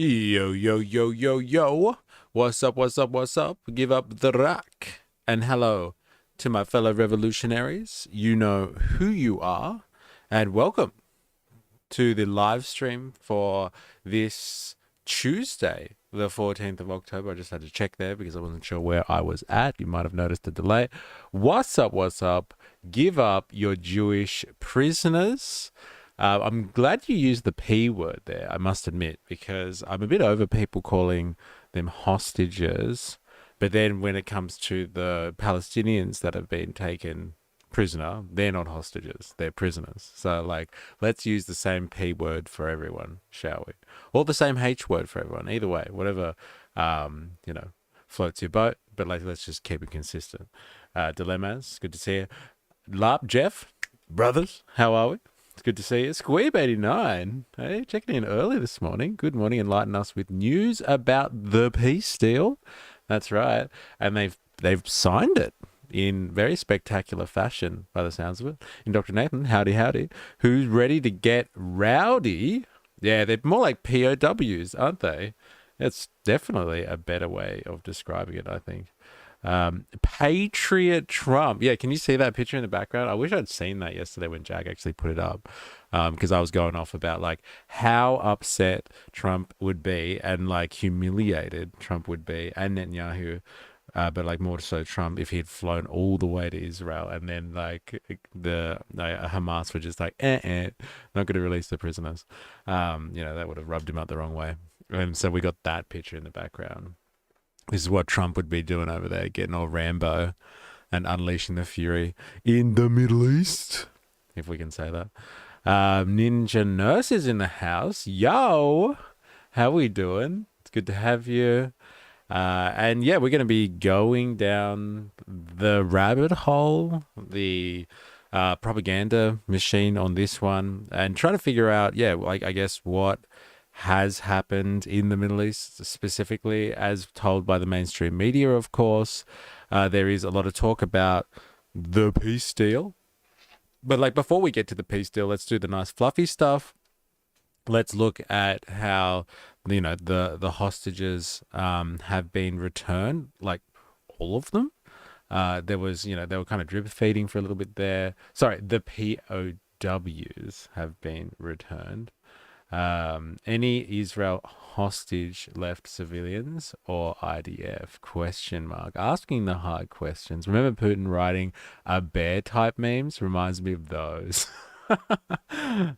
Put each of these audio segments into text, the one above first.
Yo, yo, yo, yo, yo. What's up, what's up, what's up? Give up the rack. And hello to my fellow revolutionaries. You know who you are. And welcome to the live stream for this Tuesday, the 14th of October. I just had to check there because I wasn't sure where I was at. You might have noticed the delay. What's up, what's up? Give up your Jewish prisoners. I'm glad you used the P word there, I must admit, because I'm a bit over people calling them hostages. But then when it comes to the Palestinians that have been taken prisoner, they're not hostages, they're prisoners. So, like, let's use the same P word for everyone, shall we? Or the same H word for everyone. Either way, whatever, floats your boat. But, like, let's just keep it consistent. Dilemmas, good to see you. Larp, Jeff, brothers, how are we? It's good to see you. Squeeb89, hey, checking in early this morning. Good morning, enlighten us with news about the peace deal. That's right. And they've signed it in very spectacular fashion, by the sounds of it. And Dr. Nathan, howdy, who's ready to get rowdy. Yeah, they're more like POWs, aren't they? It's definitely a better way of describing it, I think. Patriot Trump. Yeah, can you see that picture in the background? I wish I'd seen that yesterday when Jack actually put it up, because I was going off about like how upset Trump would be and like humiliated Trump would be, and Netanyahu, but like more so Trump if he had flown all the way to Israel and then like the Hamas were just like not going to release the prisoners. That would have rubbed him up the wrong way, and so we got that picture in the background. This is what Trump would be doing over there, getting all Rambo and unleashing the fury in the Middle East, if we can say that. Ninja Nurse is in the house. Yo, how we doing? It's good to have you. And yeah, we're going to be going down the rabbit hole, the propaganda machine on this one, and trying to figure out, I guess what has happened in the Middle East, specifically as told by the mainstream media, of course. There is a lot of talk about the peace deal. But like before we get to the peace deal, let's do the nice fluffy stuff. Let's look at how, the hostages have been returned, like all of them. There was, they were kind of drip feeding for a little bit there. Sorry, the POWs have been returned. Any Israel hostage left civilians or IDF? Question mark. Asking the hard questions. Remember Putin writing a bear type memes? Reminds me of those.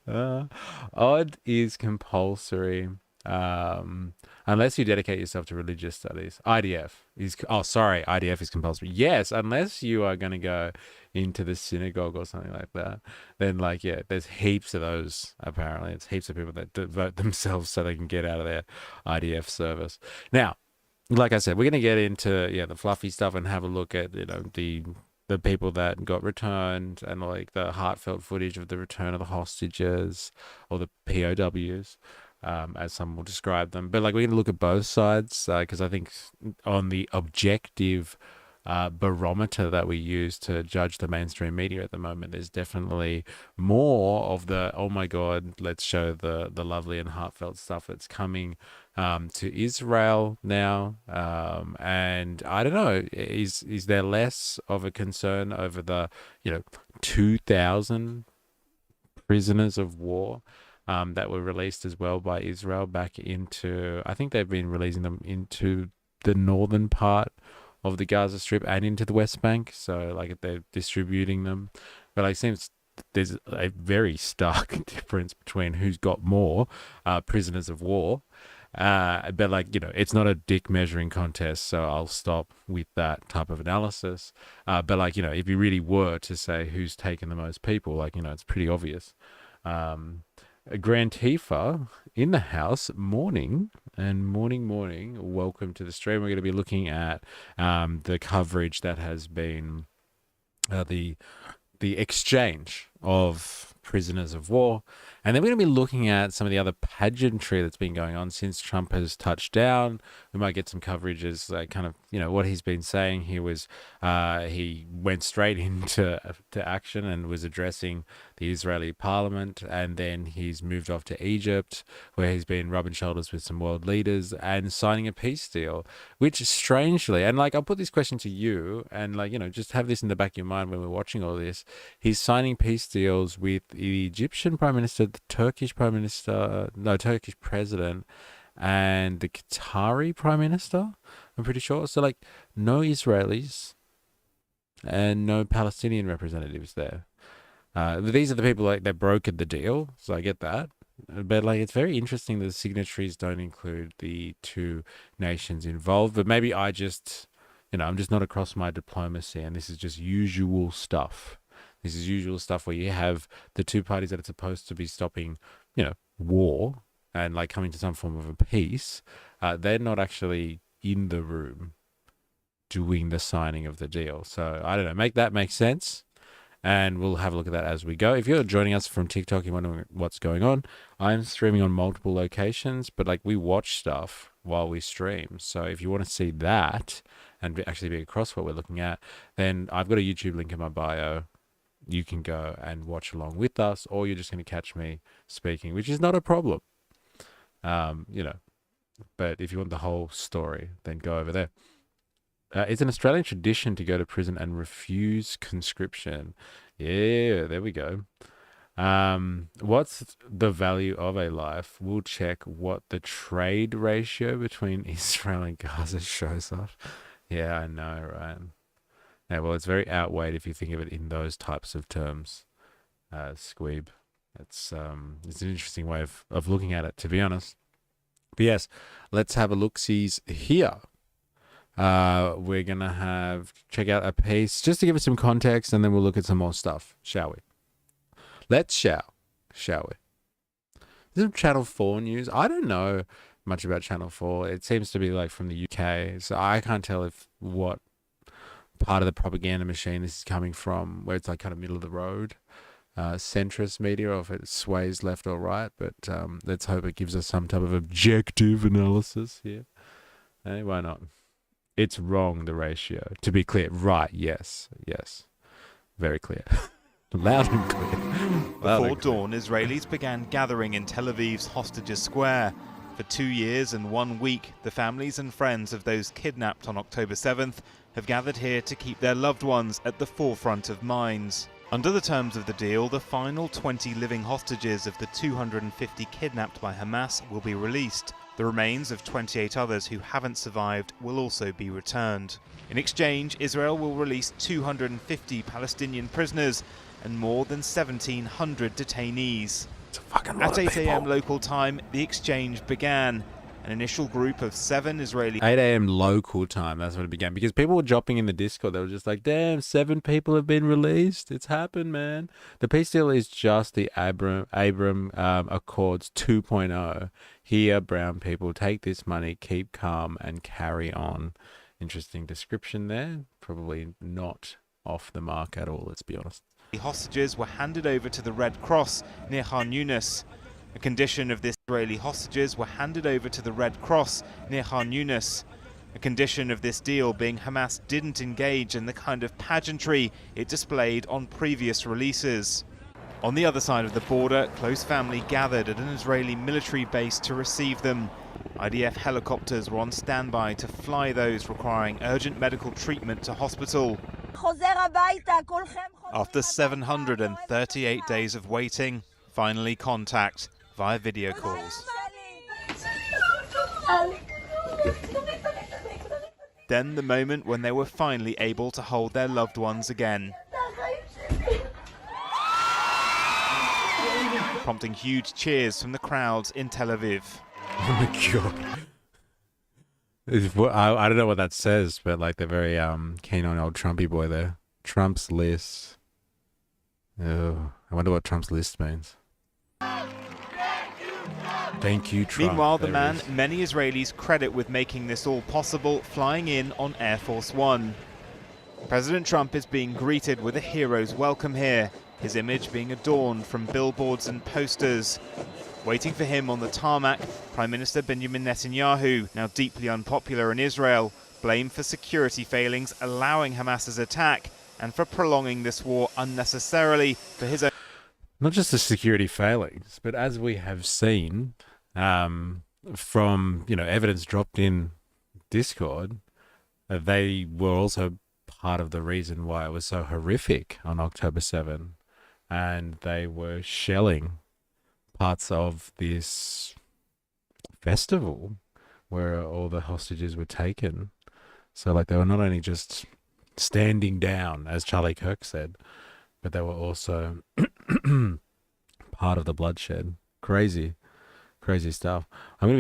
Odd is compulsory. Unless you dedicate yourself to religious studies. IDF is compulsory. Yes, unless you are going to go into the synagogue or something like that, then there's heaps of those. Apparently, it's heaps of people that devote themselves so they can get out of their IDF service. Now, like I said, we're going to get into the fluffy stuff and have a look at the people that got returned and like the heartfelt footage of the return of the hostages or the POWs. As some will describe them. But we're going to look at both sides because I think on the objective barometer that we use to judge the mainstream media at the moment, there's definitely more of the, oh my God, let's show the lovely and heartfelt stuff that's coming to Israel now. And I don't know, is there less of a concern over the 2,000 prisoners of war that were released as well by Israel back into, I think they've been releasing them into the northern part of the Gaza Strip and into the West Bank. So they're distributing them. But it seems there's a very stark difference between who's got more prisoners of war. But it's not a dick measuring contest. So I'll stop with that type of analysis. But if you really were to say who's taken the most people, it's pretty obvious. Grand Tifa in the house, morning. Welcome to the stream. We're going to be looking at the coverage that has been the exchange of prisoners of war And then we're going to be looking at some of the other pageantry that's been going on since Trump has touched down. We might get some coverage as kind of, what he's been saying. He went straight into action and was addressing the Israeli parliament. And then he's moved off to Egypt, where he's been rubbing shoulders with some world leaders and signing a peace deal, which strangely, and I'll put this question to you and just have this in the back of your mind when we're watching all this. He's signing peace deals with the Egyptian Prime Minister, the Turkish President, and the Qatari Prime Minister, I'm pretty sure. So no Israelis and no Palestinian representatives there. These are the people that brokered the deal, so I get that. But it's very interesting that the signatories don't include the two nations involved. But maybe I'm just not across my diplomacy, and this is just usual stuff. This is usual stuff where you have the two parties that are supposed to be stopping, war and coming to some form of a peace. They're not actually in the room doing the signing of the deal. So I don't know, make that make sense. And we'll have a look at that as we go. If you're joining us from TikTok, you're wondering what's going on, I'm streaming on multiple locations, but we watch stuff while we stream. So if you want to see that and actually be across what we're looking at, then I've got a YouTube link in my bio. You can go and watch along with us, or you're just going to catch me speaking, which is not a problem. But if you want the whole story, then go over there. It's an Australian tradition to go to prison and refuse conscription. Yeah, there we go. What's the value of a life? We'll check what the trade ratio between Israel and Gaza shows us. Yeah, I know, right? Yeah, well, it's very outweighed if you think of it in those types of terms, Squeeb. It's an interesting way of looking at it, to be honest. But yes, let's have a look-sees here. We're going to check out a piece just to give it some context, and then we'll look at some more stuff, shall we? Let's shall we? This is Channel 4 news. I don't know much about Channel 4. It seems to be from the UK, so I can't tell what part of the propaganda machine this is coming from, where it's kind of middle of the road, centrist media, or if it sways left or right. But let's hope it gives us some type of objective analysis here. Hey, why not? It's wrong, the ratio. To be clear, right? Yes. Very clear. Loud and clear. Before dawn, Israelis began gathering in Tel Aviv's Hostages Square. For 2 years and 1 week, the families and friends of those kidnapped on October 7th have gathered here to keep their loved ones at the forefront of minds. Under the terms of the deal, the final 20 living hostages of the 250 kidnapped by Hamas will be released. The remains of 28 others who haven't survived will also be returned. In exchange, Israel will release 250 Palestinian prisoners and more than 1,700 detainees. At 8 a.m. local time, the exchange began. An initial group of 7 Israeli... 8 a.m. local time, that's when it began. Because people were dropping in the Discord. They were just damn, 7 people have been released. It's happened, man. The peace deal is just the Abram Accords 2.0. Here, brown people, take this money, keep calm, and carry on. Interesting description there. Probably not off the mark at all, let's be honest. The hostages were handed over to the Red Cross near Khan Yunis. A condition of this Israeli hostages were handed over to the Red Cross near Khan Yunis. A condition of this deal being Hamas didn't engage in the kind of pageantry it displayed on previous releases. On the other side of the border, close family gathered at an Israeli military base to receive them. IDF helicopters were on standby to fly those requiring urgent medical treatment to hospital. After 738 days of waiting, finally contact via video calls. Then the moment when they were finally able to hold their loved ones again. Prompting huge cheers from the crowds in Tel Aviv. Oh my god. I don't know what that says, but they're very keen on old Trumpy boy there. Trump's list. Oh, I wonder what Trump's list means. Thank you, Trump. Meanwhile, the man many Israelis credit with making this all possible, flying in on Air Force One. President Trump is being greeted with a hero's welcome here. his image being adorned from billboards and posters. Waiting for him on the tarmac, Prime Minister Benjamin Netanyahu, now deeply unpopular in Israel, blamed for security failings allowing Hamas's attack and for prolonging this war unnecessarily for his own. Not just the security failings, but as we have seen from evidence dropped in Discord, they were also part of the reason why it was so horrific on October 7, and they were shelling parts of this festival where all the hostages were taken. So like they were not only just standing down, as Charlie Kirk said, but they were also part of the bloodshed. Crazy stuff. Going to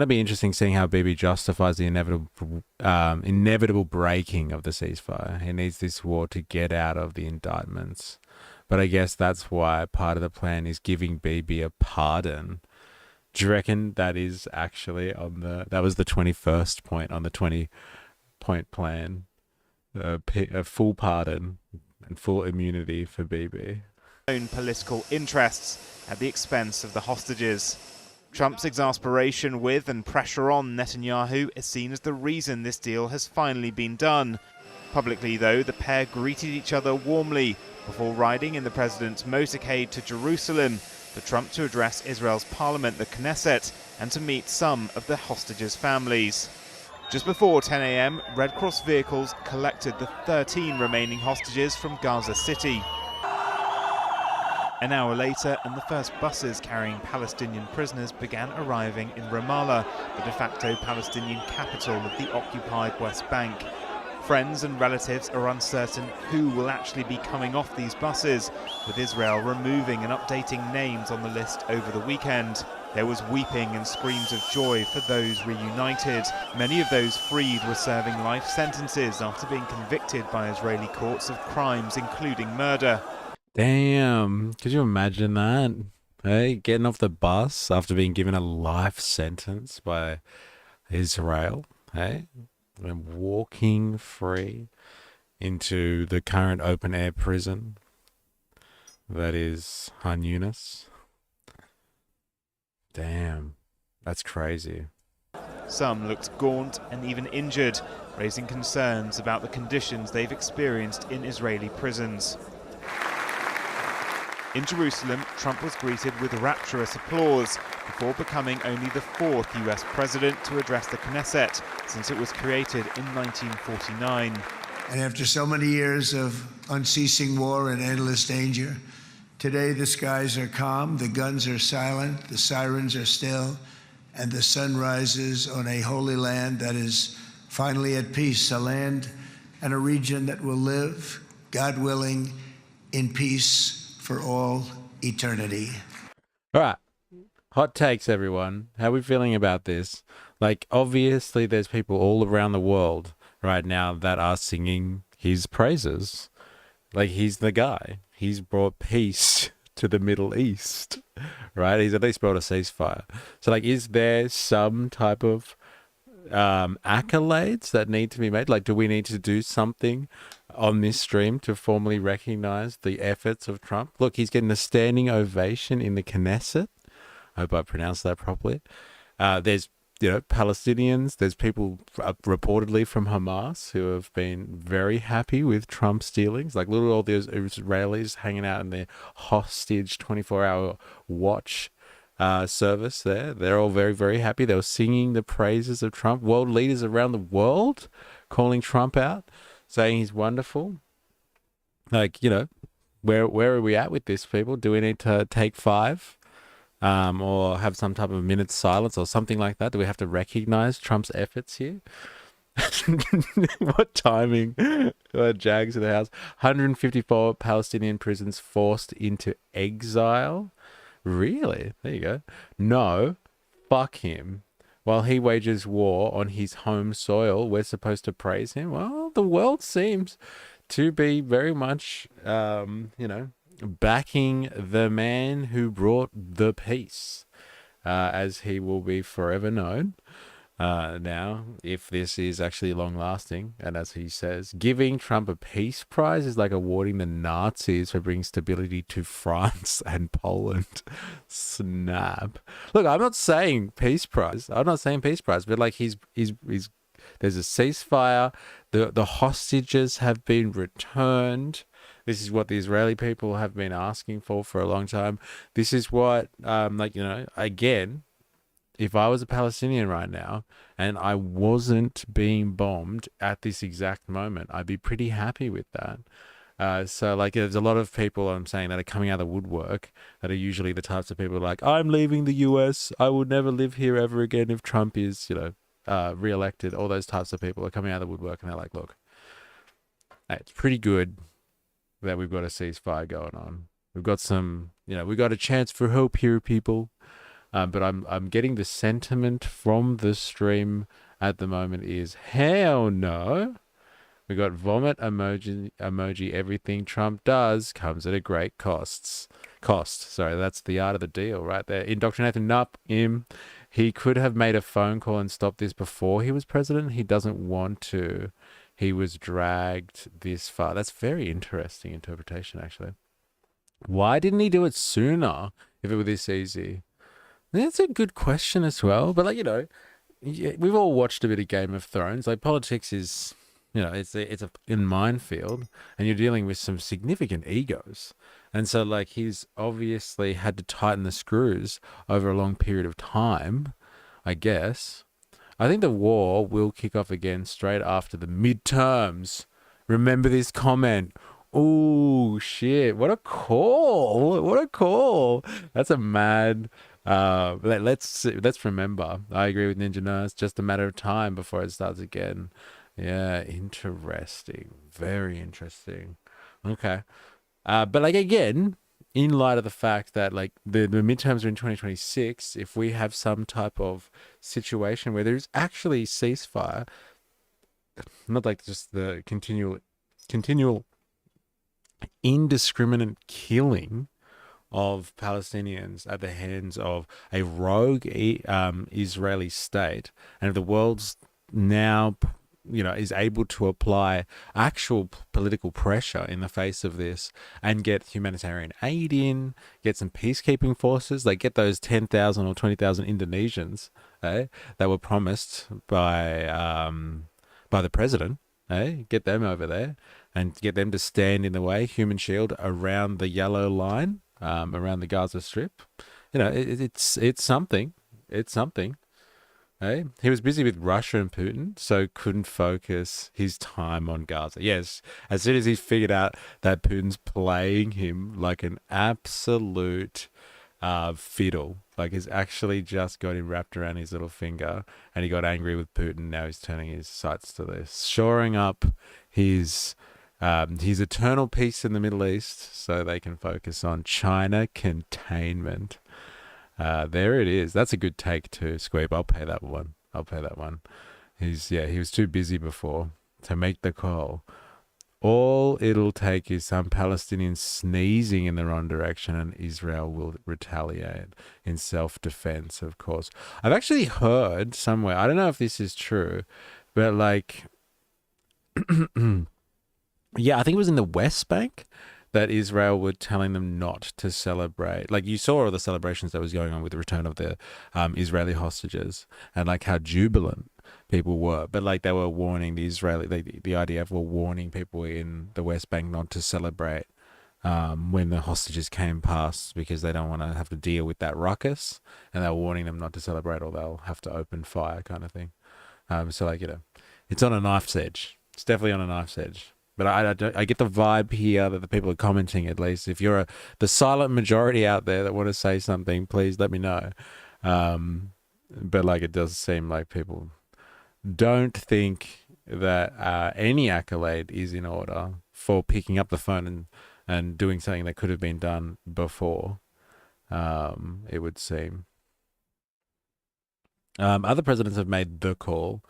be interesting seeing how Bibi justifies the inevitable breaking of the ceasefire. He needs this war to get out of the indictments. But I guess that's why part of the plan is giving Bibi a pardon. Do you reckon that is actually that was the 21st point on the 20-point plan? A full pardon and full immunity for Bibi. Own political interests at the expense of the hostages. Trump's exasperation with and pressure on Netanyahu is seen as the reason this deal has finally been done. Publicly, though, the pair greeted each other warmly before riding in the president's motorcade to Jerusalem for Trump to address Israel's parliament, the Knesset, and to meet some of the hostages' families. Just before 10 a.m., Red Cross vehicles collected the 13 remaining hostages from Gaza City. An hour later, and the first buses carrying Palestinian prisoners began arriving in Ramallah, the de facto Palestinian capital of the occupied West Bank. Friends and relatives are uncertain who will actually be coming off these buses, with Israel removing and updating names on the list over the weekend. There was weeping and screams of joy for those reunited. Many of those freed were serving life sentences after being convicted by Israeli courts of crimes including murder. Damn, could you imagine that? Hey, getting off the bus after being given a life sentence by Israel, hey, and walking free into the current open-air prison that is Han Yunis. Damn, that's crazy. Some looked gaunt and even injured, raising concerns about the conditions they've experienced in Israeli prisons. In Jerusalem, Trump was greeted with rapturous applause before becoming only the fourth US president to address the Knesset since it was created in 1949. And after so many years of unceasing war and endless danger, today the skies are calm, the guns are silent, the sirens are still, and the sun rises on a holy land that is finally at peace, a land and a region that will live, God willing, in peace for all eternity. All right. Hot takes, everyone. How are we feeling about this? Like, obviously, there's people all around the world right now that are singing his praises. Like, he's the guy. He's brought peace to the Middle East, right? He's at least brought a ceasefire. So, like, is there some type of accolades that need to be made? Like, do we need to do something on this stream to formally recognize the efforts of Trump? Look, he's getting a standing ovation in the Knesset. I hope I pronounced that properly. There's, Palestinians. There's people reportedly from Hamas who have been very happy with Trump's dealings. Like, little all those Israelis hanging out in their hostage 24-hour watch service there. They're all very, very happy. They were singing the praises of Trump. World leaders around the world calling Trump out, saying he's wonderful. Like, where are we at with this, people? Do we need to take 5 or have some type of minute's silence or something like that? Do we have to recognize Trump's efforts here? What timing? Jags in the house. 154 Palestinian prisons forced into exile. Really? There you go. No, fuck him. While he wages war on his home soil, we're supposed to praise him. Well, the world seems to be very much, backing the man who brought the peace, as he will be forever known. now, if this is actually long lasting. And as he says, giving Trump a peace prize is like awarding the Nazis for bringing stability to France and Poland. Snap. Look, I'm not saying peace prize. I'm not saying peace prize, but like he's there's a ceasefire. The hostages have been returned. This is what the Israeli people have been asking for a long time. This is what, again, if I was a Palestinian right now and I wasn't being bombed at this exact moment, I'd be pretty happy with that. So like there's a lot of people I'm saying that are coming out of the woodwork that are usually the types of people like, I'm leaving the US. I would never live here ever again if Trump is, re-elected. All those types of people are coming out of the woodwork and they're like, look, hey, it's pretty good that we've got a ceasefire going on. We've got we've got a chance for hope here, people. But I'm getting the sentiment from the stream at the moment is hell no. We got vomit emoji. Everything Trump does comes at a great cost. Sorry, that's the art of the deal right there. Indoctrinate him. He could have made a phone call and stopped this before he was president. He doesn't want to. He was dragged this far. That's very interesting interpretation, actually. Why didn't he do it sooner if it were this easy? That's a good question as well. But we've all watched a bit of Game of Thrones. Like politics is, it's a minefield, and you're dealing with some significant egos. And so like he's obviously had to tighten the screws over a long period of time, I guess. I think the war will kick off again straight after the midterms. Remember this comment. Oh shit! What a call! What a call! That's a mad. Let's remember. I agree with Ninja Nurse. Just a matter of time before it starts again. Yeah, interesting. Very interesting. Okay. But like again, in light of the fact that like the midterms are in 2026, if we have some type of situation where there's actually ceasefire, not like just the continual indiscriminate killing of Palestinians at the hands of a rogue Israeli state, and if the world's now is able to apply actual political pressure in the face of this and get humanitarian aid in, get some peacekeeping forces, like get those 10,000 or 20,000 Indonesians that were promised by the president, get them over there and get them to stand in the way, human shield around the yellow line, around the Gaza Strip. It's something. It's something. He was busy with Russia and Putin, so couldn't focus his time on Gaza. Yes, as soon as he figured out that Putin's playing him like an absolute fiddle, like he's actually just got him wrapped around his little finger, and he got angry with Putin. Now he's turning his sights to this, shoring up his eternal peace in the Middle East so they can focus on China containment. There it is. That's a good take too, Squeeb. I'll pay that one. He was too busy before to make the call. All it'll take is some Palestinians sneezing in the wrong direction and Israel will retaliate in self-defense, of course. I've actually heard somewhere, I don't know if this is true, but like, yeah, I think it was in the West Bank that Israel were telling them not to celebrate. Like you saw all the celebrations that was going on with the return of the Israeli hostages and like how jubilant people were. But like they were warning the IDF were warning people in the West Bank not to celebrate when the hostages came past because they don't want to have to deal with that ruckus. And they were warning them not to celebrate or they'll have to open fire kind of thing. So like, it's on a knife's edge. It's definitely on a knife's edge. But I get the vibe here that the people are commenting, at least. If you're the silent majority out there that want to say something, please let me know. But like it does seem like people don't think that any accolade is in order for picking up the phone and doing something that could have been done before, it would seem. Other presidents have made the call.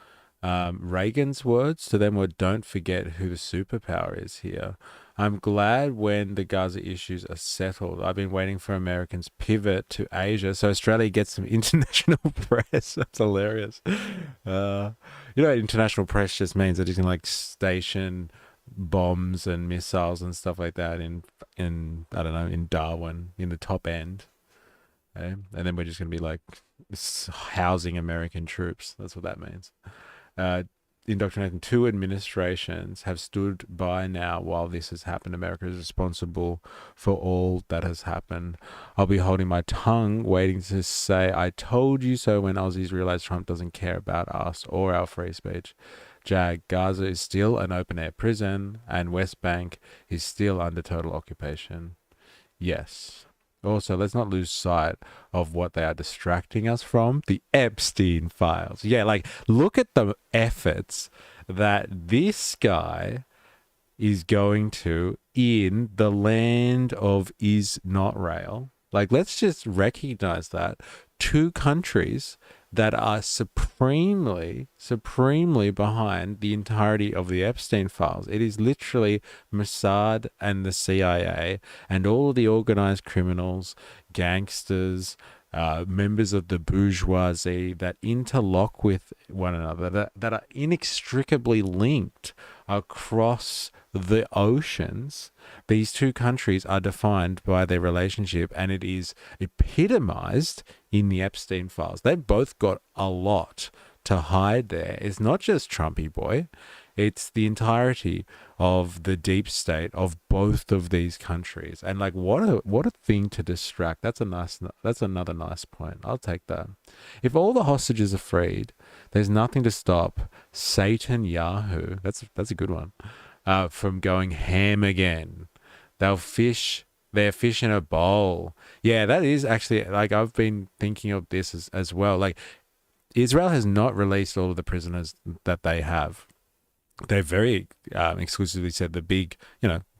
Reagan's words to them were, "Don't forget who the superpower is here." I'm glad when the Gaza issues are settled. I've been waiting for Americans pivot to Asia so Australia gets some international press. That's hilarious. International press just means that you can like station bombs and missiles and stuff like that in I don't know, in Darwin in the top end. Okay? And then we're just gonna be like housing American troops. That's what that means. Uh, Indoctrinating. Two administrations have stood by now while this has happened. America is responsible for all that has happened. I'll be holding my tongue, waiting to say, I told you so when Aussies realize Trump doesn't care about us or our free speech. Gaza is still an open-air prison, and West Bank is still under total occupation. Yes. Also, let's not lose sight of what they are distracting us from, the Epstein files. Yeah, like, look at the efforts that this guy is going to in the land of is not rail. Like, let's just recognize that. Two countries that are supremely behind the entirety of the Epstein files. It is literally Mossad and the CIA and all of the organized criminals, gangsters, members of the bourgeoisie that interlock with one another, that are inextricably linked across the oceans. These two countries are defined by their relationship, and it is epitomized in the Epstein files. They've both got a lot to hide there. It's not just Trumpy boy. It's the entirety of the deep state of both of these countries. And like, what a thing to distract. That's another nice point. I'll take that. If all the hostages are freed, there's nothing to stop Satan Yahoo. That's a good one. From going ham again. They'll fish their fish in a bowl. Yeah, that is actually, like, I've been thinking of this as well. Like, Israel has not released all of the prisoners that they have. They very exclusively said the big,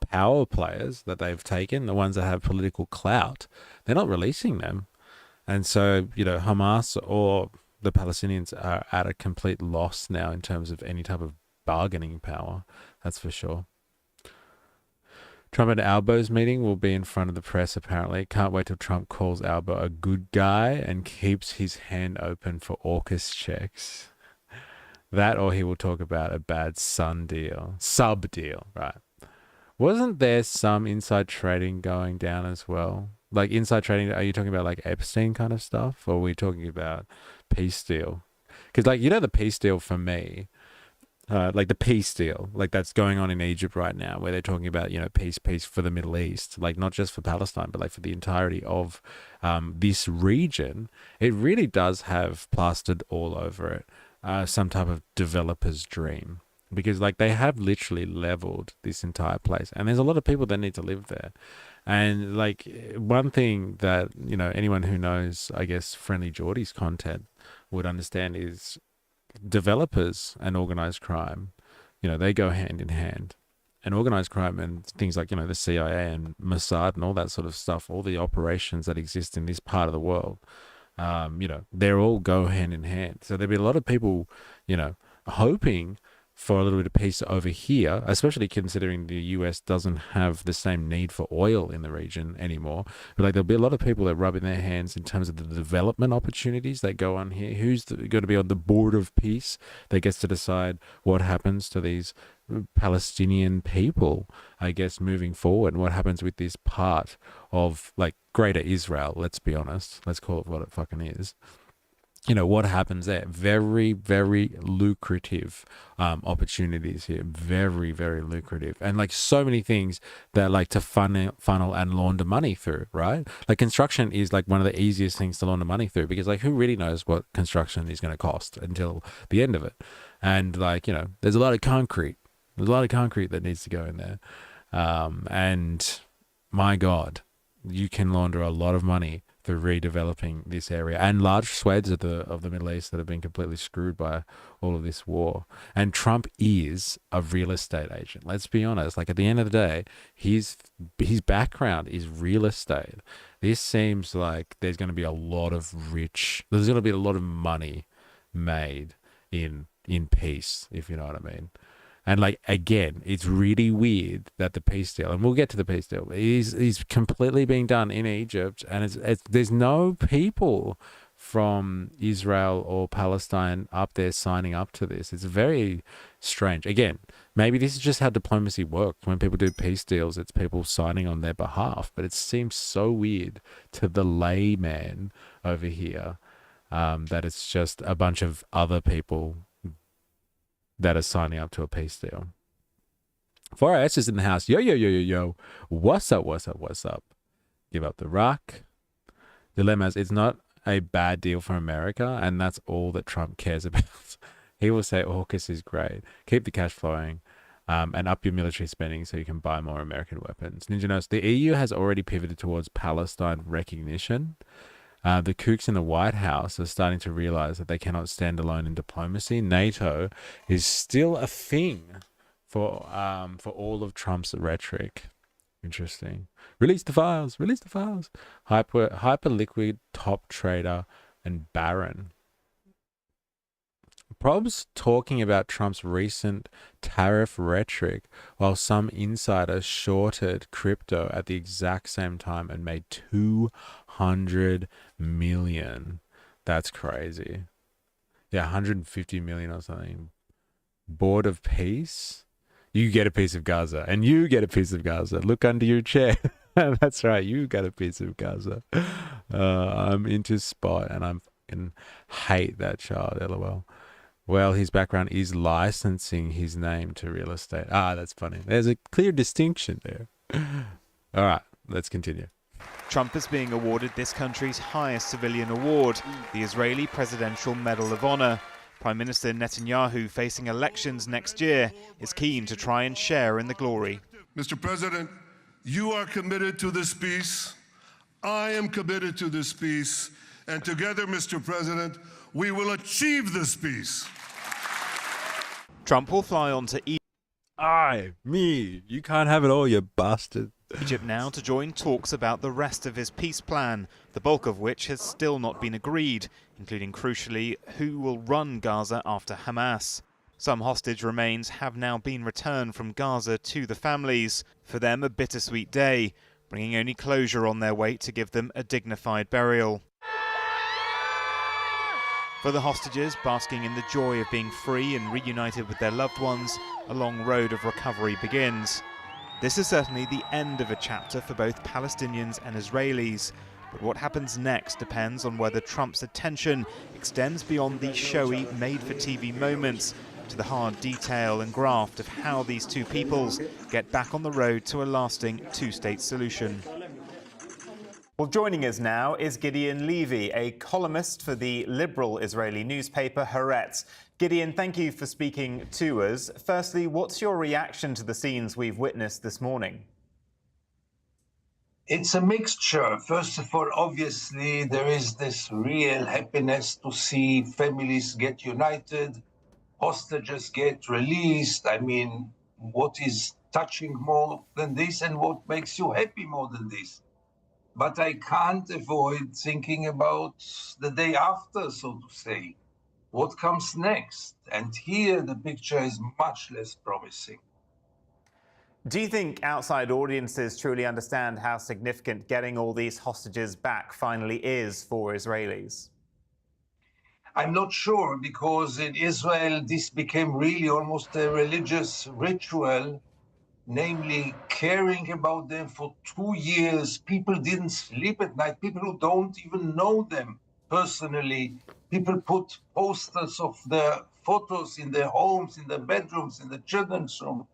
power players that they've taken, the ones that have political clout, they're not releasing them. And so, Hamas or the Palestinians are at a complete loss now in terms of any type of bargaining power. That's for sure. Trump and Albo's meeting will be in front of the press, apparently. Can't wait till Trump calls Albo a good guy and keeps his hand open for AUKUS checks. That, or he will talk about a bad sub deal, right? Wasn't there some inside trading going down as well? Like, inside trading, are you talking about like Epstein kind of stuff? Or are we talking about peace deal? Because the peace deal for me, like the peace deal, like that's going on in Egypt right now, where they're talking about, peace for the Middle East, like not just for Palestine, but like for the entirety of this region. It really does have plastered all over it some type of developer's dream, because like they have literally leveled this entire place, and there's a lot of people that need to live there. And like, one thing that anyone who knows, I guess, Friendly Geordie's content would understand is developers and organized crime, they go hand in hand. And organized crime and things like, the CIA and Mossad and all that sort of stuff, all the operations that exist in this part of the world, they're all go hand in hand. So there'll be a lot of people, hoping for a little bit of peace over here, especially considering the US doesn't have the same need for oil in the region anymore. But like, there'll be a lot of people that rubbing their hands in terms of the development opportunities that go on here. Who's going to be on the board of peace that gets to decide what happens to these Palestinian people, I guess, moving forward, and what happens with this part of like greater Israel? Let's be honest. Let's call it what it fucking is. What happens there? Very, very lucrative opportunities here. Very, very lucrative. And like so many things that like to funnel and launder money through, right? Like construction is like one of the easiest things to launder money through, because like who really knows what construction is going to cost until the end of it? And like, there's a lot of concrete. There's a lot of concrete that needs to go in there. And my God, you can launder a lot of money through redeveloping this area and large swathes of the Middle East that have been completely screwed by all of this war. And Trump is a real estate agent. Let's be honest. Like, at the end of the day, his background is real estate. This seems like there's going to be a lot of money made in peace, if you know what I mean. And like again, it's really weird that the peace deal, and we'll get to the peace deal, is completely being done in Egypt, and it's there's no people from Israel or Palestine up there signing up to this. It's very strange. Again, maybe this is just how diplomacy works. When people do peace deals, it's people signing on their behalf, but it seems so weird to the layman over here that it's just a bunch of other people that are signing up to a peace deal. 4S is in the house. Yo, yo, yo, yo, yo. What's up, what's up, what's up? Give up the rock. Dilemmas. It's not a bad deal for America, and that's all that Trump cares about. He will say AUKUS is great. Keep the cash flowing and up your military spending so you can buy more American weapons. Ninja knows the EU has already pivoted towards Palestine recognition. The kooks in the White House are starting to realize that they cannot stand alone in diplomacy. NATO is still a thing for all of Trump's rhetoric. Interesting. Release the files. Release the files. Hyperliquid, top trader, and Baron. Probs talking about Trump's recent tariff rhetoric while some insiders shorted crypto at the exact same time and made 200 million. That's crazy. Yeah, 150 million or something. Board of Peace? You get a piece of Gaza, and you get a piece of Gaza. Look under your chair. That's right, you got a piece of Gaza. I'm into Spot, and I fucking hate that child, LOL. Well, his background is licensing his name to real estate. That's funny. There's a clear distinction there. All right, let's continue. Trump is being awarded this country's highest civilian award, the Israeli Presidential Medal of Honor. Prime Minister Netanyahu, facing elections next year, is keen to try and share in the glory. Mr. President, you are committed to this peace. I am committed to this peace. And together, Mr. President, we will achieve this peace. Trump will fly on to Me. You can't have it all, you bastard. Egypt now to join talks about the rest of his peace plan, the bulk of which has still not been agreed, including, crucially, who will run Gaza after Hamas. Some hostage remains have now been returned from Gaza to the families. For them, a bittersweet day, bringing only closure on their way to give them a dignified burial. For the hostages, basking in the joy of being free and reunited with their loved ones, a long road of recovery begins. This is certainly the end of a chapter for both Palestinians and Israelis, but what happens next depends on whether Trump's attention extends beyond the showy, made-for-TV moments to the hard detail and graft of how these two peoples get back on the road to a lasting two-state solution. Well, joining us now is Gideon Levy, a columnist for the liberal Israeli newspaper Haaretz. Gideon, thank you for speaking to us. Firstly, what's your reaction to the scenes we've witnessed this morning? It's a mixture. First of all, obviously, there is this real happiness to see families get united, hostages get released. I mean, what is touching more than this, and what makes you happy more than this? But I can't avoid thinking about the day after, so to say. What comes next? And here the picture is much less promising. Do you think outside audiences truly understand how significant getting all these hostages back finally is for Israelis? I'm not sure, because in Israel this became really almost a religious ritual, namely caring about them for 2 years. People didn't sleep at night, people who don't even know them personally. People put posters of their photos in their homes, in their bedrooms, in the children's room.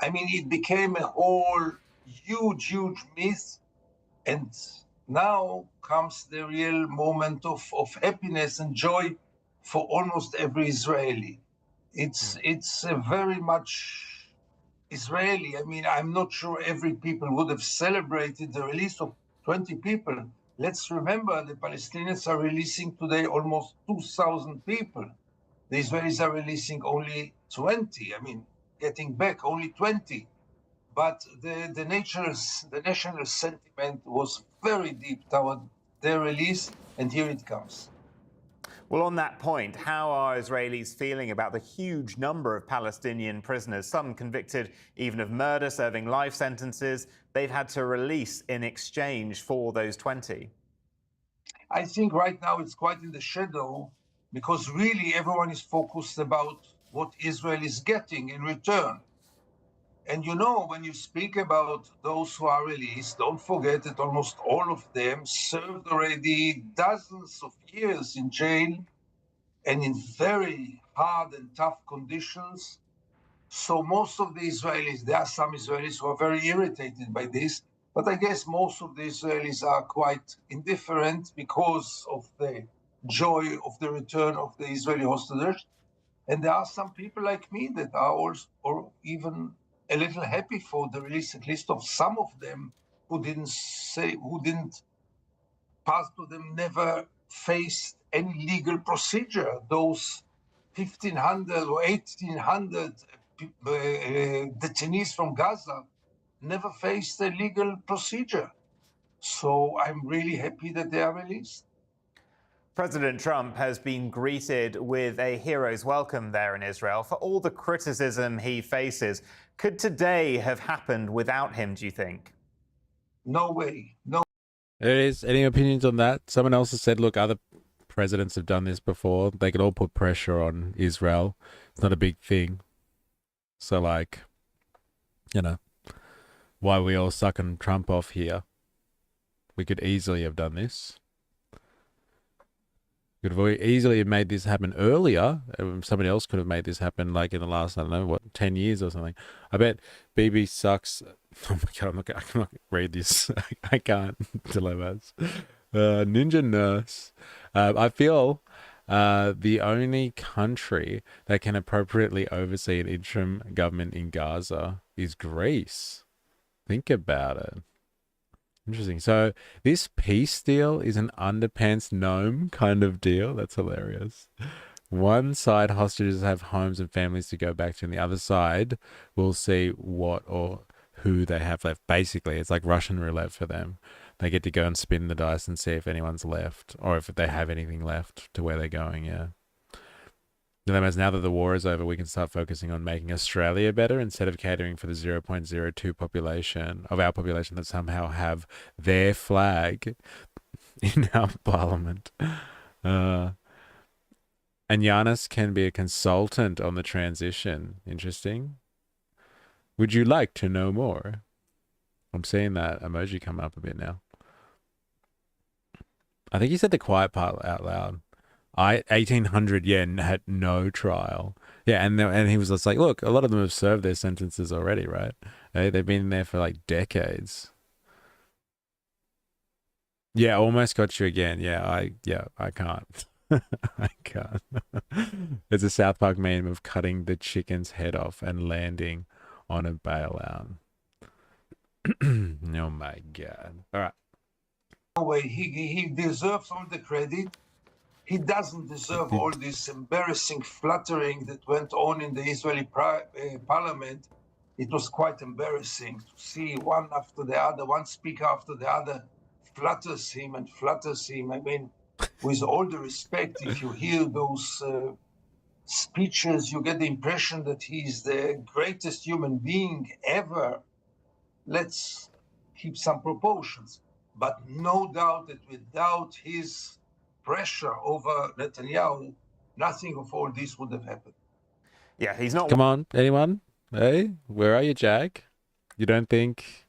I mean, it became a whole huge myth. And now comes the real moment of happiness and joy for almost every Israeli. It's very much Israeli. I mean, I'm not sure every people would have celebrated the release of 20 people. Let's remember, the Palestinians are releasing today almost 2,000 people. The Israelis are releasing only 20. I mean, getting back only 20. But the national sentiment was very deep toward their release, and here it comes. Well, on that point, how are Israelis feeling about the huge number of Palestinian prisoners, some convicted even of murder, serving life sentences, they've had to release in exchange for those 20? I think right now it's quite in the shadow because really everyone is focused about what Israel is getting in return. And you know, when you speak about those who are released, don't forget that almost all of them served already dozens of years in jail and in very hard and tough conditions. So most of the Israelis, there are some Israelis who are very irritated by this, but I guess most of the Israelis are quite indifferent because of the joy of the return of the Israeli hostages. And there are some people like me that are also, or even a little happy for the release, at least of some of them who didn't pass to them, never faced any legal procedure. Those 1,500 or 1,800 detainees from Gaza never faced a legal procedure. So I'm really happy that they are released. President Trump has been greeted with a hero's welcome there in Israel for all the criticism he faces. Could today have happened without him, do you think? No way. No. There is. Any opinions on that? Someone else has said, look, other presidents have done this before. They could all put pressure on Israel. It's not a big thing. So, like, you know, why are we all sucking Trump off here? We could easily have done this. Could have easily have made this happen earlier. Somebody else could have made this happen like in the last, I don't know, what, 10 years or something. I bet BB sucks. Oh my God, I cannot read this. I can't. Dilemmas. Ninja Nurse. I feel the only country that can appropriately oversee an interim government in Gaza is Greece. Think about it. Interesting. So this peace deal is an underpants gnome kind of deal. That's hilarious. One side, hostages have homes and families to go back to, and the other side will see what or who they have left. Basically, it's like Russian roulette for them. They get to go and spin the dice and see if anyone's left or if they have anything left to where they're going. Yeah. Dilemmas, now that the war is over, we can start focusing on making Australia better instead of catering for the 0.02 population of our population that somehow have their flag in our parliament. And Giannis can be a consultant on the transition. Interesting. Would you like to know more? I'm seeing that emoji come up a bit now. I think he said the quiet part out loud. 1,800 yen had no trial. Yeah, and he was just like, look, a lot of them have served their sentences already, right? They've been there for like decades. Yeah, almost got you again. Yeah, I can't. I can't. It's a South Park meme of cutting the chicken's head off and landing on a bailout. Oh my God. All right. No way. He deserves all the credit. He doesn't deserve all this embarrassing fluttering that went on in the Israeli parliament. It was quite embarrassing to see one after the other, one speaker after the other flutters him and flutters him. I mean, with all the respect, if you hear those speeches, you get the impression that he's the greatest human being ever. Let's keep some proportions. But no doubt that without his pressure over Netanyahu, nothing of all this would have happened. Yeah, he's not. Come on, anyone? Hey, where are you, Jack? You don't think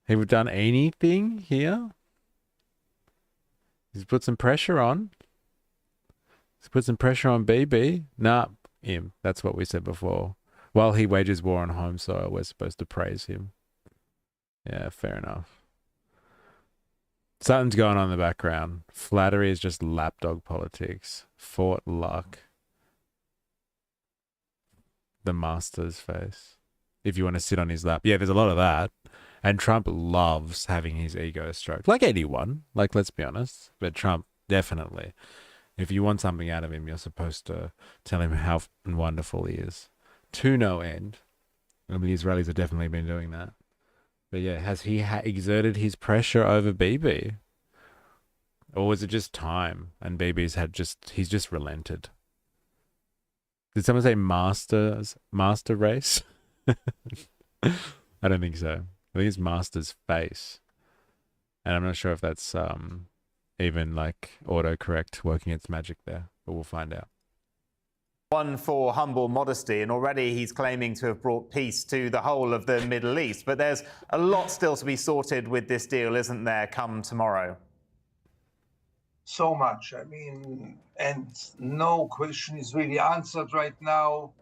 he would have done anything here? He's put some pressure on. He's put some pressure on BB. Nah, him. That's what we said before. While he wages war on home soil, we're supposed to praise him. Yeah, fair enough. Something's going on in the background. Flattery is just lapdog politics. Fort luck. The master's face. If you want to sit on his lap. Yeah, there's a lot of that. And Trump loves having his ego stroked. Like anyone. Like, let's be honest. But Trump, definitely. If you want something out of him, you're supposed to tell him how wonderful he is. To no end. I mean, the Israelis have definitely been doing that. But yeah, has he exerted his pressure over BB? Or was it just time and he's just relented? Did someone say master race? I don't think so. I think it's master's face. And I'm not sure if that's even like autocorrect working its magic there, but we'll find out. One for humble modesty, and already he's claiming to have brought peace to the whole of the Middle East. But there's a lot still to be sorted with this deal, isn't there, come tomorrow? So much. I mean, and no question is really answered right now.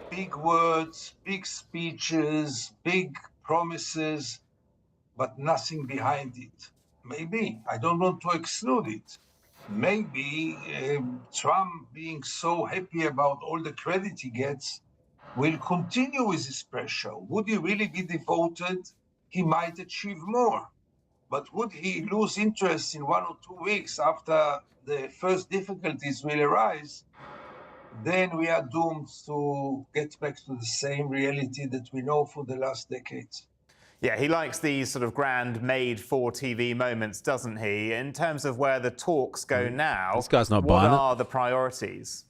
Big words, big speeches, big promises, but nothing behind it. Maybe, I don't want to exclude it. Maybe Trump, being so happy about all the credit he gets, will continue with this pressure. Would he really be devoted? He might achieve more. But would he lose interest in 1 or 2 weeks after the first difficulties will arise? Then we are doomed to get back to the same reality that we know for the last decades. Yeah, he likes these sort of grand made-for-TV moments, doesn't he? In terms of where the talks go now, This guy's not what buying it. are the priorities?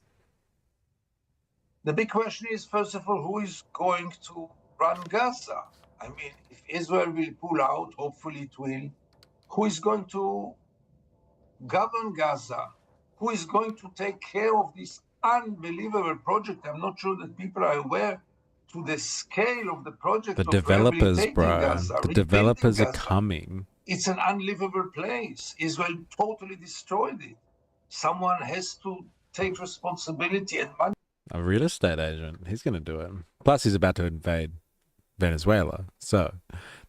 The big question is, first of all, who is going to run Gaza? I mean, if Israel will pull out, hopefully it will, who is going to govern Gaza? Who is going to take care of this unbelievable project? I'm not sure that people are aware to the scale of the project. The of developers, rehabilitating bro. Gaza, The rebuilding developers are Gaza. coming. It's an unlivable place. Israel totally destroyed it. Someone has to take responsibility and money. A real estate agent. He's going to do it. Plus, he's about to invade Venezuela. So,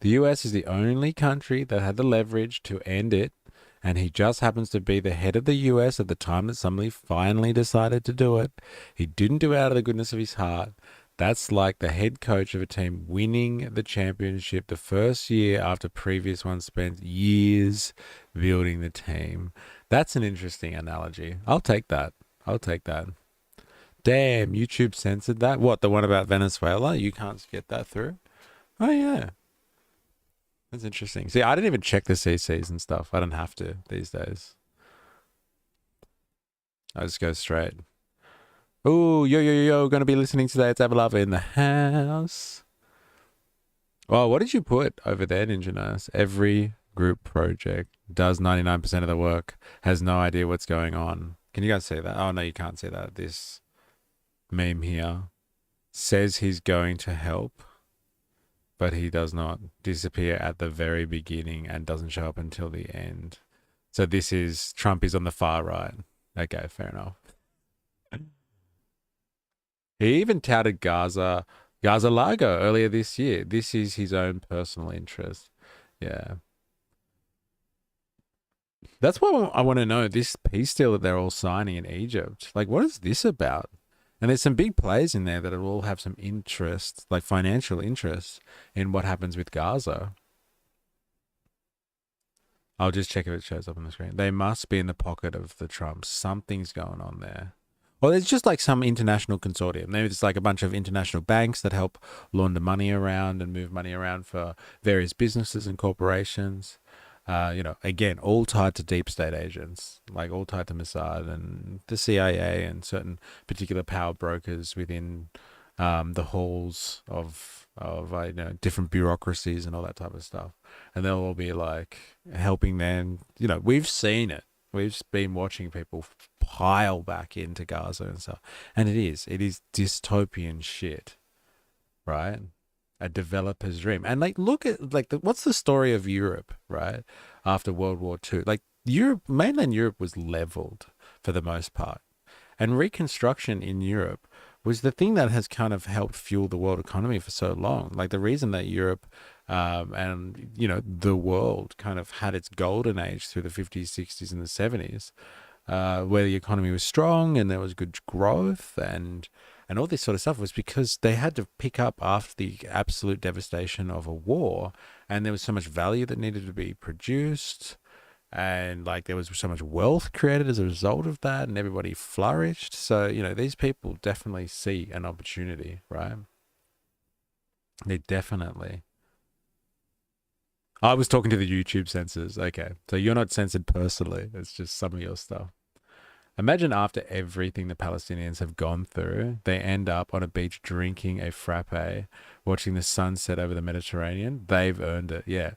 the US is the only country that had the leverage to end it. And he just happens to be the head of the US at the time that somebody finally decided to do it. He didn't do it out of the goodness of his heart. That's like the head coach of a team winning the championship the first year after previous one spent years building the team. That's an interesting analogy. I'll take that. I'll take that. Damn, YouTube censored that. What, the one about Venezuela? You can't get that through? Oh, yeah. That's interesting. See, I didn't even check the CCs and stuff. I don't have to these days. I just go straight. Oh, yo, gonna be listening today. It's Avalava in the house. Oh, what did you put over there, Ninja Nurse? Every group project does 99% of the work, has no idea what's going on. Can you guys see that? Oh, no, you can't see that. This meme here says he's going to help, but he does not, disappear at the very beginning and doesn't show up until the end. So this is, Trump is on the far right. Okay, fair enough. He even touted Gaza Largo earlier this year. This is his own personal interest. Yeah. That's what I want to know, this peace deal that they're all signing in Egypt. Like, what is this about? And there's some big players in there that will all have some interest, like financial interest, in what happens with Gaza. I'll just check if it shows up on the screen. They must be in the pocket of the Trumps. Something's going on there. Well, it's just like some international consortium. Maybe it's like a bunch of international banks that help launder money around and move money around for various businesses and corporations. Again, all tied to deep state agents, like all tied to Mossad and the CIA and certain particular power brokers within the halls of different bureaucracies and all that type of stuff. And they'll all be like helping them. We've seen it. We've been watching people pile back into Gaza and stuff. And it is dystopian shit, right? A developer's dream. And look at what's the story of Europe, right? After World War II, mainland Europe was leveled for the most part, and reconstruction in Europe was the thing that has kind of helped fuel the world economy for so long. Like the reason that Europe and the world kind of had its golden age through the 50s, 60s, and the 70s, where the economy was strong and there was good growth and all this sort of stuff, was because they had to pick up after the absolute devastation of a war, and there was so much value that needed to be produced, and there was so much wealth created as a result of that, and everybody flourished. So these people definitely see an opportunity, right? They definitely. I was talking to the YouTube censors. Okay, so you're not censored personally. It's just some of your stuff. Imagine after everything the Palestinians have gone through, they end up on a beach drinking a frappe, watching the sun set over the Mediterranean. They've earned it. Yeah,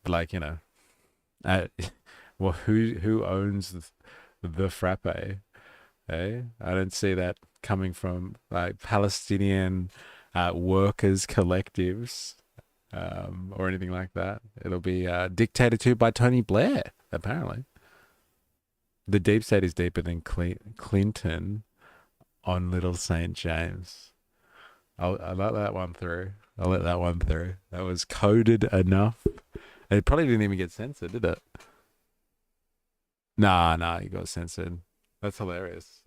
like uh, well, who owns the frappe? Eh? I don't see that coming from like Palestinian workers collectives or anything like that. It'll be dictated to by Tony Blair, apparently. The deep state is deeper than Clinton on Little St. James. I'll let that one through. I'll let that one through. That was coded enough. It probably didn't even get censored, did it? Nah, you got censored. That's hilarious.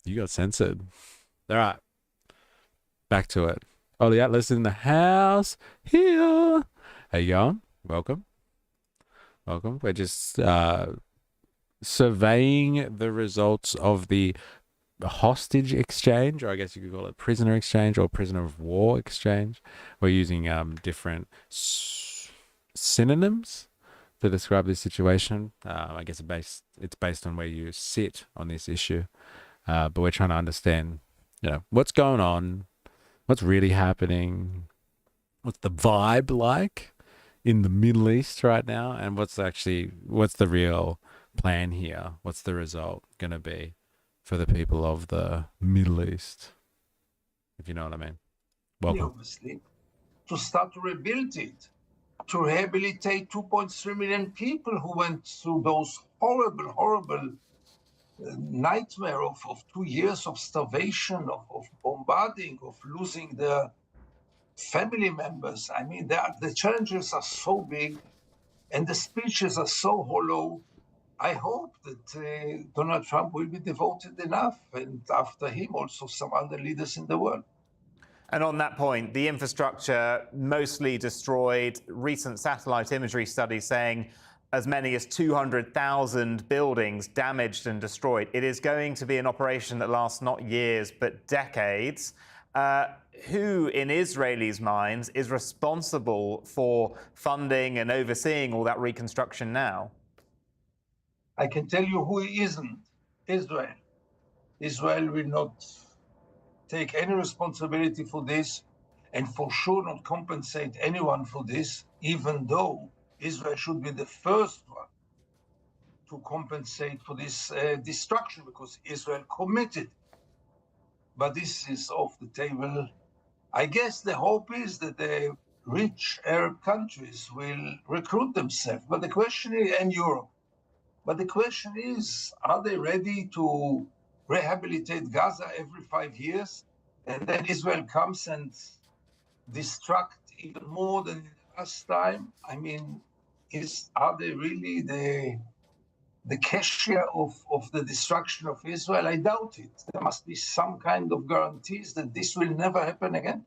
You got censored. All right. Back to it. Oh, the Atlas in the house here. How you going? Welcome. Welcome. We're just surveying the results of the hostage exchange, or I guess you could call it prisoner exchange or prisoner of war exchange. We're using different synonyms to describe this situation. I guess it's based on where you sit on this issue, but we're trying to understand, what's going on, what's really happening, what's the vibe like in the Middle East right now, and what's the real plan here? What's the result going to be for the people of the Middle East, if you know what I mean? Welcome. Obviously, to start to rebuild it, to rehabilitate 2.3 million people who went through those horrible nightmare of 2 years of starvation, of bombarding, of losing their family members. I mean, the challenges are so big and the speeches are so hollow. I hope that Donald Trump will be devoted enough, and after him also some other leaders in the world. And on that point, the infrastructure mostly destroyed. Recent satellite imagery studies saying as many as 200,000 buildings damaged and destroyed. It is going to be an operation that lasts not years, but decades. Who, in Israelis' minds, is responsible for funding and overseeing all that reconstruction now? I can tell you who isn't. Israel. Israel will not take any responsibility for this, and for sure not compensate anyone for this, even though Israel should be the first one to compensate for this destruction, because Israel committed. But this is off the table. I guess the hope is that the rich Arab countries will recruit themselves, but the question is, and Europe, but the question is, are they ready to rehabilitate Gaza every 5 years? And then Israel comes and destruct even more than last time? I mean, are they really the cashier of the destruction of Israel? I doubt it. There must be some kind of guarantees that this will never happen again.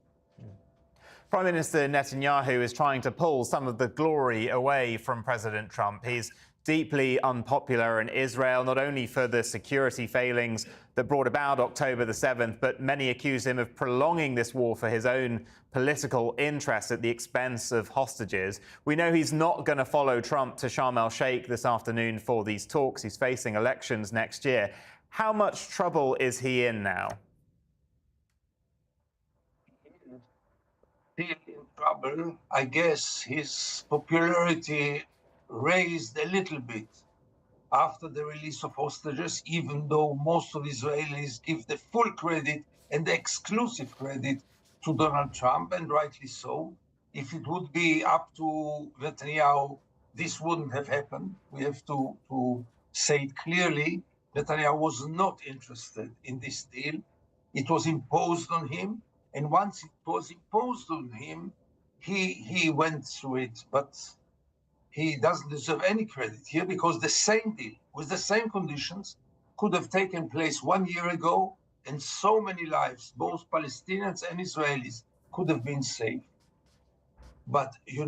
Prime Minister Netanyahu is trying to pull some of the glory away from President Trump. He's deeply unpopular in Israel, not only for the security failings that brought about October the 7th, but many accuse him of prolonging this war for his own political interests at the expense of hostages. We know he's not going to follow Trump to Sharm el-Sheikh this afternoon for these talks. He's facing elections next year. How much trouble is he in now? Still in trouble. I guess his popularity raised a little bit after the release of hostages, even though most of Israelis give the full credit and the exclusive credit to Donald Trump, and rightly so. If it would be up to Netanyahu, this wouldn't have happened. We have to say it clearly. Netanyahu was not interested in this deal. It was imposed on him, and once it was imposed on him, he went through it. But he doesn't deserve any credit here, because the same deal with the same conditions could have taken place 1 year ago, and so many lives, both Palestinians and Israelis, could have been saved. But he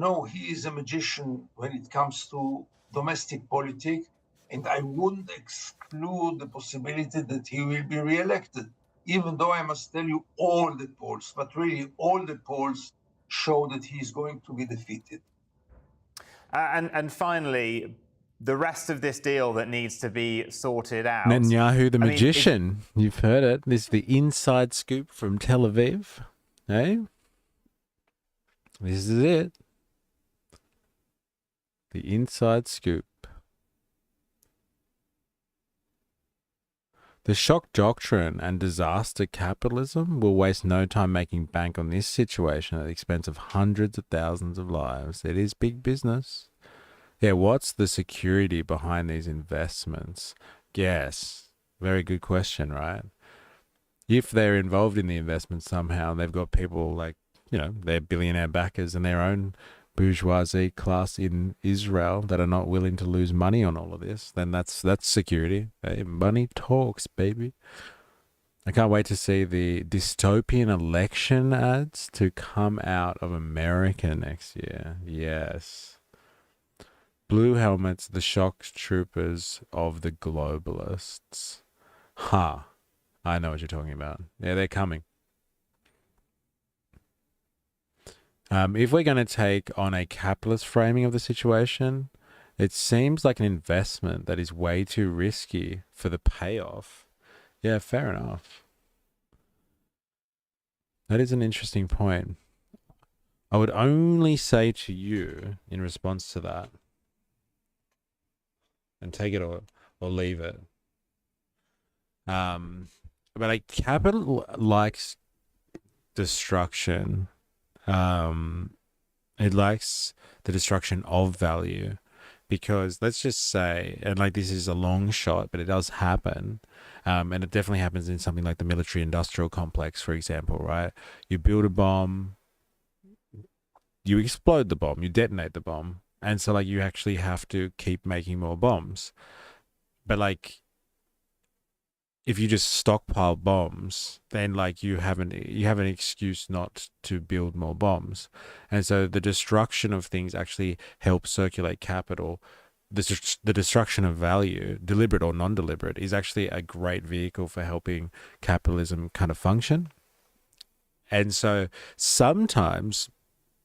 is a magician when it comes to domestic politics, and I wouldn't exclude the possibility that he will be re-elected, even though I must tell you all the polls, but really all the polls show that he is going to be defeated. And finally, the rest of this deal that needs to be sorted out. Netanyahu the I mean, magician. You've heard it. This is the inside scoop from Tel Aviv. Hey? This is it. The inside scoop. The shock doctrine and disaster capitalism will waste no time making bank on this situation at the expense of hundreds of thousands of lives. It is big business. Yeah, what's the security behind these investments? Yes, very good question, right? If they're involved in the investment somehow, they've got people like, they're billionaire backers and their own bourgeoisie class in Israel that are not willing to lose money on all of this, then that's security. Hey, money talks, baby. I can't wait to see the dystopian election ads to come out of America next year. Yes. Blue helmets, the shock troopers of the globalists. Ha. I know what you're talking about. Yeah, they're coming. If we're going to take on a capitalist framing of the situation, it seems like an investment that is way too risky for the payoff. Yeah, fair enough. That is an interesting point. I would only say to you in response to that, and take it or leave it. But like capital likes destruction. It likes the destruction of value because let's just say, and like this is a long shot, but it does happen. And it definitely happens in something like the military industrial complex, for example, right? You build a bomb, you explode the bomb, you detonate the bomb. And so like you actually have to keep making more bombs. But like if you just stockpile bombs, then like you have an excuse not to build more bombs. And so the destruction of things actually helps circulate capital. The destruction of value, deliberate or non-deliberate, is actually a great vehicle for helping capitalism kind of function. And so sometimes,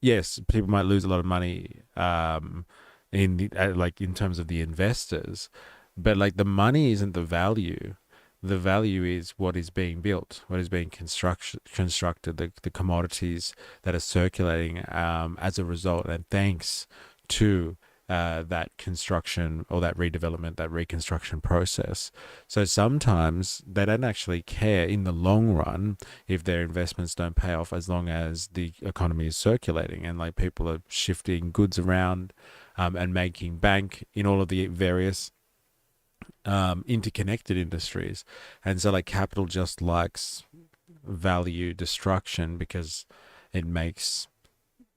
yes, people might lose a lot of money in terms of the investors, but like the money isn't the value. The value is what is being built, what is being constructed, the commodities that are circulating as a result, and thanks to that construction or that redevelopment, that reconstruction process. So sometimes they don't actually care in the long run if their investments don't pay off, as long as the economy is circulating and like people are shifting goods around and making bank in all of the various interconnected industries. And so like capital just likes value destruction because it makes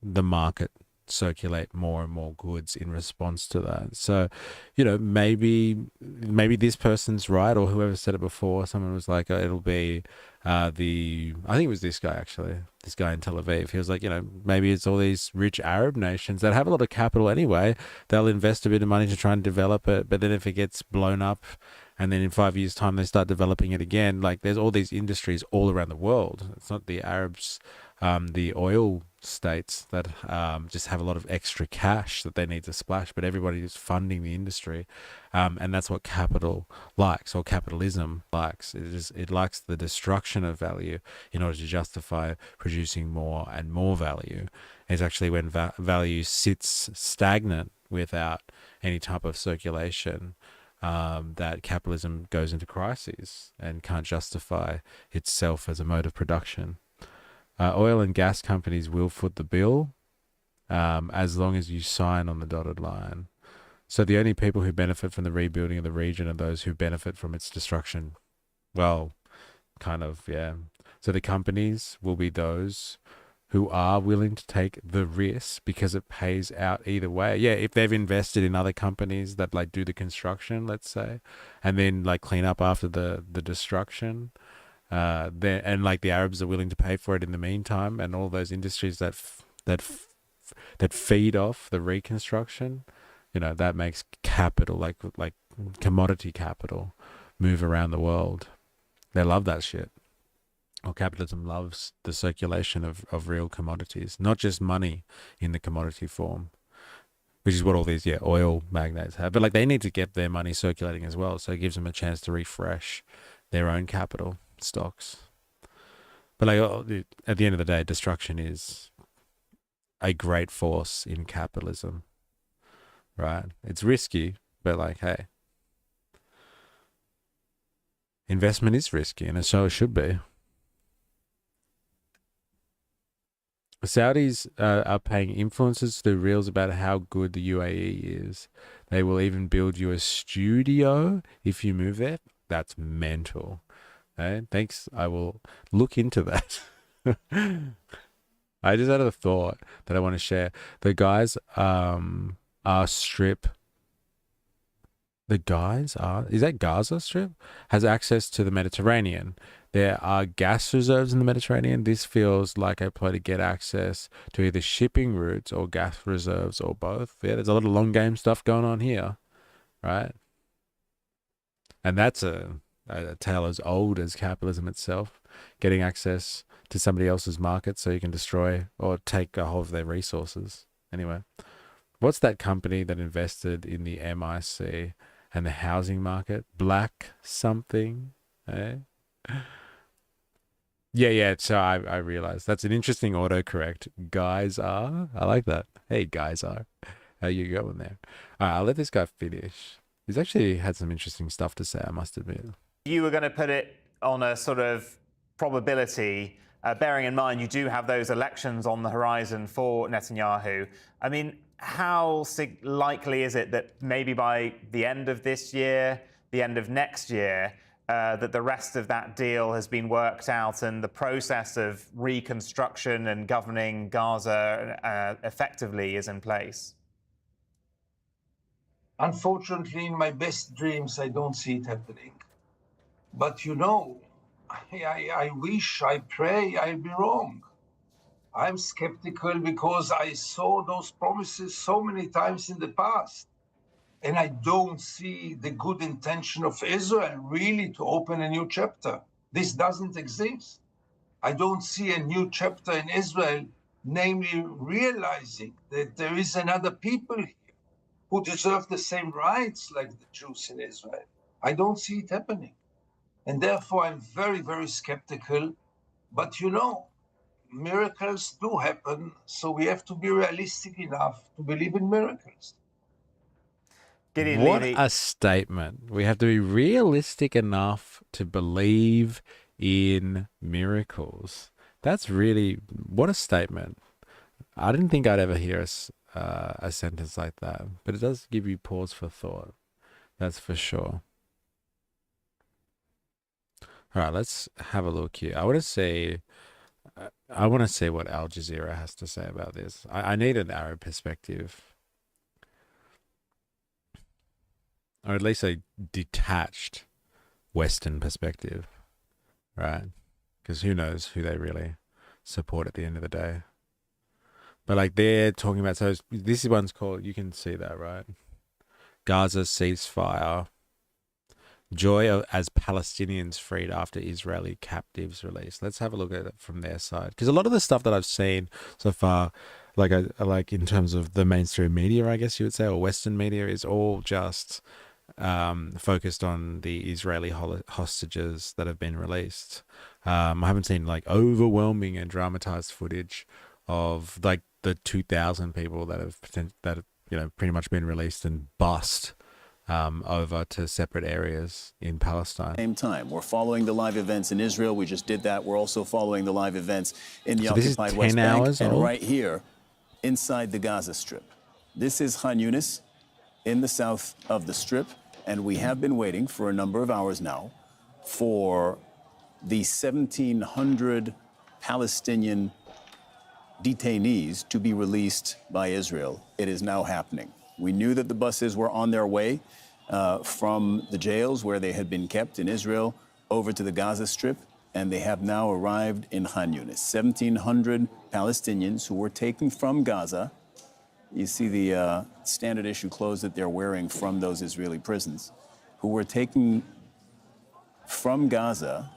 the market circulate more and more goods in response to that. So, maybe this person's right, or whoever said it before. Someone was like, it'll be I think it was this guy actually, this guy in Tel Aviv. He was like, maybe it's all these rich Arab nations that have a lot of capital anyway. They'll invest a bit of money to try and develop it, but then if it gets blown up, and then in 5 years' time they start developing it again, like there's all these industries all around the world. It's not the Arabs, the oil states that just have a lot of extra cash that they need to splash, but everybody is funding the industry, and that's what capital likes, or capitalism likes. It likes the destruction of value in order to justify producing more and more value. It's actually when value sits stagnant without any type of circulation that capitalism goes into crises and can't justify itself as a mode of production. Oil and gas companies will foot the bill as long as you sign on the dotted line. So the only people who benefit from the rebuilding of the region are those who benefit from its destruction. Well, kind of, yeah. So the companies will be those who are willing to take the risk because it pays out either way. Yeah, if they've invested in other companies that like do the construction, let's say, and then like clean up after the destruction, and like the Arabs are willing to pay for it in the meantime, and all those industries that feed off the reconstruction, that makes capital, like commodity capital, move around the world. They love that shit. Well, capitalism loves the circulation of real commodities, not just money in the commodity form. which is what all these oil magnates have. But like they need to get their money circulating as well, so it gives them a chance to refresh their own capital stocks. But like at the end of the day, destruction is a great force in capitalism, right? It's risky, but like, hey, investment is risky, and so it should be. The Saudis are paying influencers to do reels about how good the UAE is. They will even build you a studio if you move there. That's mental. Okay? Thanks. I will look into that. I just had a thought that I want to share. The guys are strip. The guys are, is that Gaza Strip? Has access to the Mediterranean. There are gas reserves in the Mediterranean. This feels like a play to get access to either shipping routes or gas reserves or both. Yeah, there's a lot of long game stuff going on here, right? And that's a tale as old as capitalism itself, getting access to somebody else's market so you can destroy or take a hold of their resources. Anyway, what's that company that invested in the MIC and the housing market? Black something, eh? Yeah. So I realized that's an interesting autocorrect. Guys are. I like that. Hey, guys are. How you going there? All right, I'll let this guy finish. He's actually had some interesting stuff to say, I must admit. You were going to put it on a sort of probability, bearing in mind you do have those elections on the horizon for Netanyahu. I mean, how likely is it that maybe by the end of this year, the end of next year, that the rest of that deal has been worked out and the process of reconstruction and governing Gaza effectively is in place? Unfortunately, in my best dreams, I don't see it happening. But you know, I wish, I pray I'll be wrong. I'm skeptical because I saw those promises so many times in the past. And I don't see the good intention of Israel really to open a new chapter. This doesn't exist. I don't see a new chapter in Israel, namely realizing that there is another people here who deserve the same rights like the Jews in Israel. I don't see it happening. And therefore, I'm very, very skeptical. But you know, miracles do happen, so we have to be realistic enough to believe in miracles. Gideon What Levy. a statement. We have to be realistic enough to believe in miracles. That's really, what a statement. I didn't think I'd ever hear a sentence like that, but it does give you pause for thought. That's for sure. All right, let's have a look here. I want to see what Al Jazeera has to say about this. I need an Arab perspective. Or at least a detached Western perspective, right? Because who knows who they really support at the end of the day. But like they're talking about, so this one's called, you can see that, right? Gaza ceasefire. Joy as Palestinians freed after Israeli captives released. Let's have a look at it from their side. Because a lot of the stuff that I've seen so far, like in terms of the mainstream media, I guess you would say, or Western media, is all just focused on the Israeli hostages that have been released. I haven't seen like overwhelming and dramatized footage of like the 2,000 people that have pretty much been released and bussed over to separate areas in Palestine. Same time, we're following the live events in Israel. We just did that. We're also following the live events in the occupied West Bank and right here inside the Gaza Strip. This is Khan Yunis in the south of the Strip, and we have been waiting for a number of hours now for the 1,700 Palestinian detainees to be released by Israel. It is now happening. We knew that the buses were on their way from the jails where they had been kept in Israel over to the Gaza Strip, and they have now arrived in Khan Yunis. 1,700 Palestinians who were taken from Gaza. You see the standard issue clothes that they're wearing from those Israeli prisons, who were taken from Gaza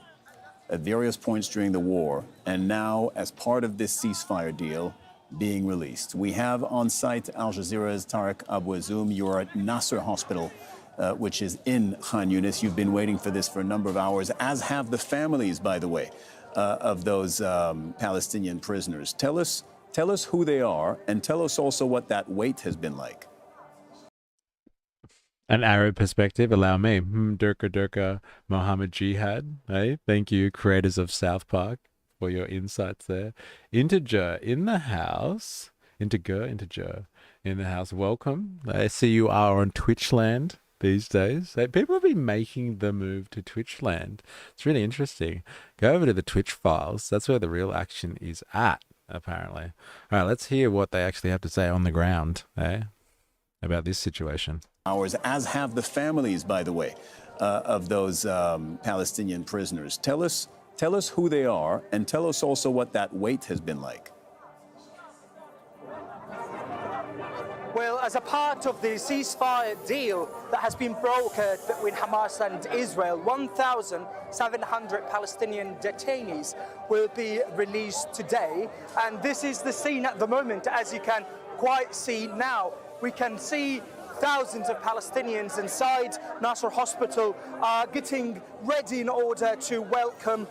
at various points during the war, and now, as part of this ceasefire deal, being released. We have on site Al Jazeera's Tariq Abu Azoum. You're at Nasser Hospital, which is in Khan Yunis. You've been waiting for this for a number of hours, as have the families, by the way, of those Palestinian prisoners. Tell us who they are, and tell us also what that wait has been like. An Arab perspective, allow me. Durka Durka Mohammed Jihad. Hey, thank you, creators of South Park, for your insights there. Integer in the house. Integer in the house. Welcome. I see you are on Twitchland these days. People have been making the move to Twitchland. It's really interesting. Go over to the Twitch files. That's where the real action is at, apparently. All right, let's hear what they actually have to say on the ground, about this situation. Hours, as have the families, by the way, of those Palestinian prisoners. Tell us who they are, and tell us also what that wait has been like. Well, as a part of the ceasefire deal that has been brokered between Hamas and Israel, 1,700 Palestinian detainees will be released today. And this is the scene at the moment, as you can quite see now. We can see thousands of Palestinians inside Nasser Hospital are getting ready in order to welcome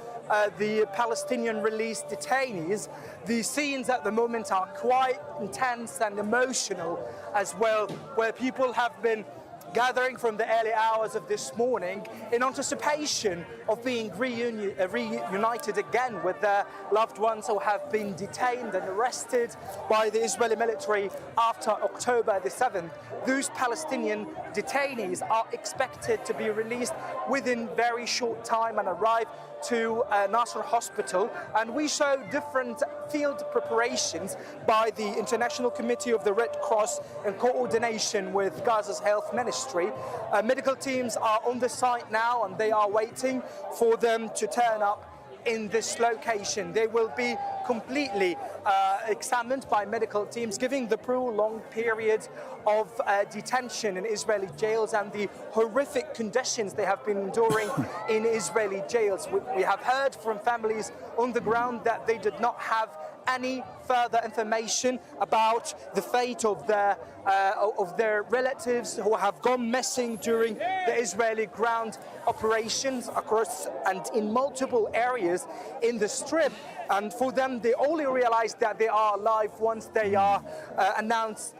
the Palestinian released detainees. The scenes at the moment are quite intense and emotional as well, where people have been gathering from the early hours of this morning in anticipation of being reunited again with their loved ones who have been detained and arrested by the Israeli military after October the 7th. Those Palestinian detainees are expected to be released within very short time and arrive to Nasser Hospital, and we show different field preparations by the International Committee of the Red Cross in coordination with Gaza's health ministry. Medical teams are on the site now, and they are waiting for them to turn up in this location. They will be completely examined by medical teams, giving the prolonged period of detention in Israeli jails and the horrific conditions they have been enduring in Israeli jails. We have heard from families on the ground that they did not have any further information about the fate of their relatives who have gone missing during the Israeli ground operations across and in multiple areas in the Strip. And for them, they only realize that they are alive once they are announced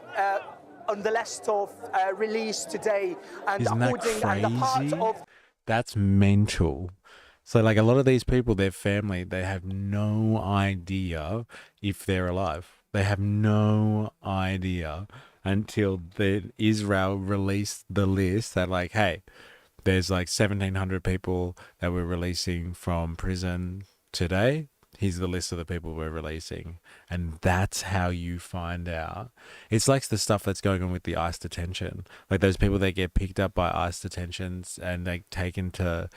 on the list of release today. And Isn't that according crazy? and the part of That's mental. So like a lot of these people, their family, they have no idea if they're alive. They have no idea until Israel released the list that like, hey, there's like 1,700 people that we're releasing from prison today. Here's the list of the people we're releasing. And that's how you find out. It's like the stuff that's going on with the ICE detention. Like those people that get picked up by ICE detentions and they taken to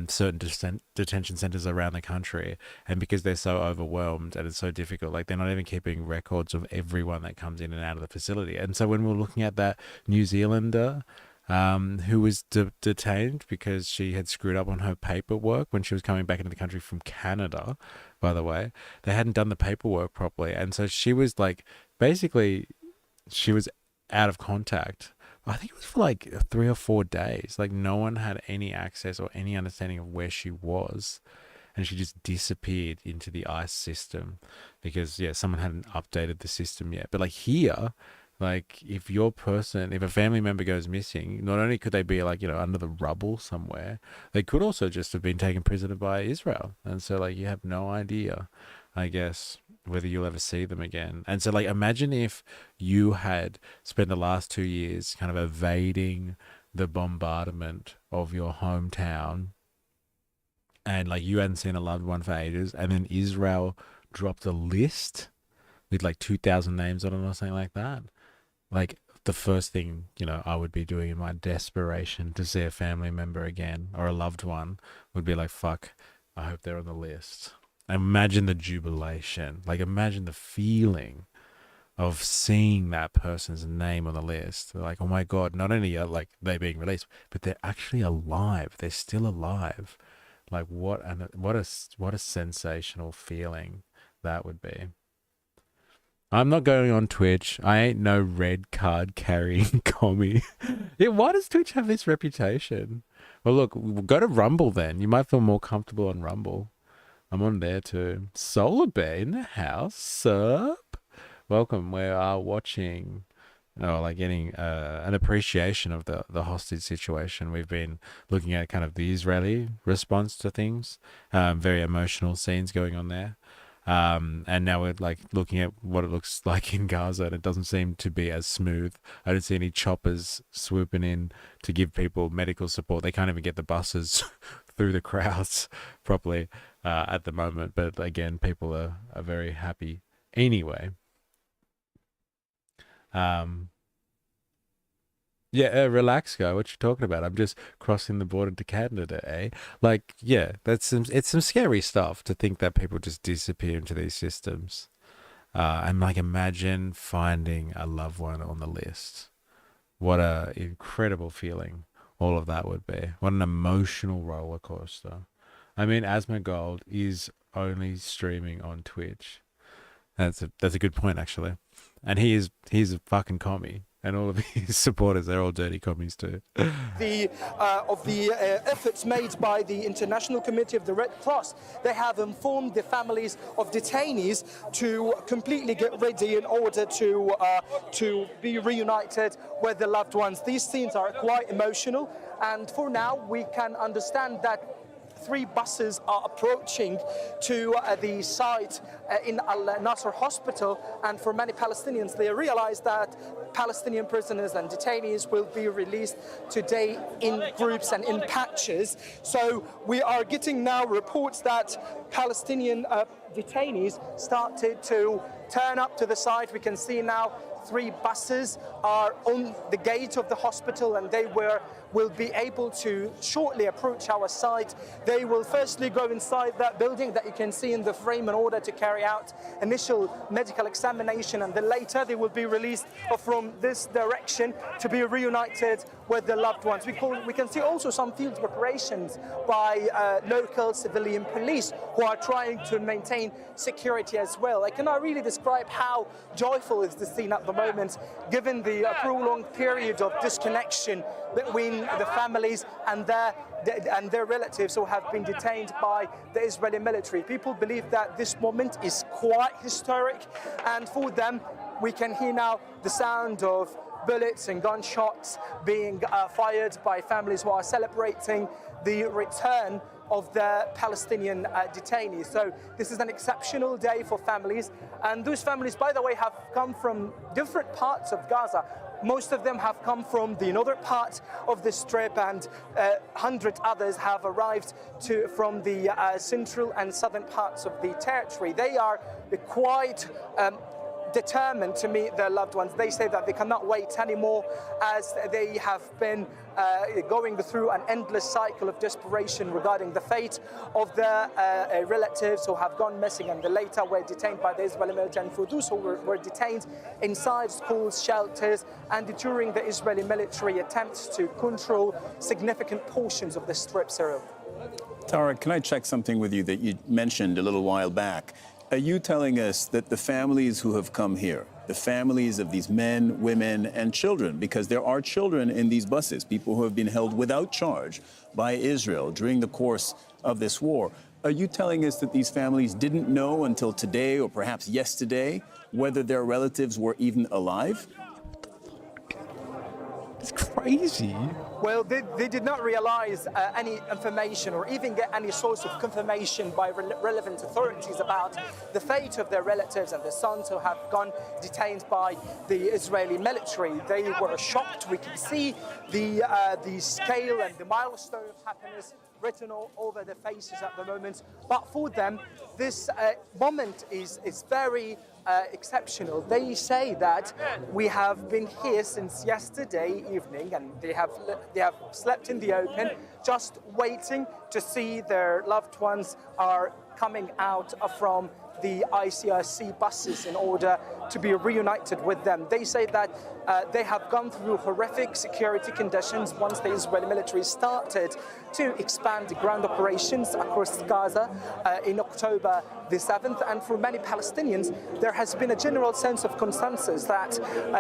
certain detention centers around the country. And because they're so overwhelmed and it's so difficult, like they're not even keeping records of everyone that comes in and out of the facility. And so when we're looking at that New Zealander who was detained because she had screwed up on her paperwork when she was coming back into the country from Canada, by the way. They hadn't done the paperwork properly. And so she was like, basically, she was out of contact. I think it was for like 3 or 4 days. Like no one had any access or any understanding of where she was. And she just disappeared into the ICE system because, yeah, someone hadn't updated the system yet. But like here, like if a family member goes missing, not only could they be like, you know, under the rubble somewhere, they could also just have been taken prisoner by Israel. And so like you have no idea, I guess, whether you'll ever see them again. And so like imagine if you had spent the last 2 years kind of evading the bombardment of your hometown and like you hadn't seen a loved one for ages, and then Israel dropped a list with like 2,000 names on it or something like that. Like the first thing, you know, I would be doing in my desperation to see a family member again or a loved one would be like, fuck, I hope they're on the list. Imagine the jubilation. Like imagine the feeling of seeing that person's name on the list. They're like, oh my God, not only are like they being released, but they're actually alive. They're still alive. Like what a sensational feeling that would be. I'm not going on Twitch. I ain't no red card carrying commie. Yeah, why does Twitch have this reputation? Well, look, we'll go to Rumble then. You might feel more comfortable on Rumble. I'm on there too. Solar Bear in the house. Sup? Welcome. We are watching, getting an appreciation of the hostage situation. We've been looking at kind of the Israeli response to things. Very emotional scenes going on there. And now we're like looking at what it looks like in Gaza, and it doesn't seem to be as smooth. I don't see any choppers swooping in to give people medical support. They can't even get the buses through the crowds properly at the moment. But again, people are very happy anyway. Relax, guy. What you talking about? I'm just crossing the border to Canada, eh? Like, yeah, it's some scary stuff to think that people just disappear into these systems. And like, imagine finding a loved one on the list. What a incredible feeling all of that would be. What an emotional roller coaster. I mean, Asmongold is only streaming on Twitch. That's a good point, actually. And he's a fucking commie. And all of his supporters, they're all dirty commies too. The efforts made by the International Committee of the Red Cross, they have informed the families of detainees to completely get ready in order to be reunited with their loved ones. These scenes are quite emotional, and for now we can understand that 3 buses are approaching to the site in Al-Nasser hospital, and for many Palestinians, they realize that Palestinian prisoners and detainees will be released today in groups and in patches. So we are getting now reports that Palestinian detainees started to turn up to the site. We can see now 3 buses are on the gate of the hospital, and they will be able to shortly approach our site. They will firstly go inside that building that you can see in the frame in order to carry out initial medical examination, and then later they will be released from this direction to be reunited with their loved ones. We can see also some field preparations by local civilian police who are trying to maintain security as well. I cannot really describe how joyful is the scene at the moment, given the prolonged period of disconnection between the families and their relatives who have been detained by the Israeli military. People believe that this moment is quite historic, and for them, we can hear now the sound of bullets and gunshots being fired by families who are celebrating the return of the Palestinian detainees. So this is an exceptional day for families, and those families, by the way, have come from different parts of Gaza. Most of them have come from the northern part of the Strip, and 100 others have arrived from the central and southern parts of the territory. They are quite determined to meet their loved ones. They say that they cannot wait anymore, as they have been going through an endless cycle of desperation regarding the fate of their relatives who have gone missing and later were detained by the Israeli military, and for those who were detained inside schools, shelters, and during the Israeli military attempts to control significant portions of the Strip, Cyril. Tara, can I check something with you that you mentioned a little while back? Are you telling us that the families who have come here, the families of these men, women, and children, because there are children in these buses, people who have been held without charge by Israel during the course of this war, are you telling us that these families didn't know until today or perhaps yesterday whether their relatives were even alive? It's crazy. Well, they did not realize any information or even get any source of confirmation by relevant authorities about the fate of their relatives and their sons who have gone detained by the Israeli military. They were shocked. We can see the scale and the milestone of happiness written all over their faces at the moment. But for them, this moment is very exceptional. They say that we have been here since yesterday evening, and they have slept in the open, just waiting to see their loved ones are coming out from the ICRC buses in order to be reunited with them. They say that they have gone through horrific security conditions once the Israeli military started to expand ground operations across Gaza in October the 7th. And for many Palestinians, there has been a general sense of consensus that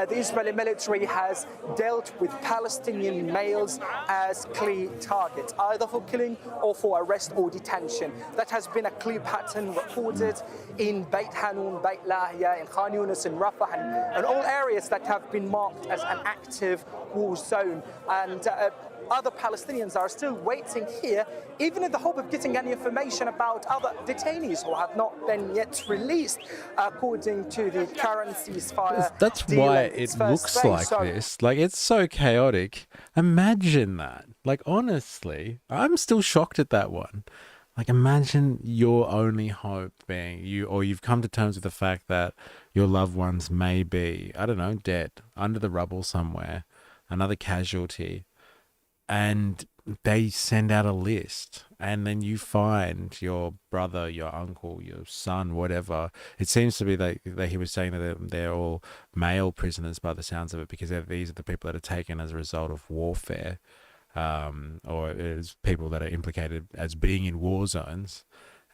the Israeli military has dealt with Palestinian males as clear targets, either for killing or for arrest or detention. That has been a clear pattern recorded in Beit Hanun, Beit Lahia, in Khan Yunis, in Rafah, and all areas that have been marked as an active war zone. And other Palestinians are still waiting here, even in the hope of getting any information about other detainees who have not been yet released, according to the current ceasefire. That's why it looks like this. Like, it's so chaotic. Imagine that. Like, honestly, I'm still shocked at that one. Like, imagine your only hope being you've come to terms with the fact that your loved ones may be, I don't know, dead, under the rubble somewhere, another casualty. And they send out a list, and then you find your brother, your uncle, your son, whatever. It seems to be that he was saying that they're all male prisoners by the sounds of it, because these are the people that are taken as a result of warfare, or as people that are implicated as being in war zones.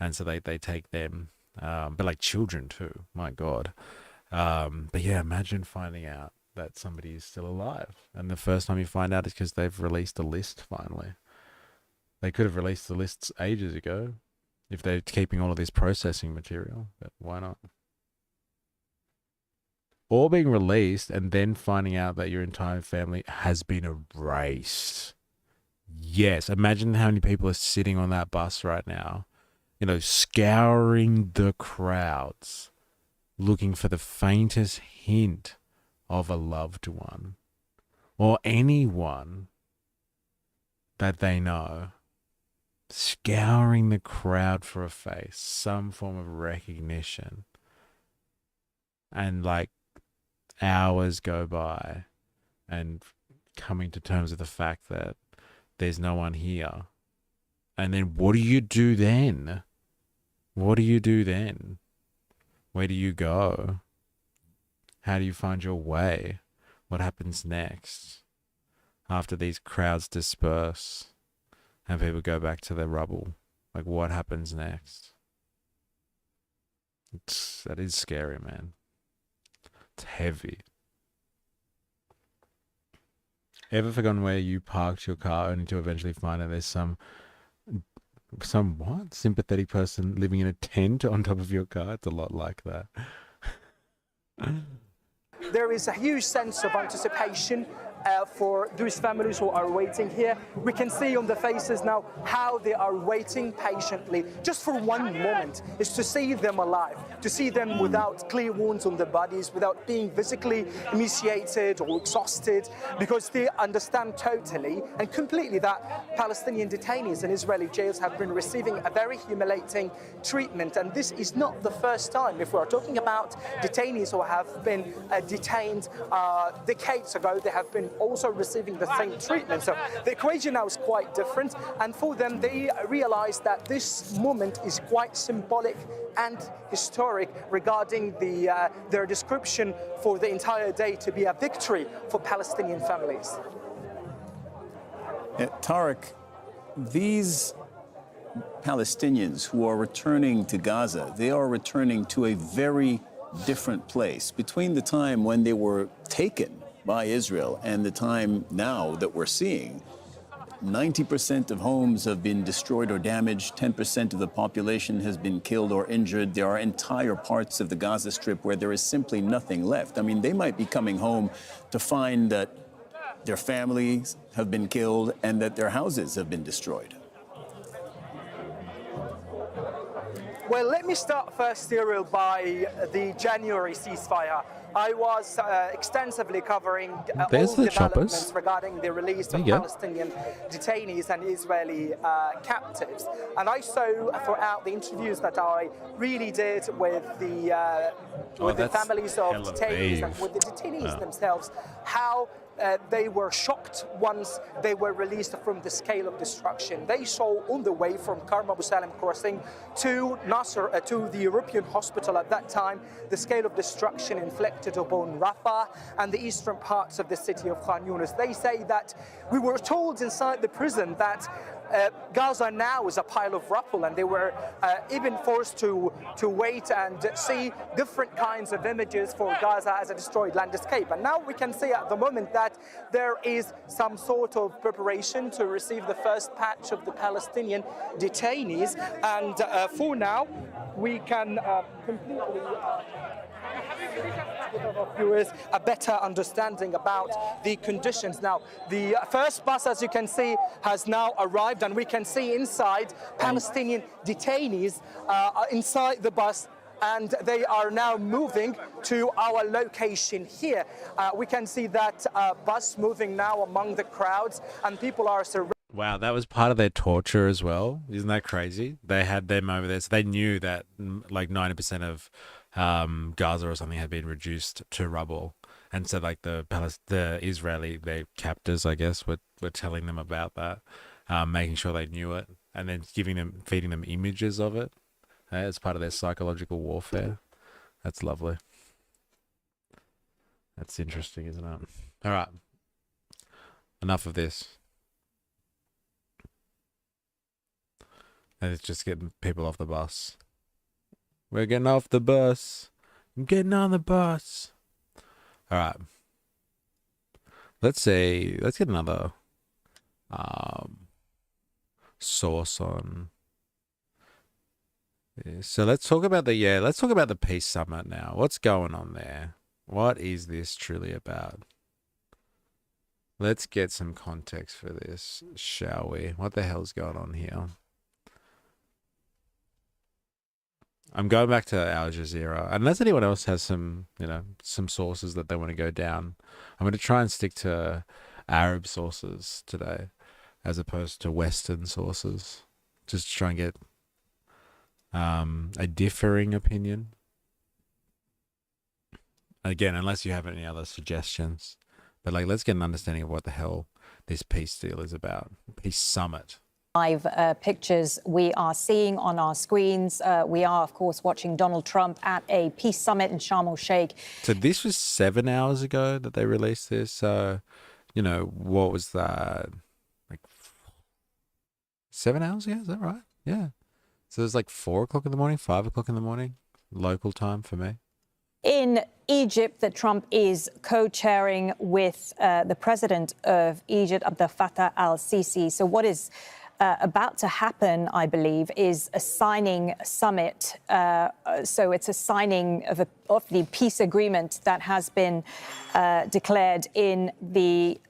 And so they take them, but like children too, my God. But yeah, imagine finding out that somebody is still alive, and the first time you find out is because they've released a list finally. They could have released the lists ages ago if they're keeping all of this processing material, but why not? All being released and then finding out that your entire family has been erased. Yes, imagine how many people are sitting on that bus right now, you know, scouring the crowds, looking for the faintest hint of a loved one or anyone that they know, scouring the crowd for a face, some form of recognition. And like hours go by and coming to terms with the fact that there's no one here. And then what do you do then? What do you do then? Where do you go? How do you find your way? What happens next? After these crowds disperse and people go back to their rubble, like what happens next? That is scary, man. It's heavy. Ever forgotten where you parked your car only to eventually find out there's some what? Sympathetic person living in a tent on top of your car? It's a lot like that. There is a huge sense of anticipation for those families who are waiting here. We can see on the faces now how they are waiting patiently, just for one moment, is to see them alive, to see them without clear wounds on their bodies, without being physically emaciated or exhausted, because they understand totally and completely that Palestinian detainees in Israeli jails have been receiving a very humiliating treatment. And this is not the first time. If we're talking about detainees who have been detained decades ago, they have been also receiving the same treatment. So the equation now is quite different, and for them they realize that this moment is quite symbolic and historic regarding their description for the entire day to be a victory for Palestinian families. Tariq, these Palestinians who are returning to Gaza, they are returning to a very different place. Between the time when they were taken by Israel and the time now that we're seeing, 90% of homes have been destroyed or damaged, 10% of the population has been killed or injured. There are entire parts of the Gaza Strip where there is simply nothing left. I mean, they might be coming home to find that their families have been killed and that their houses have been destroyed. Well, let me start first, Cyril, by the January ceasefire. I was extensively covering all developments regarding the release of Palestinian detainees and Israeli captives. And I saw throughout the interviews that I really did with the families of detainees and with the detainees themselves, how they were shocked once they were released from the scale of destruction. They saw on the way from Karm Abu Salam crossing to Nasser, to the European hospital at that time, the scale of destruction inflicted upon Rafah and the eastern parts of the city of Khan Yunis. They say that we were told inside the prison that Gaza now is a pile of rubble, and they were even forced to wait and see different kinds of images for Gaza as a destroyed landscape. And now we can see at the moment that there is some sort of preparation to receive the first batch of the Palestinian detainees. And for now, we can completely give our viewers a better understanding about the conditions. Now, the first bus, as you can see, has now arrived, and we can see inside Palestinian detainees inside the bus, and they are now moving to our location here. We can see that bus moving now among the crowds, and people are surrounded. Wow, that was part of their torture as well. Isn't that crazy? They had them over there, so they knew that like 90% of Gaza or something had been reduced to rubble, and so like the Israeli, their captors, I guess, were telling them about that, making sure they knew it, and then feeding them images of it as part of their psychological warfare. That's lovely. That's interesting, isn't it? All right, enough of this. And it's just getting people off the bus. We're getting off the bus. I'm getting on the bus. All right. Let's get another source on. So let's talk about the peace summit now. What's going on there? What is this truly about? Let's get some context for this, shall we? What the hell's going on here? I'm going back to Al Jazeera. Unless anyone else has some sources that they want to go down, I'm going to try and stick to Arab sources today, as opposed to Western sources. Just to try and get a differing opinion. Again, unless you have any other suggestions. But let's get an understanding of what the hell this peace deal is about. Peace summit. Live pictures we are seeing on our screens. We are, of course, watching Donald Trump at a peace summit in Sharm el-Sheikh. So this was 7 hours ago that they released this. What was that? Like 7 hours ago? Is that right? Yeah. So it was like 4 o'clock in the morning, 5 o'clock in the morning, local time for me. In Egypt, that Trump is co-chairing with the president of Egypt, Abdel Fattah al-Sisi. So what is about to happen, I believe, is a signing summit. So it's a signing of the peace agreement that has been declared in the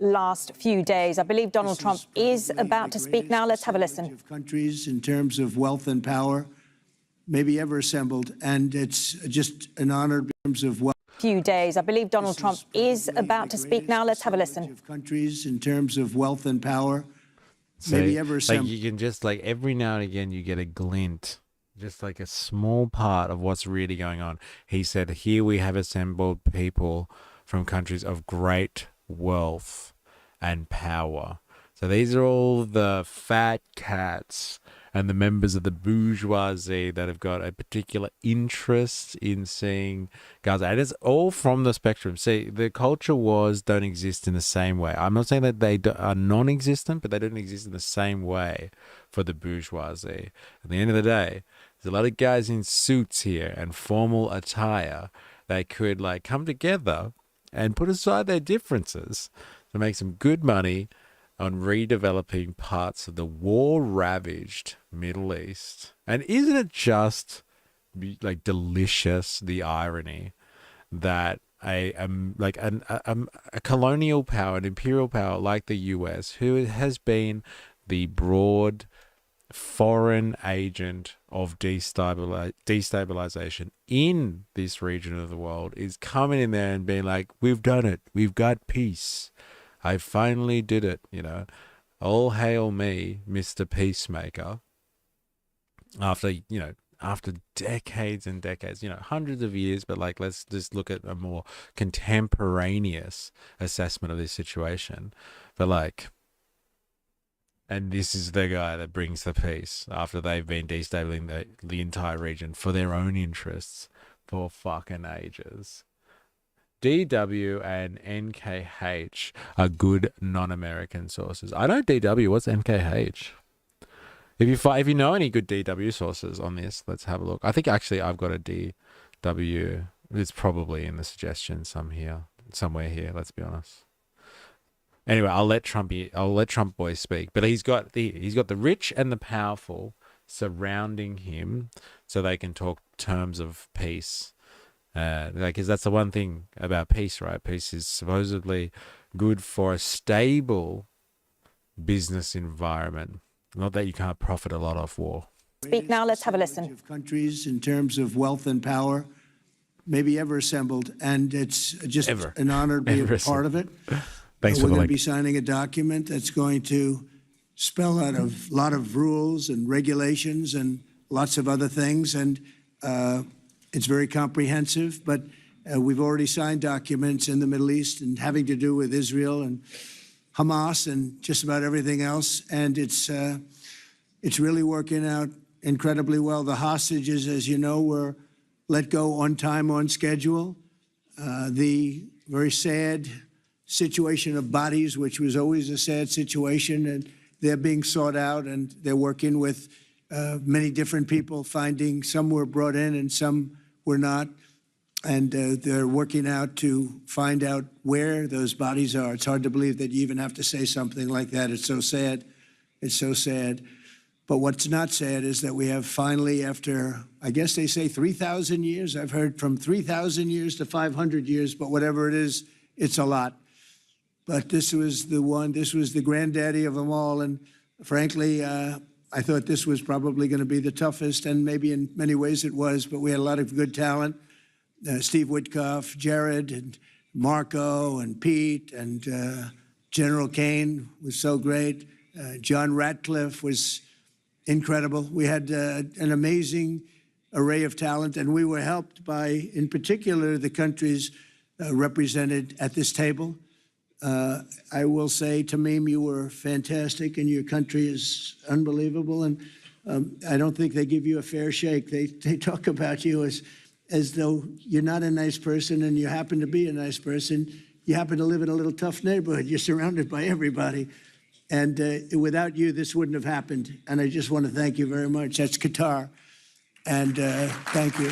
last few days. I believe Donald Trump is about to speak now. Let's have a listen. Of countries in terms of wealth and power, maybe ever assembled, and it's just an honor in terms of wealth. Few days. I believe Donald Trump is about to speak now. Let's have a listen. Of countries in terms of wealth and power. So, maybe ever assembled. You can just every now and again you get a glint, just like a small part of what's really going on. He said, "Here we have assembled people from countries of great wealth and power." So these are all the fat cats and the members of the bourgeoisie that have got a particular interest in seeing Gaza. And it's all from the spectrum. See, the culture wars don't exist in the same way. I'm not saying that they are non-existent, but they don't exist in the same way for the bourgeoisie. At the end of the day, there's a lot of guys in suits here and formal attire that could come together and put aside their differences to make some good money on redeveloping parts of the war-ravaged Middle East. And isn't it just delicious, the irony that a colonial power, an imperial power like the US, who has been the broad foreign agent of destabilization in this region of the world, is coming in there and being like, we've done it, we've got peace, I finally did it, all hail me, Mr. Peacemaker. After decades and decades, hundreds of years, but let's just look at a more contemporaneous assessment of this situation. But and this is the guy that brings the peace after they've been destabilizing the entire region for their own interests for fucking ages. DW and NKH are good non-American sources. I know DW. What's NKH? If you know any good DW sources on this, let's have a look. I think actually I've got a DW. It's probably in the suggestions somewhere here. Let's be honest. Anyway, I'll let Trump boys speak. But he's got the rich and the powerful surrounding him, so they can talk terms of peace. Because that's the one thing about peace, right? Peace is supposedly good for a stable business environment. Not that you can't profit a lot off war. Speak now, let's have a listen. Of countries in terms of wealth and power, maybe ever assembled, and it's just an honor to be a part of it. Thanks for We're the going link. to be signing a document that's going to spell out a lot of rules and regulations and lots of other things, and it's very comprehensive, but we've already signed documents in the Middle East and having to do with Israel and Hamas and just about everything else, and it's really working out incredibly well. The hostages, as you know, were let go on time, on schedule. The very sad situation of bodies, which was always a sad situation, and they're being sought out, and they're working with many different people, finding some were brought in and some were not. And they're working out to find out where those bodies are. It's hard to believe that you even have to say something like that. It's so sad. It's so sad. But what's not sad is that we have finally, after, I guess they say 3,000 years, I've heard from 3,000 years to 500 years, but whatever it is, it's a lot. But this was the granddaddy of them all. And frankly, I thought this was probably going to be the toughest, and maybe in many ways it was, but we had a lot of good talent. Steve Witkoff, Jared, and Marco, and Pete, and General Kane was so great. John Ratcliffe was incredible. We had an amazing array of talent, and we were helped by, in particular, the countries represented at this table. I will say, Tamim, you were fantastic, and your country is unbelievable, and I don't think they give you a fair shake. They talk about you as though you're not a nice person, and you happen to be a nice person. You happen to live in a little tough neighborhood. You're surrounded by everybody. And without you, this wouldn't have happened. And I just want to thank you very much. That's Qatar. And thank you.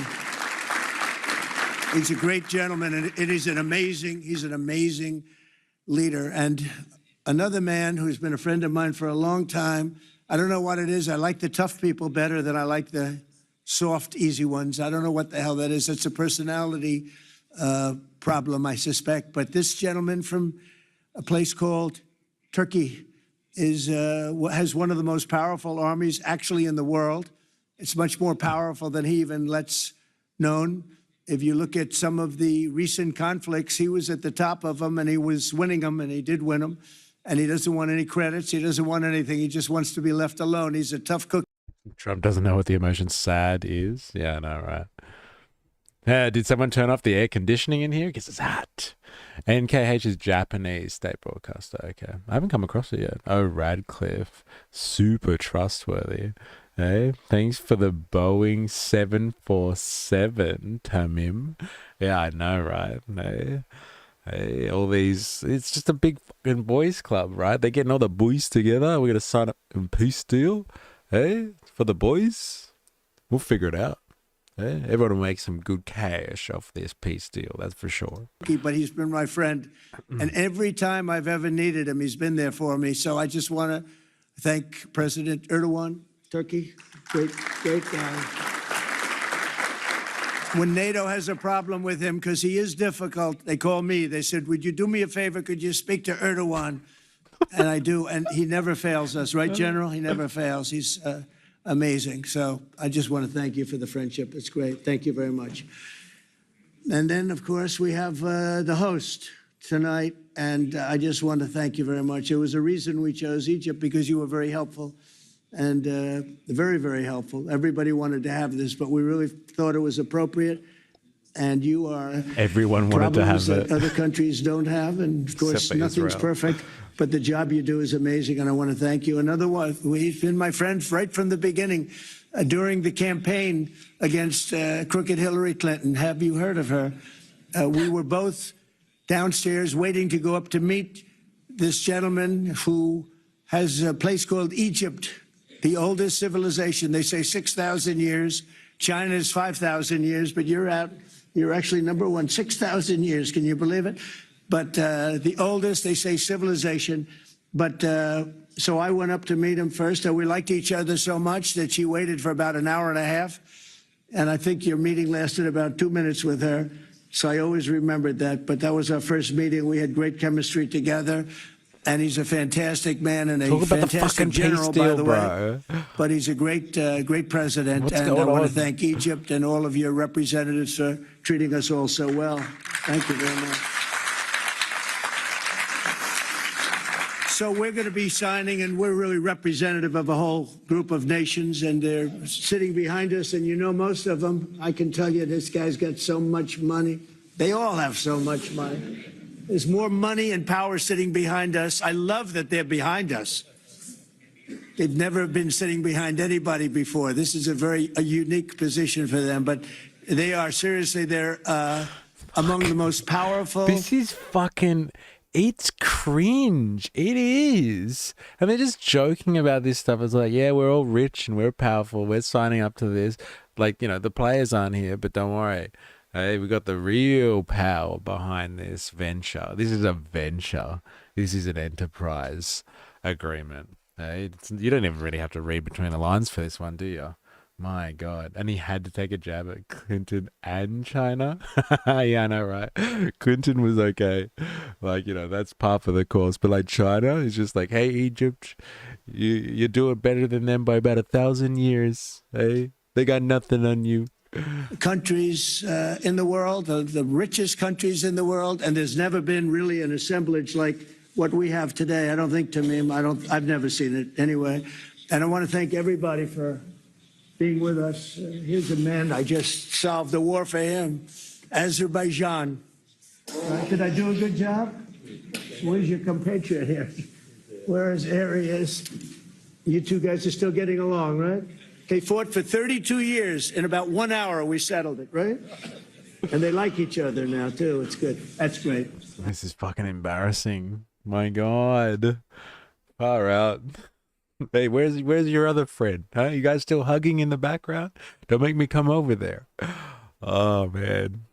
He's a great gentleman, and he's an amazing leader. And another man who's been a friend of mine for a long time. I don't know what it is. I like the tough people better than I like the soft, easy ones. I don't know what the hell that is. It's a personality problem, I suspect. But this gentleman from a place called Turkey has one of the most powerful armies actually in the world. It's much more powerful than he even lets known. If you look at some of the recent conflicts, he was at the top of them, and he was winning them, and he did win them. And he doesn't want any credits. He doesn't want anything. He just wants to be left alone. He's a tough cookie. Trump doesn't know what the emotion sad is. Yeah, I know, right? Did someone turn off the air conditioning in here? Because it's hot. NKH is Japanese state broadcaster. Okay. I haven't come across it yet. Oh, Radcliffe. Super trustworthy. Hey, thanks for the Boeing 747, Tamim. Yeah, I know, right? Hey, all these, it's just a big fucking boys club, right? They're getting all the boys together. We're going to sign up a peace deal. Hey, for the boys, we'll figure it out. Hey, everyone will make some good cash off this peace deal, that's for sure. But he's been my friend, and every time I've ever needed him, he's been there for me. So I just want to thank President Erdogan, Turkey, great guy. When NATO has a problem with him, because he is difficult, they call me. They said, would you do me a favor? Could you speak to Erdogan? And I do, and he never fails us, right, General? He never fails. He's amazing. So I just want to thank you for the friendship. It's great. Thank you very much. And then, of course, we have the host tonight, and I just want to thank you very much. There was a reason we chose Egypt, because you were very helpful, and very, very helpful. Everybody wanted to have this, but we really thought it was appropriate. And you are everyone wanted to have that it. Other countries don't have, and of course nothing's perfect. But the job you do is amazing, and I want to thank you. Another one, he's been my friend right from the beginning, during the campaign against crooked Hillary Clinton. Have you heard of her? we were both downstairs waiting to go up to meet this gentleman who has a place called Egypt, the oldest civilization. They say 6,000 years. China is 5,000 years, but you're actually number one, 6,000 years. Can you believe it? But the oldest, they say, civilization. But so I went up to meet him first. And we liked each other so much that she waited for about an hour and a half. And I think your meeting lasted about 2 minutes with her. So I always remembered that. But that was our first meeting. We had great chemistry together. And he's a fantastic man and a fantastic general, by the way. But he's a great president. And I want to thank Egypt and all of your representatives for treating us all so well. Thank you very much. So we're going to be signing, and we're really representative of a whole group of nations, and they're sitting behind us. And you know most of them. I can tell you this guy's got so much money. They all have so much money. There's more money and power sitting behind us. I love that they're behind us. They've never been sitting behind anybody before. This is a unique position for them. But they are, seriously, they're among the most powerful. This is fucking... It's cringe. It is. And they're just joking about this stuff. It's like, yeah, we're all rich and we're powerful. We're signing up to this. Like, you know, the players aren't here, but don't worry. Hey, we got the real power behind this venture. This is a venture. This is an enterprise agreement. Hey, you don't even really have to read between the lines for this one, do you? My God. And he had to take a jab at Clinton and China. Yeah, I know, right? Clinton was okay. Like, you know, that's part of the course. But like China is just like, hey, Egypt, you're doing better than them by about 1,000 years. Hey, they got nothing on you. Countries in the world, the richest countries in the world, and there's never been really an assemblage like what we have today. I don't think, Tamim, I've never seen it anyway. And I want to thank everybody for being with us. Here's a man, I just solved the war for him, Azerbaijan. Did I do a good job? Where's your compatriot here? Where's Arias? You two guys are still getting along, right? They fought for 32 years. In about 1 hour, we settled it, right? And they like each other now, too. It's good. That's great. This is fucking embarrassing. My God. Far out. Hey, where's your other friend? Huh? You guys still hugging in the background? Don't make me come over there. Oh, man.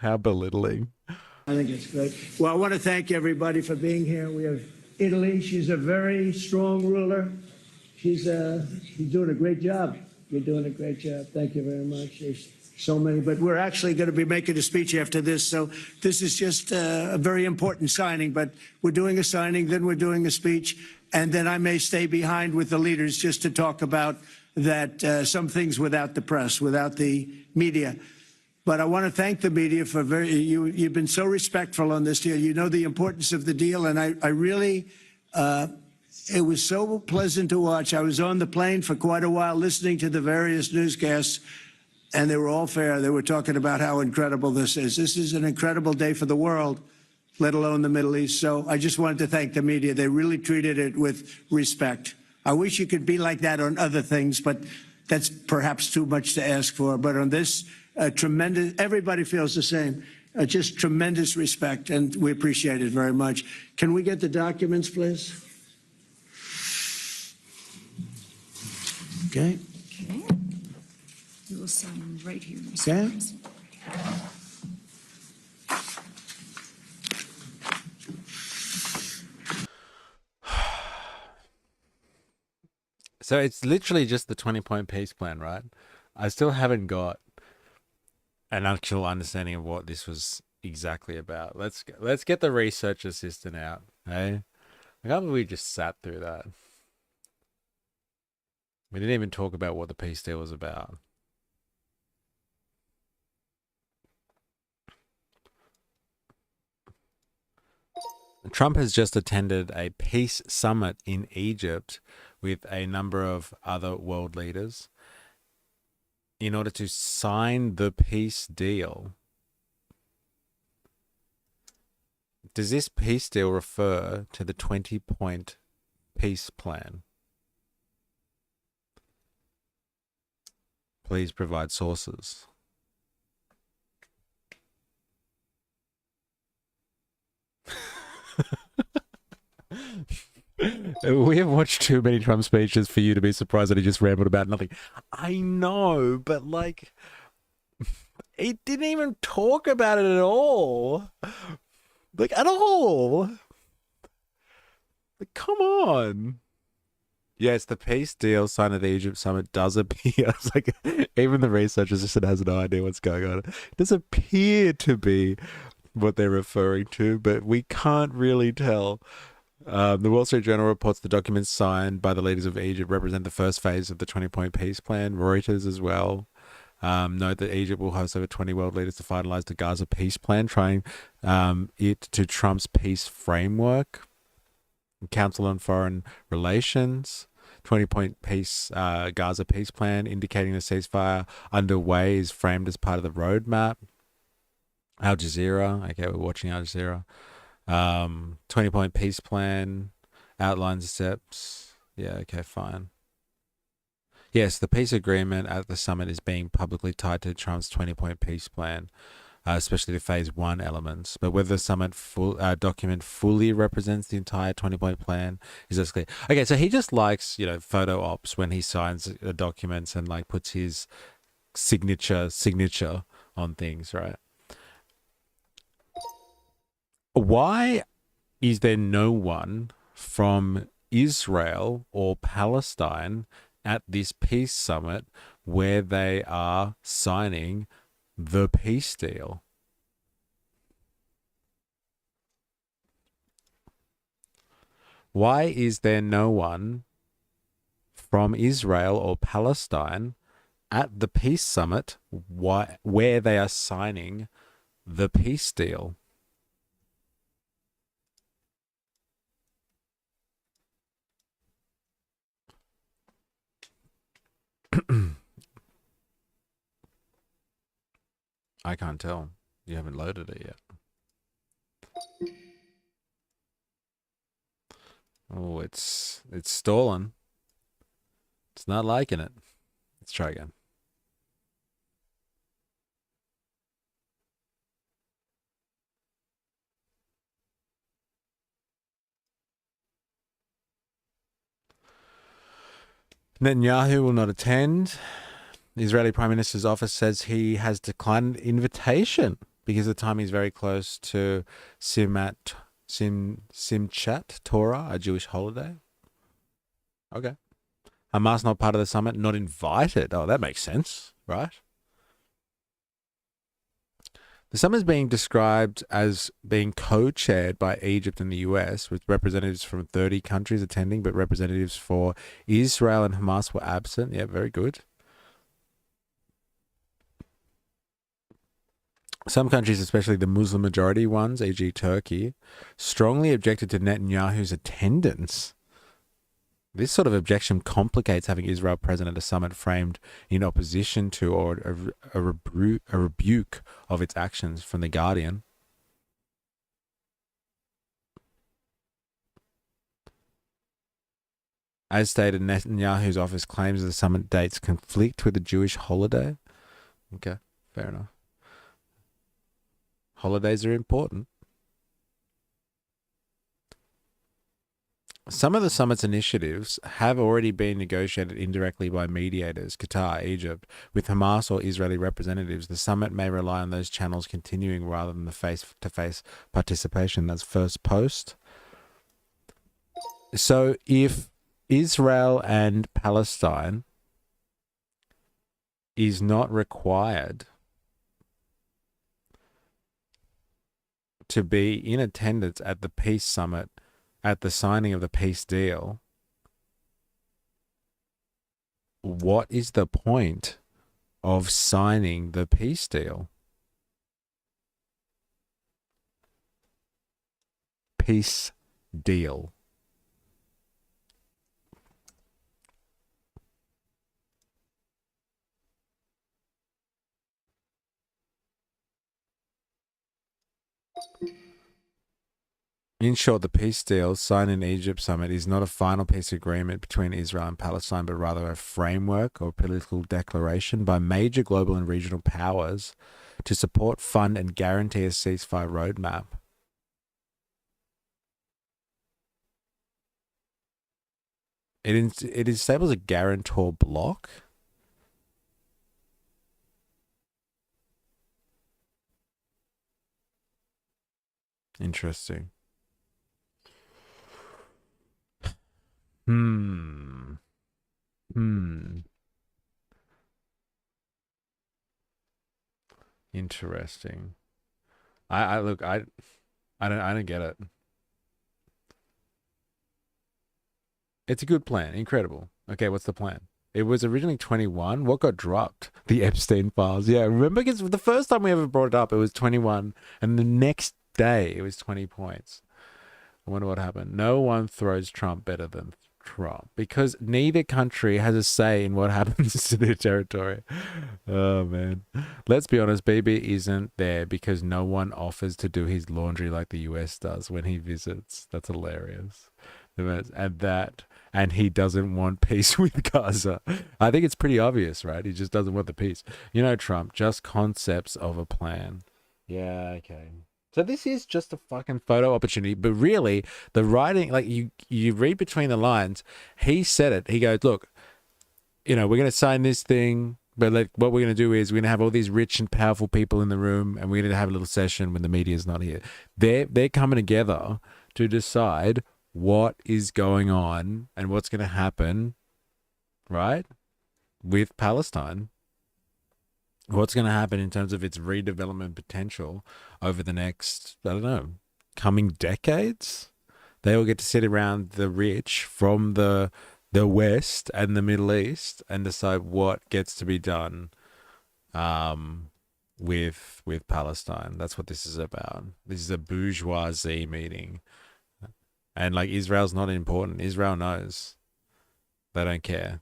How belittling. I think it's great. Well, I want to thank everybody for being here. We have Italy. She's a very strong ruler. She's doing a great job. You're doing a great job. Thank you very much. There's so many, but we're actually going to be making a speech after this. So this is just a very important signing, but we're doing a signing, then we're doing a speech, and then I may stay behind with the leaders just to talk about that, some things without the press, without the media. But I want to thank the media for you've been so respectful on this deal. You know the importance of the deal, and I really, it was so pleasant to watch. I was on the plane for quite a while listening to the various newscasts, and they were all fair. They were talking about how incredible this is. This is an incredible day for the world, let alone the Middle East. So I just wanted to thank the media. They really treated it with respect. I wish you could be like that on other things, but that's perhaps too much to ask for. But on this, tremendous, everybody feels the same. Just tremendous respect, and we appreciate it very much. Can we get the documents, please? Okay. Okay. We will sign them right here, Mr. Okay. President. So it's literally just the 20-point peace plan, right? I still haven't got an actual understanding of what this was exactly about. Let's get the research assistant out, hey? I can't believe we just sat through that. We didn't even talk about what the peace deal was about. Trump has just attended a peace summit in Egypt with a number of other world leaders in order to sign the peace deal. Does this peace deal refer to the 20-point peace plan? Please provide sources. We have watched too many Trump speeches for you to be surprised that he just rambled about nothing. I know, but like, he didn't even talk about it at all. Like, at all. Like, come on. Yes, the peace deal signed at the Egypt summit does appear. It's like, even the researchers just has no idea what's going on. It does appear to be what they're referring to, but we can't really tell. The Wall Street Journal reports the documents signed by the leaders of Egypt represent the first phase of the 20-point peace plan. Reuters as well note that Egypt will host over 20 world leaders to finalize the Gaza peace plan, trying it to Trump's peace framework. Council on Foreign Relations, 20-point peace Gaza peace plan, indicating the ceasefire underway is framed as part of the roadmap. Al Jazeera, okay, we're watching Al Jazeera. 20-point peace plan outlines the steps. Yeah, okay, fine. Yes, the peace agreement at the summit is being publicly tied to Trump's 20-point peace plan, especially the phase 1 elements. But whether the summit document fully represents the entire 20-point plan is less clear. Okay, so he just likes, photo ops when he signs documents and like puts his signature on things, right? Why is there no one from Israel or Palestine at this peace summit where they are signing the peace deal? Why is there no one from Israel or Palestine at the peace summit where they are signing the peace deal? I can't tell. You haven't loaded it yet. Oh, it's stalling. It's not liking it. Let's try again. Netanyahu will not attend. The Israeli Prime Minister's office says he has declined an invitation because the time is very close to Simchat Torah, a Jewish holiday. Okay. Hamas not part of the summit, not invited. Oh, that makes sense, right? The summit is being described as being co-chaired by Egypt and the US, with representatives from 30 countries attending, but representatives for Israel and Hamas were absent. Yeah, very good. Some countries, especially the Muslim majority ones, e.g. Turkey, strongly objected to Netanyahu's attendance. This sort of objection complicates having Israel present at a summit framed in opposition to or a rebuke of its actions, from The Guardian. As stated, Netanyahu's office claims the summit dates conflict with the Jewish holiday. Okay, fair enough. Holidays are important. Some of the summit's initiatives have already been negotiated indirectly by mediators, Qatar, Egypt. With Hamas or Israeli representatives, the summit may rely on those channels continuing rather than the face-to-face participation. That's first post. So if Israel and Palestine is not required to be in attendance at the peace summit at the signing of the peace deal, what is the point of signing the peace deal? Peace deal. In short, the peace deal signed in Egypt summit is not a final peace agreement between Israel and Palestine, but rather a framework or political declaration by major global and regional powers to support, fund, and guarantee a ceasefire roadmap. It disables a guarantor block. Interesting. Hmm. Interesting. I look, I don't get it. It's a good plan. Incredible. Okay, what's the plan? It was originally 21. What got dropped? The Epstein files. Yeah, remember? Because the first time we ever brought it up, it was 21. And the next day, it was 20 points. I wonder what happened. No one throws Trump better than Trump because neither country has a say in what happens to their territory. Oh, man. Let's be honest. Bibi isn't there because no one offers to do his laundry like the US does when he visits. That's hilarious. And he doesn't want peace with Gaza. I think it's pretty obvious, right? He just doesn't want the peace. You know, Trump, just concepts of a plan. Yeah, okay. So this is just a fucking photo opportunity, but really the writing, like you read between the lines, he said it. He goes, look, we're going to sign this thing, but like what we're going to do is we're going to have all these rich and powerful people in the room and we're going to have a little session when the media's not here. They're coming together to decide what is going on and what's going to happen, right, with Palestine. What's going to happen in terms of its redevelopment potential over the next, I don't know, coming decades? They all get to sit around the rich from the West and the Middle East and decide what gets to be done with Palestine. That's what this is about. This is a bourgeoisie meeting. And like Israel's not important. Israel knows. They don't care.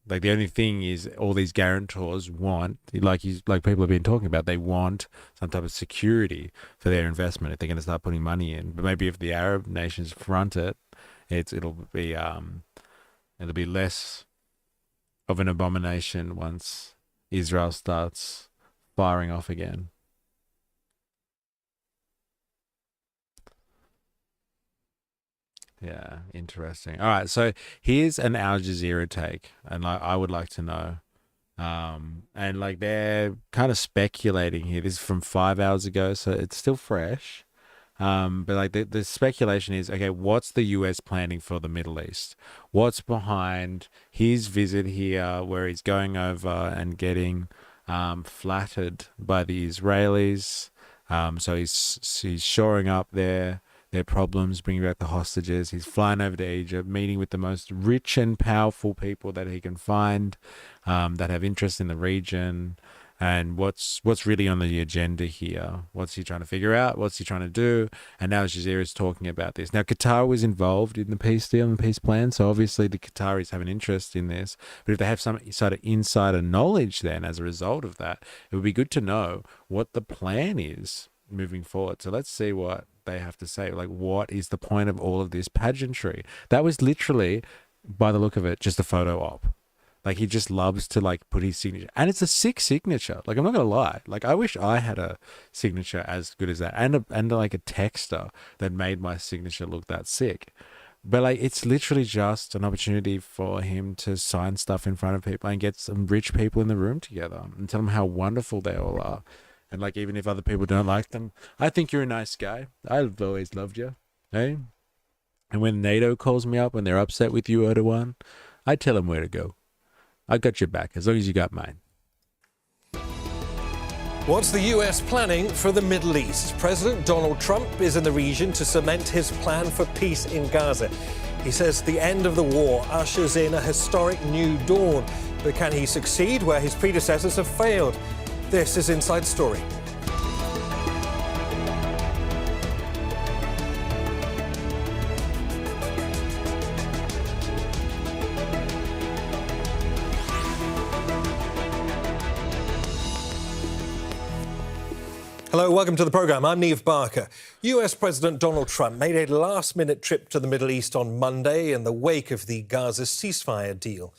Like the only thing is all these guarantors want, like people have been talking about, they want some type of security for their investment if they're going to start putting money in. But maybe if the Arab nations front it, it'll be less of an abomination once Israel starts firing off again. Yeah, interesting. All right, so here's an Al Jazeera take, and like I would like to know, and like they're kind of speculating here. This is from 5 hours ago, so it's still fresh. But like the speculation is, okay, what's the US planning for the Middle East? What's behind his visit here, where he's going over and getting flattered by the Israelis? So he's shoring up their problems, bringing back the hostages. He's flying over to Egypt, meeting with the most rich and powerful people that he can find that have interest in the region. And what's really on the agenda here? What's he trying to figure out? What's he trying to do? And now Al Jazeera is talking about this. Now, Qatar was involved in the peace deal and the peace plan, so obviously the Qataris have an interest in this. But if they have some sort of insider knowledge then as a result of that, it would be good to know what the plan is moving forward. So let's see what they have to say. Like, what is the point of all of this pageantry? That was literally, by the look of it, just a photo op. Like, he just loves to like put his signature, and it's a sick signature. Like, I'm not gonna lie. Like, I wish I had a signature as good as that, and like a texter that made my signature look that sick. But like, it's literally just an opportunity for him to sign stuff in front of people and get some rich people in the room together and tell them how wonderful they all are. And like, even if other people don't like them, I think you're a nice guy. I've always loved you, hey. And when NATO calls me up when they're upset with you, Erdogan, I tell them where to go. I got your back, as long as you got mine. What's the US planning for the Middle East? President Donald Trump is in the region to cement his plan for peace in Gaza. He says the end of the war ushers in a historic new dawn. But can he succeed where his predecessors have failed? This is Inside Story. Hello, welcome to the programme. I'm Niamh Barker. US President Donald Trump made a last-minute trip to the Middle East on Monday in the wake of the Gaza ceasefire deal.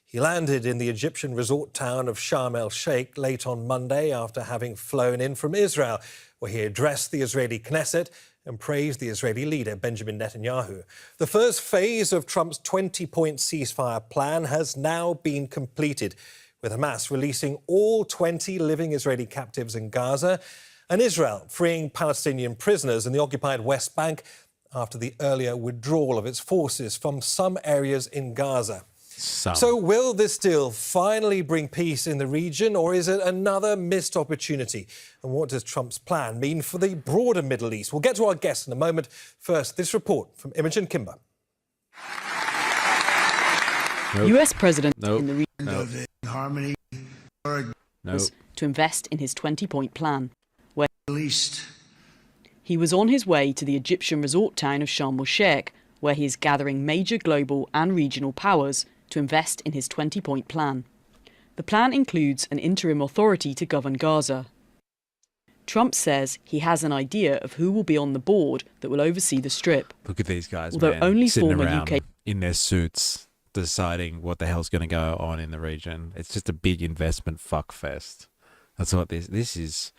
He landed in the Egyptian resort town of Sharm el-Sheikh late on Monday after having flown in from Israel, where he addressed the Israeli Knesset and praised the Israeli leader, Benjamin Netanyahu. The first phase of Trump's 20-point ceasefire plan has now been completed, with Hamas releasing all 20 living Israeli captives in Gaza and Israel freeing Palestinian prisoners in the occupied West Bank after the earlier withdrawal of its forces from some areas in Gaza. So will this deal finally bring peace in the region, or is it another missed opportunity? And what does Trump's plan mean for the broader Middle East? We'll get to our guests in a moment. First, this report from Imogen Kimber. US President in the region harmony to invest in his 20-point plan, where least he was on his way to the Egyptian resort town of Sharm el-Sheikh, where he is gathering major global and regional powers to invest in his 20-point plan. The plan includes an interim authority to govern Gaza. Trump says he has an idea of who will be on the board that will oversee the strip. Look at these guys, although man, only sitting former around UK in their suits deciding what the hell's going to go on in the region. It's just a big investment fuckfest. That's what this is.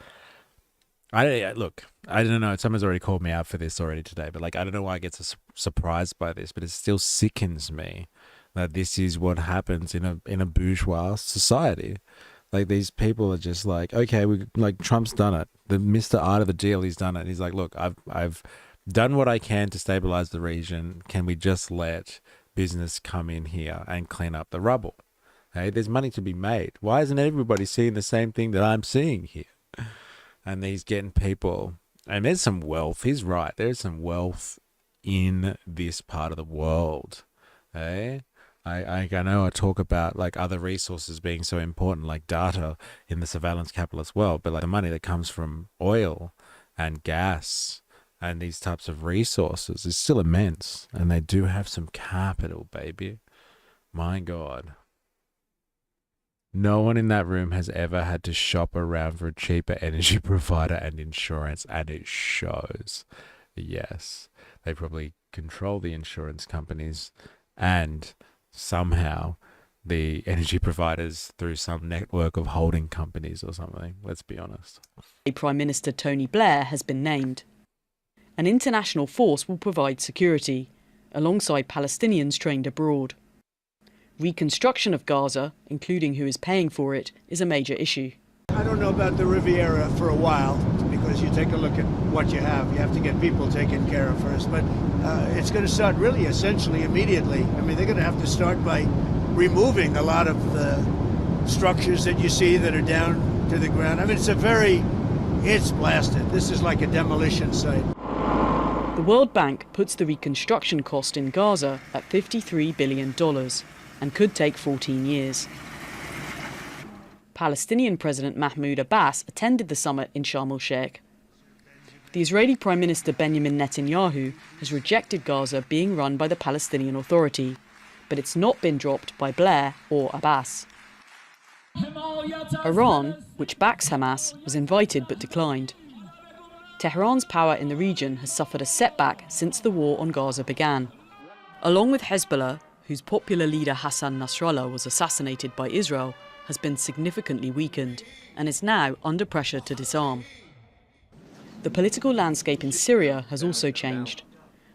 I don't know. Someone's already called me out for this already today, but I don't know why I get so surprised by this, but it still sickens me that this is what happens in a bourgeois society. These people are just okay, Trump's done it. The Mr. Art of the deal, he's done it. He's like, look, I've done what I can to stabilize the region. Can we just let business come in here and clean up the rubble? Hey, there's money to be made. Why isn't everybody seeing the same thing that I'm seeing here? And he's getting people, and there's some wealth. He's right. There's some wealth in this part of the world. Hey, I know I talk about other resources being so important, like data in the surveillance capitalist world, but the money that comes from oil and gas and these types of resources is still immense, and they do have some capital, baby. My God. No one in that room has ever had to shop around for a cheaper energy provider and insurance, and it shows. Yes, they probably control the insurance companies and somehow the energy providers through some network of holding companies or something. Let's be honest. Prime Minister Tony Blair has been named. An international force will provide security, alongside Palestinians trained abroad. Reconstruction of Gaza, including who is paying for it, is a major issue. I don't know about the Riviera for a while, because you take a look at what you have. You have to get people taken care of first, but it's going to start really essentially immediately. I mean, they're going to have to start by removing a lot of the structures that you see that are down to the ground. I mean, it's blasted. This is like a demolition site. The World Bank puts the reconstruction cost in Gaza at $53 billion and could take 14 years. Palestinian President Mahmoud Abbas attended the summit in Sharm el-Sheikh. The Israeli Prime Minister Benjamin Netanyahu has rejected Gaza being run by the Palestinian Authority, but it's not been dropped by Blair or Abbas. Iran, which backs Hamas, was invited but declined. Tehran's power in the region has suffered a setback since the war on Gaza began. Along with Hezbollah, whose popular leader Hassan Nasrallah was assassinated by Israel, has been significantly weakened and is now under pressure to disarm. The political landscape in Syria has also changed,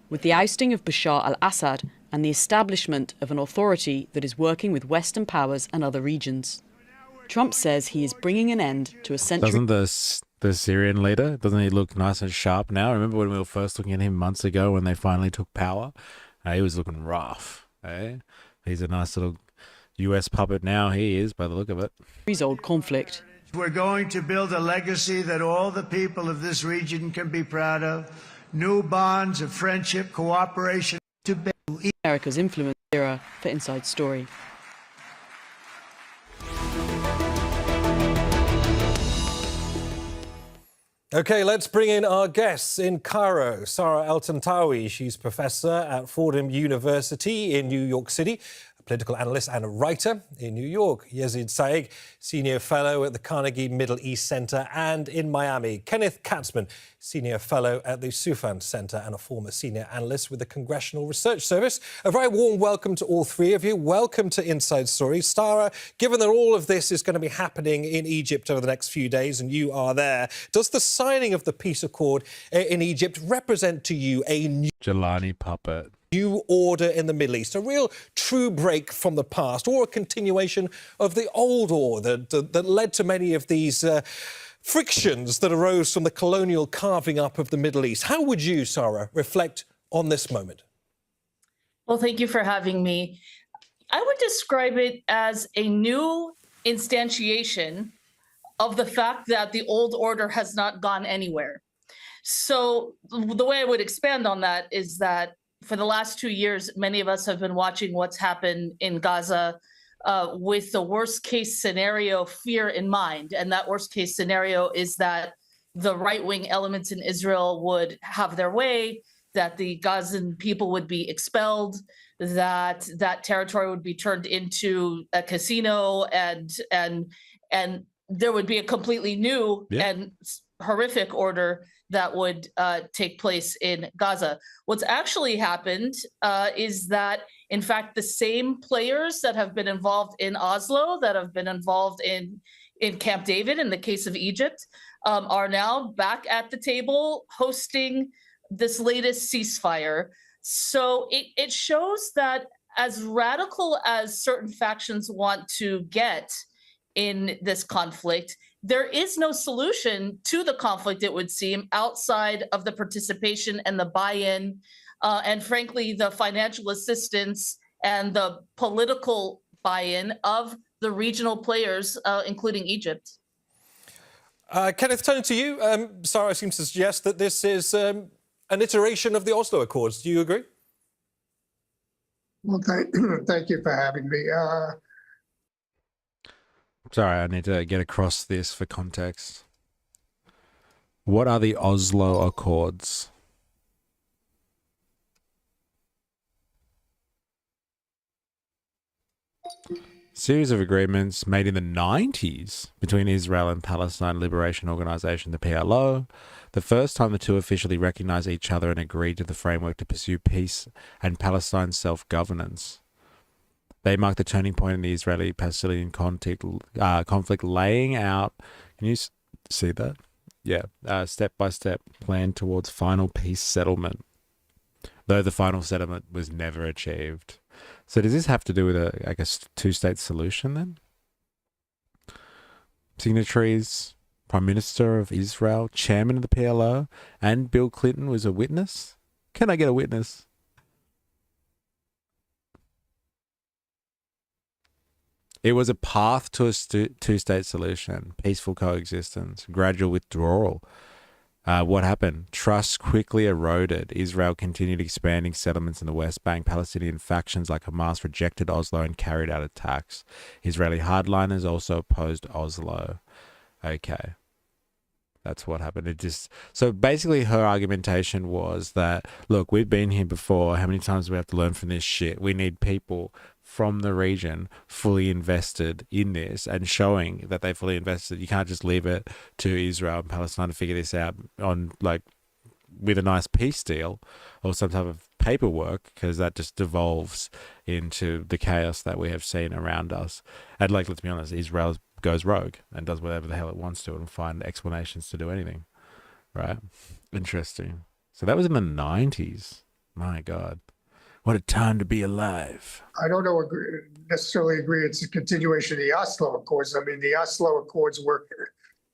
with the ousting of Bashar al-Assad and the establishment of an authority that is working with Western powers and other regions. Trump says he is bringing an end to a century... Doesn't the Syrian leader, doesn't he look nice and sharp now? Remember when we were first looking at him months ago when they finally took power? He was looking rough. He's a nice little US puppet now, he is, by the look of it. ...old conflict. We're going to build a legacy that all the people of this region can be proud of. New bonds of friendship, cooperation to build... America's influence era for Inside Story. OK, let's bring in our guests in Cairo. Sarah El-Tantawi, she's professor at Fordham University in New York City, political analyst and writer in New York. Yazid Saig, Senior Fellow at the Carnegie Middle East Center, and in Miami, Kenneth Katzman, Senior Fellow at the Sufan Center and a former Senior Analyst with the Congressional Research Service. A very warm welcome to all three of you. Welcome to Inside Stories. Sarah, given that all of this is going to be happening in Egypt over the next few days and you are there, does the signing of the peace accord in Egypt represent to you a new Jelani puppet. New order in the Middle East, a real true break from the past, or a continuation of the old order that led to many of these frictions that arose from the colonial carving up of the Middle East? How would you, Sarah, reflect on this moment? Well, thank you for having me. I would describe it as a new instantiation of the fact that the old order has not gone anywhere. So the way I would expand on that is that for the last 2 years, many of us have been watching what's happened in Gaza with the worst case scenario fear in mind. And that worst case scenario is that the right-wing elements in Israel would have their way, that the Gazan people would be expelled, that that territory would be turned into a casino, and there would be a completely new and horrific order that would take place in Gaza. What's actually happened is that, in fact, the same players that have been involved in Oslo, that have been involved in Camp David, in the case of Egypt, are now back at the table hosting this latest ceasefire. So it shows that as radical as certain factions want to get in this conflict, there is no solution to the conflict, it would seem, outside of the participation and the buy-in, and frankly, the financial assistance and the political buy-in of the regional players, including Egypt. Kenneth, turning to you, Sarah seems to suggest that this is an iteration of the Oslo Accords. Do you agree? Well, thank you for having me. Sorry, I need to get across this for context. What are the Oslo Accords? Series of agreements made in the 90s between Israel and Palestine Liberation Organization, the PLO. The first time the two officially recognized each other and agreed to the framework to pursue peace and Palestine's self-governance. They marked the turning point in the Israeli-Palestinian conflict, laying out, can you see that? Yeah, step-by-step plan towards final peace settlement, though the final settlement was never achieved. So does this have to do with a two-state solution then? Signatories, Prime Minister of Israel, Chairman of the PLO, and Bill Clinton was a witness? Can I get a witness? It was a path to a two-state solution, peaceful coexistence, gradual withdrawal. What happened? Trust quickly eroded. Israel continued expanding settlements in the West Bank. Palestinian factions like Hamas rejected Oslo and carried out attacks. Israeli hardliners also opposed Oslo. Okay. That's what happened. So basically her argumentation was that, look, we've been here before. How many times do we have to learn from this shit? We need people from the region fully invested in this and showing that they fully invested. You can't just leave it to Israel and Palestine to figure this out on with a nice peace deal or some type of paperwork, because that just devolves into the chaos that we have seen around us. And let's be honest, Israel goes rogue and does whatever the hell it wants to and find explanations to do anything. Right? Interesting. So that was in the 90s. My God. What a time to be alive. I don't necessarily agree it's a continuation of the Oslo Accords. I mean, the Oslo Accords were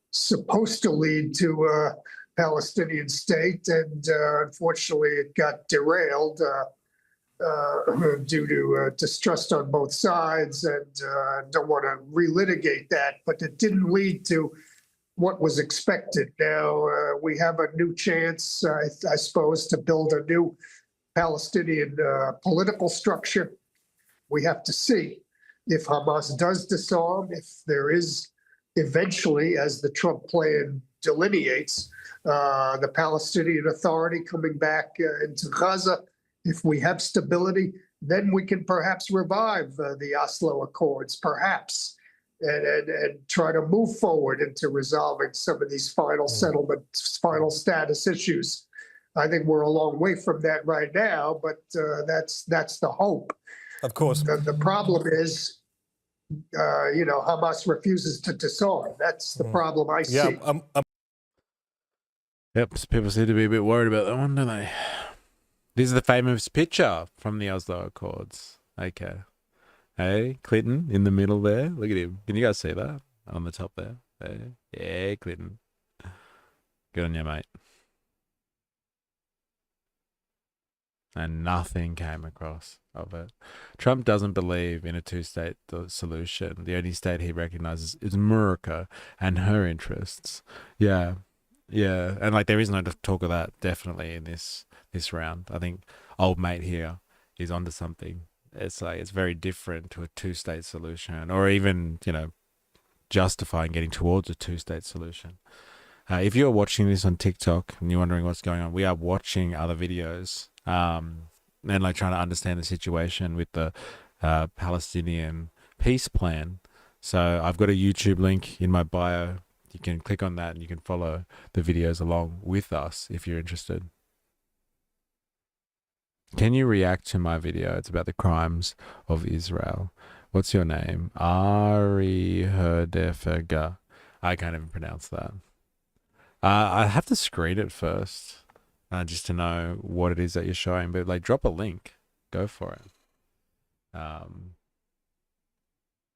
supposed to lead to a Palestinian state, and unfortunately it got derailed due to distrust on both sides, and don't want to relitigate that, but it didn't lead to what was expected. Now we have a new chance, I suppose, to build a new Palestinian political structure. We have to see if Hamas does disarm, if there is eventually, as the Trump plan delineates, the Palestinian Authority coming back into Gaza. If we have stability, then we can perhaps revive the Oslo Accords, perhaps, and try to move forward into resolving some of these final settlements, final status issues. I think we're a long way from that right now, but that's the hope. Of course. The problem is, Hamas refuses to disarm. That's the problem I see. Yep, people seem to be a bit worried about that one, don't they? This is the famous picture from the Oslo Accords. Okay. Hey, Clinton in the middle there. Look at him. Can you guys see that? On the top there. Yeah, Clinton. Good on you, mate. And nothing came across of it. Trump doesn't believe in a two-state solution. The only state he recognizes is America and her interests. Yeah. Yeah. And like there is no talk of that definitely in this round. I think old mate here is onto something. It's like it's very different to a two-state solution, or even, justifying getting towards a two-state solution. If you're watching this on TikTok and you're wondering what's going on, we are watching other videos and like trying to understand the situation with the Palestinian peace plan. So I've got a YouTube link in my bio. You can click on that and you can follow the videos along with us if you're interested. Can you react to my video? It's about the crimes of Israel. What's your name? Ari Herdefega. I can't even pronounce that. I have to screen it first, just to know what it is that you're showing. But like, drop a link. Go for it.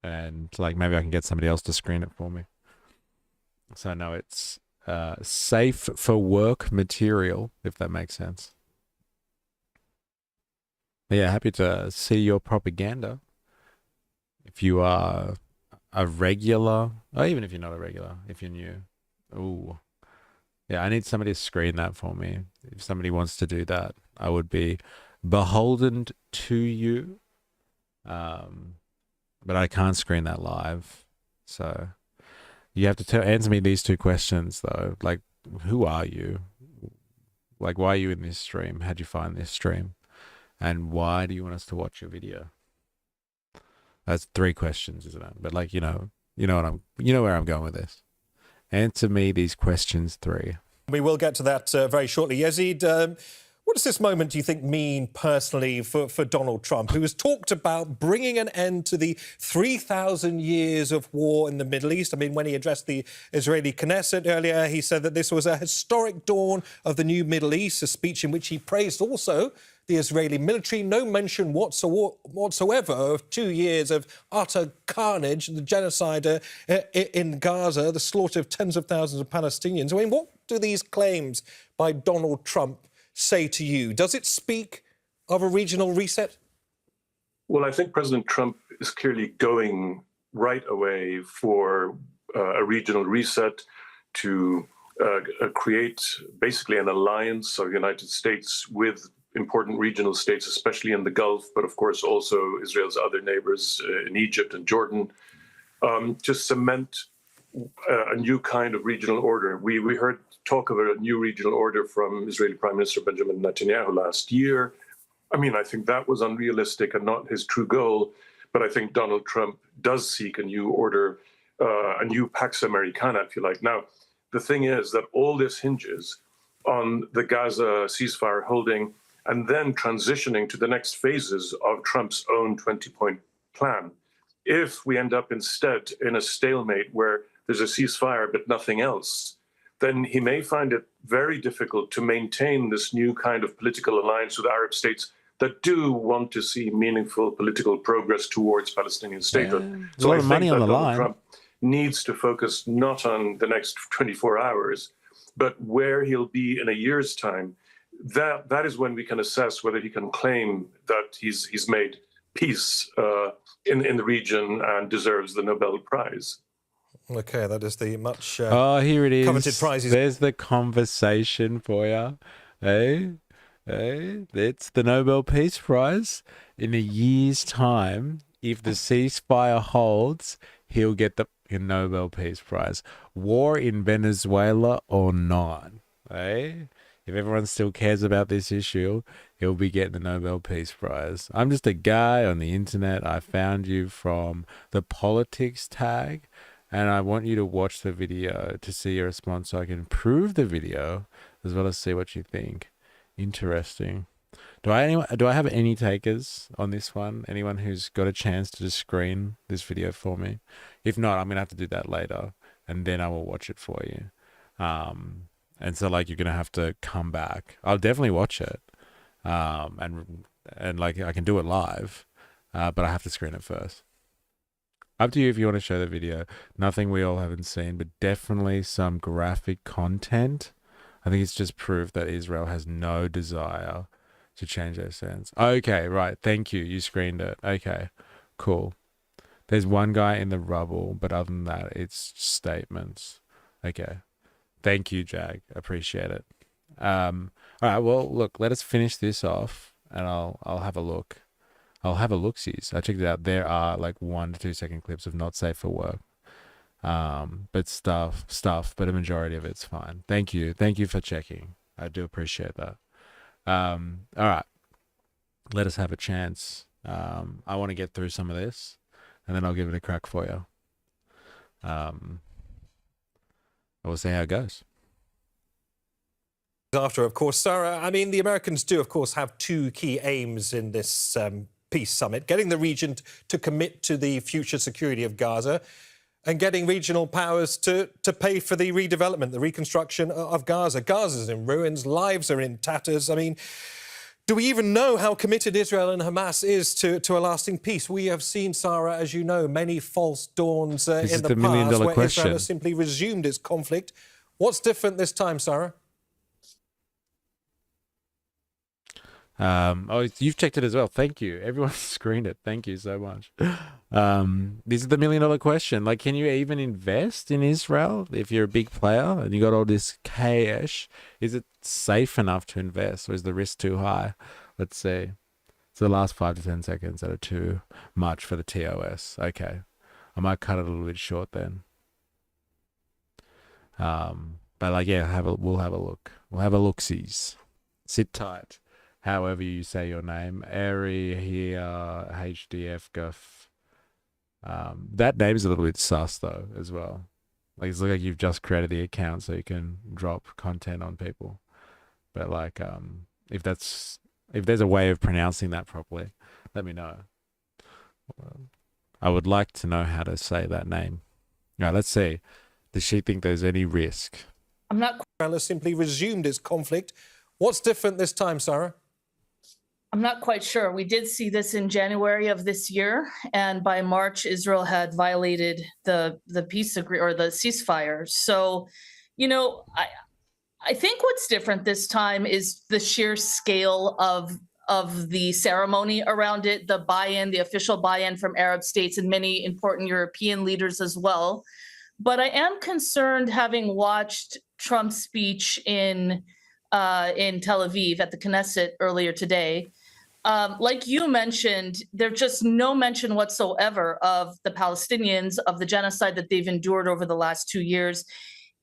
And like, maybe I can get somebody else to screen it for me. So I know it's safe for work material, if that makes sense. Yeah, happy to see your propaganda. If you are a regular, or even if you're not a regular, if you're new. Ooh. Yeah, I need somebody to screen that for me. If somebody wants to do that, I would be beholden to you. But I can't screen that live. So you have to answer me these two questions, though. Like, who are you? Like, why are you in this stream? How'd you find this stream? And why do you want us to watch your video? That's 3 questions, isn't it? But like, you know where I'm going with this. Answer me these questions 3. We will get to that very shortly. Yazid, what does this moment, do you think, mean personally for Donald Trump, who has talked about bringing an end to the 3,000 years of war in the Middle East? I mean, when he addressed the Israeli Knesset earlier, he said that this was a historic dawn of the new Middle East, a speech in which he praised also the Israeli military. No mention whatsoever of 2 years of utter carnage, the genocide in Gaza, the slaughter of tens of thousands of Palestinians. I mean, what do these claims by Donald Trump say to you? Does it speak of a regional reset? Well, I think President Trump is clearly going right away for a regional reset to create basically an alliance of the United States with important regional states, especially in the Gulf, but of course also Israel's other neighbors in Egypt and Jordan, to cement a new kind of regional order. We heard talk of a new regional order from Israeli Prime Minister Benjamin Netanyahu last year. I mean, I think that was unrealistic and not his true goal, but I think Donald Trump does seek a new order, a new Pax Americana, if you like. Now, the thing is that all this hinges on the Gaza ceasefire holding and then transitioning to the next phases of Trump's own 20-point plan. If we end up instead in a stalemate where there's a ceasefire but nothing else, then he may find it very difficult to maintain this new kind of political alliance with Arab states that do want to see meaningful political progress towards Palestinian statehood. Yeah. There's a lot of money on the line. Trump needs to focus not on the next 24 hours, but where he'll be in a year's time. That is when we can assess whether he can claim that he's made peace in the region and deserves the Nobel Prize. Okay, that is the much here it is. Coveted prize. There's the conversation for you. Hey, it's the Nobel Peace Prize. In a year's time, if the ceasefire holds, he'll get the Nobel Peace Prize. War in Venezuela or not? Hey? If everyone still cares about this issue, he'll be getting the Nobel Peace Prize. I'm just a guy on the internet. I found you from the politics tag, and I want you to watch the video to see your response so I can improve the video as well as see what you think. Interesting. Do I have any takers on this one? Anyone who's got a chance to just screen this video for me? If not, I'm gonna have to do that later, and then I will watch it for you. And so like you're gonna have to come back. I'll definitely watch it, and like I can do it live, but I have to screen it first. Up to you if you want to show the video. Nothing we all haven't seen, but definitely some graphic content. I think it's just proof that Israel has no desire to change their stance. Okay, right. Thank you. You screened it. Okay, cool. There's one guy in the rubble, but other than that, it's statements. Okay. Thank you, Jag. Appreciate it. All right. Well, look, let us finish this off, and I'll have a look. I'll have a look-sees. I checked it out. There are like 1 to 2 second clips of not safe for work. But stuff, but a majority of it's fine. Thank you for checking. I do appreciate that. All right, let us have a chance. I want to get through some of this, and then I'll give it a crack for you. We'll see how it goes. After, of course, Sarah, I mean, the Americans do, of course, have two key aims in this peace summit: getting the region to commit to the future security of Gaza, and getting regional powers to pay for the redevelopment, the reconstruction of Gaza. Gaza's in ruins, lives are in tatters. I mean, do we even know how committed Israel and Hamas is to a lasting peace? We have seen, Sarah, as you know, many false dawns in the past where Israel has simply resumed its conflict. What's different this time, Sarah? Oh, you've checked it as well. Thank you. Everyone screened it. Thank you so much. This is the $1 million question. Like, can you even invest in Israel if you're a big player and you got all this cash? Is it safe enough to invest, or is the risk too high? Let's see. It's the last 5 to 10 seconds that are too much for the TOS. Okay, I might cut it a little bit short then. But like, yeah, we'll have a look. We'll have a look-sees. Sit tight. However you say your name, Ari here, HDF Guff. That name is a little bit sus though as well. Like, it's like you've just created the account so you can drop content on people. But like, if there's a way of pronouncing that properly, let me know. I would like to know how to say that name. All right, let's see. Does she think there's any risk? I'm not. Israel has simply resumed its conflict. What's different this time, Sarah? I'm not quite sure. We did see this in January of this year, and by March, Israel had violated the peace agreement or the ceasefire. So, you know, I think what's different this time is the sheer scale of the ceremony around it, the buy-in, the official buy-in from Arab states and many important European leaders as well. But I am concerned, having watched Trump's speech in Tel Aviv at the Knesset earlier today. Like you mentioned, there's just no mention whatsoever of the Palestinians, of the genocide that they've endured over the last 2 years.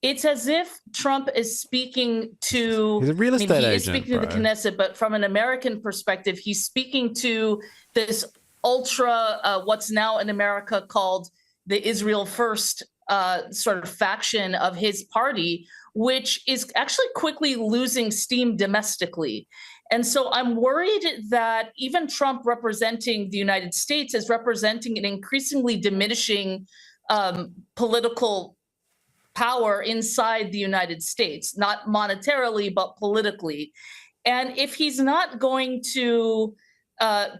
It's as if Trump is speaking to, he's a real estate agent, is speaking to the Knesset, but from an American perspective, he's speaking to this ultra, what's now in America called the Israel First sort of faction of his party, which is actually quickly losing steam domestically. And so I'm worried that even Trump representing the United States is representing an increasingly diminishing political power inside the United States, not monetarily, but politically. And if he's not going to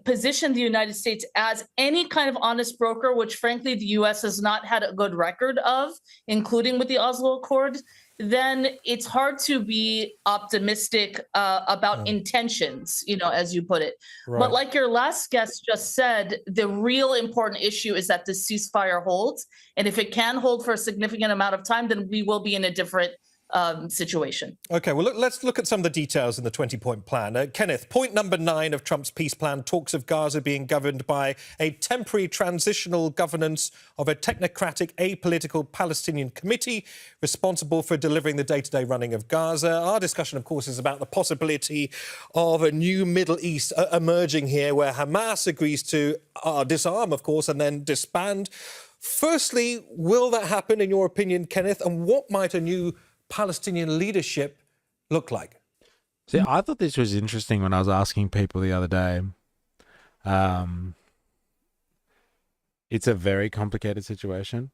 position the United States as any kind of honest broker, which frankly the US has not had a good record of, including with the Oslo Accord, then it's hard to be optimistic about intentions, you know, as you put it. Right. But like your last guest just said, the real important issue is that the ceasefire holds. And if it can hold for a significant amount of time, then we will be in a different situation. OK, well, let's look at some of the details in the 20-point plan. Kenneth, point number 9 of Trump's peace plan talks of Gaza being governed by a temporary transitional governance of a technocratic, apolitical Palestinian committee responsible for delivering the day-to-day running of Gaza. Our discussion, of course, is about the possibility of a new Middle East emerging here where Hamas agrees to disarm, of course, and then disband. Firstly, will that happen, in your opinion, Kenneth? And what might a new Palestinian leadership look like? See, I thought this was interesting when I was asking people the other day. It's a very complicated situation.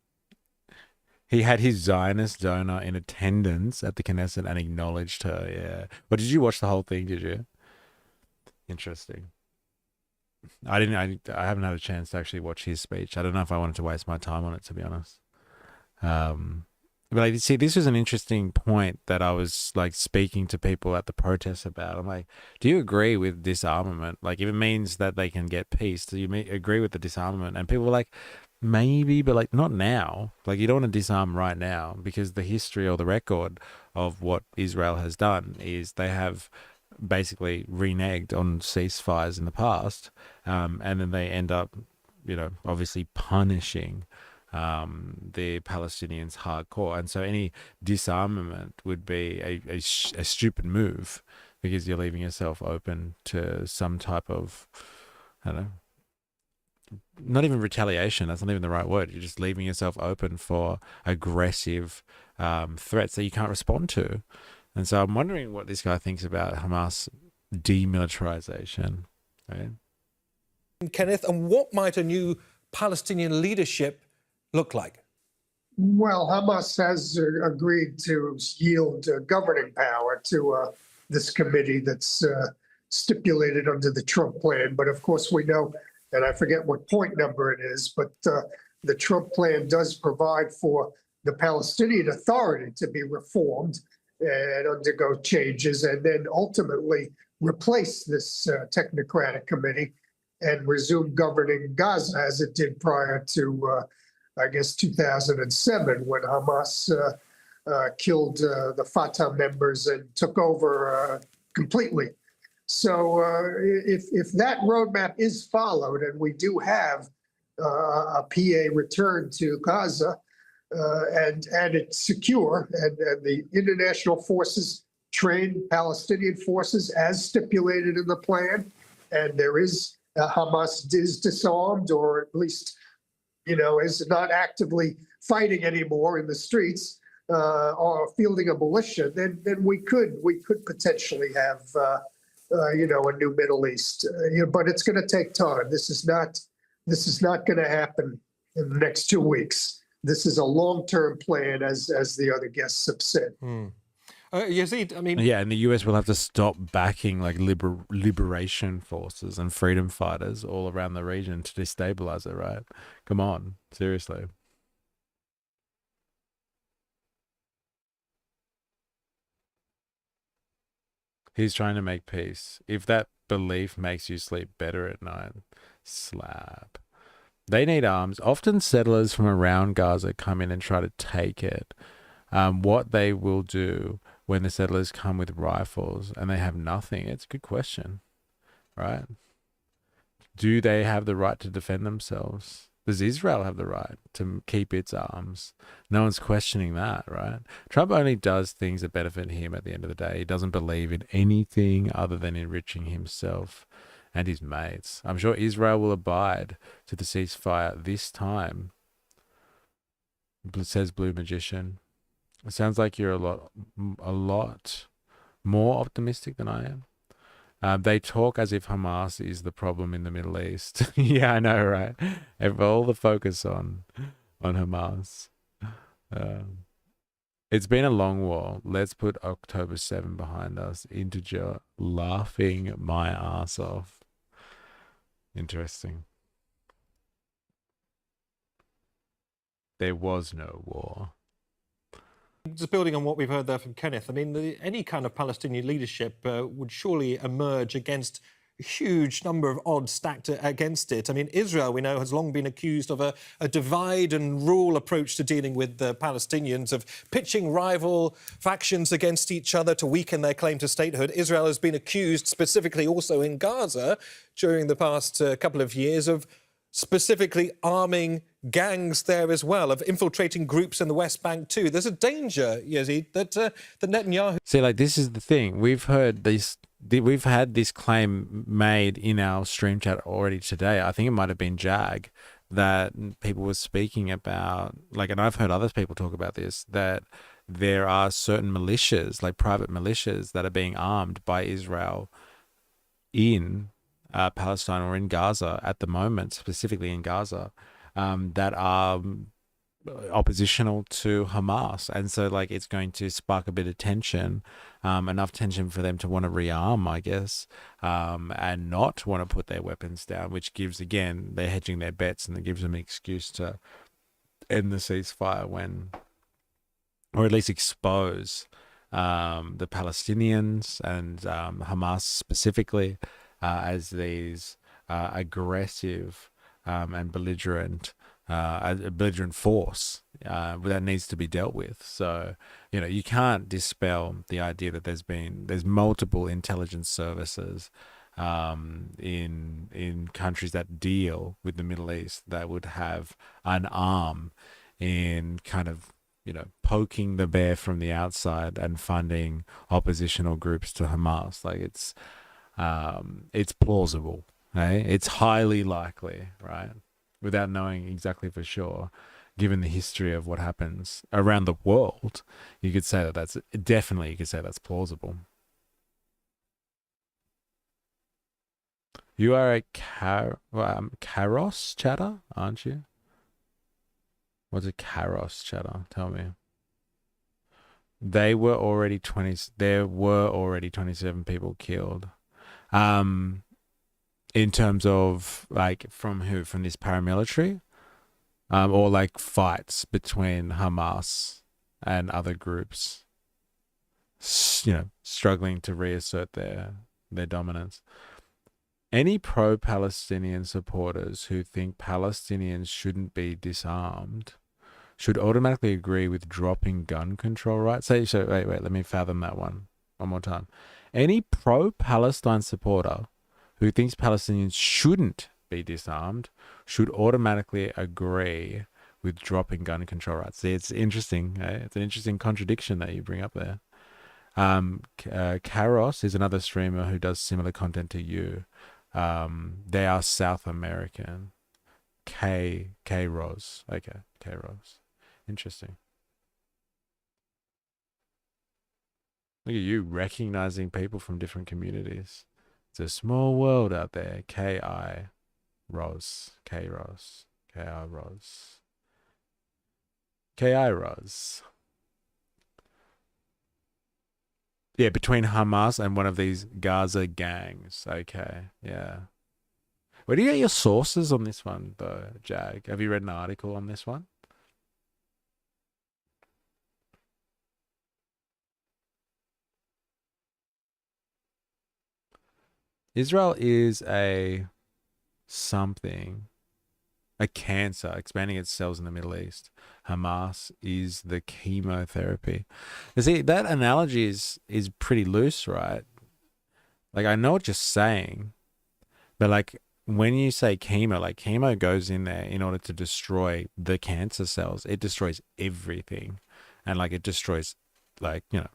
He had his Zionist donor in attendance at the Knesset and acknowledged her. Yeah. But did you watch the whole thing? Did you? Interesting. I haven't had a chance to actually watch his speech. I don't know if I wanted to waste my time on it, to be honest. But like, see, this was an interesting point that I was like speaking to people at the protests about. I'm like, do you agree with disarmament? Like, if it means that they can get peace, do you agree with the disarmament? And people were like, maybe, but like not now. Like, you don't want to disarm right now, because the history or the record of what Israel has done is they have basically reneged on ceasefires in the past, and then they end up, you know, obviously punishing the Palestinians hardcore. And so any disarmament would be a stupid move, because you're leaving yourself open to some type of, I don't know, not even retaliation. That's not even the right word. You're just leaving yourself open for aggressive threats that you can't respond to. And so I'm wondering what this guy thinks about Hamas demilitarization. Right? Kenneth, and what might a new Palestinian leadership look like? Well, Hamas has agreed to yield governing power to this committee that's stipulated under the Trump plan. But of course, we know, and I forget what point number it is, but the Trump plan does provide for the Palestinian Authority to be reformed and undergo changes, and then ultimately replace this technocratic committee and resume governing Gaza as it did prior to I guess 2007, when Hamas killed the Fatah members and took over completely. So if that roadmap is followed, and we do have a PA return to Gaza, and it's secure, and the international forces train Palestinian forces as stipulated in the plan, and there is Hamas is disarmed, or at least, you know, is not actively fighting anymore in the streets or fielding a militia, then we could potentially have you know, a new Middle East. You know, but it's going to take time. This is not going to happen in the next 2 weeks. This is a long-term plan, as the other guests have said. Yazid, I mean, yeah, and the US will have to stop backing like liberation forces and freedom fighters all around the region to destabilize it, right? Come on, seriously. He's trying to make peace. If that belief makes you sleep better at night, slap. They need arms. Often settlers from around Gaza come in and try to take it. What they will do when the settlers come with rifles and they have nothing, it's a good question, right? Do they have the right to defend themselves? Does Israel have the right to keep its arms? No one's questioning that, right? Trump only does things that benefit him at the end of the day. He doesn't believe in anything other than enriching himself and his mates. I'm sure Israel will abide to the ceasefire this time, says Blue Magician. It sounds like you're a lot more optimistic than I am. They talk as if Hamas is the problem in the Middle East. Yeah, I know, right? All the focus on Hamas. It's been a long war. Let's put October 7 behind us. Integer laughing my ass off. Interesting. There was no war. Just building on what we've heard there from Kenneth, I mean, any kind of Palestinian leadership would surely emerge against huge number of odds stacked against it. I mean, Israel, we know, has long been accused of a divide and rule approach to dealing with the Palestinians, of pitching rival factions against each other to weaken their claim to statehood. Israel has been accused, specifically also in Gaza, during the past couple of years, of specifically arming gangs there as well, of infiltrating groups in the West Bank too. There's a danger, Yazid, that Netanyahu... See, like, this is the thing. We've had this claim made in our stream chat already today. I think it might have been Jag, that people were speaking about, like, and I've heard other people talk about this, that there are certain militias, like private militias, that are being armed by Israel in Palestine or in Gaza at the moment, specifically in Gaza, that are oppositional to Hamas. And so, like, it's going to spark a bit of tension, enough tension for them to want to rearm, I guess, and not want to put their weapons down, which gives, again, they're hedging their bets, and it gives them an excuse to end the ceasefire when, or at least expose the Palestinians and Hamas specifically as these aggressive and belligerent force that needs to be dealt with. So, you know, you can't dispel the idea that there's multiple intelligence services in countries that deal with the Middle East that would have an arm in kind of, you know, poking the bear from the outside and funding oppositional groups to Hamas. Like, it's plausible, right? It's highly likely, right? Without knowing exactly for sure, given the history of what happens around the world, you could say that that's plausible. You are a Karos chatter, aren't you? What's a Karos chatter? Tell me. There were already 27 people killed. In terms of, like, from who? From this paramilitary? Or like fights between Hamas and other groups, you know, struggling to reassert their dominance. Any pro-Palestinian supporters who think Palestinians shouldn't be disarmed should automatically agree with dropping gun control rights. Wait, let me fathom that one more time. Any pro-Palestine supporter who thinks Palestinians shouldn't be disarmed should automatically agree with dropping gun control rights. See, it's interesting. It's an interesting contradiction that you bring up there. Karos is another streamer who does similar content to you. They are South American. K-Ros. Okay, K-Ros. Interesting. Look at you recognizing people from different communities. It's a small world out there. K-I-Ros. K-Ros. K-I-Ros. K-I-Ros. Yeah, between Hamas and one of these Gaza gangs. Okay, yeah. Where do you get your sources on this one, though, Jag? Have you read an article on this one? Israel is a cancer expanding its cells in the Middle East. Hamas is the chemotherapy. You see, that analogy is pretty loose, right? Like, I know what you're saying, but like, when you say chemo, like, chemo goes in there in order to destroy the cancer cells. It destroys everything. And like, it destroys, like, you know,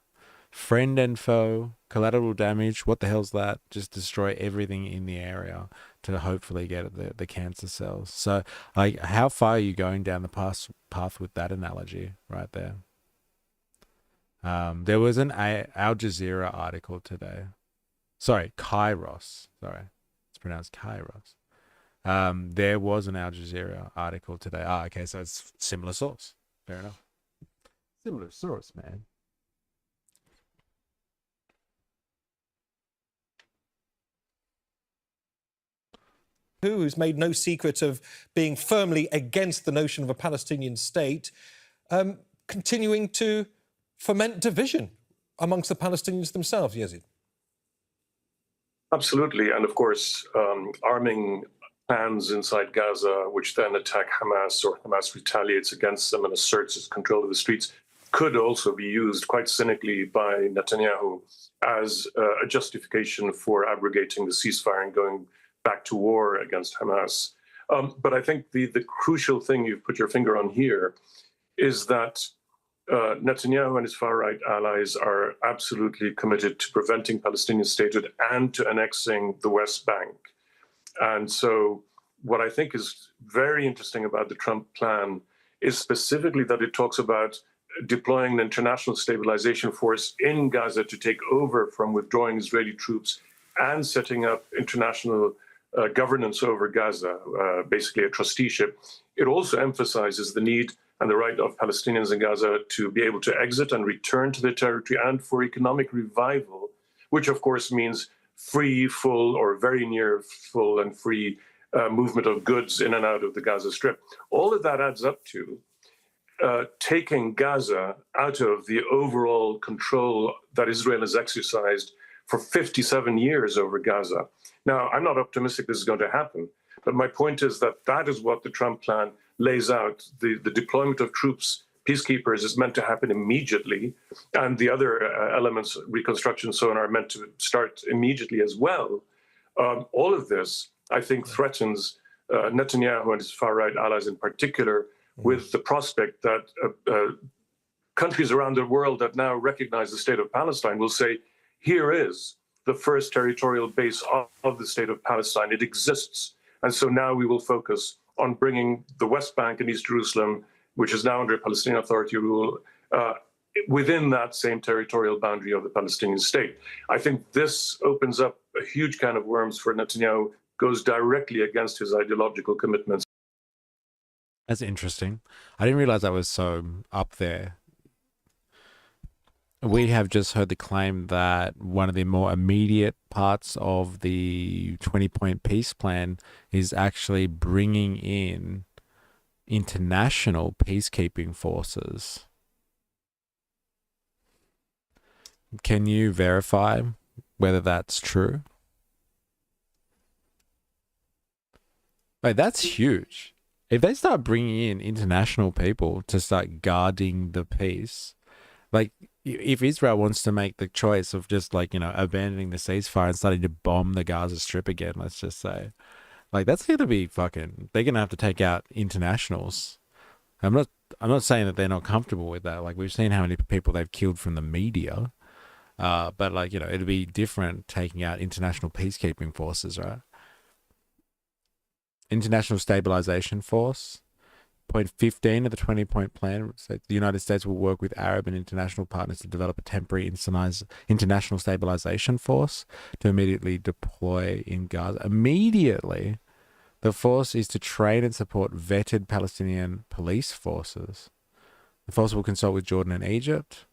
friend and foe, collateral damage. What the hell's that? Just destroy everything in the area to hopefully get the cancer cells. So, like, how far are you going down the path with that analogy right there? There was an Al Jazeera article today. Sorry, Kairos. Sorry, it's pronounced Kairos. There was an Al Jazeera article today. Okay, so it's similar source. Fair enough. Similar source, man. Who's made no secret of being firmly against the notion of a Palestinian state, continuing to foment division amongst the Palestinians themselves, Yazid? Absolutely. And of course, arming plans inside Gaza, which then attack Hamas or Hamas retaliates against them and asserts its control of the streets, could also be used quite cynically by Netanyahu as a justification for abrogating the ceasefire and going back to war against Hamas. But I think the crucial thing you've put your finger on here is that Netanyahu and his far-right allies are absolutely committed to preventing Palestinian statehood and to annexing the West Bank. And so what I think is very interesting about the Trump plan is specifically that it talks about deploying an international stabilization force in Gaza to take over from withdrawing Israeli troops and setting up international governance over Gaza, basically a trusteeship. It also emphasizes the need and the right of Palestinians in Gaza to be able to exit and return to their territory and for economic revival, which of course means free, full, or very near full and free movement of goods in and out of the Gaza Strip. All of that adds up to taking Gaza out of the overall control that Israel has exercised for 57 years over Gaza. Now, I'm not optimistic this is going to happen, but my point is that that is what the Trump plan lays out. The deployment of troops, peacekeepers, is meant to happen immediately, and the other elements, reconstruction and so on, are meant to start immediately as well. All of this, I think, threatens Netanyahu and his far-right allies in particular with the prospect that countries around the world that now recognize the state of Palestine will say, here is the first territorial base of the state of Palestine. It exists. And so now we will focus on bringing the West Bank and East Jerusalem, which is now under Palestinian Authority rule, within that same territorial boundary of the Palestinian state. I think this opens up a huge can of worms for Netanyahu, goes directly against his ideological commitments. That's interesting. I didn't realize that was so up there. We have just heard the claim that one of the more immediate parts of the 20-point peace plan is actually bringing in international peacekeeping forces. Can you verify whether that's true? Like, that's huge. If they start bringing in international people to start guarding the peace, like, if Israel wants to make the choice of just, like, you know, abandoning the ceasefire and starting to bomb the Gaza Strip again, let's just say, like, that's going to be fucking, they're going to have to take out internationals. I'm not saying that they're not comfortable with that. Like, we've seen how many people they've killed from the media. But, like, you know, it'd be different taking out international peacekeeping forces, right? International Stabilization Force. Point 15 of the 20-point plan says the United States will work with Arab and international partners to develop a temporary international stabilization force to immediately deploy in Gaza. Immediately, the force is to train and support vetted Palestinian police forces. The force will consult with Jordan and Egypt.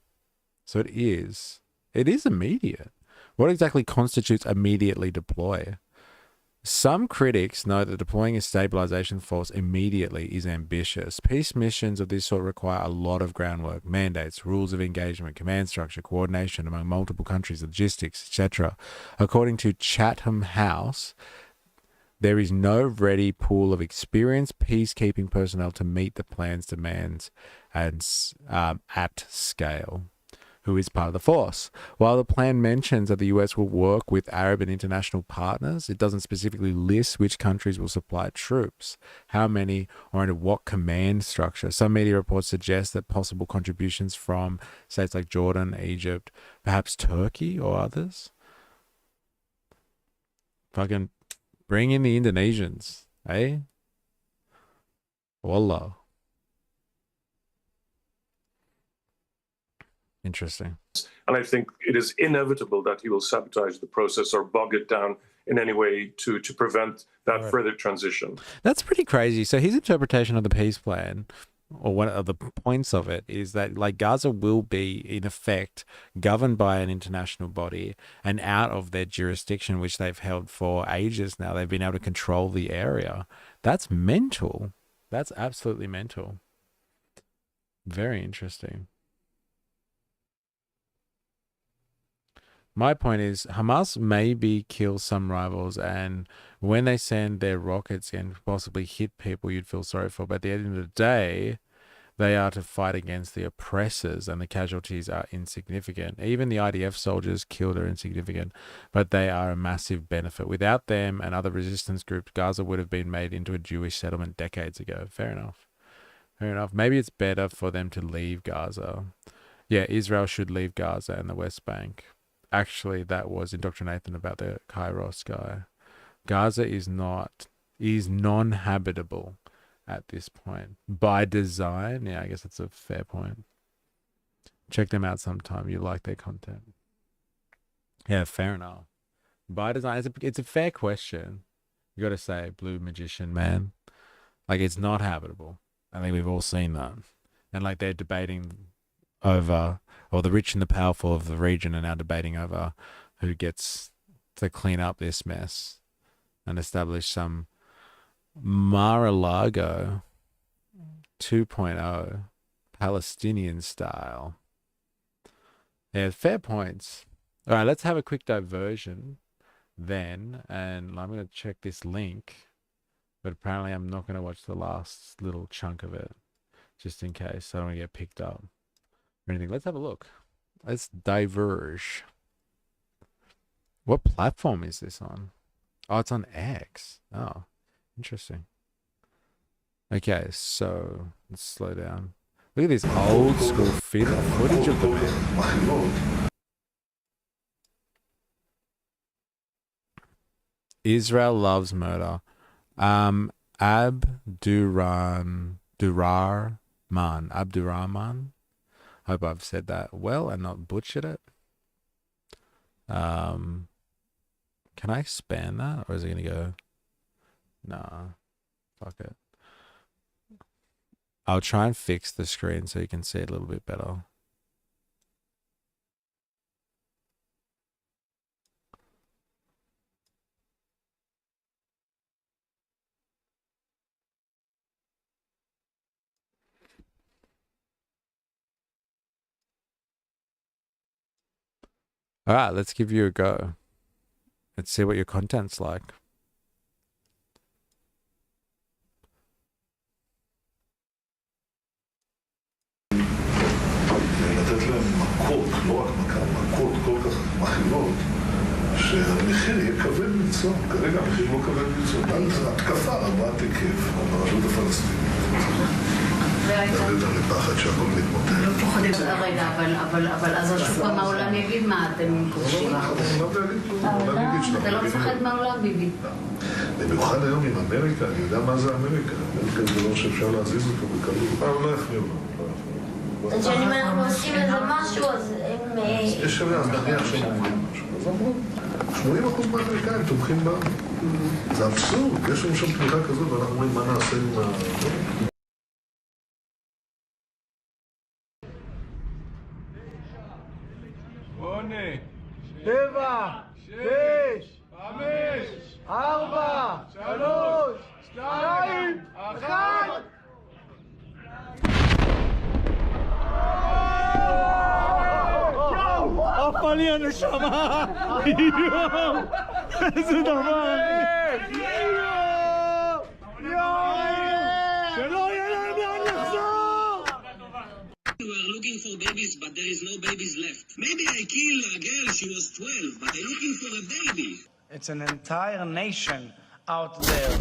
So it is immediate. What exactly constitutes immediately deploy? Some critics note that deploying a stabilization force immediately is ambitious. Peace missions of this sort require a lot of groundwork, mandates, rules of engagement, command structure, coordination among multiple countries, logistics, etc. According to Chatham House, there is no ready pool of experienced peacekeeping personnel to meet the plan's demands and at scale. Who is part of the force. While the plan mentions that the US will work with Arab and international partners, it doesn't specifically list which countries will supply troops, how many, or under what command structure. Some media reports suggest that possible contributions from states like Jordan, Egypt, perhaps Turkey or others. Fucking bring in the Indonesians, eh? Wallah. Interesting. And I think it is inevitable that he will sabotage the process or bog it down in any way to prevent that further transition. That's pretty crazy. So his interpretation of the peace plan, or one of the points of it, is that, like, Gaza will be in effect governed by an international body and out of their jurisdiction, which they've held for ages now. They've been able to control the area. That's mental. That's absolutely mental. Very interesting. My point is, Hamas maybe kill some rivals, and when they send their rockets and possibly hit people you'd feel sorry for, but at the end of the day, they are to fight against the oppressors, and the casualties are insignificant. Even the IDF soldiers killed are insignificant, but they are a massive benefit. Without them and other resistance groups, Gaza would have been made into a Jewish settlement decades ago. Fair enough. Fair enough. Maybe it's better for them to leave Gaza. Yeah, Israel should leave Gaza and the West Bank. Actually, that was Indoctrinathan about the Kairos guy. Gaza is non-habitable at this point. By design, yeah, I guess that's a fair point. Check them out sometime. You like their content. Yeah, fair enough. By design, it's a fair question. You got to say, Blue Magician Man. Like, it's not habitable. I think we've all seen that. And like they're debating over, or the rich and the powerful of the region are now debating over who gets to clean up this mess and establish some Mar-a-Lago 2.0 Palestinian style. Yeah, fair points. All right, let's have a quick diversion then, and I'm going to check this link, but apparently I'm not going to watch the last little chunk of it, just in case I don't want to get picked up or anything. Let's have a look. Let's diverge. What platform is this on? Oh, it's on X. Oh, interesting. Okay, so let's slow down. Look at this old school footage of the man. Israel loves murder. Abdurrahman. Hope I've said that well and not butchered it. Can I expand that, or is it gonna go? Nah, fuck it. I'll try and fix the screen so you can see it a little bit better. All right, let's give you a go. Let's see what your content's like. לתת להם מכות, לא רק מכות כל כך מכילות, שהמחיר יהיה כבד מצוא. כרגע המחיר לא כבד מצוא. התקפה רבת היקף על הרשות הפלסטינית. מדברת על פחד שהכל מתמוטט. לא פוחדים. רגע, אבל אז שוב פעם העולם יגיד מה, אתם כובשים? אתה לא מפחד מהעולם, ביבי. במיוחד היום עם אמריקה, אני יודע מה זה אמריקה. אמריקה זה לא שאפשר להזיז אותו בקלות. לא יפריעו לו. אז שאני אומר, אנחנו עושים איזה משהו, אז הם... יש שווה, אז נניח שהם אומרים משהו. אז אמרו, 80% מהאמריקאים תומכים בנו. זה אבסורד, יש לנו שם תמיכה כזאת, ואנחנו אומרים מה נעשה עם ה... 8, 7, 6, 5, 4, 3, 2, 1. עף לי הנשמה! יואו! איזה דבר! שלא יהיה להם לאן לחזור! We were looking for babies, but there is no babies left. Maybe I killed a girl, she was 12, but I'm looking for a baby. It's an entire nation out there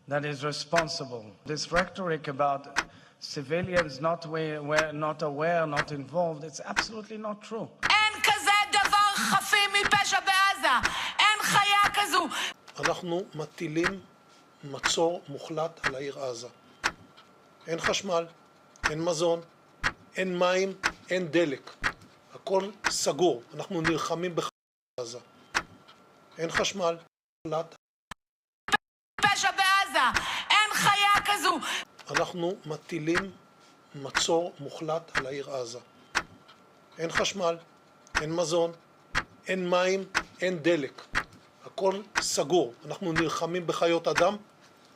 that is responsible. This rhetoric about civilians not aware, not involved, it's absolutely not true. אין כזה דבר חפים מפשע בעזה. אין חיה כזו. אנחנו מטילים מצור מוחלט על העיר עזה. אין חשמל, אין מזון, אין מים, אין דלק. הכל סגור. אנחנו נלחמים בעזה. אין חשמל, מוחלט. פשע בעזה. אין חיה כזו. אנחנו מטילים מצור מוחלט על העיר עזה. אין חשמל, אין מזון, אין מים, אין דלק. הכל סגור. אנחנו נלחמים בחיות אדם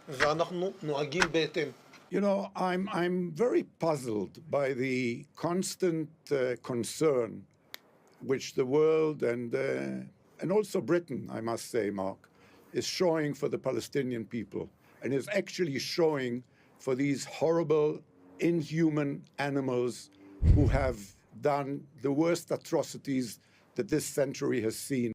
ואנחנו נוהגים בהתאם. You know, I'm very puzzled by the constant concern which the world and also Britain, I must say, Mark, is showing for the Palestinian people, and is actually showing for these horrible, inhuman animals who have done the worst atrocities that this century has seen.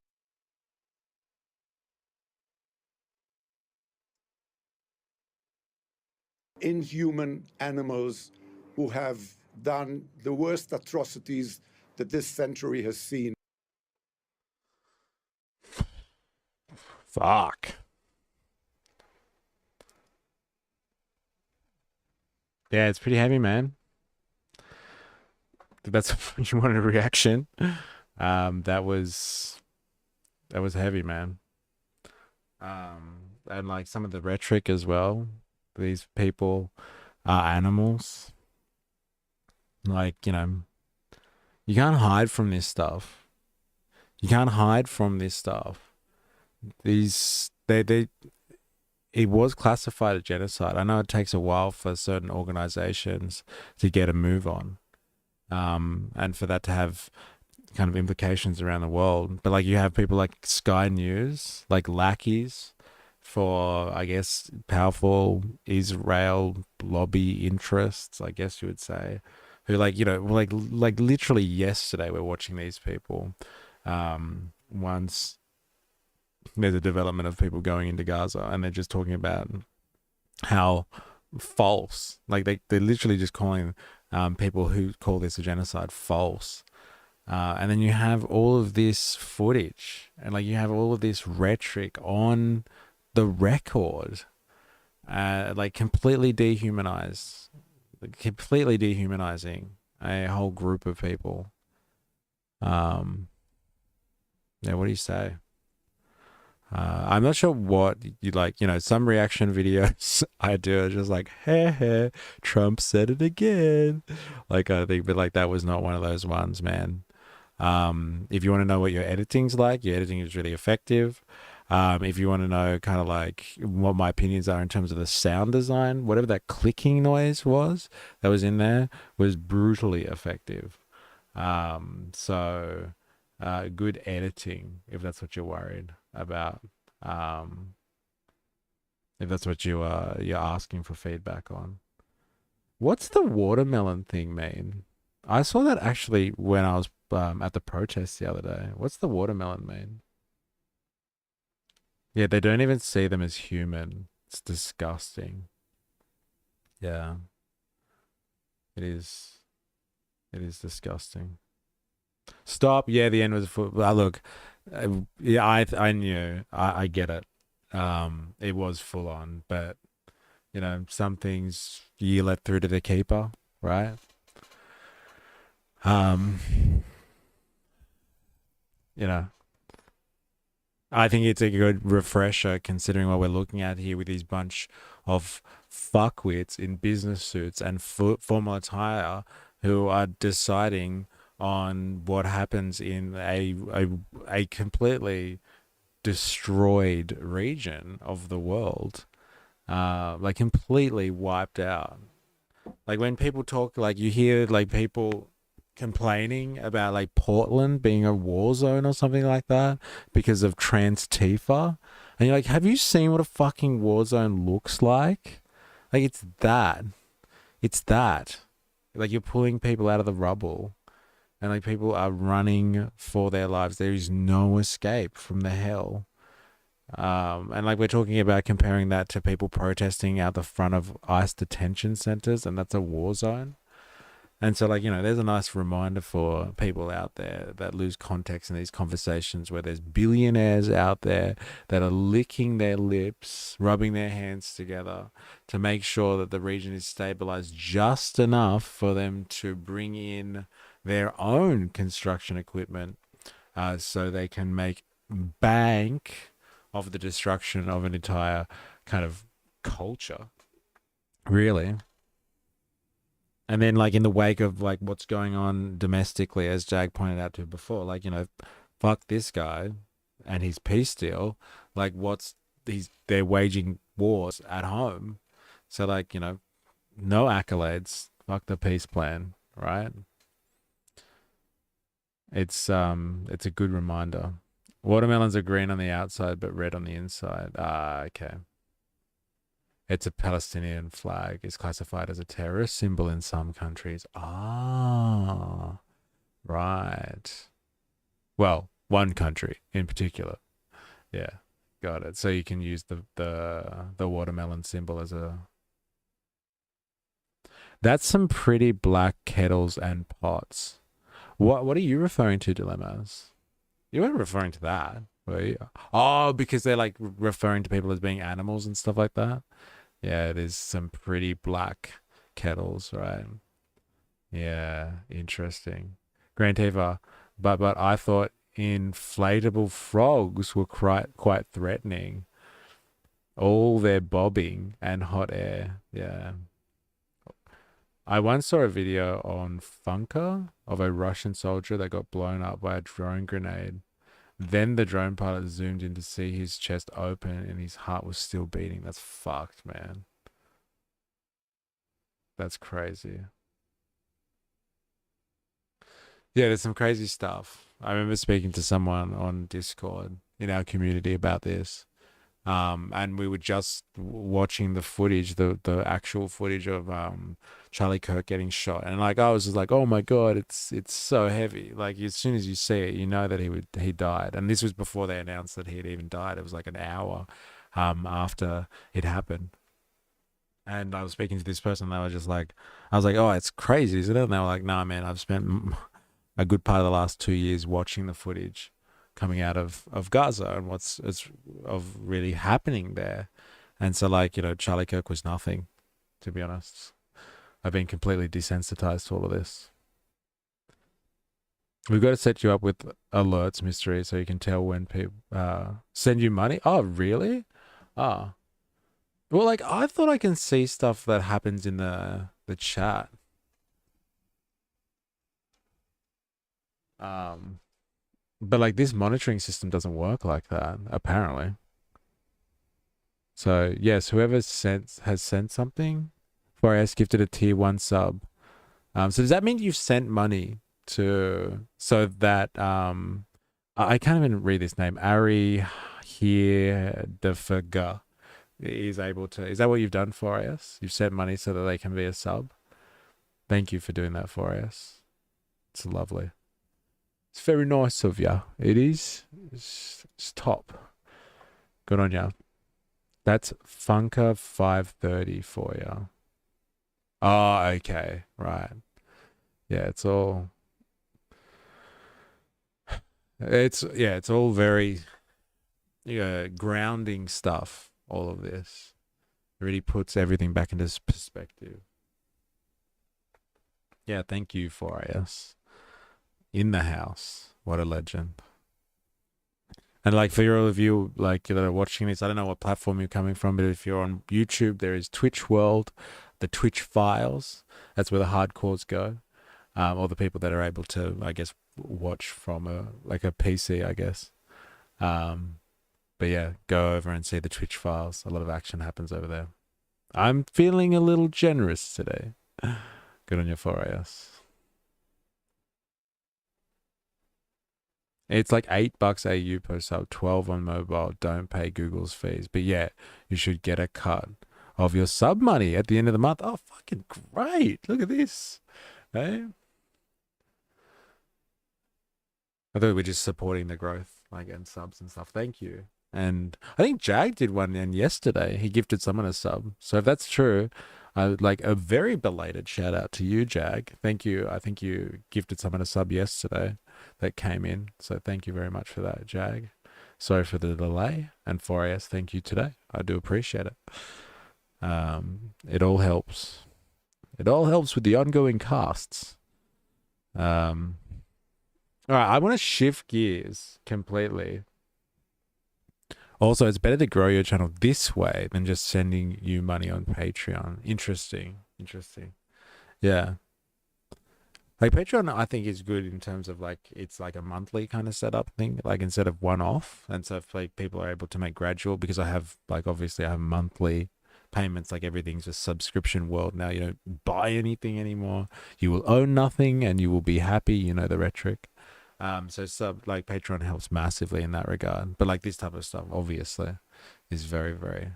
Inhuman animals who have done the worst atrocities that this century has seen. Fuck. Yeah, it's pretty heavy, man. That's what you wanted a reaction. That was heavy, man. And like some of the rhetoric as well. These people are animals. Like, you know, you can't hide from this stuff. You can't hide from this stuff. It was classified as genocide. I know it takes a while for certain organizations to get a move on. And for that to have kind of implications around the world. But like you have people like Sky News, like lackeys for, I guess, powerful Israel lobby interests, I guess you would say, who like, you know, like literally yesterday we're watching these people. Once there's a development of people going into Gaza and they're just talking about how false, like they're literally just calling people who call this a genocide false. And then you have all of this footage and like you have all of this rhetoric on the record, like completely dehumanizing a whole group of people. Yeah, what do you say? I'm not sure what you like, you know, some reaction videos I do are just like, hey, Trump said it again. Like, I think, but like, that was not one of those ones, man. If you want to know what your editing's like, your editing is really effective. If you want to know kind of like what my opinions are in terms of the sound design, whatever that clicking noise was that was in there was brutally effective. So good editing, if that's what you're worried about. If that's what you're asking for feedback on. What's the watermelon thing mean? I saw that actually when I was at the protest the other day. What's the watermelon mean? Yeah, they don't even see them as human. It's disgusting. Yeah. It is disgusting. Stop. Yeah, the end was full. Look, yeah, I knew. I get it. It was full on, but you know, some things you let through to the keeper, right? You know, I think it's a good refresher considering what we're looking at here with these bunch of fuckwits in business suits and formal attire who are deciding on what happens in a completely destroyed region of the world, like completely wiped out. Like when people talk, like you hear like people complaining about like Portland being a war zone or something like that because of trans Tifa, and you're like, have you seen what a fucking war zone looks like? Like it's that like you're pulling people out of the rubble and like people are running for their lives. There is no escape from the hell. And like we're talking about comparing that to people protesting out the front of ICE detention centers, and that's a war zone. And so, like, you know, there's a nice reminder for people out there that lose context in these conversations where there's billionaires out there that are licking their lips, rubbing their hands together to make sure that the region is stabilized just enough for them to bring in their own construction equipment so they can make bank of the destruction of an entire kind of culture. Really. And then, like, in the wake of, like, what's going on domestically, as Jag pointed out to before, like, you know, fuck this guy and his peace deal. Like, they're waging wars at home. So, like, you know, no accolades. Fuck the peace plan, right? It's a good reminder. Watermelons are green on the outside but red on the inside. Okay. It's a Palestinian flag. It's classified as a terrorist symbol in some countries. Right. Well, one country in particular. Yeah, got it. So you can use the watermelon symbol as a... That's some pretty black kettles and pots. What are you referring to, Dilemmas? You weren't referring to that, were you? Oh, because they're like referring to people as being animals and stuff like that. Yeah, there's some pretty black kettles, right? Yeah, interesting. Grand Eva, but I thought inflatable frogs were quite threatening. All their bobbing and hot air. Yeah. I once saw a video on Funka of a Russian soldier that got blown up by a drone grenade. Then the drone pilot zoomed in to see his chest open and his heart was still beating. That's fucked, man. That's crazy. Yeah, there's some crazy stuff. I remember speaking to someone on Discord in our community about this. And we were just watching the footage, the actual footage of Charlie Kirk getting shot, and like I was just like, oh my god, it's so heavy. Like as soon as you see it, you know that he died, and this was before they announced that he had even died. It was like an hour after it happened. And I was speaking to this person, and they were just like, I was like, oh, it's crazy, isn't it? And they were like, nah, man, I've spent a good part of the last 2 years watching the footage coming out of Gaza and what's of really happening there. And so like, Charlie Kirk was nothing, to be honest. I've been completely desensitized to all of this. We've got to set you up with alerts, Mystery, so you can tell when people send you money. Oh, really? Oh. Well, like, I thought I can see stuff that happens in the chat. But like this monitoring system doesn't work like that, apparently. So yes, whoever has sent something, 4S gifted a tier 1 sub. So does that mean you've sent money to so that I can't even read this name. Ari here Defaga is able to. Is that what you've done, 4S? You've sent money so that they can be a sub. Thank you for doing that, 4S. It's lovely. It's very nice of you. It is. It's top. Good on you. That's Funka 530 for you. Oh, okay. Right. Yeah, it's all... It's all very grounding stuff, all of this. It really puts everything back into perspective. Yeah, thank you, 4S. In the house. What a legend. And like for all of you like that are watching this, I don't know what platform you're coming from, but if you're on YouTube, there is Twitch World, the Twitch Files. That's where the hardcores go. Or the people that are able to, I guess, watch from a PC, I guess. But yeah, go over and see the Twitch Files. A lot of action happens over there. I'm feeling a little generous today. Good on your 4AS. It's like $8 AU per sub, 12 on mobile. Don't pay Google's fees. But yeah, you should get a cut of your sub money at the end of the month. Oh, fucking great. Look at this. Hey? I thought we were just supporting the growth, like, and subs and stuff. Thank you. And I think Jag did one in yesterday. He gifted someone a sub. So if that's true, I would like a very belated shout out to you, Jag. Thank you. I think you gifted someone a sub yesterday that came in. So thank you very much for that, Jag. Sorry for the delay. And 4AS, thank you today. I do appreciate it. It all helps. It all helps with the ongoing casts. All right, I want to shift gears completely. Also, it's better to grow your channel this way than just sending you money on Patreon. Interesting. Yeah. Like Patreon, I think is good in terms of like, it's like a monthly kind of setup thing, like instead of one-off. And so if like people are able to make gradual, because I have like, obviously I have monthly payments, like everything's a subscription world now. You don't buy anything anymore. You will own nothing and you will be happy. You know the rhetoric. So like Patreon helps massively in that regard. But like this type of stuff, obviously, is very, very,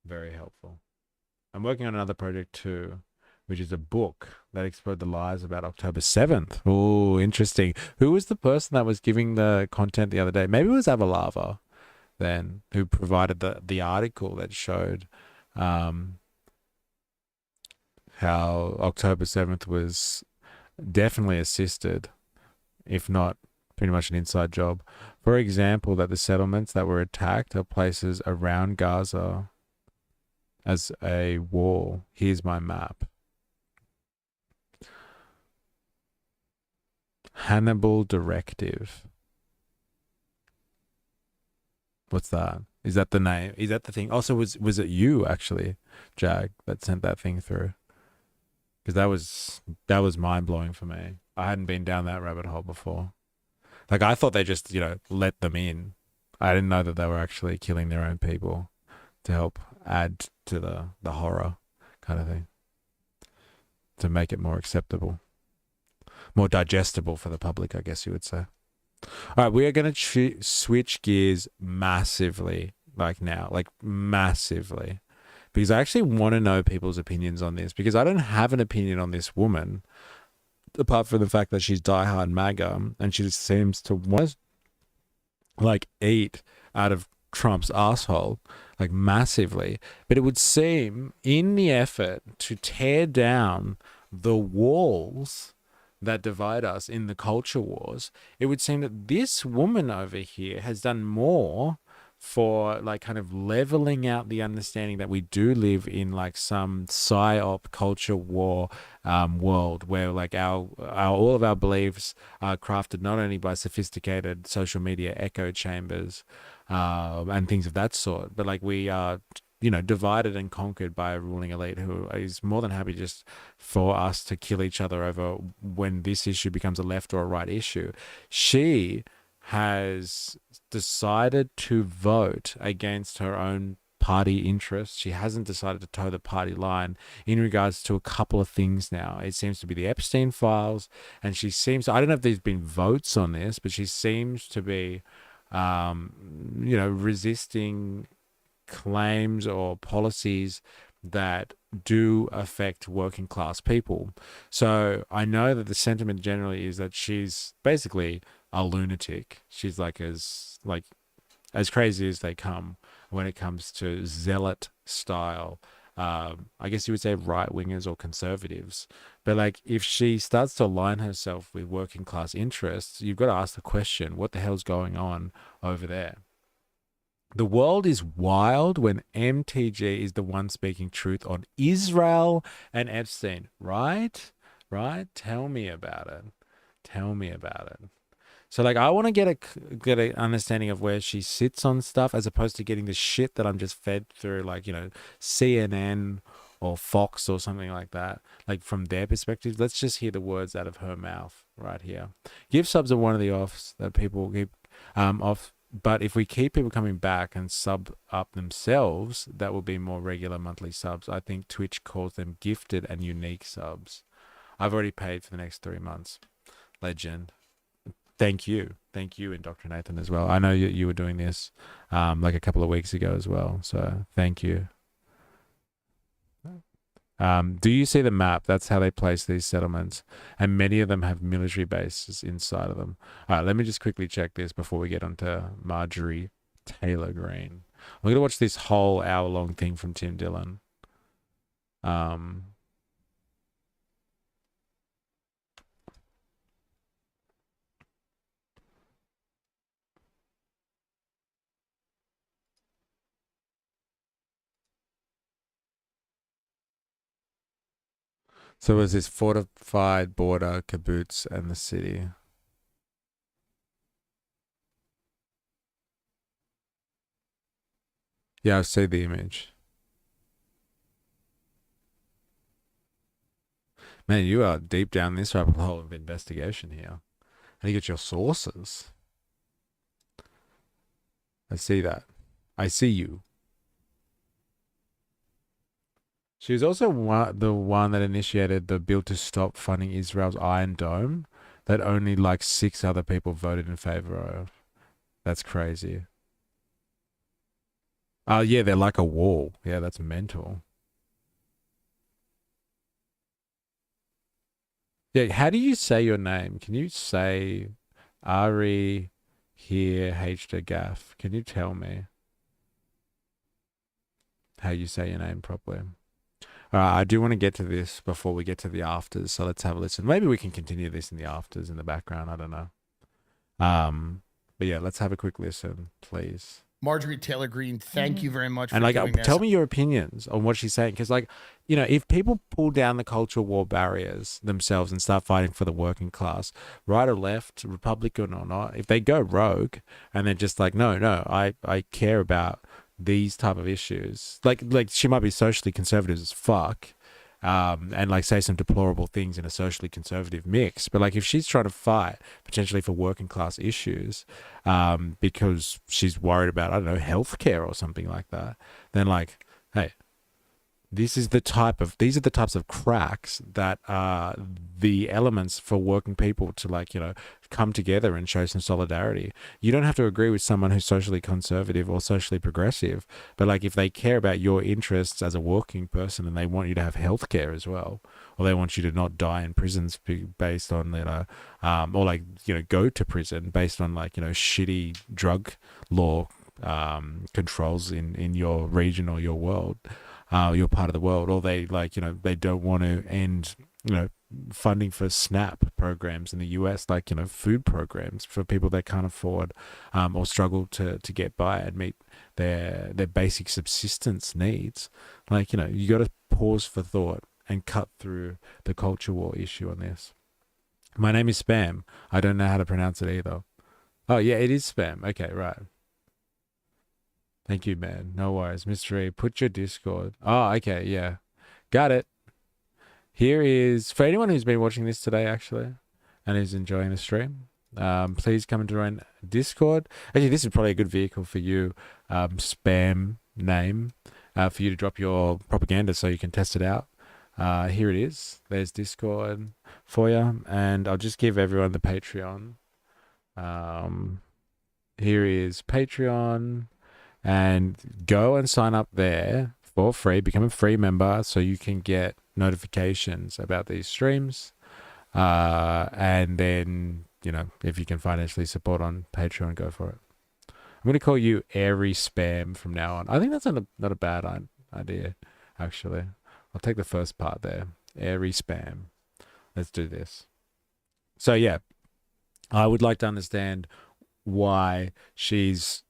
very helpful. I'm working on another project too, which is a book that explored the lies about October 7th. Oh, interesting. Who was the person that was giving the content the other day? Maybe it was Avalava then, who provided the article that showed how October 7th was definitely assisted, if not pretty much an inside job. For example, that the settlements that were attacked are places around Gaza as a wall. Here's my map. Hannibal Directive. What's that? Is that the name? Is that the thing? Also, was it you actually, Jag, that sent that thing through? Because that was mind blowing for me. I hadn't been down that rabbit hole before. Like I thought they just let them in. I didn't know that they were actually killing their own people to help add to the horror kind of thing, to make it more acceptable, more digestible for the public, I guess you would say. All right, we are going to switch gears massively, massively, because I actually want to know people's opinions on this, because I don't have an opinion on this woman, apart from the fact that she's diehard MAGA, and she just seems to want to, eat out of Trump's asshole, massively. But it would seem, in the effort to tear down the walls that divide us in the culture wars, it would seem that this woman over here has done more for kind of leveling out the understanding that we do live in some psyop culture war world, where our all of our beliefs are crafted not only by sophisticated social media echo chambers and things of that sort, but we are divided and conquered by a ruling elite who is more than happy just for us to kill each other over when this issue becomes a left or a right issue. She has decided to vote against her own party interests. She hasn't decided to toe the party line in regards to a couple of things now. It seems to be the Epstein files, and she seems, I don't know if there's been votes on this, but she seems to be, resisting claims or policies that do affect working class people. So I know that the sentiment generally is that she's basically a lunatic. She's as crazy as they come when it comes to zealot style. I guess you would say right wingers or conservatives. But if she starts to align herself with working class interests, you've got to ask the question, what the hell's going on over there? The world is wild when MTG is the one speaking truth on Israel and Epstein. Right? Tell me about it. So I want to get an understanding of where she sits on stuff, as opposed to getting the shit that I'm just fed through CNN or Fox or something like that. From their perspective, let's just hear the words out of her mouth right here. Give subs are one of the offs that people keep off. But if we keep people coming back and sub up themselves, that will be more regular monthly subs. I think Twitch calls them gifted and unique subs. I've already paid for the next 3 months. Legend. Thank you, Dr. Nathan, as well. I know you were doing this a couple of weeks ago as well. So thank you. Do you see the map? That's how they place these settlements, and many of them have military bases inside of them. All right, let me just quickly check this before we get onto Marjorie Taylor Greene. I'm gonna watch this whole hour-long thing from Tim Dillon. So it was this fortified border, kibbutz, and the city. Yeah, I see the image. Man, you are deep down this rabbit hole of investigation here. How do you get your sources? I see that. I see you. She was also the one that initiated the bill to stop funding Israel's Iron Dome. that only like 6 other people voted in favor of. That's crazy. Oh, yeah, they're like a wall. Yeah, that's mental. Yeah, how do you say your name? Can you say Ari here H to Gaff? Can you tell me how you say your name properly? All right, I do want to get to this before we get to the afters, so let's have a listen. Maybe we can continue this in the afters in the background. I don't know. But yeah, let's have a quick listen, please. Marjorie Taylor Greene, thank you very much And for like, doing this. tell me your opinions on what she's saying, because like, you know, if people pull down the cultural war barriers themselves and start fighting for the working class, right or left, Republican or not, if they go rogue and they're just like, no, I care about these type of issues. Like she might be socially conservative as fuck, and like say some deplorable things in a socially conservative mix. But like if she's trying to fight potentially for working class issues, because she's worried about, I don't know, healthcare or something like that, then like, hey, these are the types of cracks that are the elements for working people to like, you know, come together and show some solidarity. You don't have to agree with someone who's socially conservative or socially progressive, but like if they care about your interests as a working person and they want you to have healthcare as well, or they want you to not die in prisons based on, you know, or like, you know, go to prison based on like, you know, shitty drug law controls in your region or your world, your part of the world, or they like, you know, they don't want to end, you know, funding for SNAP programs in the US, like, you know, food programs for people that can't afford or struggle to get by and meet their basic subsistence needs. Like, you know, you got to pause for thought and cut through the culture war issue on this. My name is Spam. I don't know how to pronounce it either. Oh yeah, it is Spam. Okay, right. Thank you, man. No worries. Mystery, put your Discord. Oh, okay, yeah. Got it. Here is, for anyone who's been watching this today, actually, and is enjoying the stream, please come and join Discord. Actually, this is probably a good vehicle for you, Spam name, for you to drop your propaganda so you can test it out. Here it is. There's Discord for you. And I'll just give everyone the Patreon. Here is Patreon. And go and sign up there for free. Become a free member so you can get notifications about these streams. And then, you know, if you can financially support on Patreon, go for it. I'm going to call you Airy Spam from now on. I think that's not a bad idea, actually. I'll take the first part there. Airy Spam. Let's do this. So, yeah, I would like to understand why she's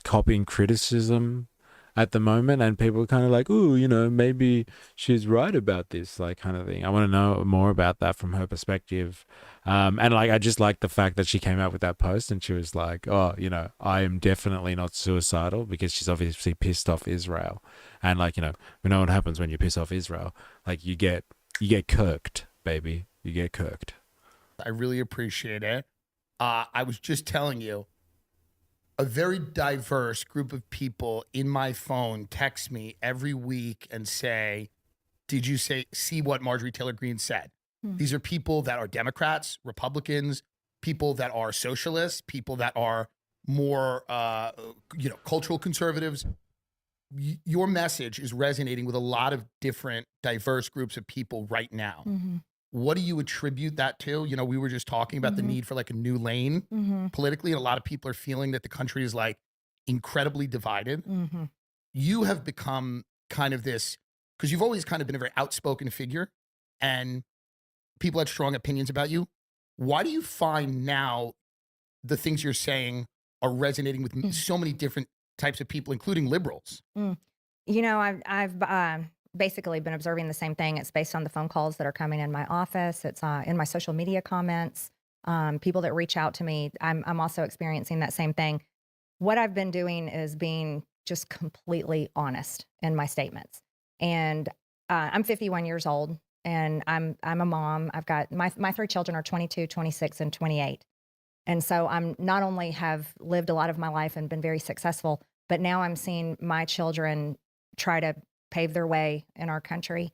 copying criticism at the moment, and people are kind of like, oh, you know, maybe she's right about this, like, kind of thing. I want to know more about that from her perspective. And like, I just like the fact that she came out with that post and she was like, oh, you know, I am definitely not suicidal, because she's obviously pissed off Israel. And like, you know, we know what happens when you piss off Israel. Like, you get kirked, baby. You get kirked. I really appreciate it. I was just telling you, a very diverse group of people in my phone text me every week and say, did you see what Marjorie Taylor Greene said? These are people that are Democrats, Republicans, people that are socialists, people that are more, you know, cultural conservatives. Your message is resonating with a lot of different diverse groups of people right now. What do you attribute that to? You know, we were just talking about the need for like a new lane politically, and a lot of people are feeling that the country is like incredibly divided. You have become kind of this, because you've always kind of been a very outspoken figure and people had strong opinions about you. Why do you find now the things you're saying are resonating with so many different types of people, including liberals? You know, I've basically been observing the same thing. It's based on the phone calls that are coming in my office. It's in my social media comments, people that reach out to me. I'm also experiencing that same thing. What I've been doing is being just completely honest in my statements. And I'm 51 years old, and I'm a mom. I've got my 3 children are 22, 26, and 28. And so I'm not only have lived a lot of my life and been very successful, but now I'm seeing my children try to pave their way in our country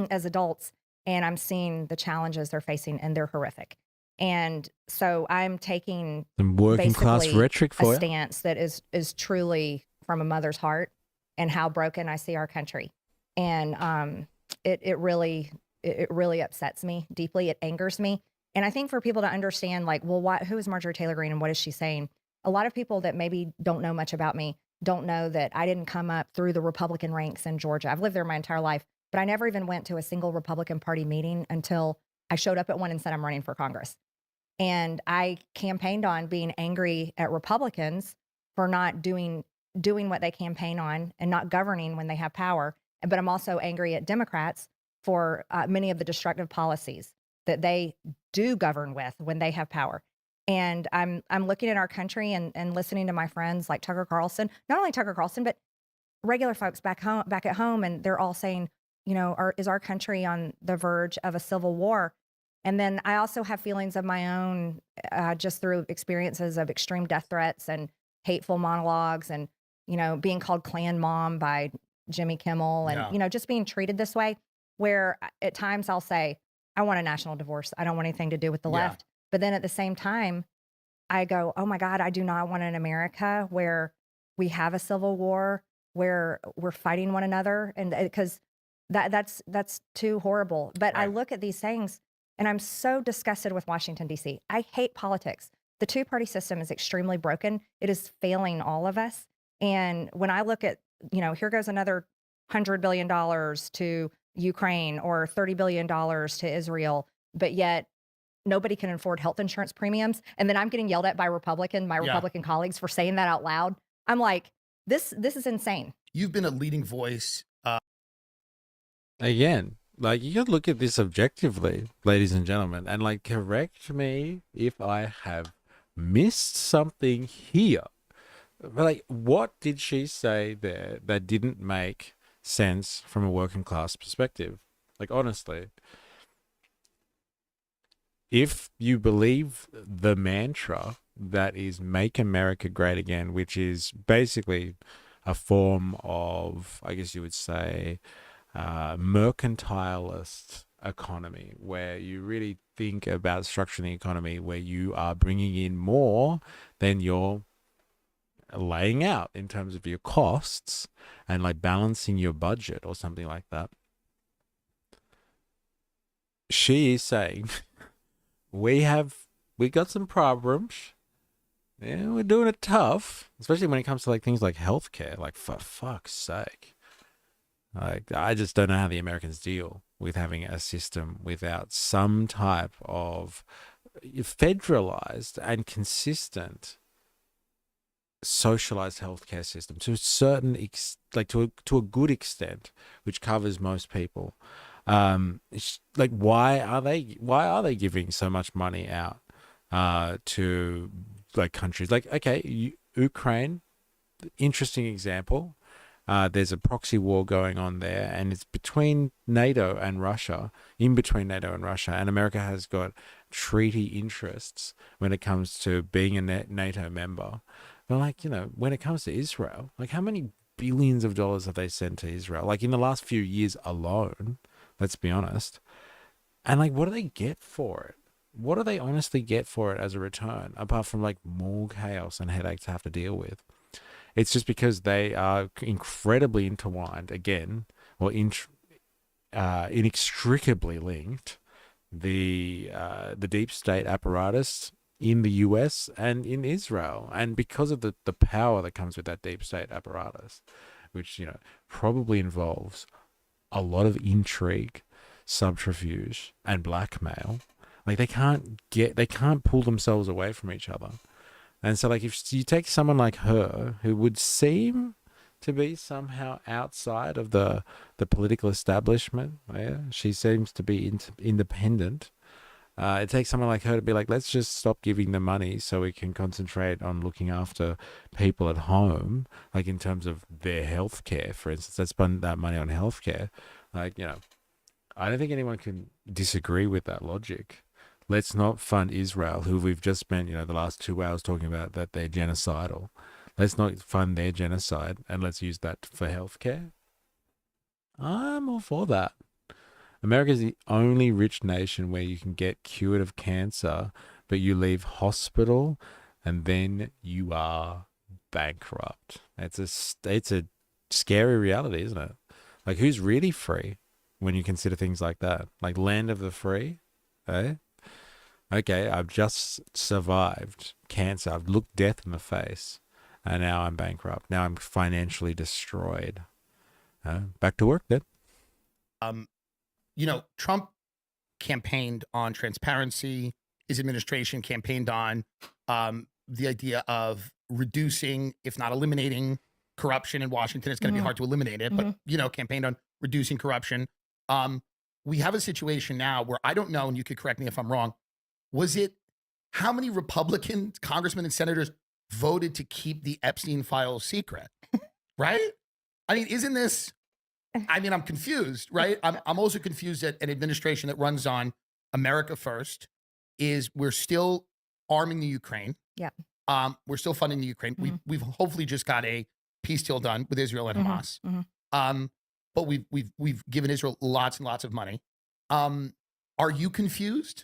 as adults. And I'm seeing the challenges they're facing, and they're horrific. And so I'm taking Some working class basically rhetoric a for you. stance that is truly from a mother's heart and how broken I see our country. And it really upsets me deeply. It angers me. And I think for people to understand, like, well, who is Marjorie Taylor Greene and what is she saying? A lot of people that maybe don't know much about me don't know that I didn't come up through the Republican ranks in Georgia. I've lived there my entire life, but I never even went to a single Republican Party meeting until I showed up at one and said I'm running for Congress. And I campaigned on being angry at Republicans for not doing what they campaign on and not governing when they have power. But I'm also angry at Democrats for many of the destructive policies that they do govern with when they have power. And I'm looking at our country and listening to my friends like Tucker Carlson, not only Tucker Carlson, but regular folks back at home, and they're all saying, is our country on the verge of a civil war? And then I also have feelings of my own, just through experiences of extreme death threats and hateful monologues, and being called Klan mom by Jimmy Kimmel, and just being treated this way. Where at times I'll say, I want a national divorce. I don't want anything to do with the left. But then at the same time, I go, oh my God, I do not want an America where we have a civil war, where we're fighting one another, and because that's too horrible. But I look at these things and I'm so disgusted with Washington, D.C. I hate politics. The two-party system is extremely broken. It is failing all of us. And when I look at, here goes another $100 billion to Ukraine or $30 billion to Israel, but yet nobody can afford health insurance premiums. And then I'm getting yelled at by my Republican colleagues for saying that out loud. I'm like, this is insane. You've been a leading voice. Again, like, you gotta look at this objectively, ladies and gentlemen, and like, correct me if I have missed something here. But like, what did she say there that didn't make sense from a working class perspective? Like, honestly, if you believe the mantra that is "Make America Great Again," which is basically a form of, I guess you would say, mercantilist economy, where you really think about structuring the economy where you are bringing in more than you're laying out in terms of your costs, and like balancing your budget or something like that. She is saying we got some problems. Yeah, we're doing it tough, especially when it comes to like things like healthcare. Like, for fuck's sake. Like, I just don't know how the Americans deal with having a system without some type of federalized and consistent socialized healthcare system to a certain to a good extent, which covers most people. Like, why are they giving so much money out to like countries like, okay, Ukraine, interesting example. There's a proxy war going on there, and it's between NATO and Russia, and America has got treaty interests when it comes to being a NATO member. But like, when it comes to Israel, like, how many billions of dollars have they sent to Israel? Like, in the last few years alone, let's be honest. And like, what do they get for it? What do they honestly get for it as a return, apart from like more chaos and headaches to have to deal with? It's just because they are incredibly intertwined, again, or inextricably linked, the deep state apparatus in the US and in Israel. And because of the power that comes with that deep state apparatus, which, probably involves a lot of intrigue, subterfuge, and blackmail, like, they can't pull themselves away from each other. And so, like, if you take someone like her, who would seem to be somehow outside of the political establishment, she seems to be independent. It takes someone like her to be like, let's just stop giving them money so we can concentrate on looking after people at home, like in terms of their health care, for instance. Let's spend that money on health care. Like, I don't think anyone can disagree with that logic. Let's not fund Israel, who we've just spent, the last 2 hours talking about that they're genocidal. Let's not fund their genocide, and let's use that for healthcare. I'm all for that. America is the only rich nation where you can get cured of cancer, but you leave hospital and then you are bankrupt. It's a scary reality, isn't it? Like, who's really free when you consider things like that? Like, land of the free, eh? Okay, I've just survived cancer. I've looked death in the face, and now I'm bankrupt. Now I'm financially destroyed. Back to work then. Trump campaigned on transparency. His administration campaigned on the idea of reducing, if not eliminating, corruption in Washington. It's going to be hard to eliminate it, but, campaigned on reducing corruption. We have a situation now where I don't know, and you could correct me if I'm wrong, how many Republican congressmen and senators voted to keep the Epstein files secret? Right? I mean, isn't this, I'm confused, right? I'm also confused at an administration that runs on America first. We're still arming the Ukraine. Yeah. We're still funding the Ukraine. We've hopefully just got a peace deal done with Israel and Hamas. But we've given Israel lots and lots of money. Are you confused?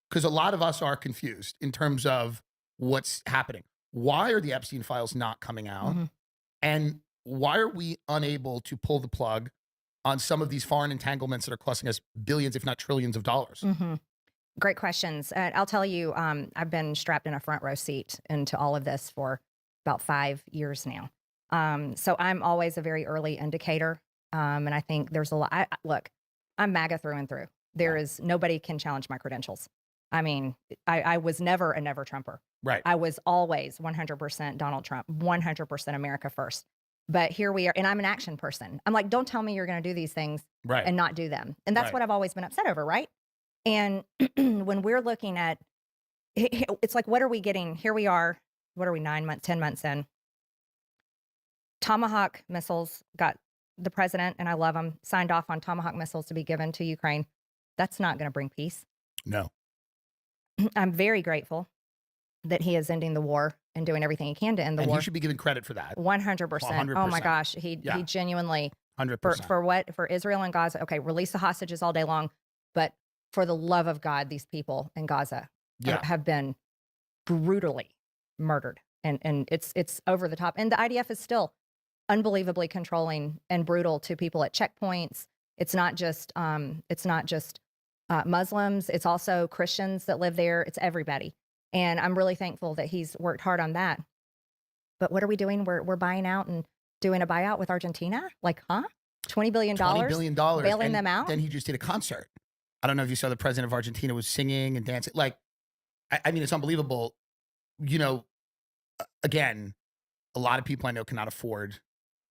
Because a lot of us are confused in terms of what's happening. Why are the Epstein files not coming out? And why are we unable to pull the plug on some of these foreign entanglements that are costing us billions, if not trillions of dollars? Great questions. I'll tell you, I've been strapped in a front row seat into all of this for about 5 years now. So I'm always a very early indicator. And I think there's a lot. Look, I'm MAGA through and through. There is nobody can challenge my credentials. I mean, I was never a never Trumper. Right. I was always 100% Donald Trump, 100% America first. But here we are, and I'm an action person. I'm like, don't tell me you're going to do these things and not do them. And that's what I've always been upset over, right? And when we're looking at, it's like, what are we getting? Here we are. What are we, 9 months, 10 months in? Tomahawk missiles got the president, and I love him, signed off on Tomahawk missiles to be given to Ukraine. That's not going to bring peace. No. I'm very grateful that he is ending the war and doing everything he can to end the war. He should be given credit for that. 100%. Oh my gosh. He genuinely, 100%. For Israel and Gaza, okay, release the hostages all day long. But for the love of God, these people in Gaza have been brutally murdered. And it's over the top. And the IDF is still unbelievably controlling and brutal to people at checkpoints. It's not just Muslims. It's also Christians that live there. It's everybody. And I'm really thankful that he's worked hard on that. But what are we doing? We're buying out and doing a buyout with Argentina? Like, huh? $20 billion? $20 billion. Bailing them out? Then he just did a concert. I don't know if you saw the president of Argentina was singing and dancing. Like, I mean, it's unbelievable. Again, a lot of people I know cannot afford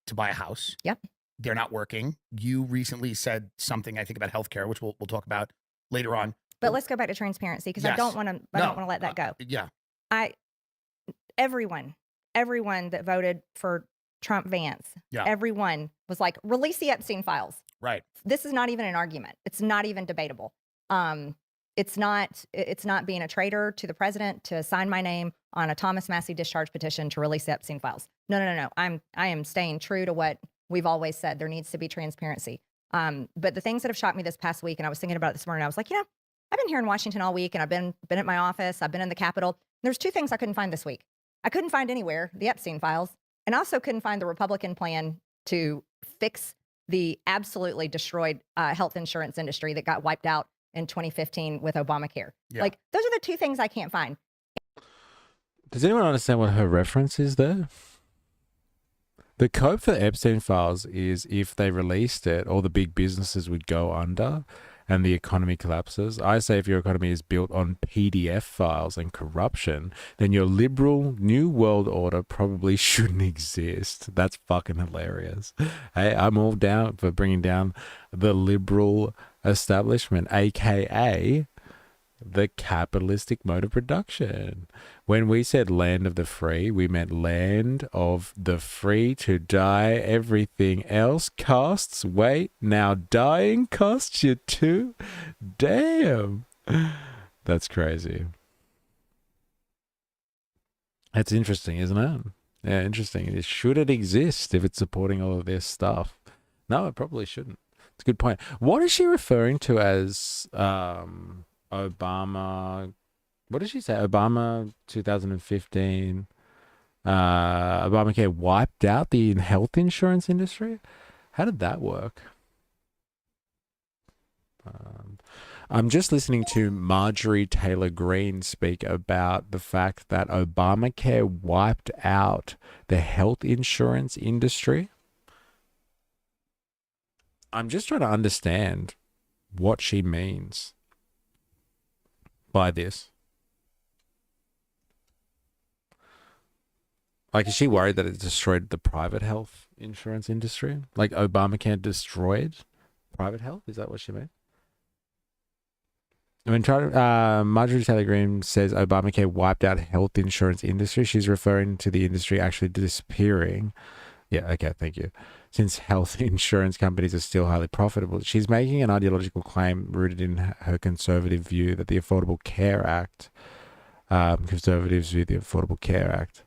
to buy a house. Yep. They're not working. You recently said something, I think, about healthcare, which we'll talk about later on. But let's go back to transparency, because I don't want to let that go. Yeah. Everyone that voted for Trump Vance, everyone was like, release the Epstein files. Right. This is not even an argument. It's not even debatable. It's not being a traitor to the president to sign my name on a Thomas Massie discharge petition to release the Epstein files. No. I am staying true to what we've always said. There needs to be transparency. But the things that have shocked me this past week, and I was thinking about it this morning, I was like, I've been here in Washington all week, and I've been at my office. I've been in the Capitol. There's 2 things I couldn't find this week. I couldn't find anywhere the Epstein files, and I also couldn't find the Republican plan to fix the absolutely destroyed health insurance industry that got wiped out in 2015 with Obamacare. Like, those are the 2 things I can't find. Does anyone understand what her reference is there? The code for the Epstein files is if they released it, all the big businesses would go under and the economy collapses. I say if your economy is built on PDF files and corruption, then your liberal new world order probably shouldn't exist. That's fucking hilarious. Hey, I'm all down for bringing down the liberal establishment, aka the capitalistic mode of production. When we said land of the free, we meant land of the free to die. Everything else costs. Wait, now dying costs you too? Damn. That's crazy. That's interesting, isn't it? Yeah, interesting. Should it exist if it's supporting all of this stuff? No, it probably shouldn't. It's a good point. What is she referring to as Obama? What did she say? Obama 2015. Obamacare wiped out the health insurance industry. How did that work? I'm just listening to Marjorie Taylor Greene speak about the fact that Obamacare wiped out the health insurance industry. I'm just trying to understand what she means by this. Like, is she worried that it destroyed the private health insurance industry? Like, Obamacare destroyed private health? Is that what she meant? When Marjorie Taylor Greene says Obamacare wiped out health insurance industry, she's referring to the industry actually disappearing. Yeah, okay, thank you. Since health insurance companies are still highly profitable, she's making an ideological claim rooted in her conservative view that the Affordable Care Act, conservatives view the Affordable Care Act,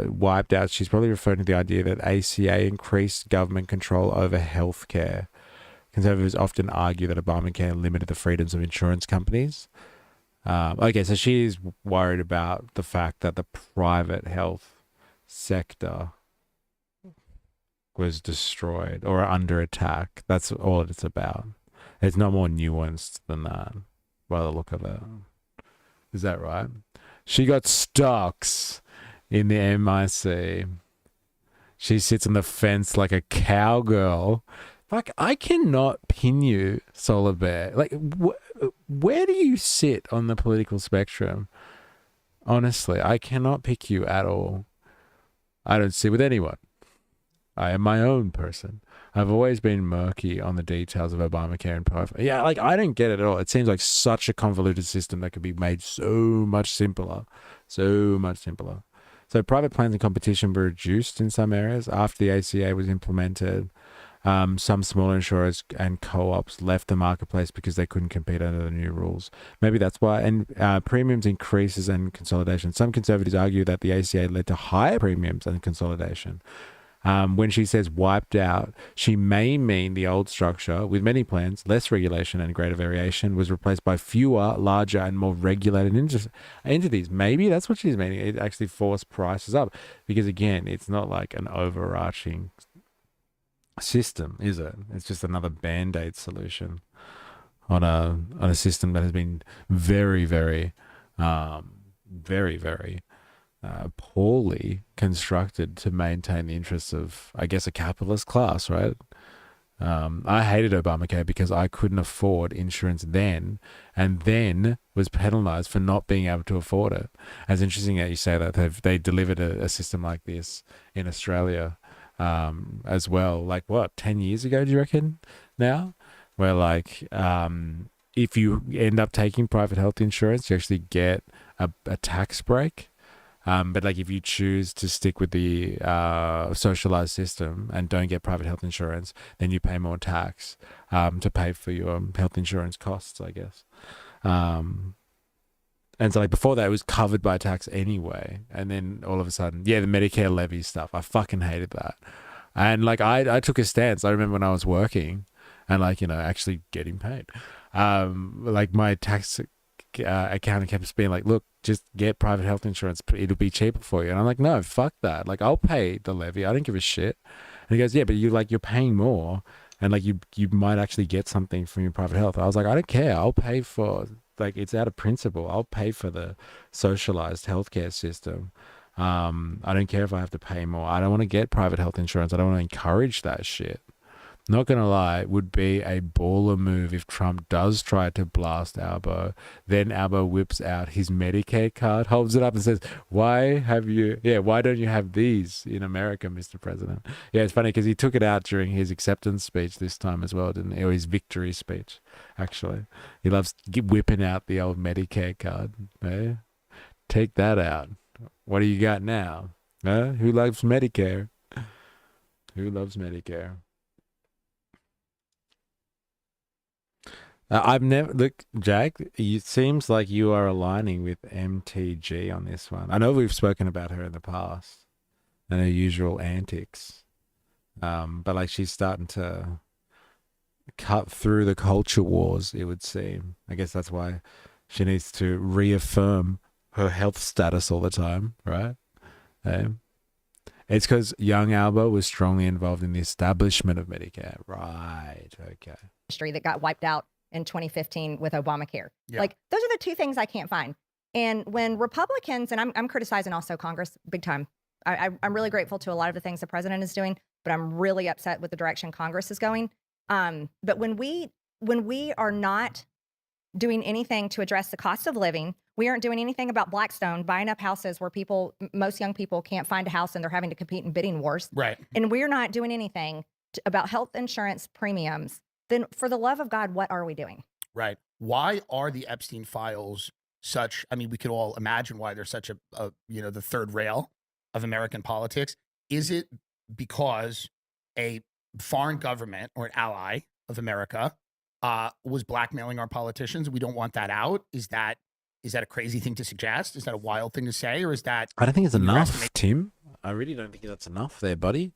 wiped out. She's probably referring to the idea that ACA increased government control over healthcare. Conservatives often argue that Obamacare limited the freedoms of insurance companies. Okay, so she's worried about the fact that the private health sector was destroyed or under attack. That's all it's about. It's no more nuanced than that, by the look of it. Is that right? She got stocks in the MIC. She sits on the fence like a cowgirl. Like, I cannot pin you, Solar Bear. Like, where do you sit on the political spectrum? Honestly, I cannot pick you at all. I don't sit with anyone. I am my own person. I've always been murky on the details of Obamacare and private. Yeah, like, I don't get it at all. It seems like such a convoluted system that could be made so much simpler. So much simpler. So private plans and competition were reduced in some areas after the ACA was implemented. Some smaller insurers and co-ops left the marketplace because they couldn't compete under the new rules. Maybe that's why. And premiums increases and consolidation. Some conservatives argue that the ACA led to higher premiums and consolidation. When she says wiped out, she may mean the old structure with many plans, less regulation and greater variation was replaced by fewer, larger and more regulated entities. Maybe that's what she's meaning. It actually forced prices up because, again, it's not like an overarching system, is it? It's just another band-aid solution on a system that has been very, very, very, very poorly constructed to maintain the interests of, I guess, a capitalist class, right? I hated Obamacare because I couldn't afford insurance then, and then was penalized for not being able to afford it. It's interesting that you say that they delivered a system like this in Australia as well. Like, what, 10 years ago, do you reckon now? Where, like, if you end up taking private health insurance, you actually get a tax break. But like, if you choose to stick with the socialized system and don't get private health insurance, then you pay more tax to pay for your health insurance costs, I guess. And so, like, before that, it was covered by tax anyway. And then all of a sudden, yeah, the Medicare levy stuff, I fucking hated that. And like, I took a stance. I remember when I was working and, like, you know, actually getting paid. Like, my tax accountant kept being like, look, just get private health insurance, it'll be cheaper for you. And I'm like, no, fuck that. Like, I'll pay the levy, I don't give a shit. And he goes, yeah, but you're paying more, and like, you might actually get something from your private health. I was like, I don't care, I'll pay for, like, it's out of principle, I'll pay for the socialized healthcare system. I don't care if I have to pay more. I don't want to get private health insurance. I don't want to encourage that shit. Not gonna lie, it would be a baller move if Trump does try to blast Albo. Then Albo whips out his Medicare card, holds it up and says, why don't you have these in America, Mr. President? Yeah, it's funny because he took it out during his acceptance speech this time as well, didn't he? Or his victory speech, actually. He loves whipping out the old Medicare card. Eh? Take that out. What do you got now? Who loves Medicare? Who loves Medicare? I've never, look, Jack, it seems like you are aligning with MTG on this one. I know we've spoken about her in the past and her usual antics, but like, she's starting to cut through the culture wars, it would seem. I guess that's why she needs to reaffirm her health status all the time, right? It's because young Alba was strongly involved in the establishment of Medicare. Right, okay. Industry that got wiped out in 2015 with Obamacare. Yeah. Like, those are the two things I can't find. And when Republicans, and I'm criticizing also Congress big time. I'm really grateful to a lot of the things the president is doing, but I'm really upset with the direction Congress is going. But when we are not doing anything to address the cost of living, we aren't doing anything about Blackstone buying up houses where most young people can't find a house and they're having to compete in bidding wars. Right. And we're not doing anything about health insurance premiums. Then for the love of God, what are we doing? Right. Why are the Epstein files such, I mean, we could all imagine why they're such the third rail of American politics. Is it because a foreign government or an ally of America was blackmailing our politicians? We don't want that out. Is that a crazy thing to suggest? Is that a wild thing to say? Or is that... I don't think it's enough, Tim. I really don't think that's enough there, buddy.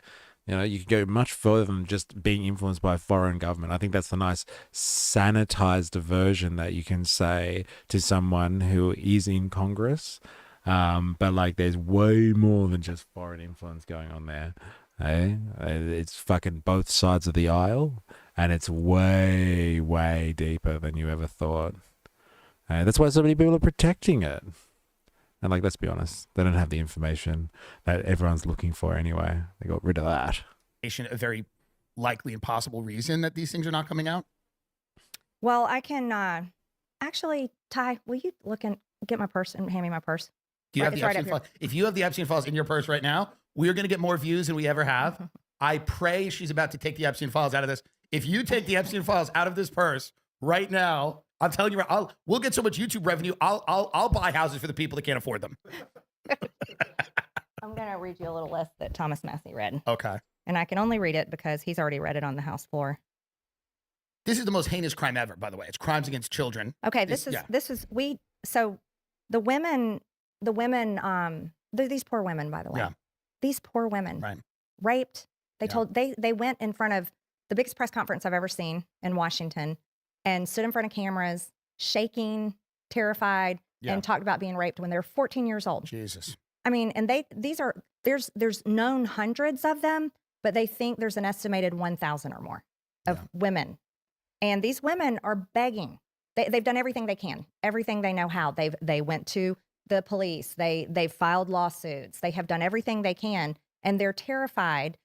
You know, you could go much further than just being influenced by a foreign government. I think that's the nice sanitized version that you can say to someone who is in Congress. But like, there's way more than just foreign influence going on there. It's fucking both sides of the aisle, and it's way, way deeper than you ever thought. That's why so many people are protecting it. And like, let's be honest, they don't have the information that everyone's looking for anyway. They got rid of that. A very likely and possible reason that these things are not coming out? Well, I can actually, Ty, will you look and get my purse and hand me my purse? Do you have the Epstein files? If you have the Epstein files in your purse right now, we are going to get more views than we ever have. I pray she's about to take the Epstein files out of this. If you take the Epstein files out of this purse right now, I'm telling you, we'll get so much YouTube revenue. I'll buy houses for the people that can't afford them. I'm going to read you a little list that Thomas Massey read. Okay. And I can only read it because he's already read it on the House floor. This is the most heinous crime ever, by the way. It's crimes against children. Okay, so the women, these poor women, by the way. Yeah. These poor women, right, raped. They went in front of the biggest press conference I've ever seen in Washington and stood in front of cameras, shaking, terrified, and talked about being raped when they were 14 years old. Jesus. I mean, and there's known hundreds of them, but they think there's an estimated 1,000 or more of women. And these women are begging. They've done everything they can, everything they know how. They went to the police. They've filed lawsuits. They have done everything they can, and they're terrified.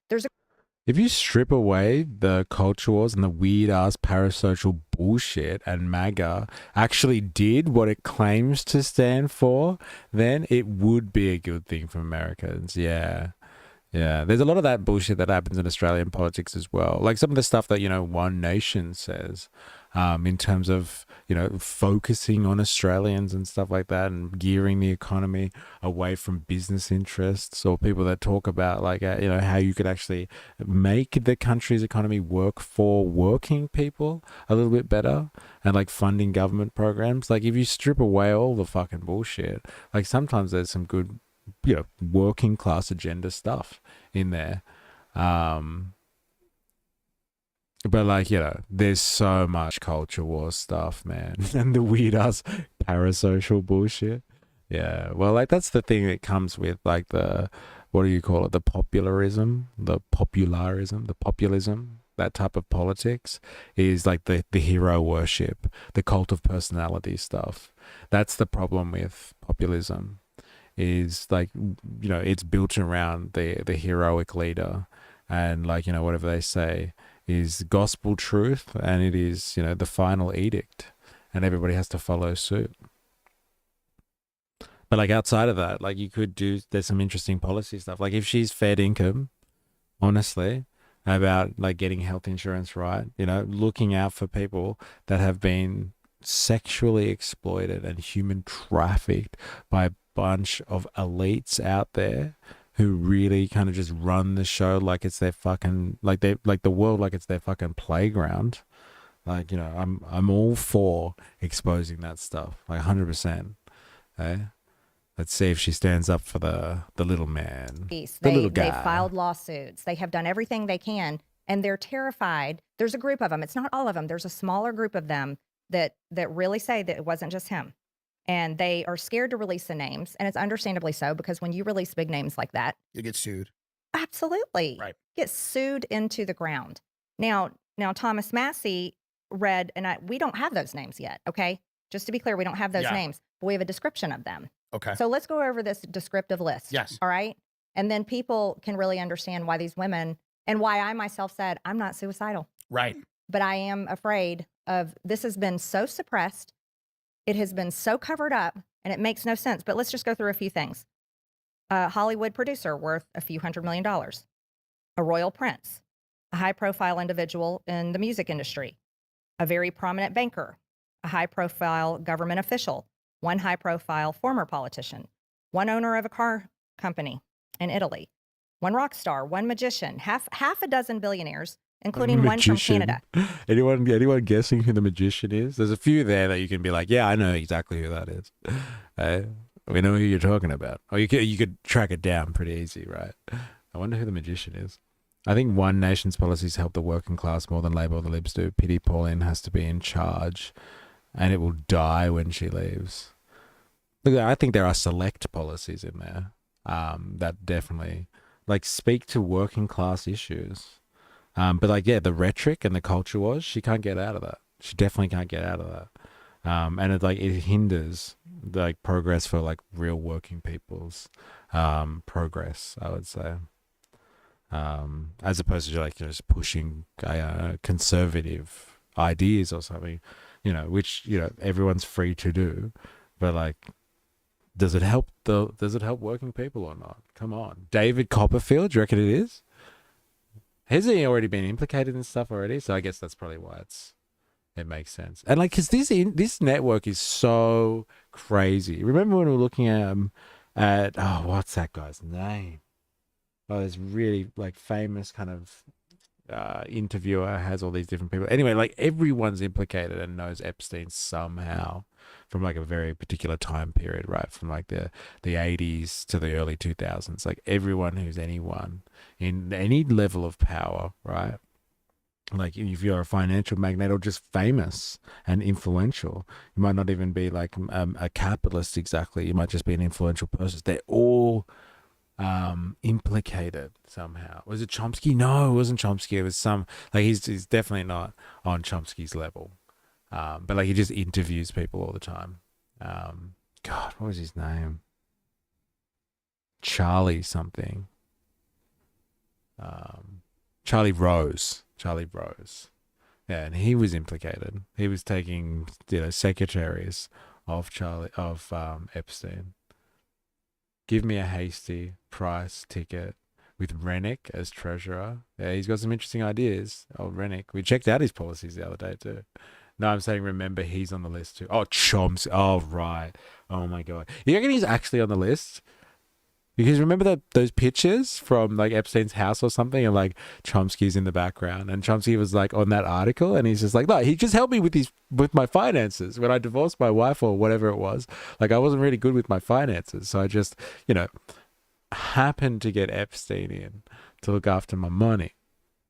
If you strip away the culture wars and the weird-ass parasocial bullshit, and MAGA actually did what it claims to stand for, then it would be a good thing for Americans. Yeah. There's a lot of that bullshit that happens in Australian politics as well. Like some of the stuff that, One Nation says in terms of, focusing on Australians and stuff like that and gearing the economy away from business interests, or people that talk about like, how you could actually make the country's economy work for working people a little bit better, and like funding government programs. Like if you strip away all the fucking bullshit, like sometimes there's some good, working class agenda stuff in there. But like, there's so much culture war stuff, man. And the weird ass parasocial bullshit. Yeah. Well, like that's the thing that comes with like what do you call it? The popularism, that type of politics is like the hero worship, the cult of personality stuff. That's the problem with populism. Is like, it's built around the heroic leader, and like, whatever they say is gospel truth, and it is, the final edict, and everybody has to follow suit. But like outside of that, like there's some interesting policy stuff. Like if she's fed income, honestly, about like getting health insurance right, looking out for people that have been sexually exploited and human trafficked by a bunch of elites out there who really kind of just run the show like it's their fucking, like the world, like it's their fucking playground. Like, I'm all for exposing that stuff, like 100%. Okay? Let's see if she stands up for the little man, the little guy. They filed lawsuits. They have done everything they can, and they're terrified. There's a group of them. It's not all of them. There's a smaller group of them that really say that it wasn't just him. And they are scared to release the names. And it's understandably so, because when you release big names like that, You get sued. absolutely Right. get sued into the ground. Now Thomas Massey read, and we don't have those names yet. Okay. Just to be clear, we don't have those Yeah. names, but we have a description of them. Okay. So let's go over this descriptive list. Yes. All right. And then people can really understand why these women, and why I myself said, I'm not suicidal, Right. but I am afraid of, this has been so suppressed. It has been so covered up, and it makes no sense. But let's just go through a few things. A Hollywood producer worth a few $100 million, a royal prince, a high profile individual in the music industry, a very prominent banker, a high profile government official, one high profile former politician, one owner of a car company in Italy, one rock star, one magician, half a dozen billionaires, including one from Canada. Anyone guessing who the magician is? There's a few there that you can be like, yeah, I know exactly who that is. We know who you're talking about. Or you could track it down pretty easy, right? I wonder who the magician is. I think one nation's policies help the working class more than Labour or the Libs do. Pity Pauline has to be in charge, and it will die when she leaves. Look, I think there are select policies in there that definitely speak to working class issues. But the rhetoric and the culture wars, she can't get out of that. She definitely can't get out of that. And it hinders progress for real working people's progress, I would say. As opposed to just pushing conservative ideas or something, which everyone's free to do, but does it help working people or not? Come on, David Copperfield, do you reckon it is? Has he already been implicated in stuff already? So I guess that's probably why it makes sense. And because this network is so crazy. Remember when we were looking at what's that guy's name? Oh, this really famous kind of interviewer has all these different people. Anyway, everyone's implicated and knows Epstein somehow from a very particular time period, right? From the 80s to the early 2000s. Everyone who's anyone in any level of power, right? If you're a financial magnate or just famous and influential, you might not even be a capitalist exactly. You might just be an influential person. They're all implicated somehow. Was it Chomsky? No, it wasn't Chomsky. It was some he's definitely not on Chomsky's level. But he just interviews people all the time. God, what was his name? Charlie something. Charlie Rose. Yeah, and he was implicated. He was taking secretaries of Epstein. Give me a hasty price ticket with Rennick as treasurer. Yeah, he's got some interesting ideas. Oh, Rennick. We checked out his policies the other day too. No, I'm saying remember he's on the list too. Oh, Chomsky. Oh, right. Oh my God. You reckon he's actually on the list? Because remember those pictures from Epstein's house or something, and Chomsky's in the background, and Chomsky was on that article, and he's just no, he just helped me with my finances when I divorced my wife or whatever it was. I wasn't really good with my finances, so I just happened to get Epstein in to look after my money.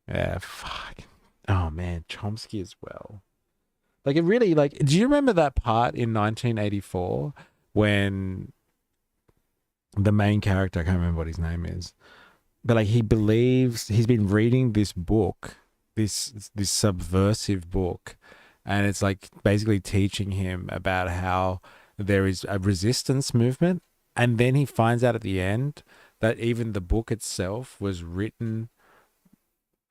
Yeah, fuck. Oh man, Chomsky as well. It really do you remember that part in 1984 when the main character, I can't remember what his name is, but he believes he's been reading this book, this subversive book, and it's basically teaching him about how there is a resistance movement, and then he finds out at the end that even the book itself was written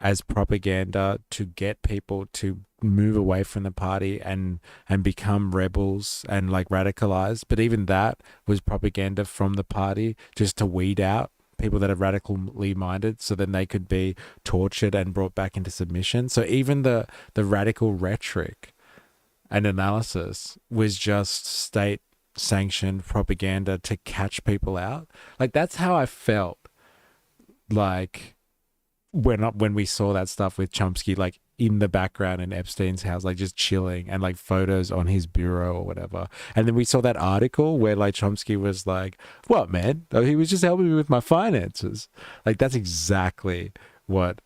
as propaganda to get people to move away from the party and become rebels and radicalized. But even that was propaganda from the party just to weed out people that are radically minded, so then they could be tortured and brought back into submission. So even the radical rhetoric and analysis was just state sanctioned propaganda to catch people out. That's how I felt when we saw that stuff with Chomsky in the background in Epstein's house, just chilling, and photos on his bureau or whatever. And then we saw that article where Chomsky was what, man? He was just helping me with my finances. That's exactly what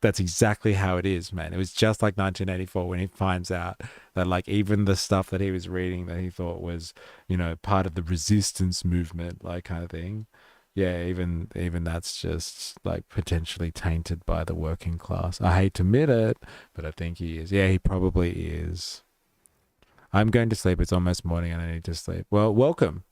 that's exactly how it is, man. It was just like 1984 when he finds out that like even the stuff that he was reading that he thought was, you know, part of the resistance movement, like kind of thing. Yeah, even that's just like potentially tainted by the working class. I hate to admit it, but I think he is. Yeah, he probably is. I'm going to sleep. It's almost morning and I need to sleep. Well, welcome.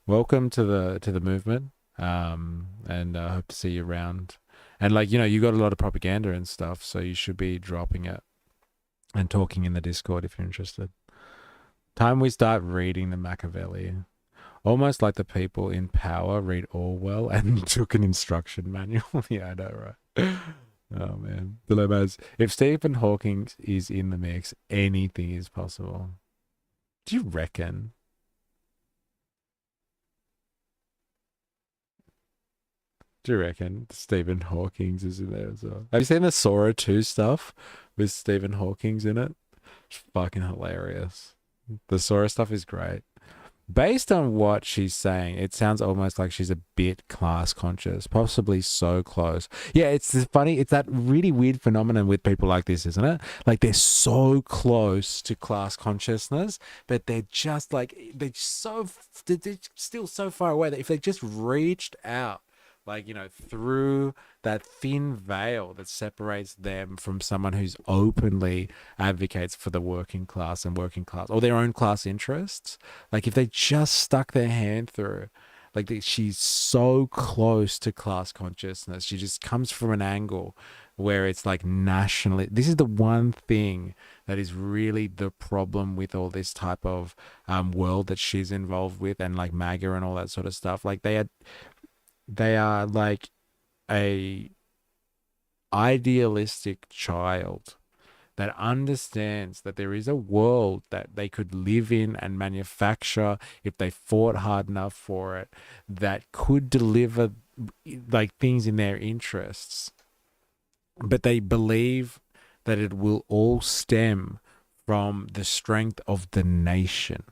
Welcome to the movement. And I hope to see you around. And like, you know, you got a lot of propaganda and stuff, so you should be dropping it and talking in the Discord if you're interested. Time we start reading the Machiavelli. Almost like the people in power read Orwell and took an instruction manual. Yeah, I know, right? Oh, man. Dilemmas. If Stephen Hawking is in the mix, anything is possible. Do you reckon? Do you reckon Stephen Hawking's is in there as well? Have you seen the Sora 2 stuff with Stephen Hawking's in it? It's fucking hilarious. The Sora stuff is great. Based on what she's saying, it sounds almost like she's a bit class conscious, possibly so close. Yeah, it's funny. It's that really weird phenomenon with people like this, isn't it? Like they're so close to class consciousness, but they're just like, they're still so far away that if they just reached out, like, you know, through that thin veil that separates them from someone who's openly advocates for the working class or their own class interests. Like if they just stuck their hand through, like she's so close to class consciousness. She just comes from an angle where it's like nationally. This is the one thing that is really the problem with all this type of world that she's involved with, and like MAGA and all that sort of stuff. Like they are like a idealistic child that understands that there is a world that they could live in and manufacture if they fought hard enough for it, that could deliver like things in their interests. But they believe that it will all stem from the strength of the nation.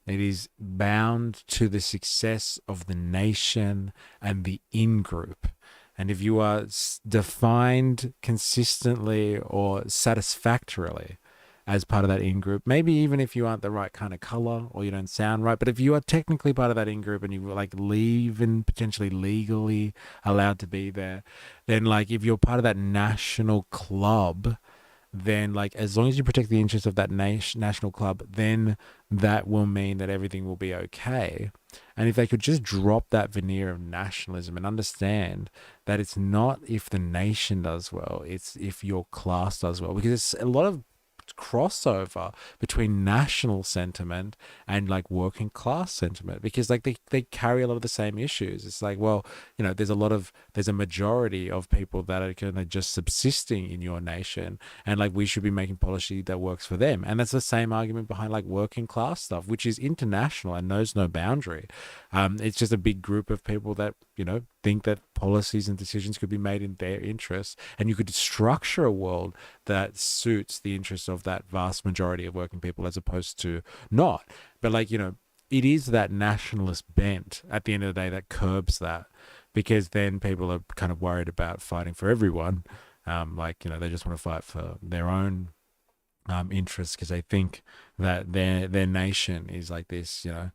It is bound to the success of the nation and the in-group. And if you are defined consistently or satisfactorily as part of that in-group, maybe even if you aren't the right kind of color or you don't sound right, but if you are technically part of that in-group and you like leave and potentially legally allowed to be there, then like if you're part of that national club, then like as long as you protect the interests of that national club, then that will mean that everything will be okay. And if they could just drop that veneer of nationalism and understand that it's not if the nation does well, it's if your class does well, because it's a lot of crossover between national sentiment and like working class sentiment, because like they carry a lot of the same issues. It's like, well, you know, there's a majority of people that are kind of just subsisting in your nation, and like we should be making policy that works for them. And that's the same argument behind like working class stuff, which is international and knows no boundary. It's just a big group of people that, you know, think that policies and decisions could be made in their interests, and you could structure a world that suits the interests of that vast majority of working people as opposed to not. But like, you know, it is that nationalist bent at the end of the day that curbs that, because then people are kind of worried about fighting for everyone. Like, you know, they just want to fight for their own interests because they think that their nation is like this, you know,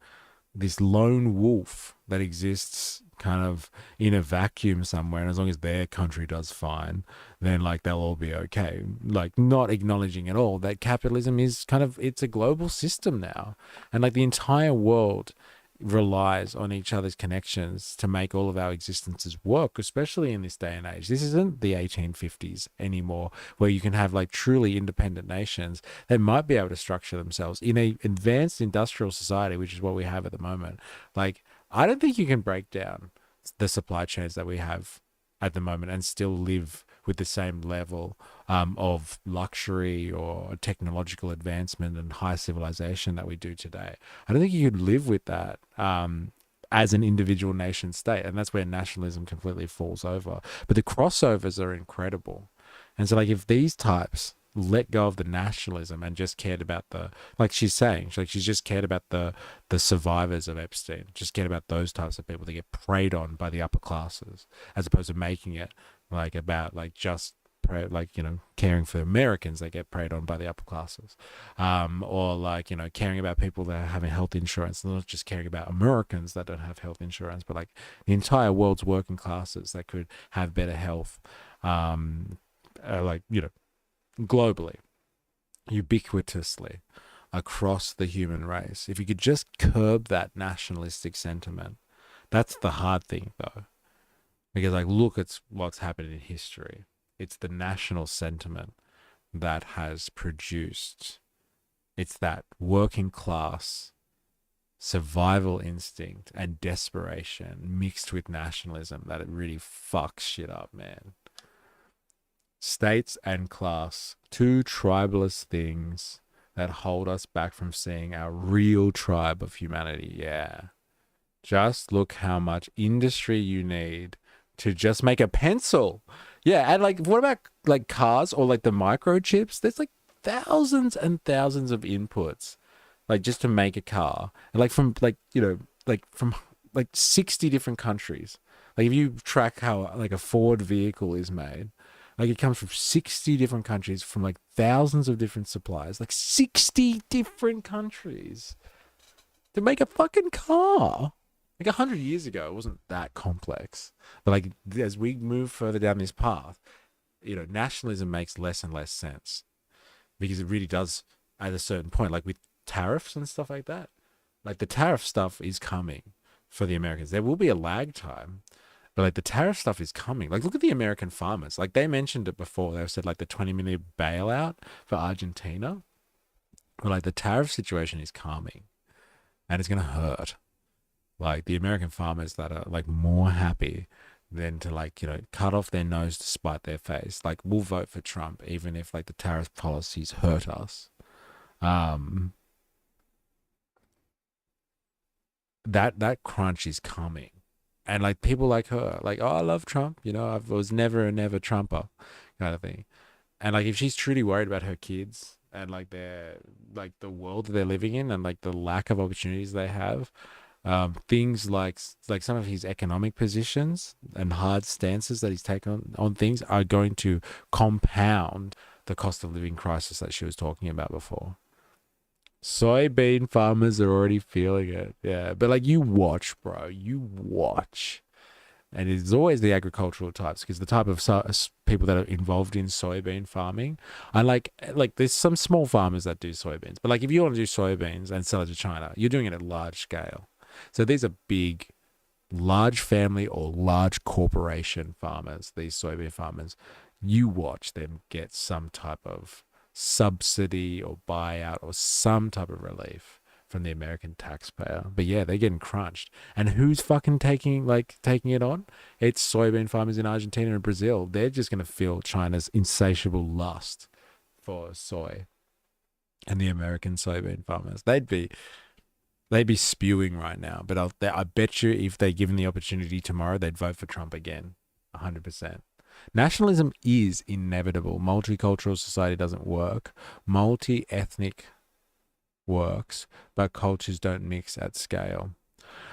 this lone wolf that exists kind of in a vacuum somewhere, and as long as their country does fine, then like they'll all be okay. Like not acknowledging at all that capitalism is kind of, it's a global system now, and like the entire world relies on each other's connections to make all of our existences work, especially in this day and age. This isn't the 1850s anymore, where you can have like truly independent nations that might be able to structure themselves in a advanced industrial society, which is what we have at the moment. Like, I don't think you can break down the supply chains that we have at the moment and still live with the same level of luxury or technological advancement and high civilization that we do today. I don't think you could live with that as an individual nation state, and that's where nationalism completely falls over. But the crossovers are incredible. And so like if these types let go of the nationalism and just cared about the, like she's saying, she's just cared about the survivors of Epstein, just cared about those types of people that get preyed on by the upper classes, as opposed to making it like about like just preyed, like, you know, caring for Americans that get preyed on by the upper classes, or like, you know, caring about people that are having health insurance, not just caring about Americans that don't have health insurance, but like the entire world's working classes that could have better health, like, you know, globally, ubiquitously across the human race. If you could just curb that nationalistic sentiment, that's the hard thing though. Because like, look at what's happened in history. It's the national sentiment that has produced, it's that working class survival instinct and desperation mixed with nationalism that it really fucks shit up, man. States and class, two tribalist things that hold us back from seeing our real tribe of humanity. Yeah. Just look how much industry you need to just make a pencil. Yeah, and like, what about like cars or like the microchips? There's like thousands and thousands of inputs, like just to make a car, and like from like, you know, like from like 60 different countries. Like if you track how like a Ford vehicle is made, like it comes from 60 different countries, from like thousands of different suppliers, like 60 different countries to make a fucking car. Like 100 years ago, it wasn't that complex. But like, as we move further down this path, you know, nationalism makes less and less sense, because it really does at a certain point, like with tariffs and stuff like that. Like the tariff stuff is coming for the Americans. There will be a lag time, but like the tariff stuff is coming. Like, look at the American farmers. Like they mentioned it before. They said like the 20 million bailout for Argentina. But like the tariff situation is coming, and it's going to hurt. Like the American farmers that are like more happy than to like, you know, cut off their nose to spite their face. Like, we'll vote for Trump even if like the tariff policies hurt us. That crunch is coming. And like people like her, like, oh, I love Trump, you know, I was never a never Trumper kind of thing. And like, if she's truly worried about her kids and like their, like the world that they're living in and like the lack of opportunities they have, things like some of his economic positions and hard stances that he's taken on things are going to compound the cost of living crisis that she was talking about before. Soybean farmers are already feeling it. Yeah. But like, you watch, bro, you watch. And it's always the agricultural types, because the type of people that are involved in soybean farming, and like there's some small farmers that do soybeans, but like if you want to do soybeans and sell it to China, you're doing it at large scale. So these are big, large family or large corporation farmers, these soybean farmers. You watch them get some type of subsidy or buyout or some type of relief from the American taxpayer. But yeah, they're getting crunched. And who's fucking taking it on? It's soybean farmers in Argentina and Brazil. They're just going to feel China's insatiable lust for soy. And the American soybean farmers, they'd be spewing right now. But I bet you if they're given the opportunity tomorrow, they'd vote for Trump again. 100%. Nationalism is inevitable. Multicultural society doesn't work. Multi-ethnic works, but cultures don't mix at scale.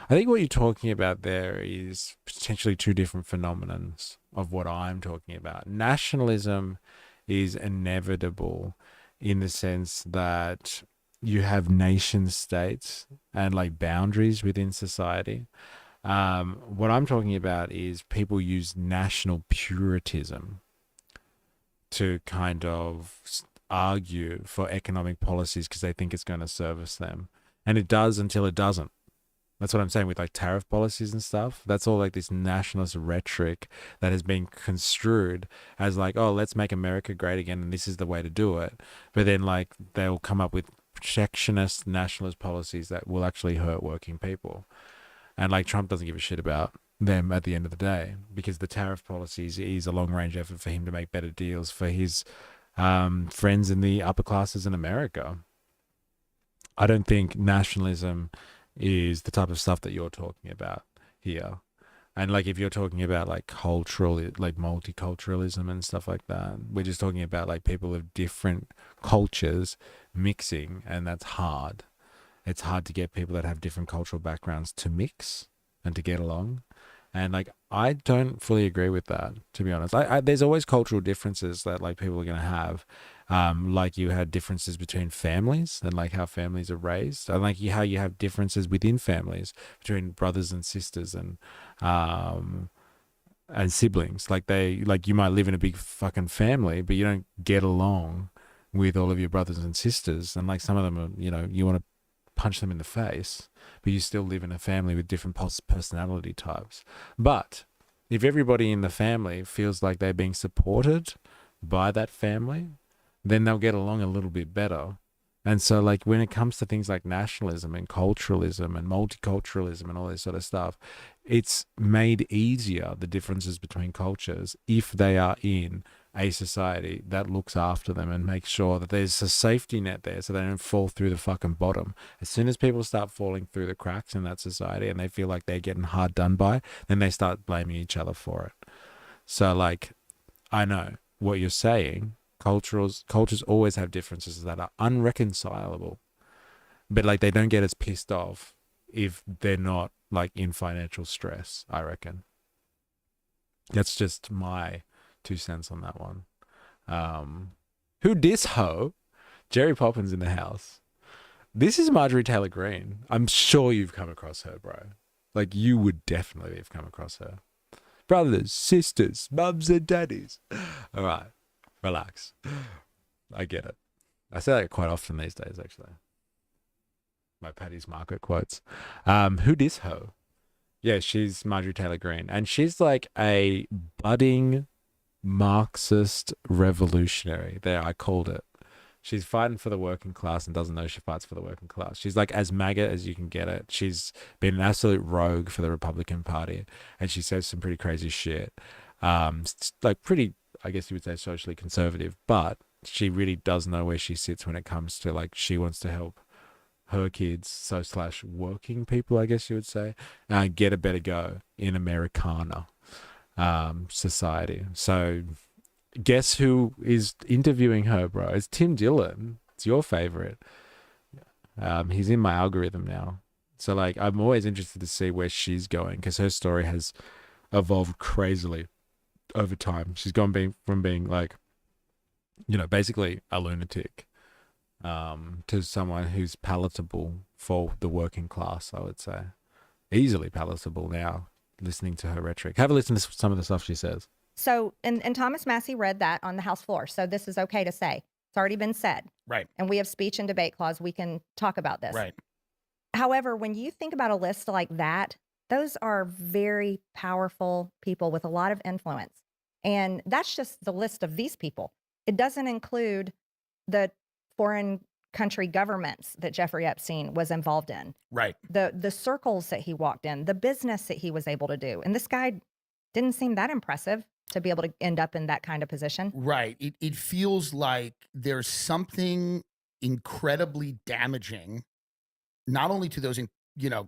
I think what you're talking about there is potentially two different phenomenons of what I'm talking about. Nationalism is inevitable in the sense that you have nation states and like boundaries within society. What I'm talking about is people use national puritanism to kind of argue for economic policies because they think it's going to service them. And it does until it doesn't. That's what I'm saying with like tariff policies and stuff. That's all like this nationalist rhetoric that has been construed as like, oh, let's make America great again and this is the way to do it. But then like they'll come up with protectionist nationalist policies that will actually hurt working people. And like Trump doesn't give a shit about them at the end of the day, because the tariff policies is a long range effort for him to make better deals for his friends in the upper classes in America. I don't think nationalism is the type of stuff that you're talking about here. And like if you're talking about like cultural, like multiculturalism and stuff like that, we're just talking about like people of different cultures mixing, and that's hard. It's hard to get people that have different cultural backgrounds to mix and to get along. And like, I don't fully agree with that, to be honest. There's always cultural differences that like people are going to have. Like you had differences between families and like how families are raised, and like how you have differences within families between brothers and sisters and siblings. Like you might live in a big fucking family, but you don't get along with all of your brothers and sisters. And like some of them are, you want to punch them in the face, but you still live in a family with different personality types. But if everybody in the family feels like they're being supported by that family, then they'll get along a little bit better. And so like when it comes to things like nationalism and culturalism and multiculturalism and all this sort of stuff, it's made easier, the differences between cultures, if they are in a society that looks after them and makes sure that there's a safety net there so they don't fall through the fucking bottom. As soon as people start falling through the cracks in that society and they feel like they're getting hard done by, then they start blaming each other for it. So like, I know what you're saying. Cultures always have differences that are unreconcilable, but like they don't get as pissed off if they're not like in financial stress, I reckon. That's just my 2 cents on that one. Who dis ho? Jerry Poppins in the house. This is Marjorie Taylor Greene. I'm sure you've come across her, bro. Like you would definitely have come across her. Brothers, sisters, mums and daddies. All right. Relax. I get it. I say that quite often these days, actually. My Paddy's Market quotes. Who dis ho? Yeah, she's Marjorie Taylor Greene. And she's like a budding Marxist revolutionary. There, I called it. She's fighting for the working class and doesn't know she fights for the working class. She's like as MAGA as you can get it. She's been an absolute rogue for the Republican Party. And she says some pretty crazy shit. Like pretty, I guess you would say, socially conservative, but she really does know where she sits when it comes to like she wants to help her kids, so / working people, I guess you would say, get a better go in Americana society. So guess who is interviewing her, bro? It's Tim Dillon. It's your favorite. He's in my algorithm now. So like I'm always interested to see where she's going because her story has evolved crazily over time. She's gone from being like, basically a lunatic to someone who's palatable for the working class, I would say. Easily palatable now, listening to her rhetoric. Have a listen to some of the stuff she says. So, and Thomas Massey read that on the House floor. So this is okay to say. It's already been said. Right. And we have speech and debate clause. We can talk about this. Right. However, when you think about a list like that, those are very powerful people with a lot of influence. And that's just the list of these people. It doesn't include the foreign country governments that Jeffrey Epstein was involved in. Right. The circles that he walked in, the business that he was able to do. And this guy didn't seem that impressive to be able to end up in that kind of position. Right. It feels like there's something incredibly damaging, not only to those,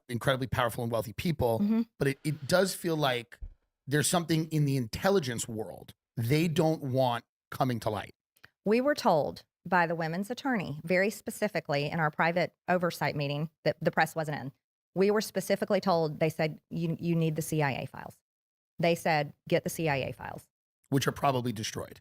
incredibly powerful and wealthy people, but it does feel like there's something in the intelligence world they don't want coming to light. We were told by the women's attorney very specifically in our private oversight meeting that the press wasn't in. We were specifically told, they said, you need the CIA files. They said, get the CIA files. Which are probably destroyed.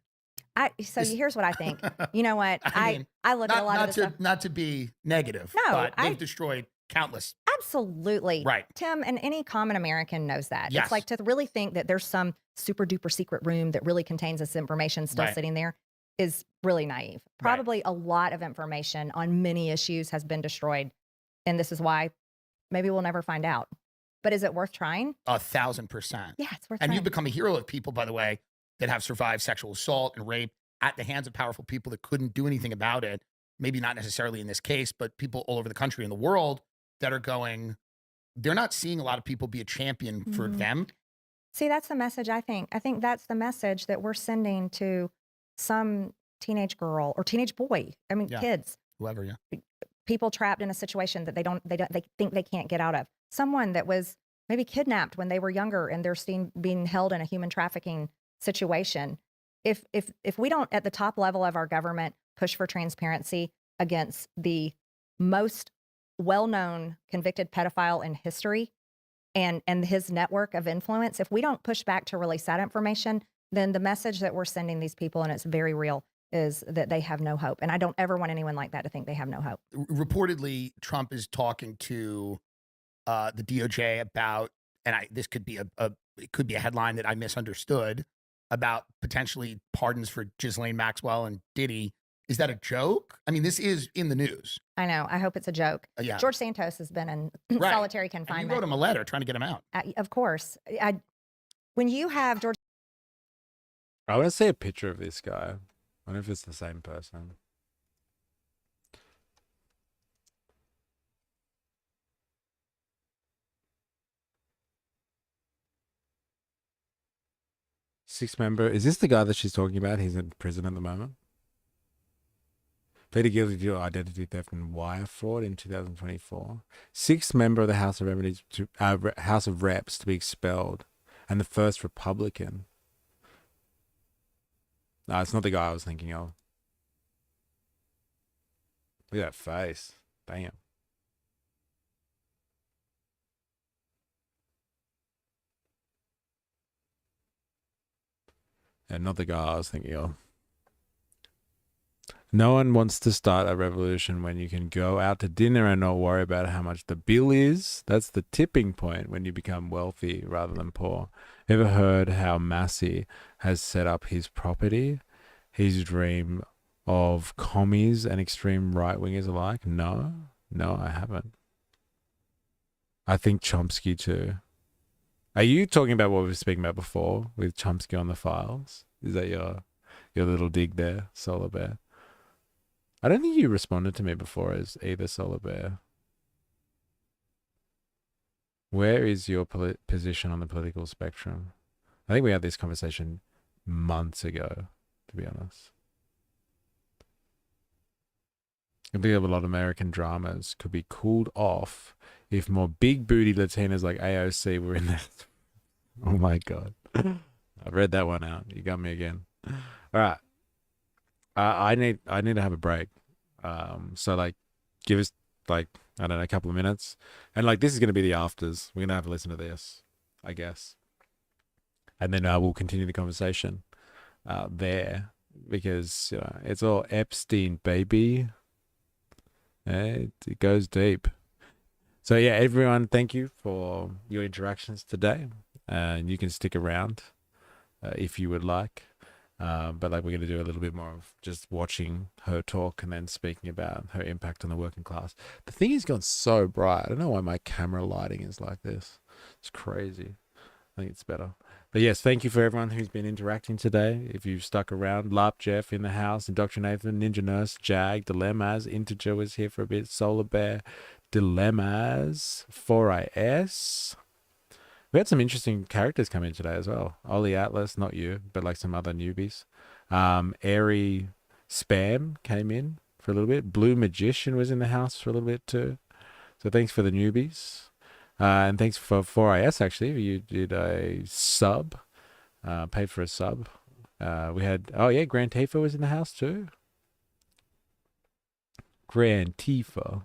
Here's what I think. You know what? I look at a lot of this stuff. Not to be negative, but they've destroyed countless. Absolutely. Right. Tim, and any common American knows that. Yes. It's like to really think that there's some super duper secret room that really contains this information still sitting there is really naive. Probably a lot of information on many issues has been destroyed. And this is why maybe we'll never find out. But is it worth trying? 1,000%. Yeah, it's worth And trying. you've become a hero of people, by the way, that have survived sexual assault and rape at the hands of powerful people that couldn't do anything about it. Maybe not necessarily in this case, but people all over the country and the world that are going, they're not seeing a lot of people be a champion for them. See, that's the message, I think. I think that's the message that we're sending to some teenage girl or teenage boy. I mean, kids. Whoever, yeah. People trapped in a situation that they think they can't get out of. Someone that was maybe kidnapped when they were younger and they're being held in a human trafficking situation. If we don't, at the top level of our government, push for transparency against the most well-known convicted pedophile in history and his network of influence, if we don't push back to release that information, then the message that we're sending these people, and it's very real, is that they have no hope. And I don't ever want anyone like that to think they have no hope. Reportedly, Trump is talking to the DOJ about, and this could be it could be a headline that I misunderstood, about potentially pardons for Ghislaine Maxwell and Diddy. Is that a joke? I mean, this is in the news. I know. I hope it's a joke. Yeah. George Santos has been in Right. solitary And confinement. you wrote him a letter trying to get him out. Of course. When you have George. I want to see a picture of this guy. I wonder if it's the same person. Sixth member. Is this the guy that she's talking about? He's in prison at the moment. Pleaded guilty to identity theft and wire fraud in 2024. Sixth member of the House of House of Reps to be expelled, and the first Republican. No, it's not the guy I was thinking of. Look at that face. Damn. Yeah, not the guy I was thinking of. No one wants to start a revolution when you can go out to dinner and not worry about how much the bill is. That's the tipping point when you become wealthy rather than poor. Ever heard how Massey has set up his property? His dream of commies and extreme right-wingers alike? No, I haven't. I think Chomsky too. Are you talking about what we were speaking about before with Chomsky on the files? Is that your little dig there, Solar Bear? I don't think you responded to me before as either, Solar Bear. Where is your position on the political spectrum? I think we had this conversation months ago, to be honest. I believe a lot of American dramas could be cooled off if more big booty Latinas like AOC were in there. Oh my God. I've read that one out. You got me again. All right. I need to have a break. So like, give us like, I don't know, a couple of minutes. And like, this is going to be the afters. We're going to have to listen to this, I guess. And then we'll continue the conversation there because it's all Epstein, baby. It goes deep. So yeah, everyone, thank you for your interactions today. And you can stick around if you would like. But like, we're going to do a little bit more of just watching her talk and then speaking about her impact on the working class. The thing has gone so bright. I don't know why my camera lighting is like this. It's crazy. I think it's better. But yes, thank you for everyone who's been interacting today. If you've stuck around, Larp Jeff in the house, Indoctrinathan, Ninja Nurse, Jag, Dilemmas, Integer was here for a bit, Solar Bear, Dilemmas, 4IS. We had some interesting characters come in today as well. Ollie Atlas, not you, but like some other newbies. Airy Spam came in for a little bit. Blue Magician was in the house for a little bit too. So thanks for the newbies. And thanks for 4IS actually. You did a sub, paid for a sub. We had, oh yeah, Grand Tifa was in the house too. Grand Tifa.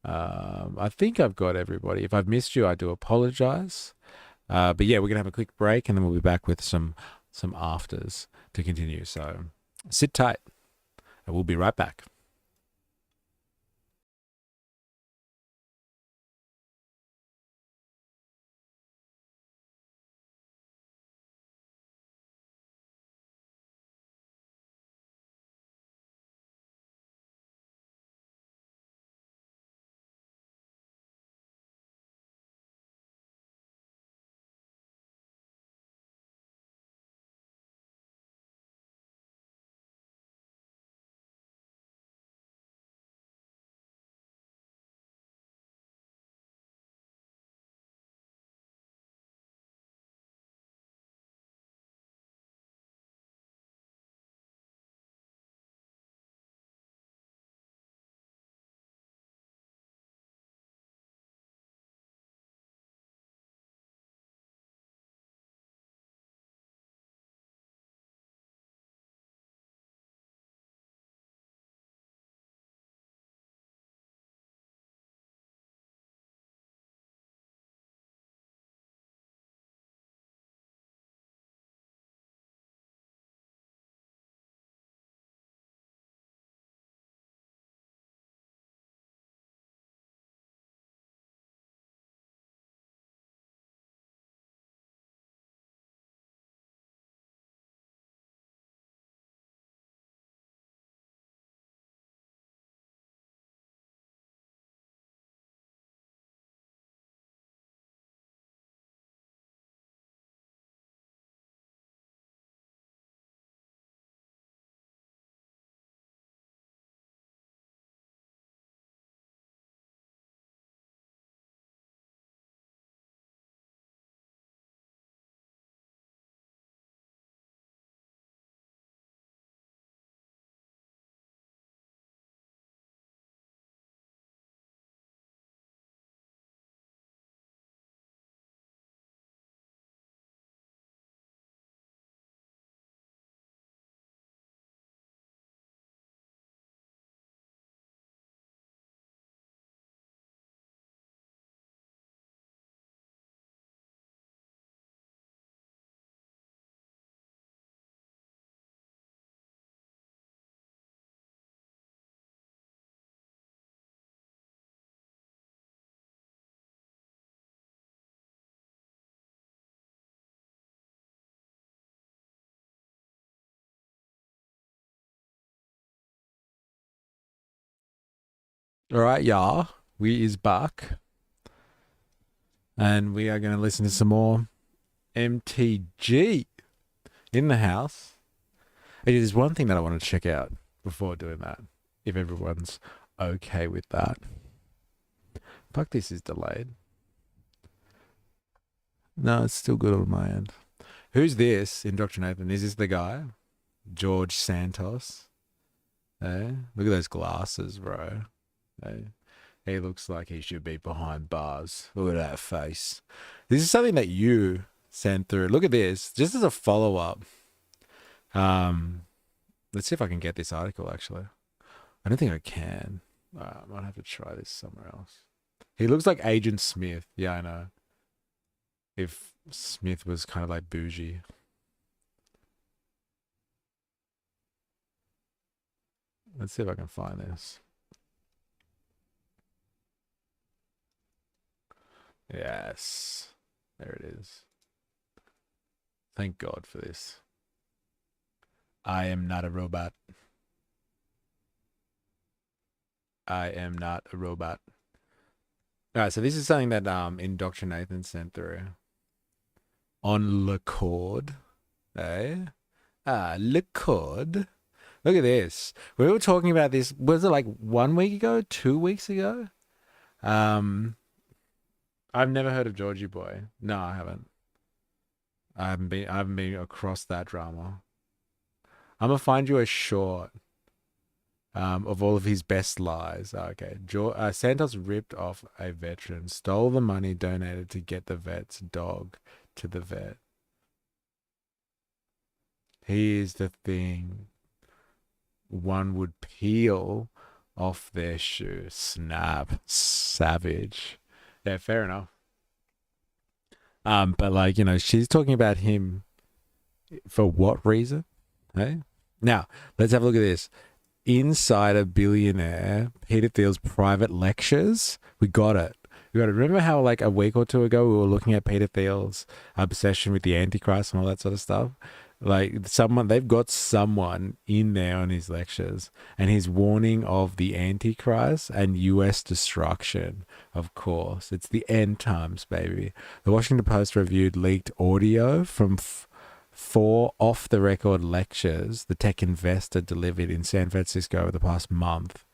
I think I've got everybody. If I've missed you, I do apologize. But yeah, we're going to have a quick break and then we'll be back with some afters to continue. So sit tight and we'll be right back. All right, y'all. We is back. And we are going to listen to some more MTG in the house. It is one thing that I want to check out before doing that, if everyone's okay with that. Fuck, this is delayed. No, it's still good on my end. Who's this? Indoctrinathan. Is this the guy? George Santos. Hey, look at those glasses, bro. Hey, he looks like he should be behind bars. Look at that face. This is something that you sent through. Look at this. Just as a follow-up. Let's see if I can get this article, actually. I don't think I can. I might have to try this somewhere else. He looks like Agent Smith. Yeah, I know. If Smith was kind of like bougie. Let's see if I can find this. Yes. There it is. Thank God for this. I am not a robot. I am not a robot. All right, so this is something that Indoctrinathan sent through. On Lecord. Eh? Lecord. Look at this. We were talking about this, was it like 1 week ago? 2 weeks ago? I've never heard of Georgie Boy. No, I haven't. I haven't been across that drama. I'm gonna find you a short of all of his best lies. Okay. Santos ripped off a veteran, stole the money donated to get the vet's dog to the vet. Here's the thing. One would peel off their shoe. Snap. Savage. Yeah, fair enough. But like, you know, she's talking about him for what reason? Hey? Now, let's have a look at this. Insider billionaire Peter Thiel's private lectures. We got it. We got it. Remember how like a week or two ago we were looking at Peter Thiel's obsession with the Antichrist and all that sort of stuff? Like they've got someone in there on his lectures and his warning of the Antichrist and US destruction. Of course, it's the end times, baby. The Washington Post reviewed leaked audio from 4 off-the-record lectures the tech investor delivered in San Francisco over the past month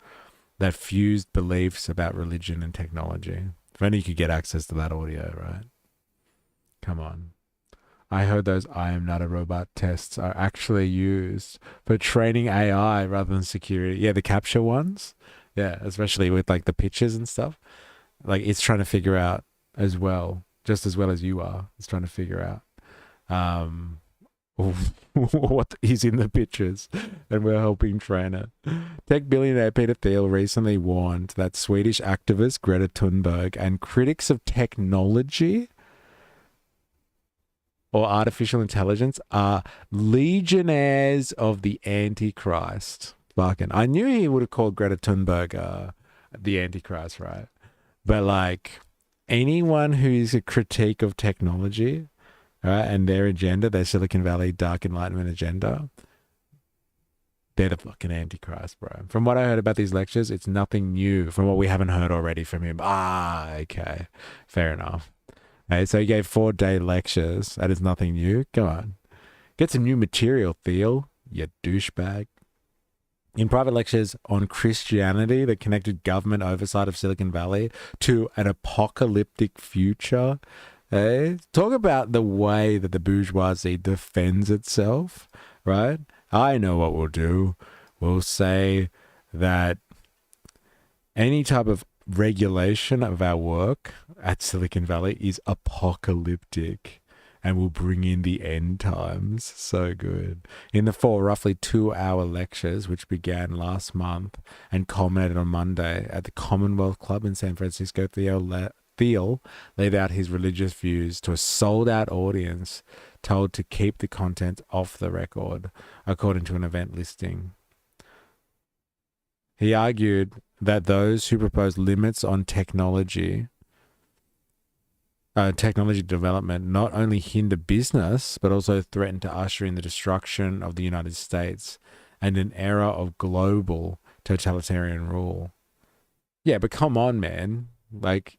that fused beliefs about religion and technology. If only you could get access to that audio, right? Come on. I heard those I am not a robot tests are actually used for training AI rather than security. Yeah, the capture ones. Yeah, especially with like the pictures and stuff. Like it's trying to figure out as well, just as well as you are. It's trying to figure out what is in the pictures, and we're helping train it. Tech billionaire Peter Thiel recently warned that Swedish activist Greta Thunberg and critics of technology or artificial intelligence are legionnaires of the Antichrist. Fucking, I knew he would have called Greta Thunberg the Antichrist, right? But like anyone who is a critique of technology, right, and their agenda, their Silicon Valley Dark Enlightenment agenda, they're the fucking Antichrist, bro. From what I heard about these lectures, it's nothing new from what we haven't heard already from him. Okay. Fair enough. Okay, so he gave 4-day lectures. That is nothing new. Come on. Get some new material, Thiel, you douchebag. In private lectures on Christianity that connected government oversight of Silicon Valley to an apocalyptic future. Hey, talk about the way that the bourgeoisie defends itself, right? I know what we'll do. We'll say that any type of regulation of our work at Silicon Valley is apocalyptic and will bring in the end times. So good. In the 4 roughly 2-hour lectures, which began last month and culminated on Monday at the Commonwealth Club in San Francisco, Thiel laid out his religious views to a sold-out audience told to keep the content off the record, according to an event listing. He argued that those who propose limits on technology development not only hinder business, but also threaten to usher in the destruction of the United States and an era of global totalitarian rule. Yeah, but come on, man. Like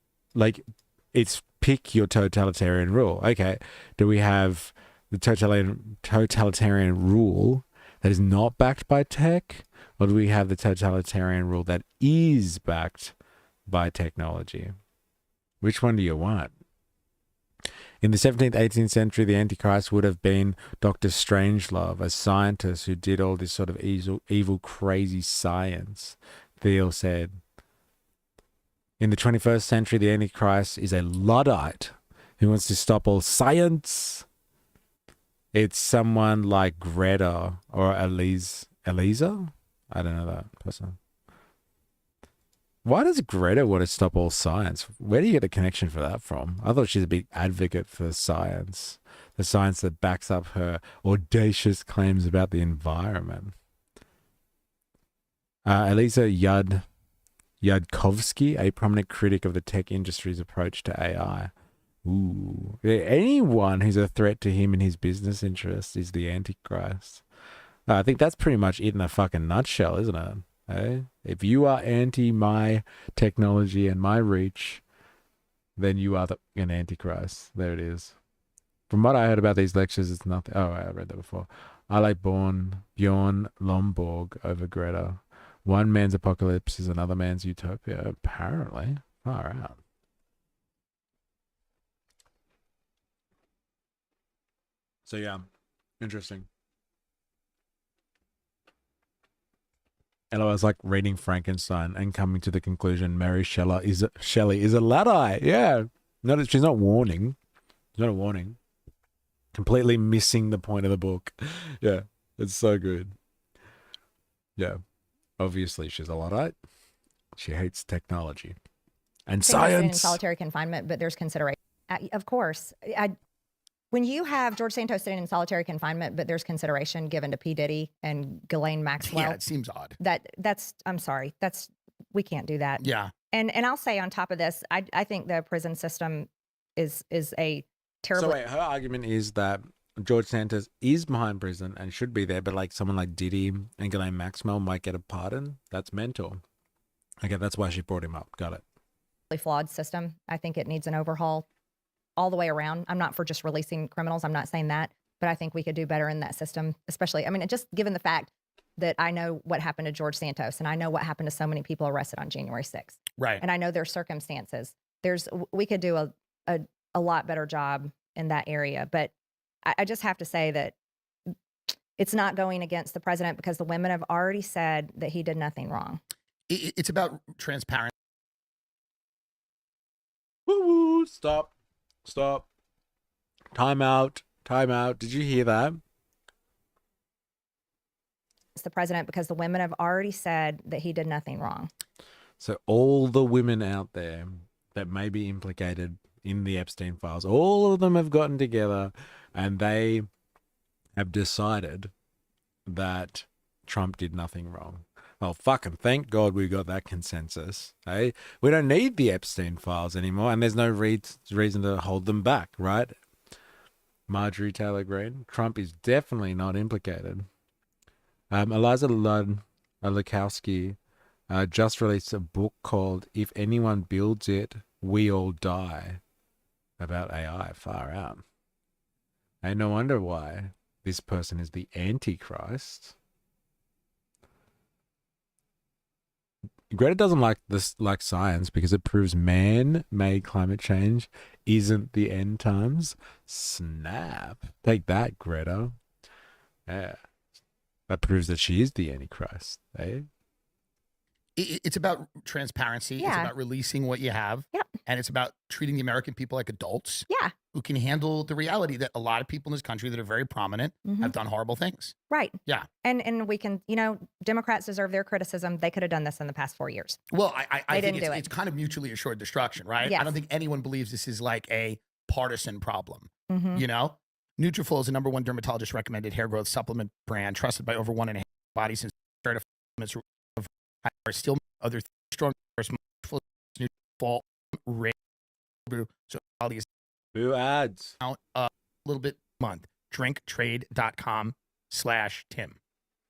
it's pick your totalitarian rule. Okay, do we have the totalitarian rule that is not backed by tech, or do we have the totalitarian rule that is backed by technology? Which one do you want? In the 17th, 18th century, the Antichrist would have been Dr. Strangelove, a scientist who did all this sort of evil, crazy science. Thiel said. In the 21st century, the Antichrist is a Luddite who wants to stop all science. It's someone like Greta or Elisa? I don't know that person. Why does Greta want to stop all science? Where do you get the connection for that from? I thought she's a big advocate for science, the science that backs up her audacious claims about the environment. Elisa Yudkovsky, a prominent critic of the tech industry's approach to AI. Ooh. Anyone who's a threat to him and his business interests is the Antichrist. I think that's pretty much it in a fucking nutshell, isn't it? Hey? If you are anti my technology and my reach, then you are an Antichrist. There it is. From what I heard about these lectures, it's nothing. Oh, I read that before. I like Bjorn Lomborg over Greta. One man's apocalypse is another man's utopia, apparently. Far out. So yeah, interesting. And I was like reading Frankenstein and coming to the conclusion Mary Shelley is a Luddite. Yeah. She's not warning. She's not a warning. Completely missing the point of the book. Yeah. It's so good. Yeah. Obviously she's a Luddite. She hates technology. And science. In solitary confinement, but there's consideration. Of course. When you have George Santos sitting in solitary confinement, but there's consideration given to P. Diddy and Ghislaine Maxwell. Yeah, it seems odd. I'm sorry. We can't do that. Yeah. And I'll say on top of this, I think the prison system is a terrible. So wait, her argument is that George Santos is behind prison and should be there, but like someone like Diddy and Ghislaine Maxwell might get a pardon. That's mental. Okay, that's why she brought him up. Got it. Flawed system. I think it needs an overhaul all the way around. I'm not for just releasing criminals. I'm not saying that, but I think we could do better in that system, especially, I mean, just given the fact that I know what happened to George Santos and I know what happened to so many people arrested on January 6th. Right. And I know their circumstances. We could do a lot better job in that area, but I just have to say that it's not going against the president because the women have already said that he did nothing wrong. It's about transparency. Woo-woo, stop. Time out. Did you hear that? It's the president because the women have already said that he did nothing wrong. So all the women out there that may be implicated in the Epstein files, all of them have gotten together and they have decided that Trump did nothing wrong. Well, fucking thank God we got that consensus. Hey, we don't need the Epstein files anymore, and there's no reason to hold them back, right? Marjorie Taylor Greene, Trump is definitely not implicated. Eliza Lukowski just released a book called "If Anyone Builds It, We All Die," about AI. Far out. And no wonder why this person is the Antichrist. Greta doesn't like science because it proves man-made climate change isn't the end times. Snap. Take that, Greta. Yeah. That proves that she is the Antichrist, eh? It's about transparency. Yeah. It's about releasing what you have. Yep. And it's about treating the American people like adults. Yeah. Who can handle the reality that a lot of people in this country that are very prominent Mhm. have done horrible things. Right. Yeah. And we can, Democrats deserve their criticism. They could have done this in the past 4 years. Well, I They think didn't do it. it's kind of mutually assured destruction, right? Yes. I don't think anyone believes this is like a partisan problem. Mhm. You know? Nutrafol is the #1 dermatologist recommended hair growth supplement brand trusted by over 1.5 bodies since are still other strong Nutrafol so all these Boo ads out a little bit a month. Drinktrade.com/Tim.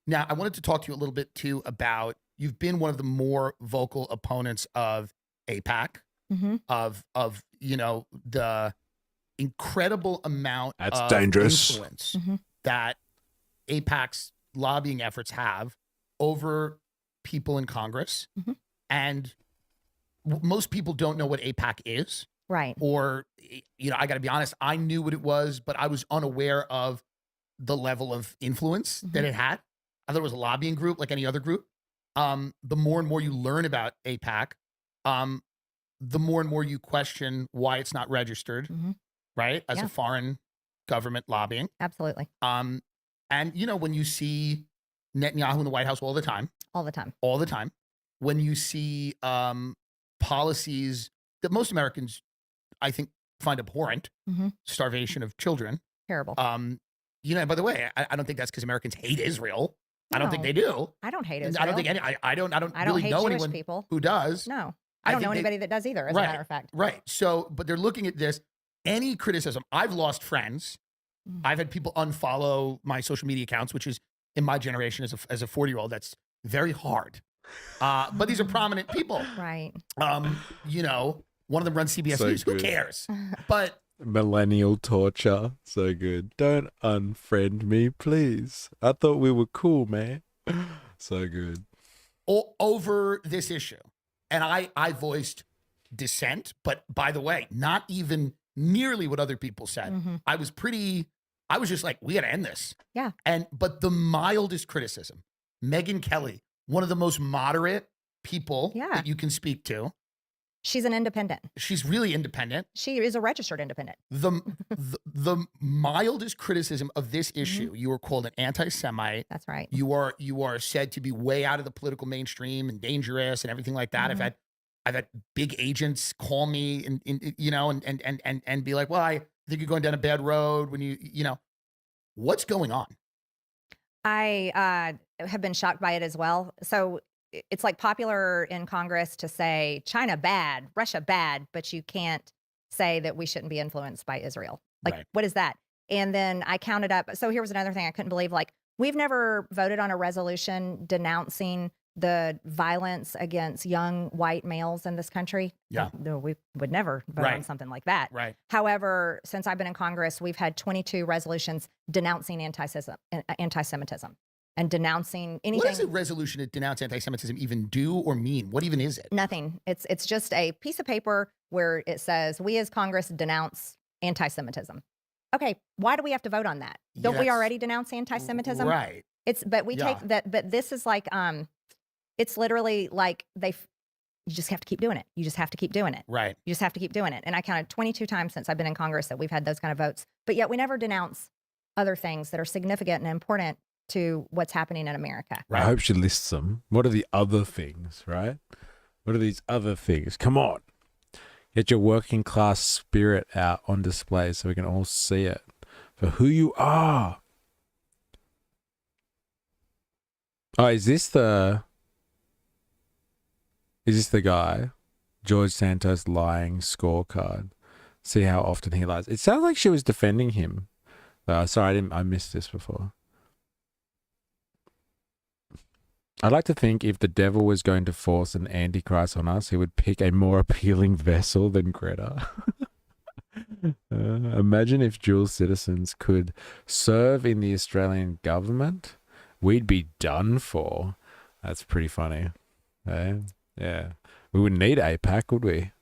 Now, I wanted to talk to you a little bit too about you've been one of the more vocal opponents of AIPAC, of the incredible amount That's of dangerous. influence that AIPAC's lobbying efforts have over people in Congress. And most people don't know what AIPAC is. Right. Or, I got to be honest, I knew what it was, but I was unaware of the level of influence that it had. I thought it was a lobbying group like any other group. The more and more you learn about AIPAC, the more and more you question why it's not registered, right? As a foreign government lobbying. Absolutely. And, when you see Netanyahu in the White House all the time, when you see policies that most Americans, I think, find abhorrent, starvation of children. Terrible. By the way, I don't think that's because Americans hate Israel. I don't think they do. I don't hate Israel. I don't think I don't really hate know Jewish anyone people who does. No. I don't know anybody that does either, as a matter of fact. Right. So, but they're looking at this. Any criticism, I've lost friends. I've had people unfollow my social media accounts, which is in my generation as a 40-year-old, that's very hard. But these are prominent people. Right. One of them runs CBS So News. Who good. cares? But Millennial torture. So good. Don't unfriend me, please. I thought we were cool, man. So good. over this issue, and I voiced dissent, but by the way, not even nearly what other people said. I was just like, we got to end this. Yeah. But the mildest criticism, Megyn Kelly, one of the most moderate people that you can speak to. She's an independent. She's really independent. She is a registered independent. The mildest criticism of this issue, you were called an anti-Semite. That's right. You are said to be way out of the political mainstream and dangerous and everything like that. I've had big agents call me and be like, well, I think you're going down a bad road when what's going on? I have been shocked by it as well. So it's like popular in Congress to say China bad, Russia bad, but you can't say that we shouldn't be influenced by Israel. Like, what is that? And then I counted up. So here was another thing I couldn't believe. Like, we've never voted on a resolution denouncing the violence against young white males in this country. Yeah. No, we would never vote on something like that. Right. However, since I've been in Congress, we've had 22 resolutions denouncing anti-Semitism and denouncing anything. What does a resolution to denounce anti-Semitism even do or mean? What even is it? Nothing. It's just a piece of paper where it says, we as Congress denounce anti-Semitism. Okay, why do we have to vote on that? Don't we already denounce anti-Semitism? Right. But this is like, it's literally like you just have to keep doing it. You just have to keep doing it. Right. You just have to keep doing it. And I counted 22 times since I've been in Congress that we've had those kind of votes. But yet we never denounce other things that are significant and important to what's happening in America. I hope she lists them. What are the other things, right? What are these other things? Come on. Get your working class spirit out on display so we can all see it for who you are. Oh, is this the guy? George Santos lying scorecard. See how often he lies. It sounds like she was defending him. Sorry, I missed this before. I'd like to think if the devil was going to force an antichrist on us, he would pick a more appealing vessel than Greta. Imagine if dual citizens could serve in the Australian government. We'd be done for. That's pretty funny. Yeah. We wouldn't need AIPAC, would we?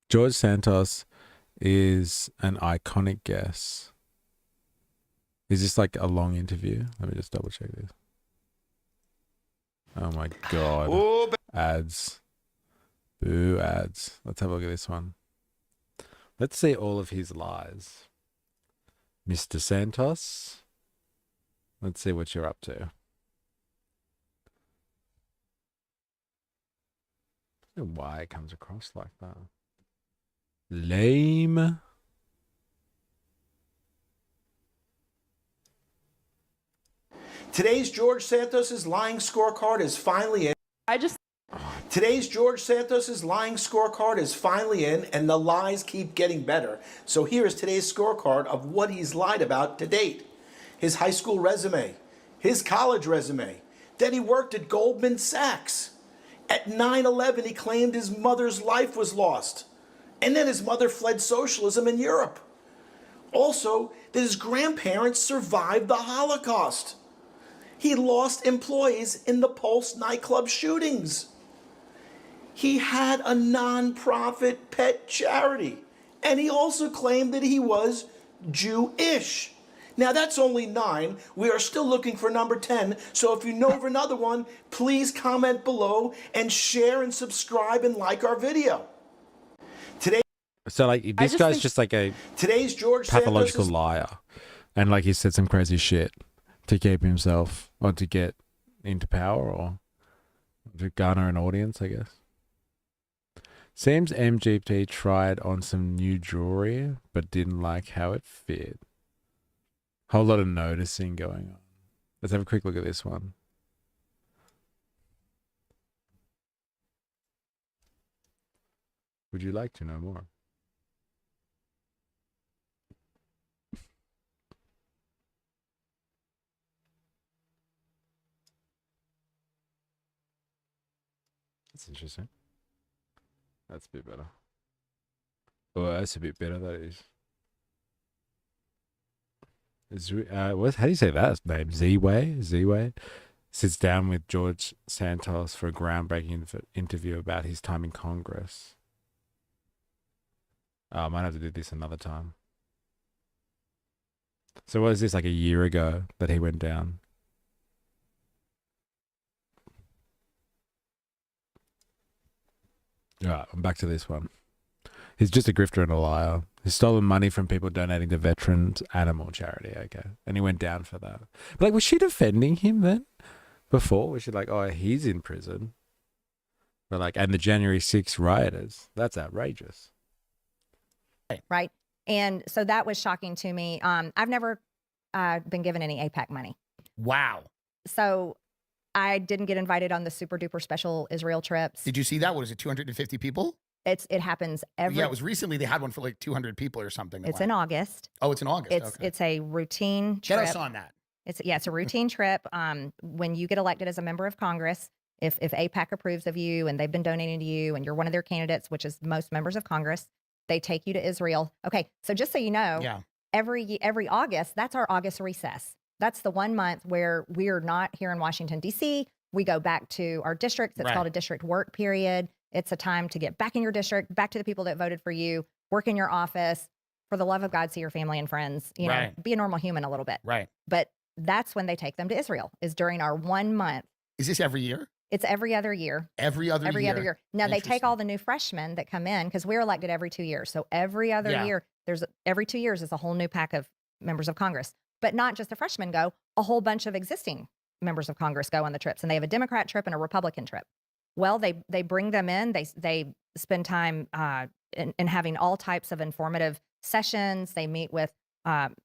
George Santos is an iconic guess. Is this like a long interview? Let me just double check this. Oh my God. Ads. Boo ads. Let's have a look at this one. Let's see all of his lies. Mr. Santos. Let's see what you're up to. I don't know why it comes across like that. Lame. Today's George Santos's lying scorecard is finally in. Today's George Santos's lying scorecard is finally in, and the lies keep getting better. So here is today's scorecard of what he's lied about to date. His high school resume, his college resume, that he worked at Goldman Sachs. At 9/11, he claimed his mother's life was lost. And then his mother fled socialism in Europe. Also, that his grandparents survived the Holocaust. He lost employees in the Pulse nightclub shootings. He had a non-profit pet charity. And he also claimed that he was Jewish. Now, that's only 9. We are still looking for number 10. So if you know of another one, please comment below and share and subscribe and like our video. Today, So like this guy's just like a today's George pathological Santos liar, and like he said some crazy shit to keep himself or to get into power or to garner an audience, I guess. Seems MGP tried on some new jewelry but didn't like how it fit. Whole lot of noticing going on. Let's have a quick look at this one. Would you like to know more? That's interesting. That's a bit better. Oh, that's a bit better, that is. How do you say that name? Z-Way? Z-Way? Sits down with George Santos for a groundbreaking interview about his time in Congress. I might have to do this another time. So what is this, like a year ago that he went down? Alright, I'm back to this one. He's just a grifter and a liar. He's stolen money from people donating to veterans animal charity, okay. And he went down for that. But like, was she defending him then? Before? Was she like, oh, he's in prison? But like, and the January 6th rioters. That's outrageous. Right. And so that was shocking to me. I've never been given any AIPAC money. Wow. So I didn't get invited on the super duper special Israel trips. Did you see that? What is it, 250 people? It happens every. Yeah, it was recently. They had one for like 200 people or something. It's in August. Oh, it's in August. It's a routine trip. Get us on that. It's a routine trip. When you get elected as a member of Congress, if AIPAC approves of you and they've been donating to you and you're one of their candidates, which is most members of Congress, they take you to Israel. Okay, so just so you know, every August, that's our August recess. That's the 1 month where we're not here in Washington, D.C. We go back to our districts. It's called a district work period. It's a time to get back in your district, back to the people that voted for you, work in your office. For the love of God, see your family and friends. You know, be a normal human a little bit. Right. But that's when they take them to Israel, is during our 1 month. Is this every year? It's every other year. Every other year. Now they take all the new freshmen that come in because we're elected every 2 years. So every other year, every 2 years is a whole new pack of members of Congress. But not just the freshmen go, a whole bunch of existing members of Congress go on the trips, and they have a Democrat trip and a Republican trip. Well, they bring them in. They spend time in having all types of informative sessions. They meet with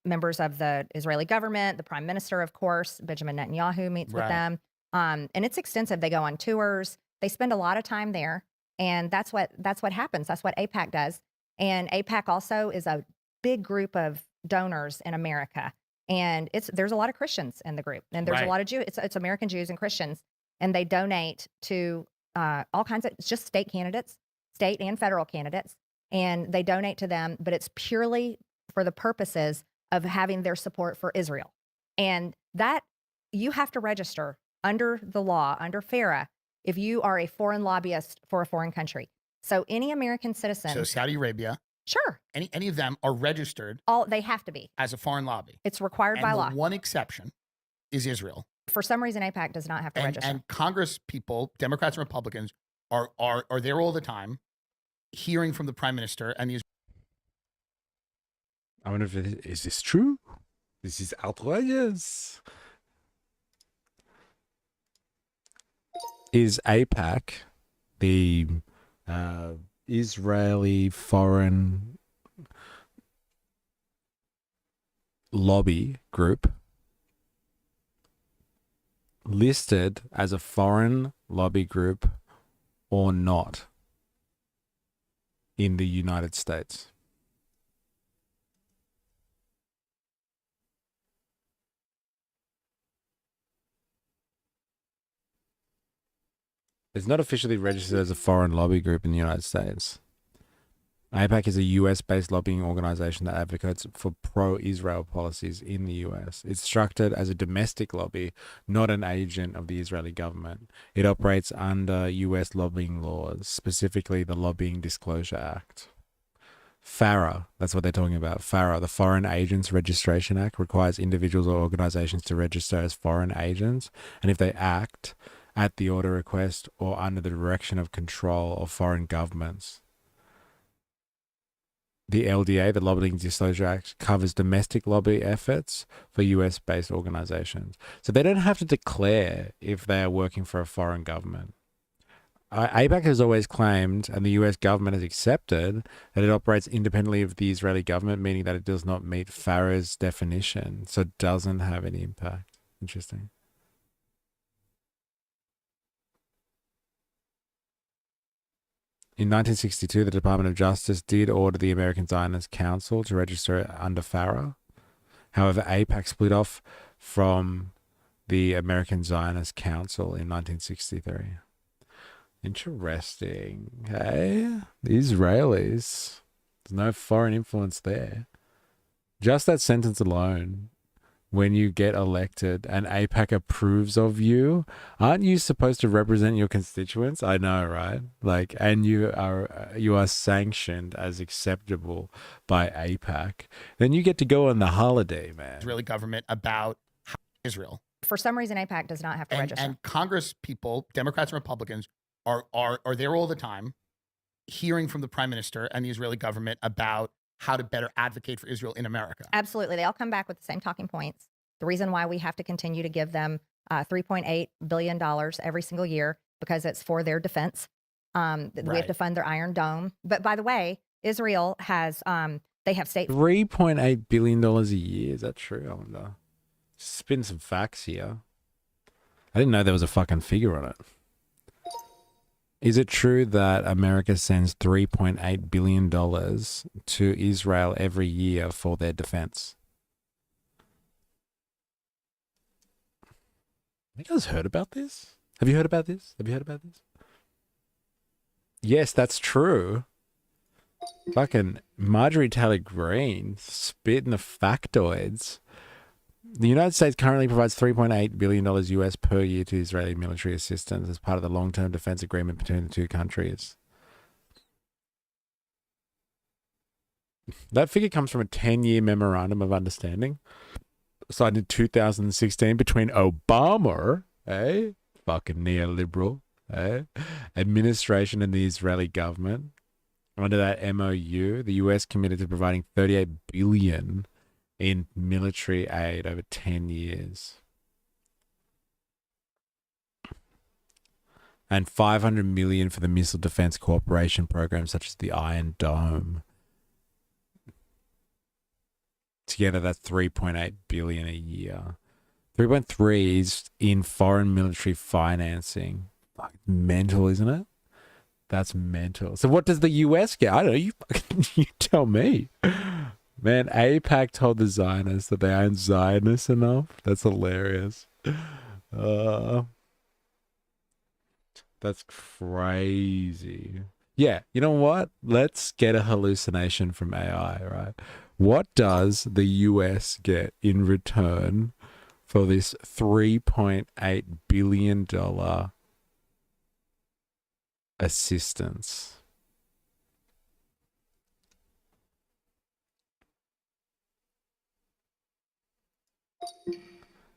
members of the Israeli government, the prime minister, of course, Benjamin Netanyahu meets with them. And it's extensive. They go on tours. They spend a lot of time there. And that's what happens. That's what AIPAC does. And AIPAC also is a big group of donors in America. And there's a lot of Christians in the group. And there's a lot of Jews. It's American Jews and Christians. And they donate to all kinds of, it's just state candidates, state and federal candidates. And they donate to them, but it's purely for the purposes of having their support for Israel. And that you have to register under the law, under FARA, if you are a foreign lobbyist for a foreign country. So any American citizen. So Saudi Arabia. Sure. Any of them are registered. They have to be. As a foreign lobby. It's required by law. One exception is Israel. For some reason, AIPAC does not have to register. And Congress people, Democrats and Republicans, are there all the time, hearing from the prime minister and the. I wonder if is this true? This is outrageous. Is AIPAC the Israeli foreign lobby group listed as a foreign lobby group or not in the United States? It's not officially registered as a foreign lobby group in the United States. AIPAC is a US-based lobbying organization that advocates for pro-Israel policies in the US. It's structured as a domestic lobby, not an agent of the Israeli government. It operates under US lobbying laws, specifically the Lobbying Disclosure Act. FARA, that's what they're talking about. FARA, the Foreign Agents Registration Act, requires individuals or organizations to register as foreign agents, and if they act at the order, request, or under the direction of control of foreign governments. The LDA, the Lobbying Disclosure Act, covers domestic lobby efforts for US-based organizations. So they don't have to declare if they are working for a foreign government. AIPAC has always claimed, and the US government has accepted, that it operates independently of the Israeli government, meaning that it does not meet FARA's definition, so it doesn't have any impact. Interesting. In 1962, the Department of Justice did order the American Zionist Council to register it under FARA. However, AIPAC split off from the American Zionist Council in 1963. Interesting. Hey, the Israelis. There's no foreign influence there. Just that sentence alone. When you get elected and AIPAC approves of you, aren't you supposed to represent your constituents? I know, right? Like, and you are sanctioned as acceptable by AIPAC. Then you get to go on the holiday, man. Israeli government about Israel. For some reason, AIPAC does not have to register. And Congress people, Democrats and Republicans, are there all the time, hearing from the prime minister and the Israeli government about how to better advocate for Israel in America. Absolutely. They all come back with the same talking points. The reason why we have to continue to give them $3.8 billion every single year, because it's for their defense. We have to fund their Iron Dome. But by the way, Israel has, they have state. $3.8 billion a year. Is that true? I wonder. Spin some facts here. I didn't know there was a fucking figure on it. Is it true that America sends $3.8 billion to Israel every year for their defense? Have you guys heard about this? Have you heard about this? Have you heard about this? Yes, that's true. Fucking Marjorie Taylor Greene spitting the factoids. The United States currently provides $3.8 billion US per year to Israeli military assistance as part of the long-term defense agreement between the two countries. That figure comes from a 10-year memorandum of understanding signed in 2016 between Obama, fucking neoliberal, administration and the Israeli government. Under that MOU, the US committed to providing $38 billion in military aid over 10 years. And $500 million for the missile defense cooperation program, such as the Iron Dome. Together, that's $3.8 billion a year. 3.3 is in foreign military financing. Fuck, mental, isn't it? That's mental. So what does the US get? I don't know. You tell me. Man, AIPAC told the Zionists that they aren't Zionist enough. That's hilarious. That's crazy. Yeah, you know what? Let's get a hallucination from AI, right? What does the US get in return for this $3.8 billion assistance?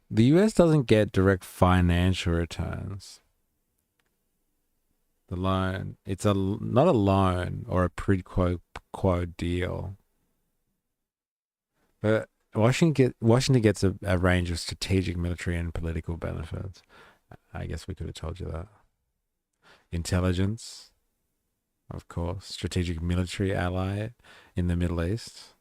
The US doesn't get direct financial returns. The loan, it's not a loan or a quo deal. But Washington gets a range of strategic military and political benefits. I guess we could have told you that. Intelligence, of course. Strategic military ally in the Middle East.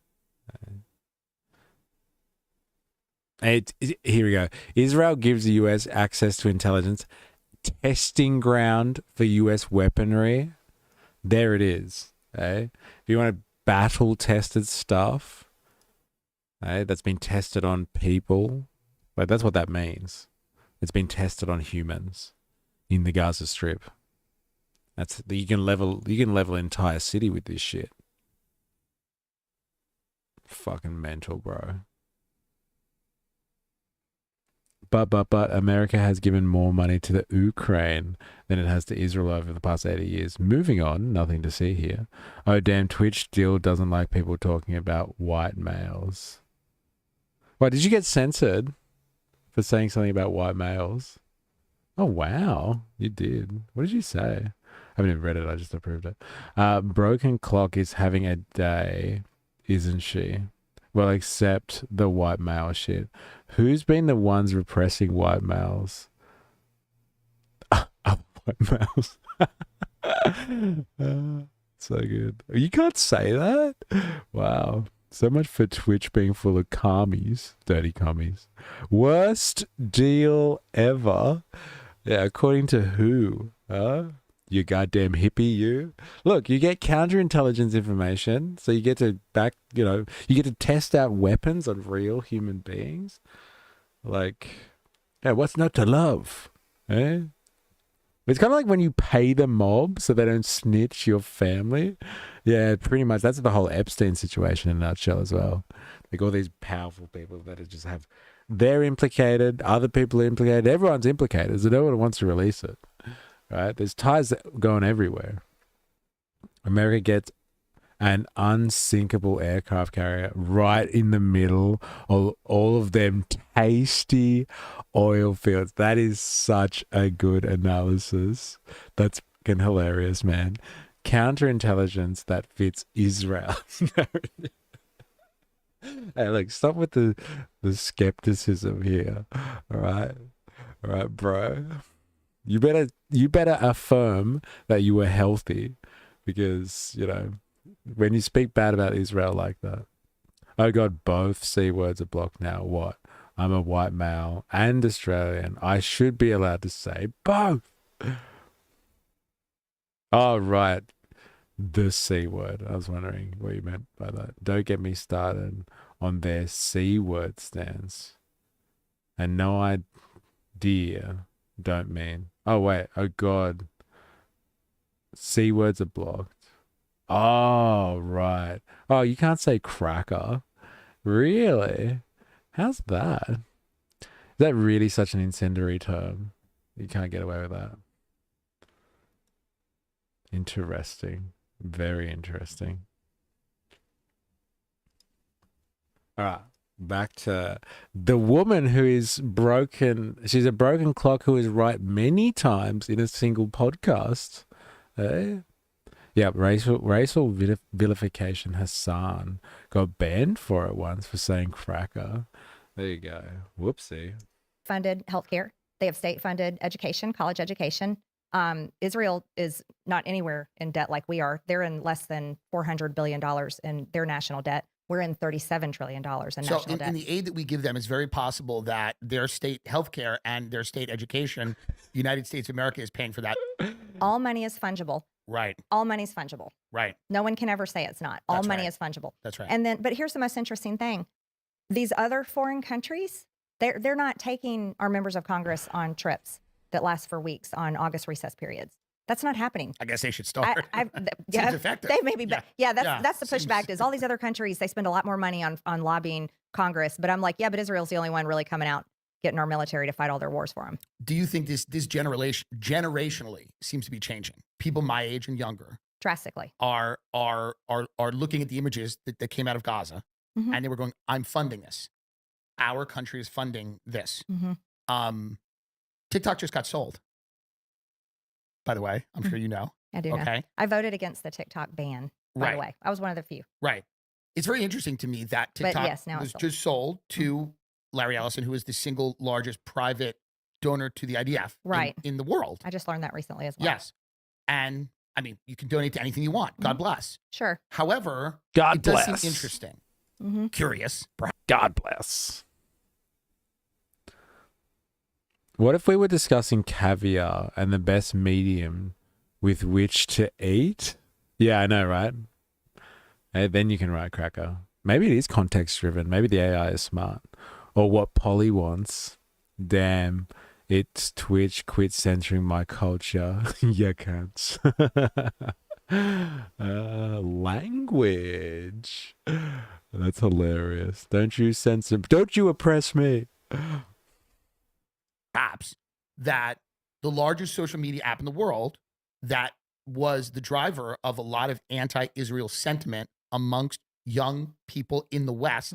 Here we go. Israel gives the US access to intelligence, testing ground for US weaponry. There it is. If you want battle-tested stuff, that's been tested on people. Like, that's what that means. It's been tested on humans in the Gaza Strip. You can level an entire city with this shit. Fucking mental, bro. But America has given more money to the Ukraine than it has to Israel over the past 80 years. Moving on, nothing to see here. Oh, damn, Twitch still doesn't like people talking about white males. Why, did you get censored for saying something about white males? Oh, wow. You did. What did you say? I haven't even read it. I just approved it. Broken Clock is having a day, isn't she? Well, except the white male shit. Who's been the ones repressing white males? White males. So good. You can't say that? Wow. So much for Twitch being full of commies. Dirty commies. Worst deal ever. Yeah, according to who? You goddamn hippie, you. Look, you get counterintelligence information, so you get to you get to test out weapons on real human beings. Like, yeah, what's not to love? Eh? It's kind of like when you pay the mob so they don't snitch your family. Yeah, pretty much. That's the whole Epstein situation in a nutshell as well. Like all these powerful people that just have, they're implicated, other people are implicated, everyone's implicated, so no one wants to release it. Right? There's ties going everywhere. America gets an unsinkable aircraft carrier right in the middle of all of them tasty oil fields. That is such a good analysis. That's fucking hilarious, man. Counterintelligence that fits Israel. Hey, look, stop with the skepticism here. All right, bro. You better affirm that you were healthy, because when you speak bad about Israel like that. Oh God, both C words are blocked now. What? I'm a white male and Australian. I should be allowed to say both. Oh right, the C word. I was wondering what you meant by that. Don't get me started on their C word stance. And no idea don't mean. Oh wait, oh God. C words are blocked. Oh, right. Oh, you can't say cracker. Really? How's that? Is that really such an incendiary term? You can't get away with that. Interesting. Very interesting. All right. Back to the woman who is broken. She's a broken clock who is right many times in a single podcast. Eh? Yeah, racial vilification. Hassan got banned for it once for saying cracker. There you go. Whoopsie. Funded healthcare. They have state-funded education, college education. Israel is not anywhere in debt like we are. They're in less than $400 billion in their national debt. We're in $37 trillion in national debt. In the aid that we give them, it's very possible that their state healthcare and their state education, the United States of America is paying for that. All money is fungible. Right. All money is fungible. Right. No one can ever say it's not. All That's money right. is fungible. That's right. And then, but here's the most interesting thing. These other foreign countries, they're not taking our members of Congress on trips that last for weeks on August recess periods. That's not happening. I guess they should start. Yeah, Seems effective. they may be, yeah, that's the Seems- pushback. Is all these other countries, they spend a lot more money on lobbying Congress, but I'm like, yeah, but Israel's the only one really coming out getting our military to fight all their wars for them. Do you think this generationally seems to be changing? People my age and younger Drastically. are looking at the images that came out of Gaza, Mhm. and they were going, "I'm funding this. Our country is funding this." Mhm. TikTok just got sold. By the way, I'm sure you know. I do know. Okay. I voted against the TikTok ban, by the Right. way. I was one of the few. Right. It's very interesting to me that But TikTok yes, now was it's sold. just sold to Larry Ellison, who is the single largest private donor to the IDF Right. in the world. I just learned that recently as well. Yes. And I mean, you can donate to anything you want. God bless. Sure. However, God it does bless. seem interesting. Mhm. Curious. God bless. What if we were discussing caviar and the best medium with which to eat? Yeah, I know, right? Hey, then you can write cracker. Maybe it is context driven. Maybe the AI is smart. Or what Polly wants. Damn. It's Twitch. Quit censoring my culture. You can't. Language. That's hilarious. Don't you censor. Don't you oppress me. Apps that the largest social media app in the world that was the driver of a lot of anti-Israel sentiment amongst young people in the West,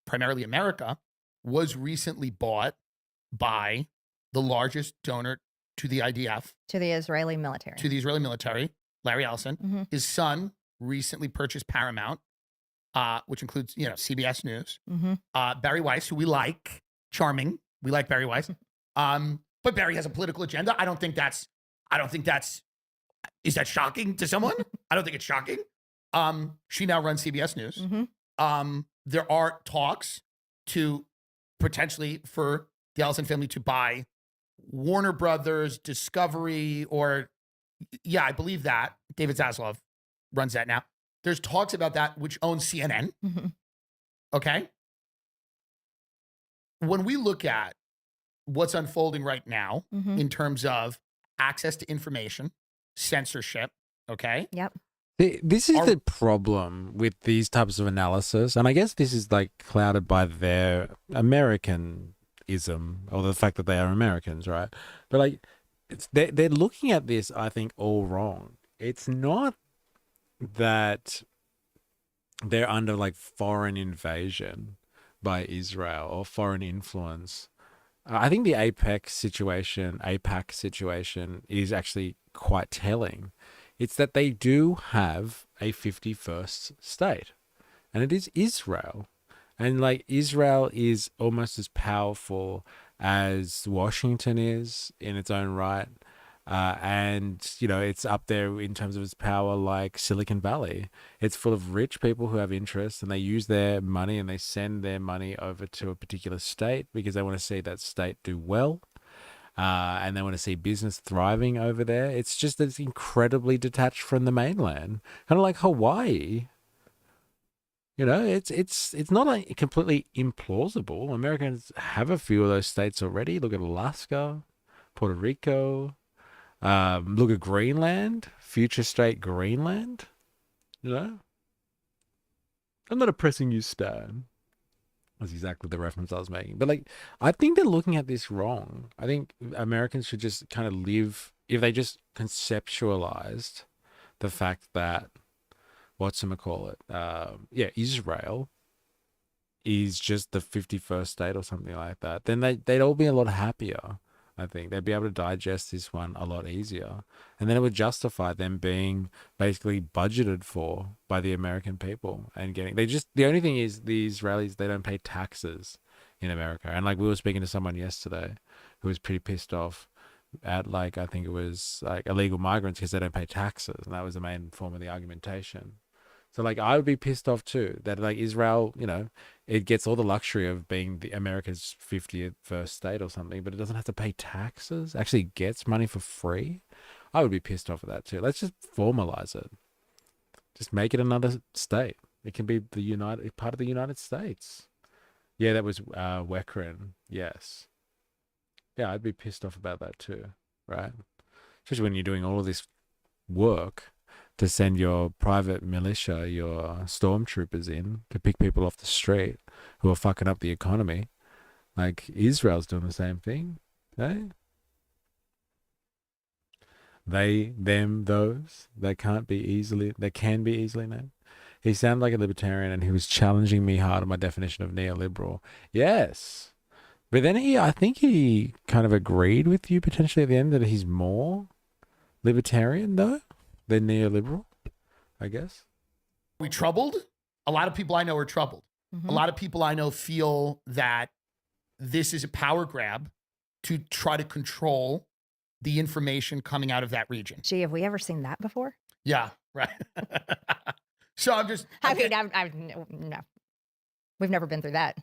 primarily America, was recently bought by the largest donor to the IDF, To the Israeli military. Larry Ellison. His son recently purchased Paramount, which includes, CBS News. Barry Weiss, who we like, charming. We like Barry Weiss. But Barry has a political agenda. I don't think that's, is that shocking to someone? I don't think it's shocking. She now runs CBS News. There are talks to potentially for the Ellison family to buy Warner Brothers, Discovery, or I believe that. David Zaslav runs that now. There's talks about that, which owns CNN. Okay. When we look at what's unfolding right now in terms of access to information, censorship, okay? Yep. This is the problem with these types of analysis, and I guess this is like clouded by their Americanism or the fact that they are Americans, right? But like, they're looking at this, I think, all wrong. It's not that they're under like foreign invasion by Israel or foreign influence. I think the APEC situation is actually quite telling. It's that they do have a 51st state, and it is Israel. And like Israel is almost as powerful as Washington is in its own right. And, it's up there in terms of its power like Silicon Valley. It's full of rich people who have interests, and they use their money and they send their money over to a particular state because they want to see that state do well. And they want to see business thriving over there. It's just that it's incredibly detached from the mainland, kind of like Hawaii. It's not like completely implausible. Americans have a few of those states already. Look at Alaska, Puerto Rico. Look at Greenland, future state Greenland. I'm not oppressing you, Stan. That's exactly the reference I was making. But like, I think they're looking at this wrong. I think Americans should just kind of live, if they just conceptualized the fact that, Israel is just the 51st state or something like that, then they'd all be a lot happier. I think they'd be able to digest this one a lot easier. And then it would justify them being basically budgeted for by the American people and the only thing is the Israelis, they don't pay taxes in America. And like we were speaking to someone yesterday who was pretty pissed off at like, I think it was like illegal migrants because they don't pay taxes. And that was the main form of the argumentation. So like I would be pissed off too that like Israel, it gets all the luxury of being the America's 51st state or something, but it doesn't have to pay taxes. Actually gets money for free. I would be pissed off at that too. Let's just formalize it. Just make it another state. It can be part of the United States. Yeah, that was Wekrin. Yes. Yeah, I'd be pissed off about that too, right? Especially when you're doing all of this work to send your private militia, your stormtroopers in to pick people off the street who are fucking up the economy. Like Israel's doing the same thing. Eh? They, them, those. They can be easily named. He sounded like a libertarian and he was challenging me hard on my definition of neoliberal. Yes. But then I think he kind of agreed with you potentially at the end that he's more libertarian though. They're neoliberal, I guess. Are we troubled? A lot of people I know are troubled. A lot of people I know feel that this is a power grab to try to control the information coming out of that region. Gee, have we ever seen that before? Yeah, right. So I'm just... no. We've never been through that.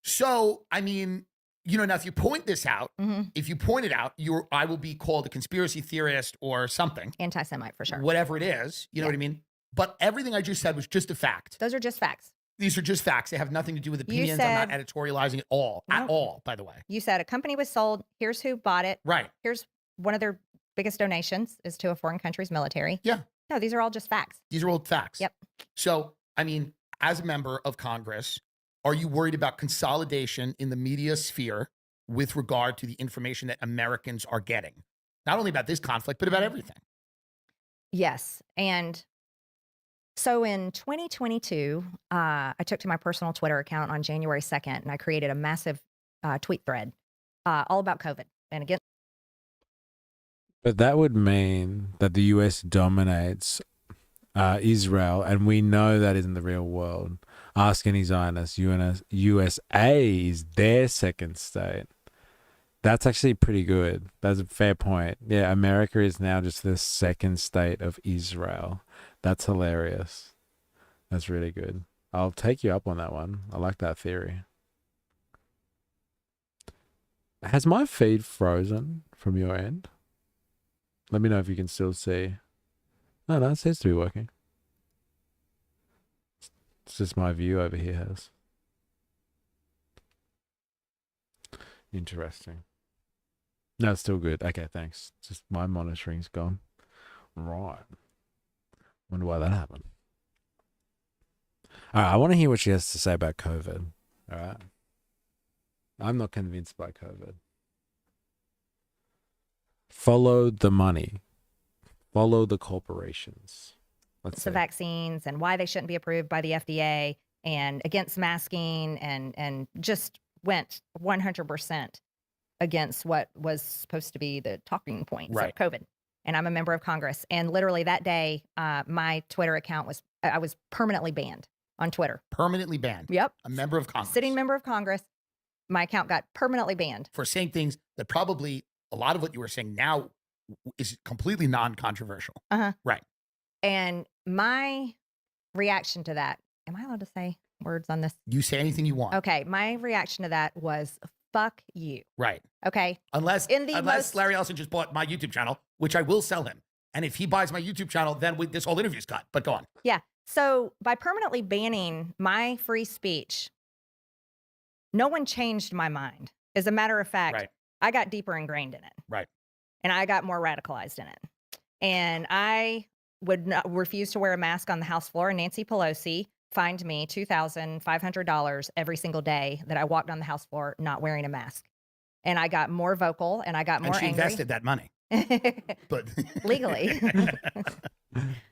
So, I mean, now if you point this out, if you point it out, I will be called a conspiracy theorist or something. Anti-Semite for sure. Whatever it is, you know what I mean? But everything I just said was just a fact. Those are just facts. These are just facts. They have nothing to do with You opinions. I'm not said- editorializing at all. At all, by the way. You said a company was sold. Here's who bought it. Right. Here's one of their biggest donations is to a foreign country's military. Yeah. No, these are all just facts. These are old facts. Yep. So, I mean, as a member of Congress, are you worried about consolidation in the media sphere with regard to the information that Americans are getting? Not only about this conflict, but about everything. Yes. And so in 2022, I took to my personal Twitter account on January 2nd, and I created a massive tweet thread all about COVID. And again, But that would mean that the US dominates Israel, and we know that in the real world. Ask any Zionist, USA is their second state. That's actually pretty good. That's a fair point. Yeah, America is now just the second state of Israel. That's hilarious. That's really good. I'll take you up on that one. I like that theory. Has my feed frozen from your end? Let me know if you can still see. Oh, no, it seems to be working. It's just my view over here has. Interesting. No, it's still good. Okay, thanks. Just my monitoring's gone. Right. Wonder why that happened. All right, I want to hear what she has to say about COVID. All right. I'm not convinced by COVID. Follow the money. Follow the corporations. Let's the vaccines and why they shouldn't be approved by the FDA and against masking and just went 100% against what was supposed to be the talking points of COVID. And I'm a member of Congress. And literally that day, my Twitter account I was permanently banned on Twitter. Permanently banned. Yep. A member of Congress. Sitting member of Congress. My account got permanently banned. For saying things that probably a lot of what you were saying now is completely non-controversial. Uh-huh. Right. And my reaction to that, am I allowed to say words on this? You say anything you want. Okay. My reaction to that was, fuck you. Right. Okay. Unless most- Larry Ellison just bought my YouTube channel, which I will sell him. And if he buys my YouTube channel, then this whole interview's cut. But go on. Yeah. So by permanently banning my free speech, no one changed my mind. As a matter of fact, I got deeper ingrained in it. Right. And I got more radicalized in it. And I would not refuse to wear a mask on the House floor. And Nancy Pelosi fined me $2,500 every single day that I walked on the House floor not wearing a mask. And I got more vocal and I got more and she angry. invested that money. But legally.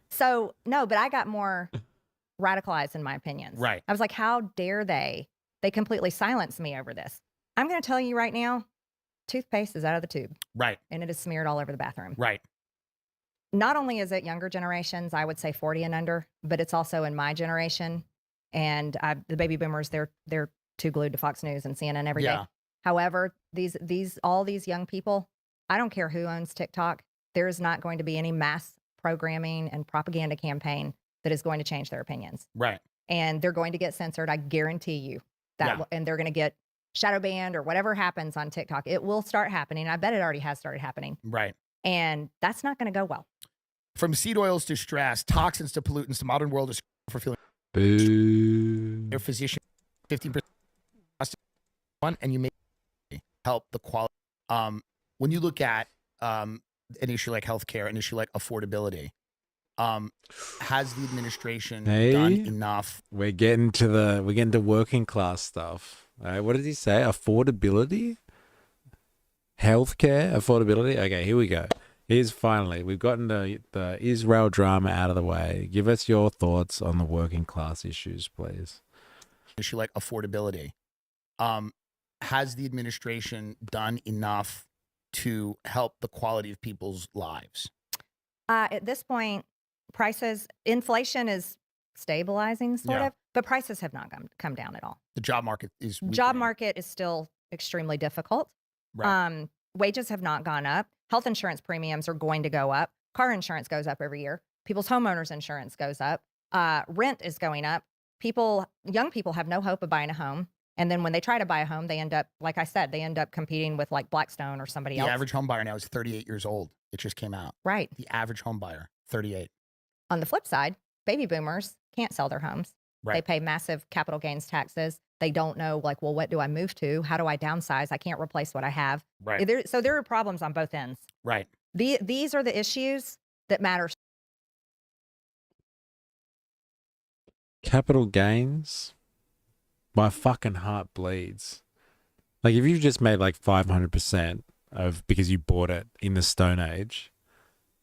So, no, but I got more radicalized in my opinions. Right. I was like, how dare they? They completely silenced me over this. I'm going to tell you right now, toothpaste is out of the tube. Right. And it is smeared all over the bathroom. Right. Not only is it younger generations, I would say 40 and under, but it's also in my generation. And the baby boomers, they're too glued to Fox News and CNN every day. However, all these young people, I don't care who owns TikTok, there is not going to be any mass programming and propaganda campaign that is going to change their opinions. Right. And they're going to get censored. I guarantee you that. And they're going to get shadow banned or whatever happens on TikTok. It will start happening. I bet it already has started happening. Right. And that's not going to go well. From seed oils to stress, toxins to pollutants, the modern world is for feeling. Boo. Your physician, 15% and you may help the quality. When you look at an issue like healthcare, an issue like affordability, has the administration done enough? We're getting to working class stuff. All right, what did he say? Affordability? Healthcare? Affordability? Okay, here we go. Here's finally, we've gotten the Israel drama out of the way. Give us your thoughts on the working class issues, please. Issue like affordability. Has the administration done enough to help the quality of people's lives? At this point, inflation is stabilizing sort of, but prices have not come down at all. The job market is weakening. Job market is still extremely difficult. Right. Wages have not gone up. Health insurance premiums are going to go up. Car insurance goes up every year. People's homeowners insurance goes up. Rent is going up. Young people have no hope of buying a home. And then when they try to buy a home, they end up, like I said, competing with like Blackstone or somebody else. The average home buyer now is 38 years old. It just came out. Right. The average home buyer, 38. On the flip side, baby boomers can't sell their homes. They Right. pay massive capital gains taxes. They don't know, like, well, what do I move to? How do I downsize? I can't replace what I have. Right. So there are problems on both ends. Right. These are the issues that matter. Capital gains. My fucking heart bleeds. Like if you've just made like 500% of because you bought it in the Stone Age,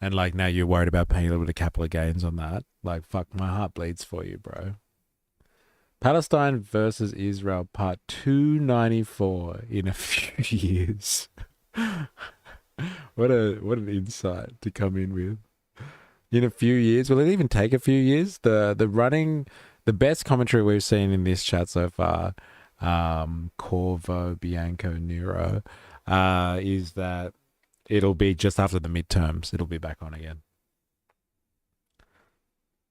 and like now you're worried about paying a little bit of capital gains on that, like fuck, my heart bleeds for you, bro. Palestine versus Israel, part 294 in a few years. What an insight to come in with. In a few years, will it even take a few years? The best commentary we've seen in this chat so far, Corvo, Bianco, Nero, is that it'll be just after the midterms. It'll be back on again.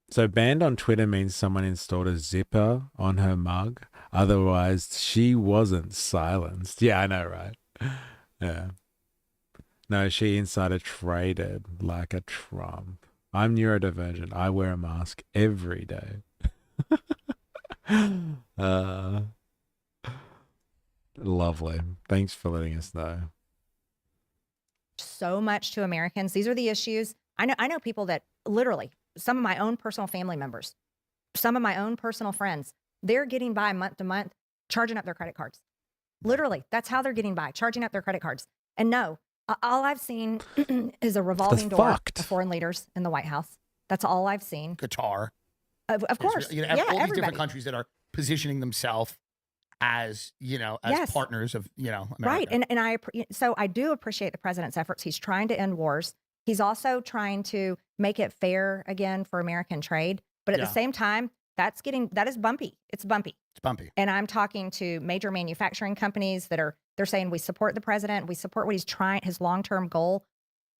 So banned on Twitter means someone installed a zipper on her mug. Otherwise, she wasn't silenced. Yeah, I know, right? Yeah. No, she insider traded like a Trump. I'm neurodivergent. I wear a mask every day. Lovely. Thanks for letting us know. So much to Americans. These are the issues. I know people that literally, some of my own personal family members, some of my own personal friends, they're getting by month to month, charging up their credit cards. Literally, that's how they're getting by, charging up their credit cards. And no, all I've seen is a revolving door fucked. of foreign leaders in the White House. That's all I've seen. Qatar. Of course. You know, Yeah, all these everybody. different countries that are positioning themselves as, you know, as Yes. partners of, you know, America. Right. And so I do appreciate the president's efforts. He's trying to end wars. He's also trying to make it fair again for American trade. But at the same time, that is bumpy. It's bumpy. It's bumpy. And I'm talking to major manufacturing companies they're saying we support the president, we support what he's trying, his long-term goal,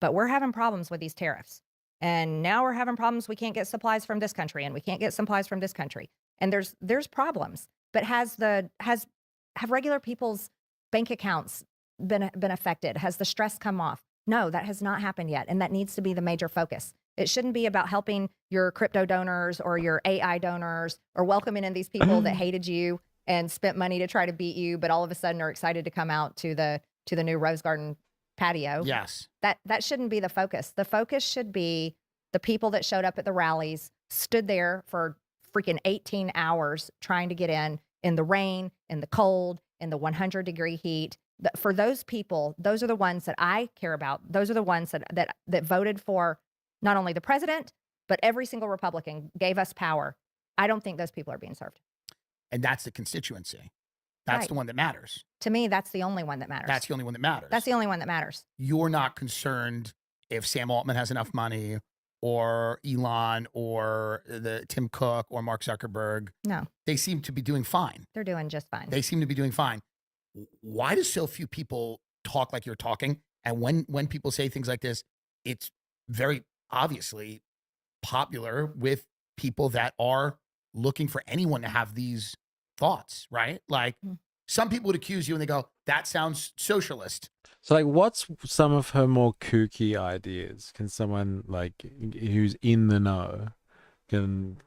but we're having problems with these tariffs. And now we're having problems. We can't get supplies from this country and we can't get supplies from this country. And there's problems. But have regular people's bank accounts been affected? Has the stress come off? No, that has not happened yet. And that needs to be the major focus. It shouldn't be about helping your crypto donors or your AI donors or welcoming in these people that hated you and spent money to try to beat you, but all of a sudden are excited to come out to the new Rose Garden patio. Yes. That shouldn't be the focus. The focus should be the people that showed up at the rallies, stood there for freaking 18 hours trying to get in the rain, in the cold, in the 100-degree heat. For those people, those are the ones that I care about. Those are the ones that voted for not only the president, but every single Republican, gave us power. I don't think those people are being served. And that's the constituency. That's Right. the one that matters. To me, that's the only one that matters. That's the only one that matters. That's the only one that matters. You're not concerned if Sam Altman has enough money or Elon or the Tim Cook or Mark Zuckerberg. No, They seem to be doing fine. they're doing just fine. They seem to be doing fine. Why do so few people talk like you're talking? And when people say things like this, it's very obviously popular with people that are looking for anyone to have these thoughts, right? Like some people would accuse you and they go, that sounds socialist. So, like, what's some of her more kooky ideas? Can someone like who's in the know can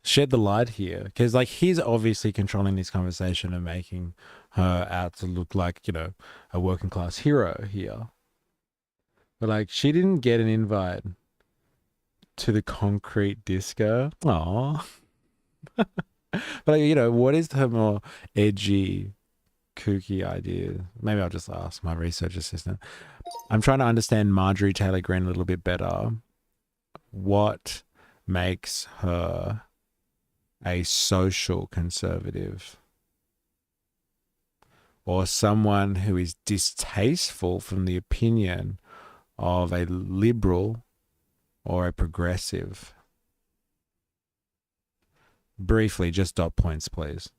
shed the light here? Because like he's obviously controlling this conversation and making her out to look like a working class hero here. But like she didn't get an invite to the concrete disco. Aww. But like, what is her more edgy, kooky idea? Maybe I'll just ask my research assistant. I'm trying to understand Marjorie Taylor Greene a little bit better. What makes her a social conservative? Or someone who is distasteful from the opinion of a liberal or a progressive? Briefly, just dot points, please.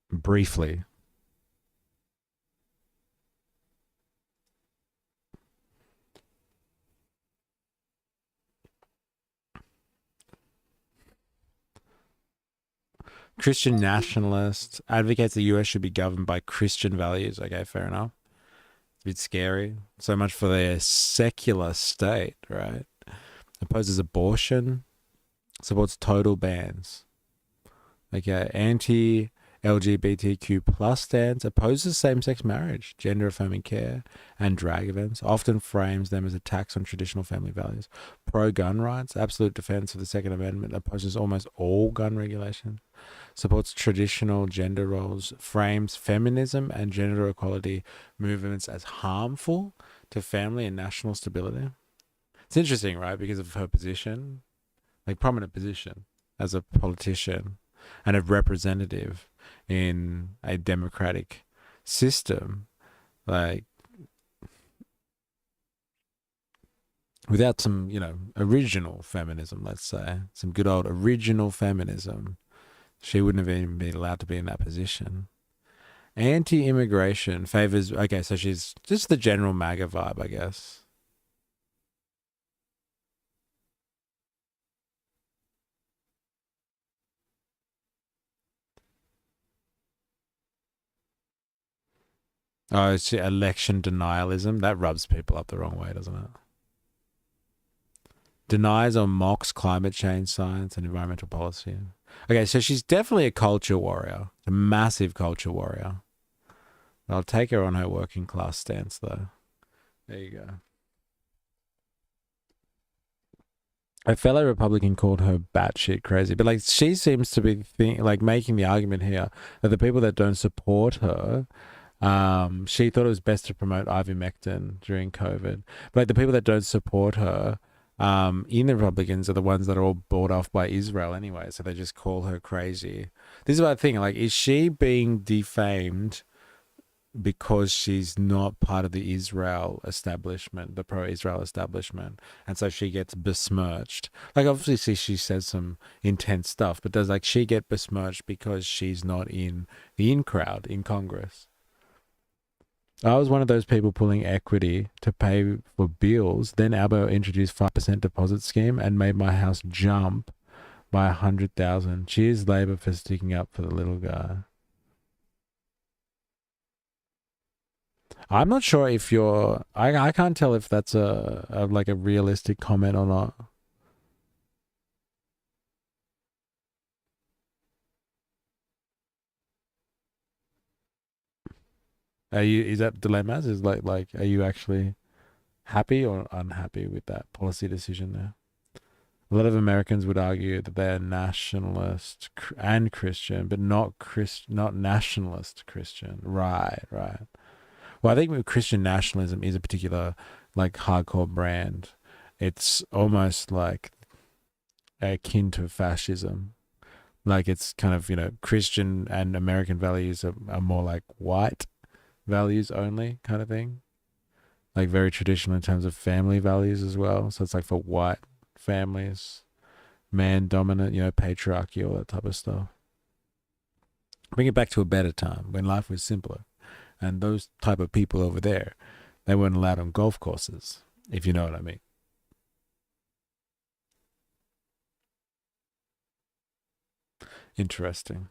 Briefly. Christian nationalist, advocates the US should be governed by Christian values. Okay, fair enough. bit scary. So much for their secular state, right? Opposes abortion, supports total bans. Okay, anti-LGBTQ plus stance, opposes same-sex marriage, gender-affirming care, and drag events, often frames them as attacks on traditional family values. Pro-gun rights, absolute defense of the Second Amendment, opposes almost all gun regulation, supports traditional gender roles, frames feminism and gender equality movements as harmful to family and national stability. It's interesting, right? Because of her position, like prominent position as a politician and a representative in a democratic system, like without some, original feminism, let's say, some good old original feminism, she wouldn't have even been allowed to be in that position. Anti-immigration favors, okay, so she's just the general MAGA vibe, I guess. Oh, it's election denialism. That rubs people up the wrong way, doesn't it? Denies or mocks climate change science and environmental policy. Okay, so she's definitely a culture warrior, a massive culture warrior. I'll take her on her working class stance, though. There you go. A fellow Republican called her batshit crazy, but she seems to be making the argument here that the people that don't support her, she thought it was best to promote ivermectin during COVID. But the people that don't support her, in the Republicans, are the ones that are all bought off by Israel anyway, so they just call her crazy. This is what I think. Is she being defamed because she's not part of the Israel establishment, the pro-Israel establishment, and so she gets besmirched? Obviously she says some intense stuff, but does she get besmirched because she's not in the in crowd in Congress? I was one of those people pulling equity to pay for bills. Then Albo introduced 5% deposit scheme and made my house jump by 100,000. Cheers, Labor, for sticking up for the little guy. I'm not sure if you're. I can't tell if that's a realistic comment or not. Is that dilemmas? Is are you actually happy or unhappy with that policy decision there? A lot of Americans would argue that they're nationalist and Christian, but not nationalist Christian. Right. Well, I think with Christian nationalism is a particular hardcore brand. It's almost akin to fascism. It's kind of, Christian and American values are more white values only kind of thing. Very traditional in terms of family values as well. So it's for white families, man dominant, patriarchy, all that type of stuff. Bring it back to a better time when life was simpler. And those type of people over there, they weren't allowed on golf courses, if you know what I mean. Interesting.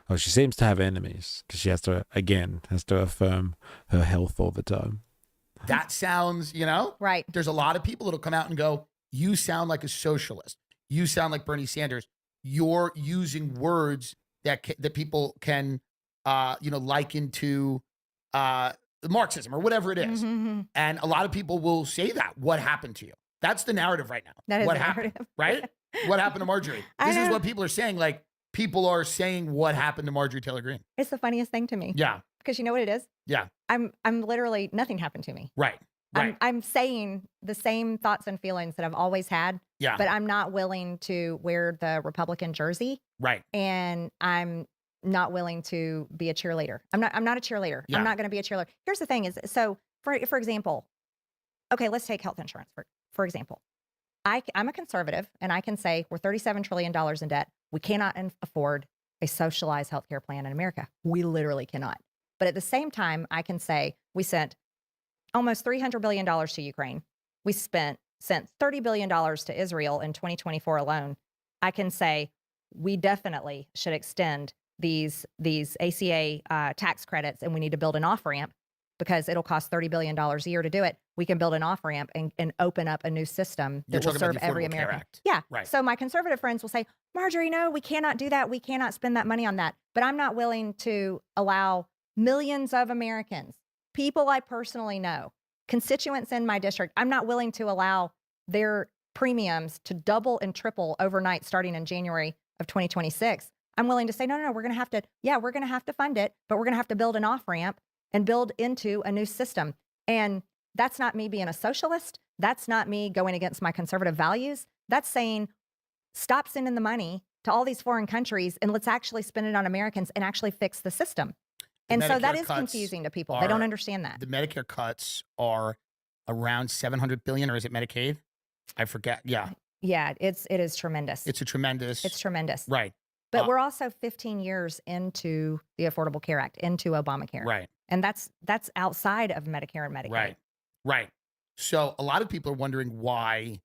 Oh, she seems to have enemies because she has to affirm her health all the time. That sounds, right. There's a lot of people that'll come out and go, you sound like a socialist. You sound like Bernie Sanders. You're using words that people can, liken to Marxism or whatever it is. Mm-hmm. And a lot of people will say that. What happened to you? That's the narrative right now. That is what the happened, narrative. right? What happened to Marjorie? This is what people are saying. People are saying what happened to Marjorie Taylor Greene. It's the funniest thing to me. Yeah. Because you know what it is? Yeah. I'm literally, nothing happened to me. Right. I'm saying the same thoughts and feelings that I've always had. Yeah. But I'm not willing to wear the Republican jersey. Right. And I'm not willing to be a cheerleader. I'm not a cheerleader. Yeah. I'm not going to be a cheerleader. Here's the thing is, so for example, okay, let's take health insurance for example. I'm a conservative and I can say we're $37 trillion in debt. We cannot afford a socialized healthcare plan in America. We literally cannot. But at the same time, I can say we sent almost $300 billion to Ukraine. We sent $30 billion to Israel in 2024 alone. I can say we definitely should extend these ACA tax credits, and we need to build an off-ramp because it'll cost $30 billion a year to do it. We can build an off ramp and open up a new system You're that will talking about serve the every Affordable Care American. Act. Yeah. Right. So my conservative friends will say, Marjorie, no, we cannot do that. We cannot spend that money on that. But I'm not willing to allow millions of Americans, people I personally know, constituents in my district, I'm not willing to allow their premiums to double and triple overnight starting in January of 2026. I'm willing to say, no, we're going to have to, we're going to have to fund it, but we're going to have to build an off ramp and build into a new system. And that's not me being a socialist. That's not me going against my conservative values. That's saying, stop sending the money to all these foreign countries and let's actually spend it on Americans and actually fix the system. And so that is confusing to people. They don't understand that. The Medicare cuts are around $700 billion, or is it Medicaid? I forget. Yeah. Yeah, it is tremendous. It's tremendous. Right. But we're also 15 years into the Affordable Care Act, into Obamacare. Right. And that's outside of Medicare and Medicaid. Right. So a lot of people are wondering why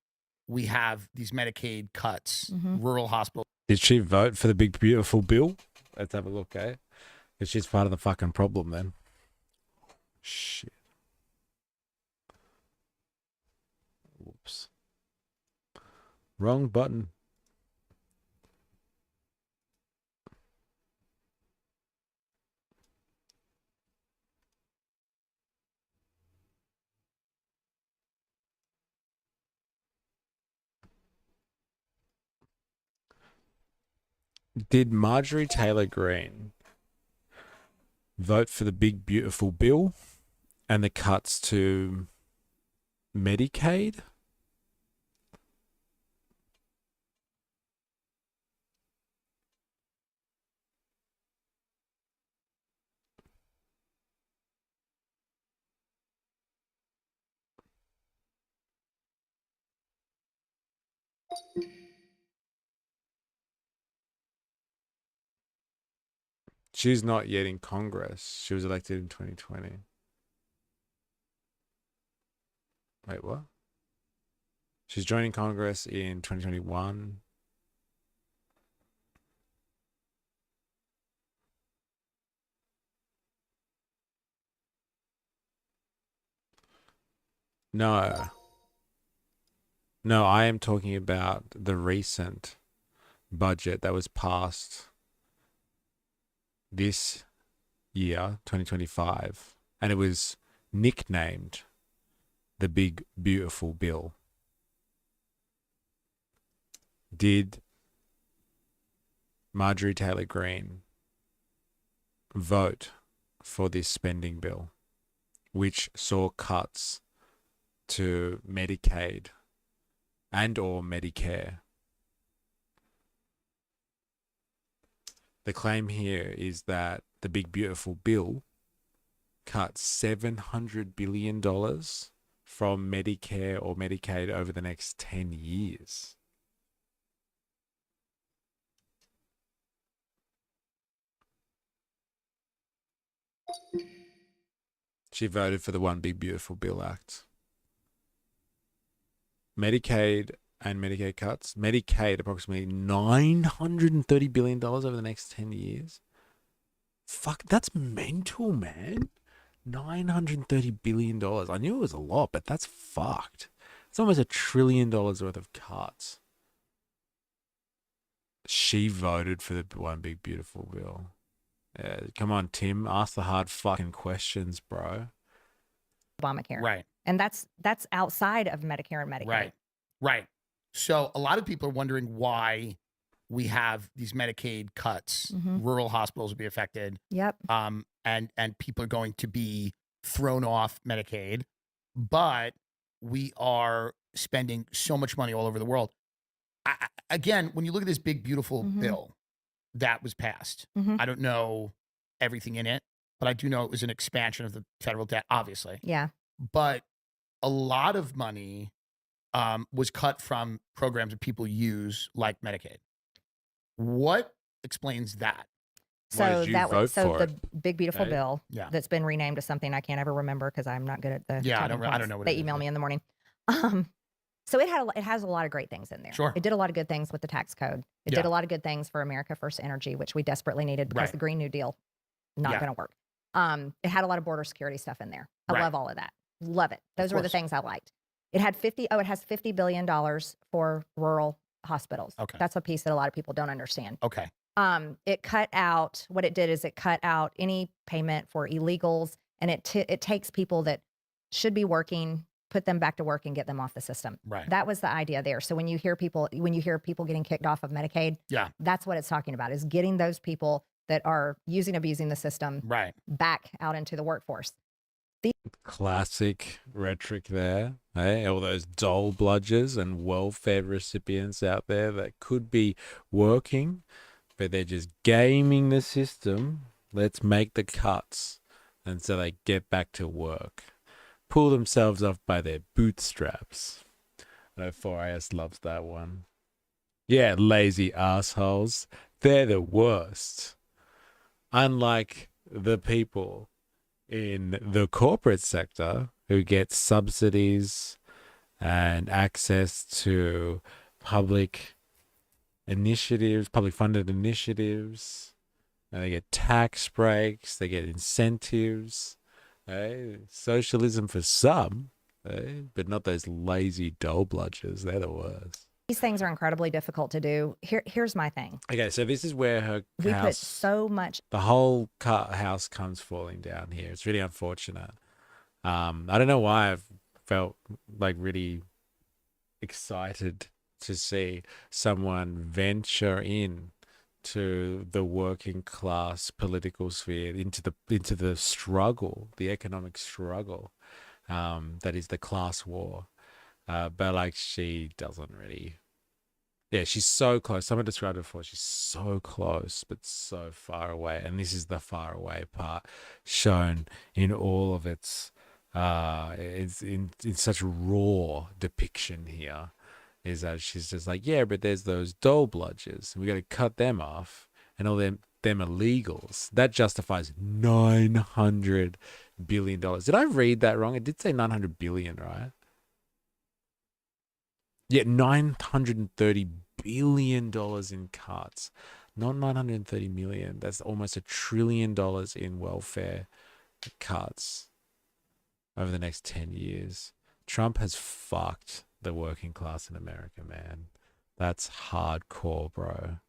we have these Medicaid cuts, rural hospitals. Did she vote for the big beautiful bill? Let's have a look, eh? Because she's part of the fucking problem then. Shit. Whoops. Wrong button. Did Marjorie Taylor Greene vote for the big beautiful bill and the cuts to Medicaid? She's not yet in Congress. She was elected in 2020. Wait, what? She's joining Congress in 2021. No. No, I am talking about the recent budget that was passed this year, 2025, and it was nicknamed the Big Beautiful Bill. Did Marjorie Taylor Greene vote for this spending bill, which saw cuts to Medicaid and or Medicare? The claim here is that the Big Beautiful Bill cut $700 billion from Medicare or Medicaid over the next 10 years. She voted for the One Big Beautiful Bill Act. Medicaid and Medicare cuts. Medicaid, approximately $930 billion over the next 10 years. Fuck, that's mental, man. $930 billion. I knew it was a lot, but that's fucked. It's almost $1 trillion worth of cuts. She voted for the One Big Beautiful Bill. Yeah, come on, Tim. Ask the hard fucking questions, bro. Obamacare. Right. And that's outside of Medicare and Medicaid. Right. So a lot of people are wondering why we have these Medicaid cuts. Rural hospitals will be affected. Yep. And people are going to be thrown off Medicaid, but we are spending so much money all over the world. Again, when you look at this big, beautiful bill that was passed, I don't know everything in it, but I do know it was an expansion of the federal debt, obviously. Yeah. But a lot of money was cut from programs that people use, like Medicaid. What explains that? So the Big Beautiful Right. Bill Yeah. that's been renamed to something I can't ever remember because I'm not good at the Yeah, I talking don't points. know what They it is, email yeah. me in the morning. So it has a lot of great things in there. Sure. It did a lot of good things with the tax code. It Yeah. did a lot of good things for America First Energy, which we desperately needed because Right. the Green New Deal not Yeah. going to work. It had a lot of border security stuff in there. I Right. love all of that. Love it. Those were the course. things I liked. It had it has $50 billion for rural hospitals. Okay. That's a piece that a lot of people don't understand. Okay. It cut out, what it did is it cut out any payment for illegals, and it takes people that should be working, put them back to work and get them off the system. Right. That was the idea there. So when you hear people getting kicked off of Medicaid, Yeah. that's what it's talking about, is getting those people that are abusing the system Right. back out into the workforce. Classic rhetoric there. Hey, all those dole bludgers and welfare recipients out there that could be working, but they're just gaming the system. Let's make the cuts. And so they get back to work. Pull themselves off by their bootstraps. I know 4AS loves that one. Yeah, lazy assholes. They're the worst. Unlike the people in the corporate sector who get subsidies and access to public initiatives, public funded initiatives, and they get tax breaks, they get incentives, socialism for some, but not those lazy dole bludgers. They're the worst. These things are incredibly difficult to do. Here's my thing. Okay, so this is where her We house, put so much. the whole house comes falling down here. It's really unfortunate. I don't know why I've felt like really excited to see someone venture in to the working class political sphere, into the struggle, the economic struggle, that is the class war. But like, she doesn't really. Yeah, she's so close. Someone described it before. She's so close, but so far away. And this is the far away part shown in all of its in such raw depiction here. Is that she's just like, yeah, but there's those dole bludgers. We got to cut them off, and all them illegals. That justifies $900 billion. Did I read that wrong? It did say 900 billion, right? Yeah, $930 billion in cuts, not 930 million. That's almost $1 trillion in welfare cuts over the next 10 years. Trump has fucked the working class in America, man. That's hardcore, bro.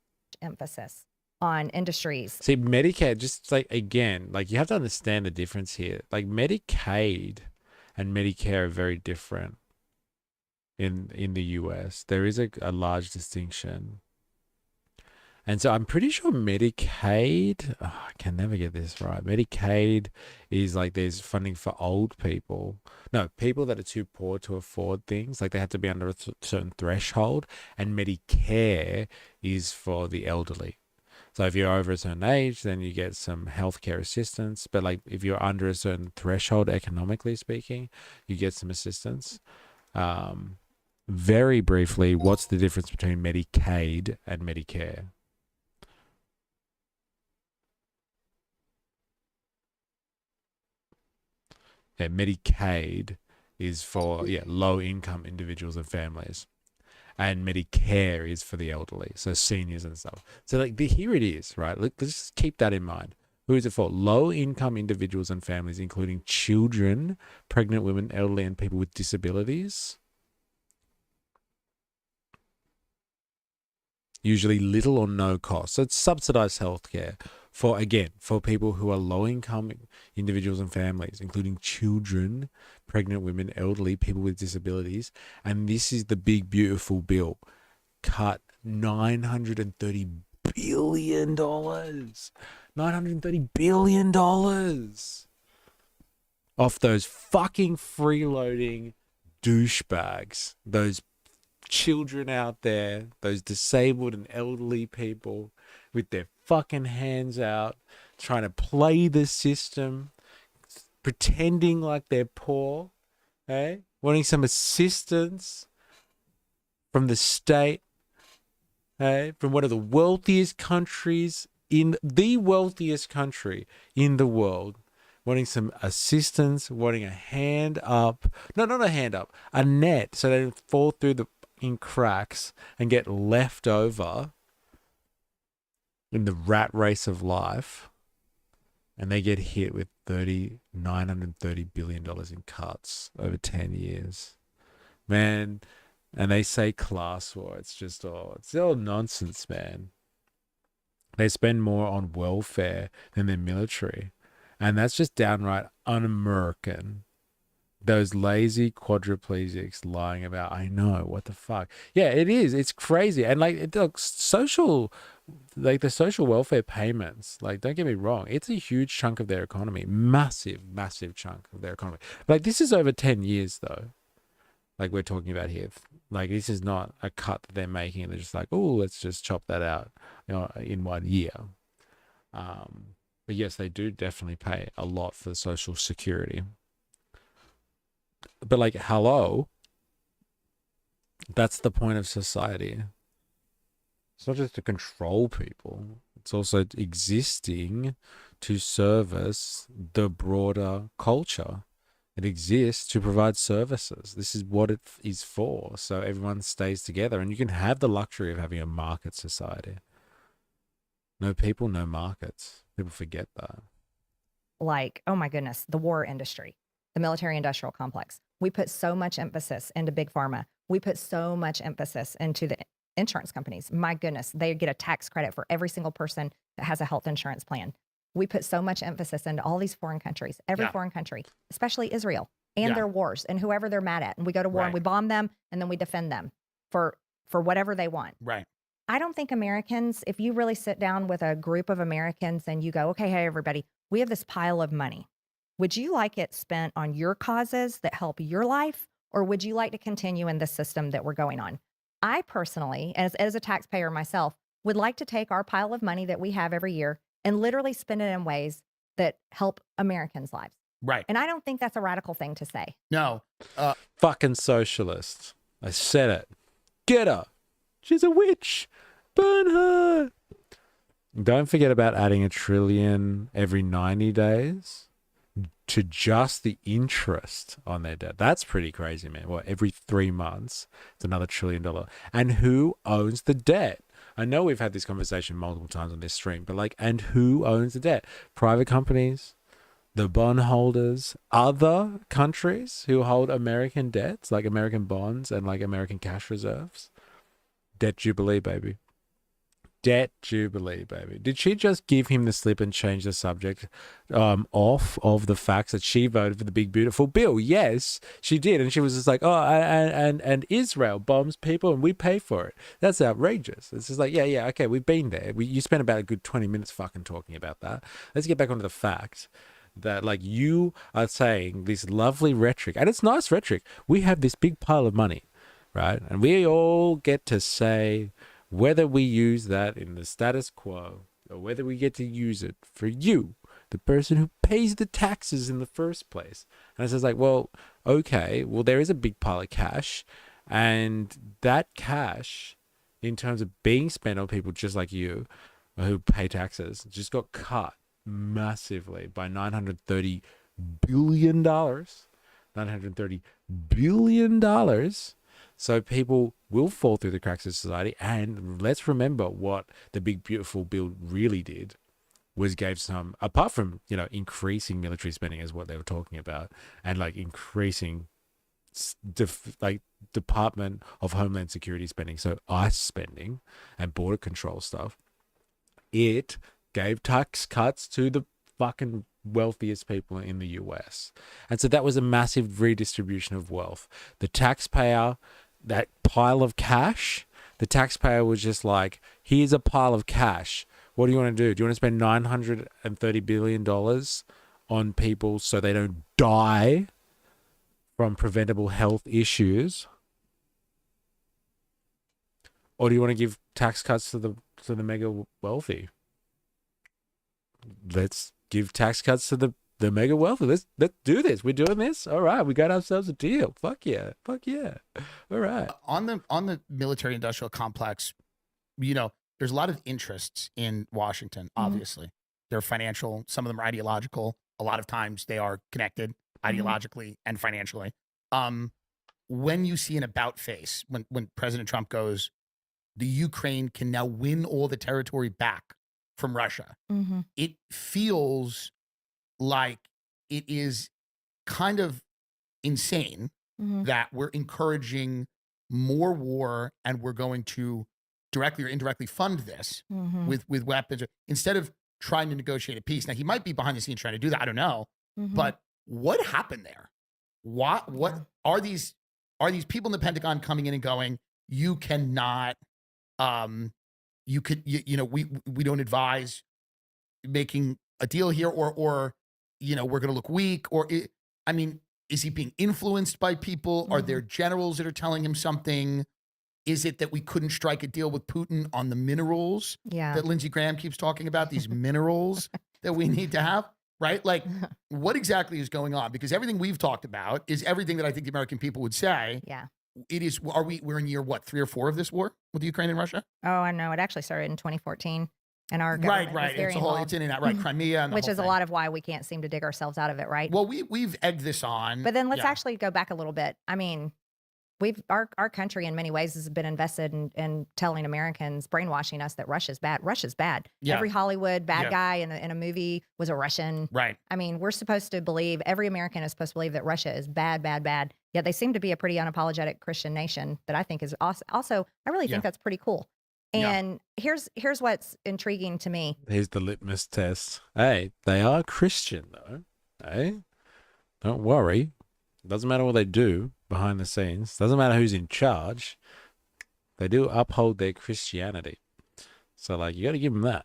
Emphasis on industries. See, Medicare, just like, again, like, you have to understand the difference here. Like, Medicaid and Medicare are very different. In the US, there is a large distinction. And so I'm pretty sure Medicaid, I can never get this right. Medicaid is like, there's funding for old people. No, people that are too poor to afford things. Like, they have to be under a certain threshold. And Medicare is for the elderly. So if you're over a certain age, then you get some healthcare assistance. But like, if you're under a certain threshold, economically speaking, you get some assistance. Very briefly, what's the difference between Medicaid and Medicare? Yeah, Medicaid is for low-income individuals and families, and Medicare is for the elderly, so seniors and stuff. So like, here it is, right? Let's just keep that in mind. Who is it for? Low-income individuals and families, including children, pregnant women, elderly, and people with disabilities. Usually little or no cost. So it's subsidized healthcare for people who are low-income individuals and families, including children, pregnant women, elderly, people with disabilities. And this is the big, beautiful bill. Cut $930 billion. $930 billion off those fucking freeloading douchebags, those children out there, those disabled and elderly people with their fucking hands out, trying to play the system, pretending like they're poor, wanting some assistance from the state, from one of the wealthiest countries the wealthiest country in the world, wanting some assistance, wanting a hand up. No, not a hand up, a net, so they don't fall through in cracks and get left over in the rat race of life. and they get hit with $930 billion in cuts over 10 years. Man, and they say class war. It's just it's all nonsense, man. They spend more on welfare than their military. And that's just downright un-American. Those lazy quadriplegics lying about, I know, what the fuck. Yeah, it is. It's crazy. And like the social welfare payments, like, don't get me wrong, it's a huge chunk of their economy. Massive, massive chunk of their economy. Like, this is over 10 years though. Like we're talking about here. Like, this is not a cut that they're making and they're just like, oh, let's just chop that out, in 1 year. But yes, they do definitely pay a lot for Social Security. But like, hello, that's the point of society. It's not just to control people. It's also existing to service the broader culture. It exists to provide services. This is what it is for. So everyone stays together, and you can have the luxury of having a market society. No people, no markets. People forget that. Like, oh my goodness, the war industry, the military industrial complex. We put so much emphasis into big pharma. We put so much emphasis into the insurance companies. My goodness, they get a tax credit for every single person that has a health insurance plan. We put so much emphasis into all these foreign countries, every foreign country, especially Israel and their wars and whoever they're mad at. And we go to war and we bomb them and then we defend them for whatever they want. Right. I don't think Americans, if you really sit down with a group of Americans and you go, okay, hey, everybody, we have this pile of money. Would you like it spent on your causes that help your life? Or would you like to continue in the system that we're going on? I personally, as a taxpayer myself, would like to take our pile of money that we have every year and literally spend it in ways that help Americans' lives. Right. And I don't think that's a radical thing to say. No. Fucking socialists. I said it. Get her. She's a witch. Burn her. Don't forget about adding $1 trillion every 90 days to just the interest on their debt. That's pretty crazy, man. What, every 3 months, it's another $1 trillion. And who owns the debt? I know we've had this conversation multiple times on this stream, but like, and who owns the debt? Private companies, the bondholders, other countries who hold American debts, like American bonds and like American cash reserves. Debt jubilee, baby. Debt jubilee, baby. Did she just give him the slip and change the subject off of the facts that she voted for the big beautiful bill? Yes, she did, and she was just like, oh, and Israel bombs people and we pay for it. That's outrageous. It's just like, yeah, okay, we've been there. You spent about a good 20 minutes fucking talking about that. Let's get back onto the fact that, like, you are saying this lovely rhetoric, and it's nice rhetoric. We have this big pile of money, right? And we all get to say whether we use that in the status quo or whether we get to use it for you, the person who pays the taxes in the first place. And it's just like, well, okay, well, there is a big pile of cash, and that cash, in terms of being spent on people just like you who pay taxes, just got cut massively by $930 billion. $930 billion. So people will fall through the cracks of society. And let's remember what the big beautiful bill really did was gave some, apart from, increasing military spending is what they were talking about, and like increasing Department of Homeland Security spending, so ICE spending and border control stuff. It gave tax cuts to the fucking wealthiest people in the US. And so that was a massive redistribution of wealth. The taxpayer, that pile of cash, the taxpayer was just like, here's a pile of cash. What do you want to do? Do you want to spend $930 billion on people so they don't die from preventable health issues? Or do you want to give tax cuts to the mega wealthy? Let's give tax cuts to the mega wealthy. Let's do this. We're doing this. All right, we got ourselves a deal. Fuck yeah. All right. On the military industrial complex, there's a lot of interests in Washington. Obviously, they're financial. Some of them are ideological. A lot of times they are connected ideologically and financially. When you see an about face, when President Trump goes, the Ukraine can now win all the territory back from Russia, it feels like it is kind of insane that we're encouraging more war and we're going to directly or indirectly fund this with weapons instead of trying to negotiate a peace. Now, he might be behind the scenes trying to do that. I don't know. But what happened there? What are these people in the Pentagon coming in and going, you cannot, you know, we don't advise making a deal here, or you know, we're going to look weak, I mean, is he being influenced by people? Are there generals that are telling him something? Is it that we couldn't strike a deal with Putin on the minerals that Lindsey Graham keeps talking about, these minerals that we need to have, right? Like, what exactly is going on? Because everything we've talked about is everything that I think the American people would say. Yeah. It is, we're in year, what, 3 or 4 of this war with Ukraine and Russia? Oh, I know. It actually started in 2014. And our government was very involved. It's in and out, right? Crimea, and which is a lot of why we can't seem to dig ourselves out of it, right? Well, we've egged this on. But then let's actually go back a little bit. I mean, our country in many ways has been invested in telling Americans, brainwashing us that Russia's bad. Russia's bad. Yeah. Every Hollywood bad guy in a movie was a Russian. Right. I mean, we're supposed to believe, every American is supposed to believe that Russia is bad, bad, bad. Yet they seem to be a pretty unapologetic Christian nation that I think is also I really think that's pretty cool. And here's what's intriguing to me. Here's the litmus test. Hey, they are Christian though. Hey, don't worry. Doesn't matter what they do behind the scenes. Doesn't matter who's in charge. They do uphold their Christianity. So, like, you got to give them that.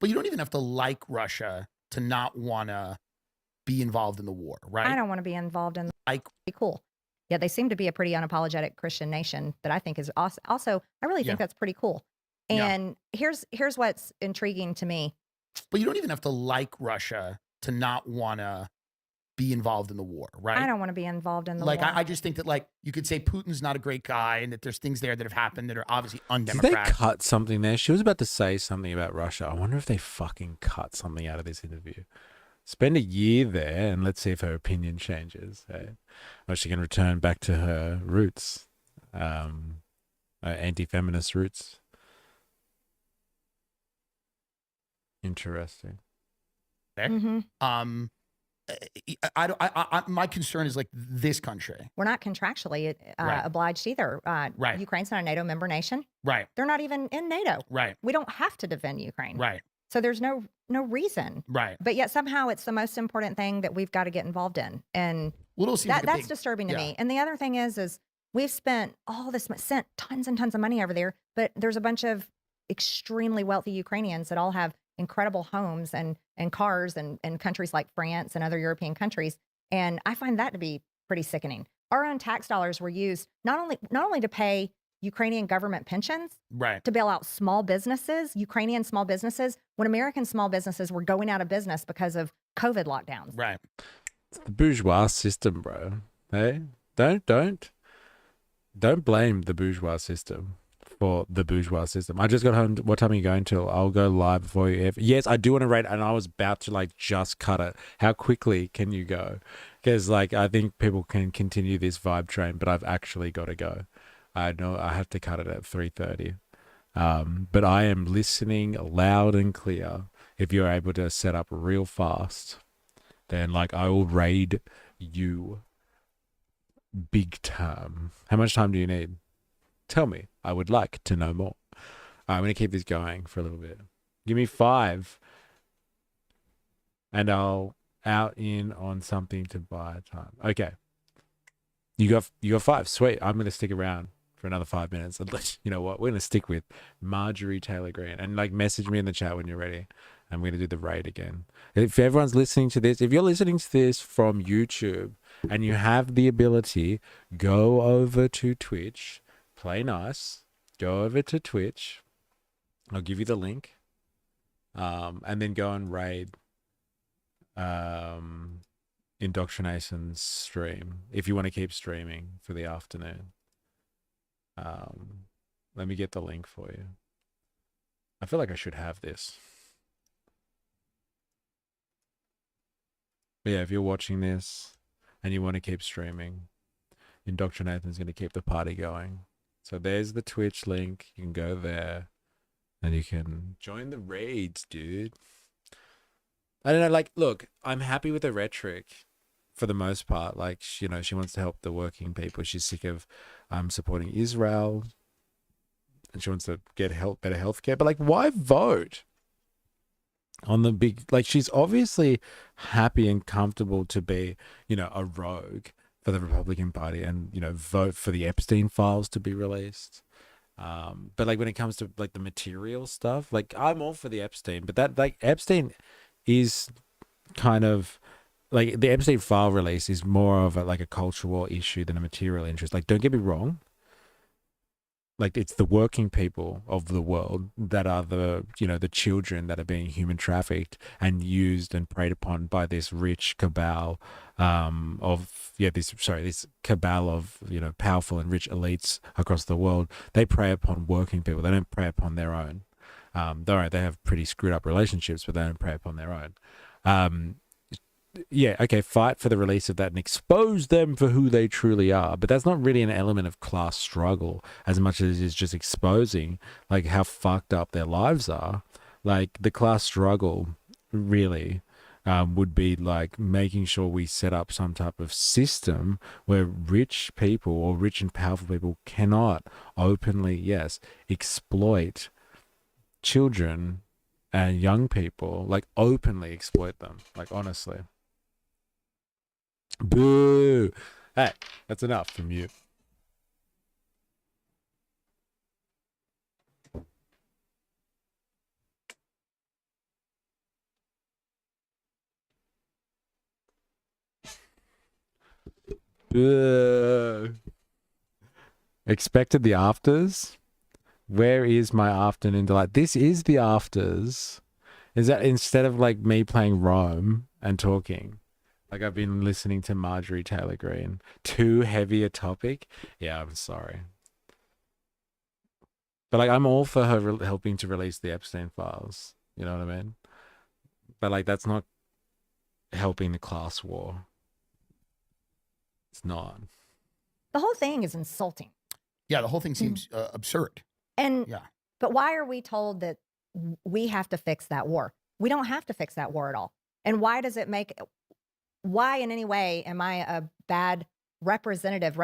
But you don't even have to like Russia to not want to be involved in the war, right? I don't want to be involved in the war. Be cool. Yeah, they seem to be a pretty unapologetic Christian nation that I think is also I really think that's pretty cool. And here's what's intriguing to me. But you don't even have to like Russia to not want to be involved in the war, right? I don't want to be involved in the war. I just think that, like, you could say Putin's not a great guy and that there's things there that have happened that are obviously undemocratic. Did they cut something there? She was about to say something about Russia. I wonder if they fucking cut something out of this interview. Spend a year there and let's see if her opinion changes. Hey? Or she can return back to her roots, anti-feminist roots. Interesting. My concern is like this country. We're not contractually obliged either. Right. Ukraine's not a NATO member nation. Right. They're not even in NATO. Right. We don't have to defend Ukraine. Right. So there's no reason. Right. But yet somehow it's the most important thing that we've got to get involved in. And that's disturbing to me. And the other thing is we've spent sent tons and tons of money over there, but there's a bunch of extremely wealthy Ukrainians that all have incredible homes and cars and countries like France and other European countries. And I find that to be pretty sickening. Our own tax dollars were used not only to pay Ukrainian government pensions, right, to bail out small businesses, Ukrainian small businesses, when American small businesses were going out of business because of COVID lockdowns. Right. It's the bourgeois system, bro. Hey, don't blame the bourgeois system for the bourgeois system. I just got home. What time are you going till? I'll go live before you. Yes, I do want to rate, and I was about to like just cut it. How quickly can you go? Because like I think people can continue this vibe train, but I've actually got to go. I know I have to cut it at 3:30. But I am listening loud and clear. If you're able to set up real fast, then like I will raid you big time. How much time do you need? Tell me. I would like to know more. I'm going to keep this going for a little bit. Give me 5 and I'll out in on something to buy time. Okay. You got 5. Sweet. I'm going to stick around for another 5 minutes. You know what? We're going to stick with Marjorie Taylor Greene, and like message me in the chat when you're ready. I'm going to do the raid again. If everyone's listening to this, if you're listening to this from YouTube and you have the ability, go over to Twitch, play nice, go over to Twitch. I'll give you the link. And then go and raid Indoctrination's stream if you want to keep streaming for the afternoon. Let me get the link for you. I feel like I should have this. But yeah, if you're watching this and you want to keep streaming, Indoctrination's going to keep the party going. So there's the Twitch link. You can go there and you can join the raids, dude. I don't know. Like, look, I'm happy with the rhetoric for the most part. Like, you know, she wants to help the working people. She's sick of supporting Israel, and she wants to get better healthcare. But like, why vote on the big? Like, she's obviously happy and comfortable to be, you know, a rogue for the Republican Party, and you know, vote for the Epstein files to be released. But like, when it comes to like the material stuff, like I'm all for the Epstein, but that like Epstein is kind of like the Epstein file release is more of like a cultural issue than a material interest. Like, don't get me wrong. Like, it's the working people of the world that are the, you know, the children that are being human trafficked and used and preyed upon by this rich cabal this cabal of, you know, powerful and rich elites across the world. They prey upon working people. They don't prey upon their own. They have pretty screwed up relationships, but they don't prey upon their own. Yeah, okay, fight for the release of that and expose them for who they truly are. But that's not really an element of class struggle as much as it is just exposing like how fucked up their lives are. Like, the class struggle really would be like making sure we set up some type of system where rich people or rich and powerful people cannot openly, yes, exploit children and young people, like openly exploit them, like honestly. Boo! Hey, that's enough from you. Boo! Expected the afters? Where is my afternoon delight? This is the afters. Is that instead of like me playing Rome and talking? Like, I've been listening to Marjorie Taylor Greene. Too heavy a topic? Yeah, I'm sorry. But like, I'm all for her helping to release the Epstein files. You know what I mean? But like, that's not helping the class war. It's not. The whole thing is insulting. Yeah, the whole thing seems absurd. And yeah. But why are we told that we have to fix that war? We don't have to fix that war at all. And why does it make? Why in any way am I a bad representative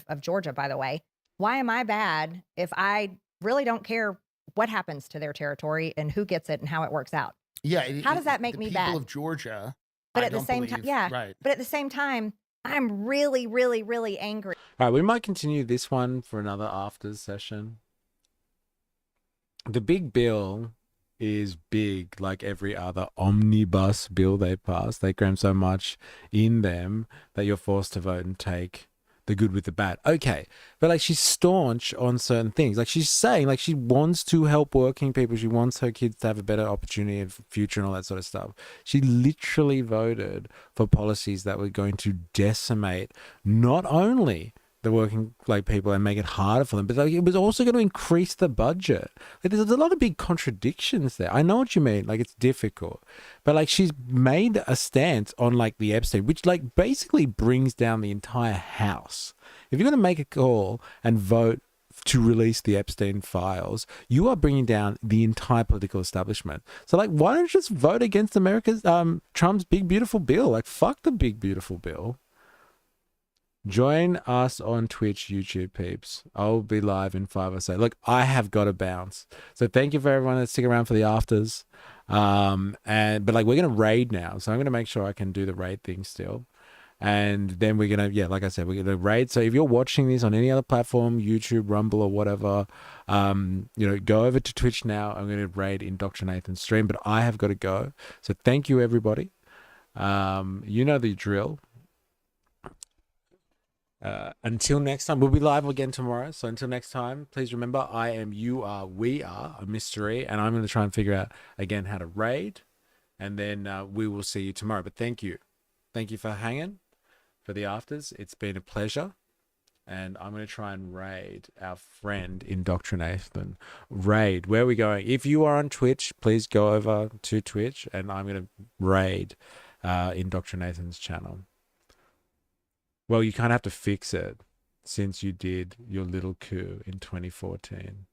of Georgia, by the way? Why am I bad if I really don't care what happens to their territory and who gets it and how it works out? Yeah. How does that make me bad? People of Georgia. But at the same time, yeah. Right. But at the same time, I'm really, really, really angry. All right, we might continue this one for another afters session. The big bill is big, like every other omnibus bill they pass. They cram so much in them that you're forced to vote and take the good with the bad. Okay, but like, she's staunch on certain things. Like, she's saying, like, she wants to help working people. She wants her kids to have a better opportunity in future and all that sort of stuff. She literally voted for policies that were going to decimate not only the working like people and make it harder for them, but like, it was also going to increase the budget. Like, there's a lot of big contradictions there. I know what you mean, like, it's difficult, but like, she's made a stance on like the Epstein, which like basically brings down the entire house. If you're going to make a call and vote to release the Epstein files, you are bringing down the entire political establishment. So like, why don't you just vote against America's Trump's big beautiful bill? Like, fuck the big beautiful bill. Join us on Twitch, YouTube peeps. I'll be live in 5 or so. Look, I have got to bounce. So thank you for everyone that stick around for the afters. But like, we're gonna raid now, so I'm gonna make sure I can do the raid thing still. And then we're gonna, yeah, like I said, we're gonna raid. So if you're watching this on any other platform, YouTube, Rumble, or whatever, you know, go over to Twitch now. I'm gonna raid Indoctrinathan's stream, but I have got to go. So thank you, everybody. You know the drill. Until next time, we'll be live again tomorrow. So until next time, please remember, I am, you are, we are a mystery, and I'm going to try and figure out again how to raid, and then we will see you tomorrow. But thank you for hanging for the afters. It's been a pleasure, and I'm going to try and raid our friend Indoctrinathan. Raid, where are we going? If you are on Twitch, please go over to Twitch, and I'm going to raid Indoctrinathan's channel. Well, you kind of have to fix it since you did your little coup in 2014.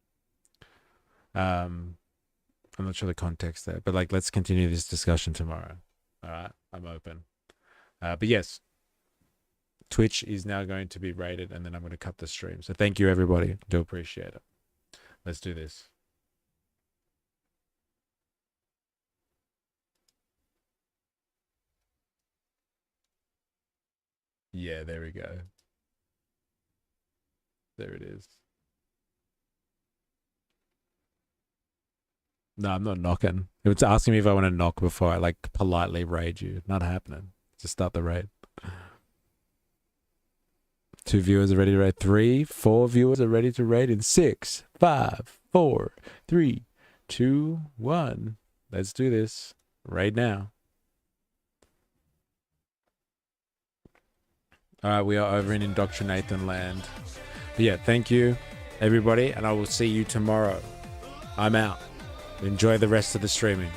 I'm not sure the context there, but like, let's continue this discussion tomorrow. All right, I'm open. But yes, Twitch is now going to be rated, and then I'm going to cut the stream. So thank you, everybody. Do appreciate it. Let's do this. Yeah, there we go. There it is. No, I'm not knocking. It's asking me if I want to knock before I like politely raid you. Not happening. Just start the raid. 2 viewers are ready to raid. 3, 4 viewers are ready to raid in 6, 5, 4, 3, 2, 1. Let's do this. Raid now. All right, we are over in Indoctrinathan land. But yeah, thank you, everybody, and I will see you tomorrow. I'm out. Enjoy the rest of the streaming.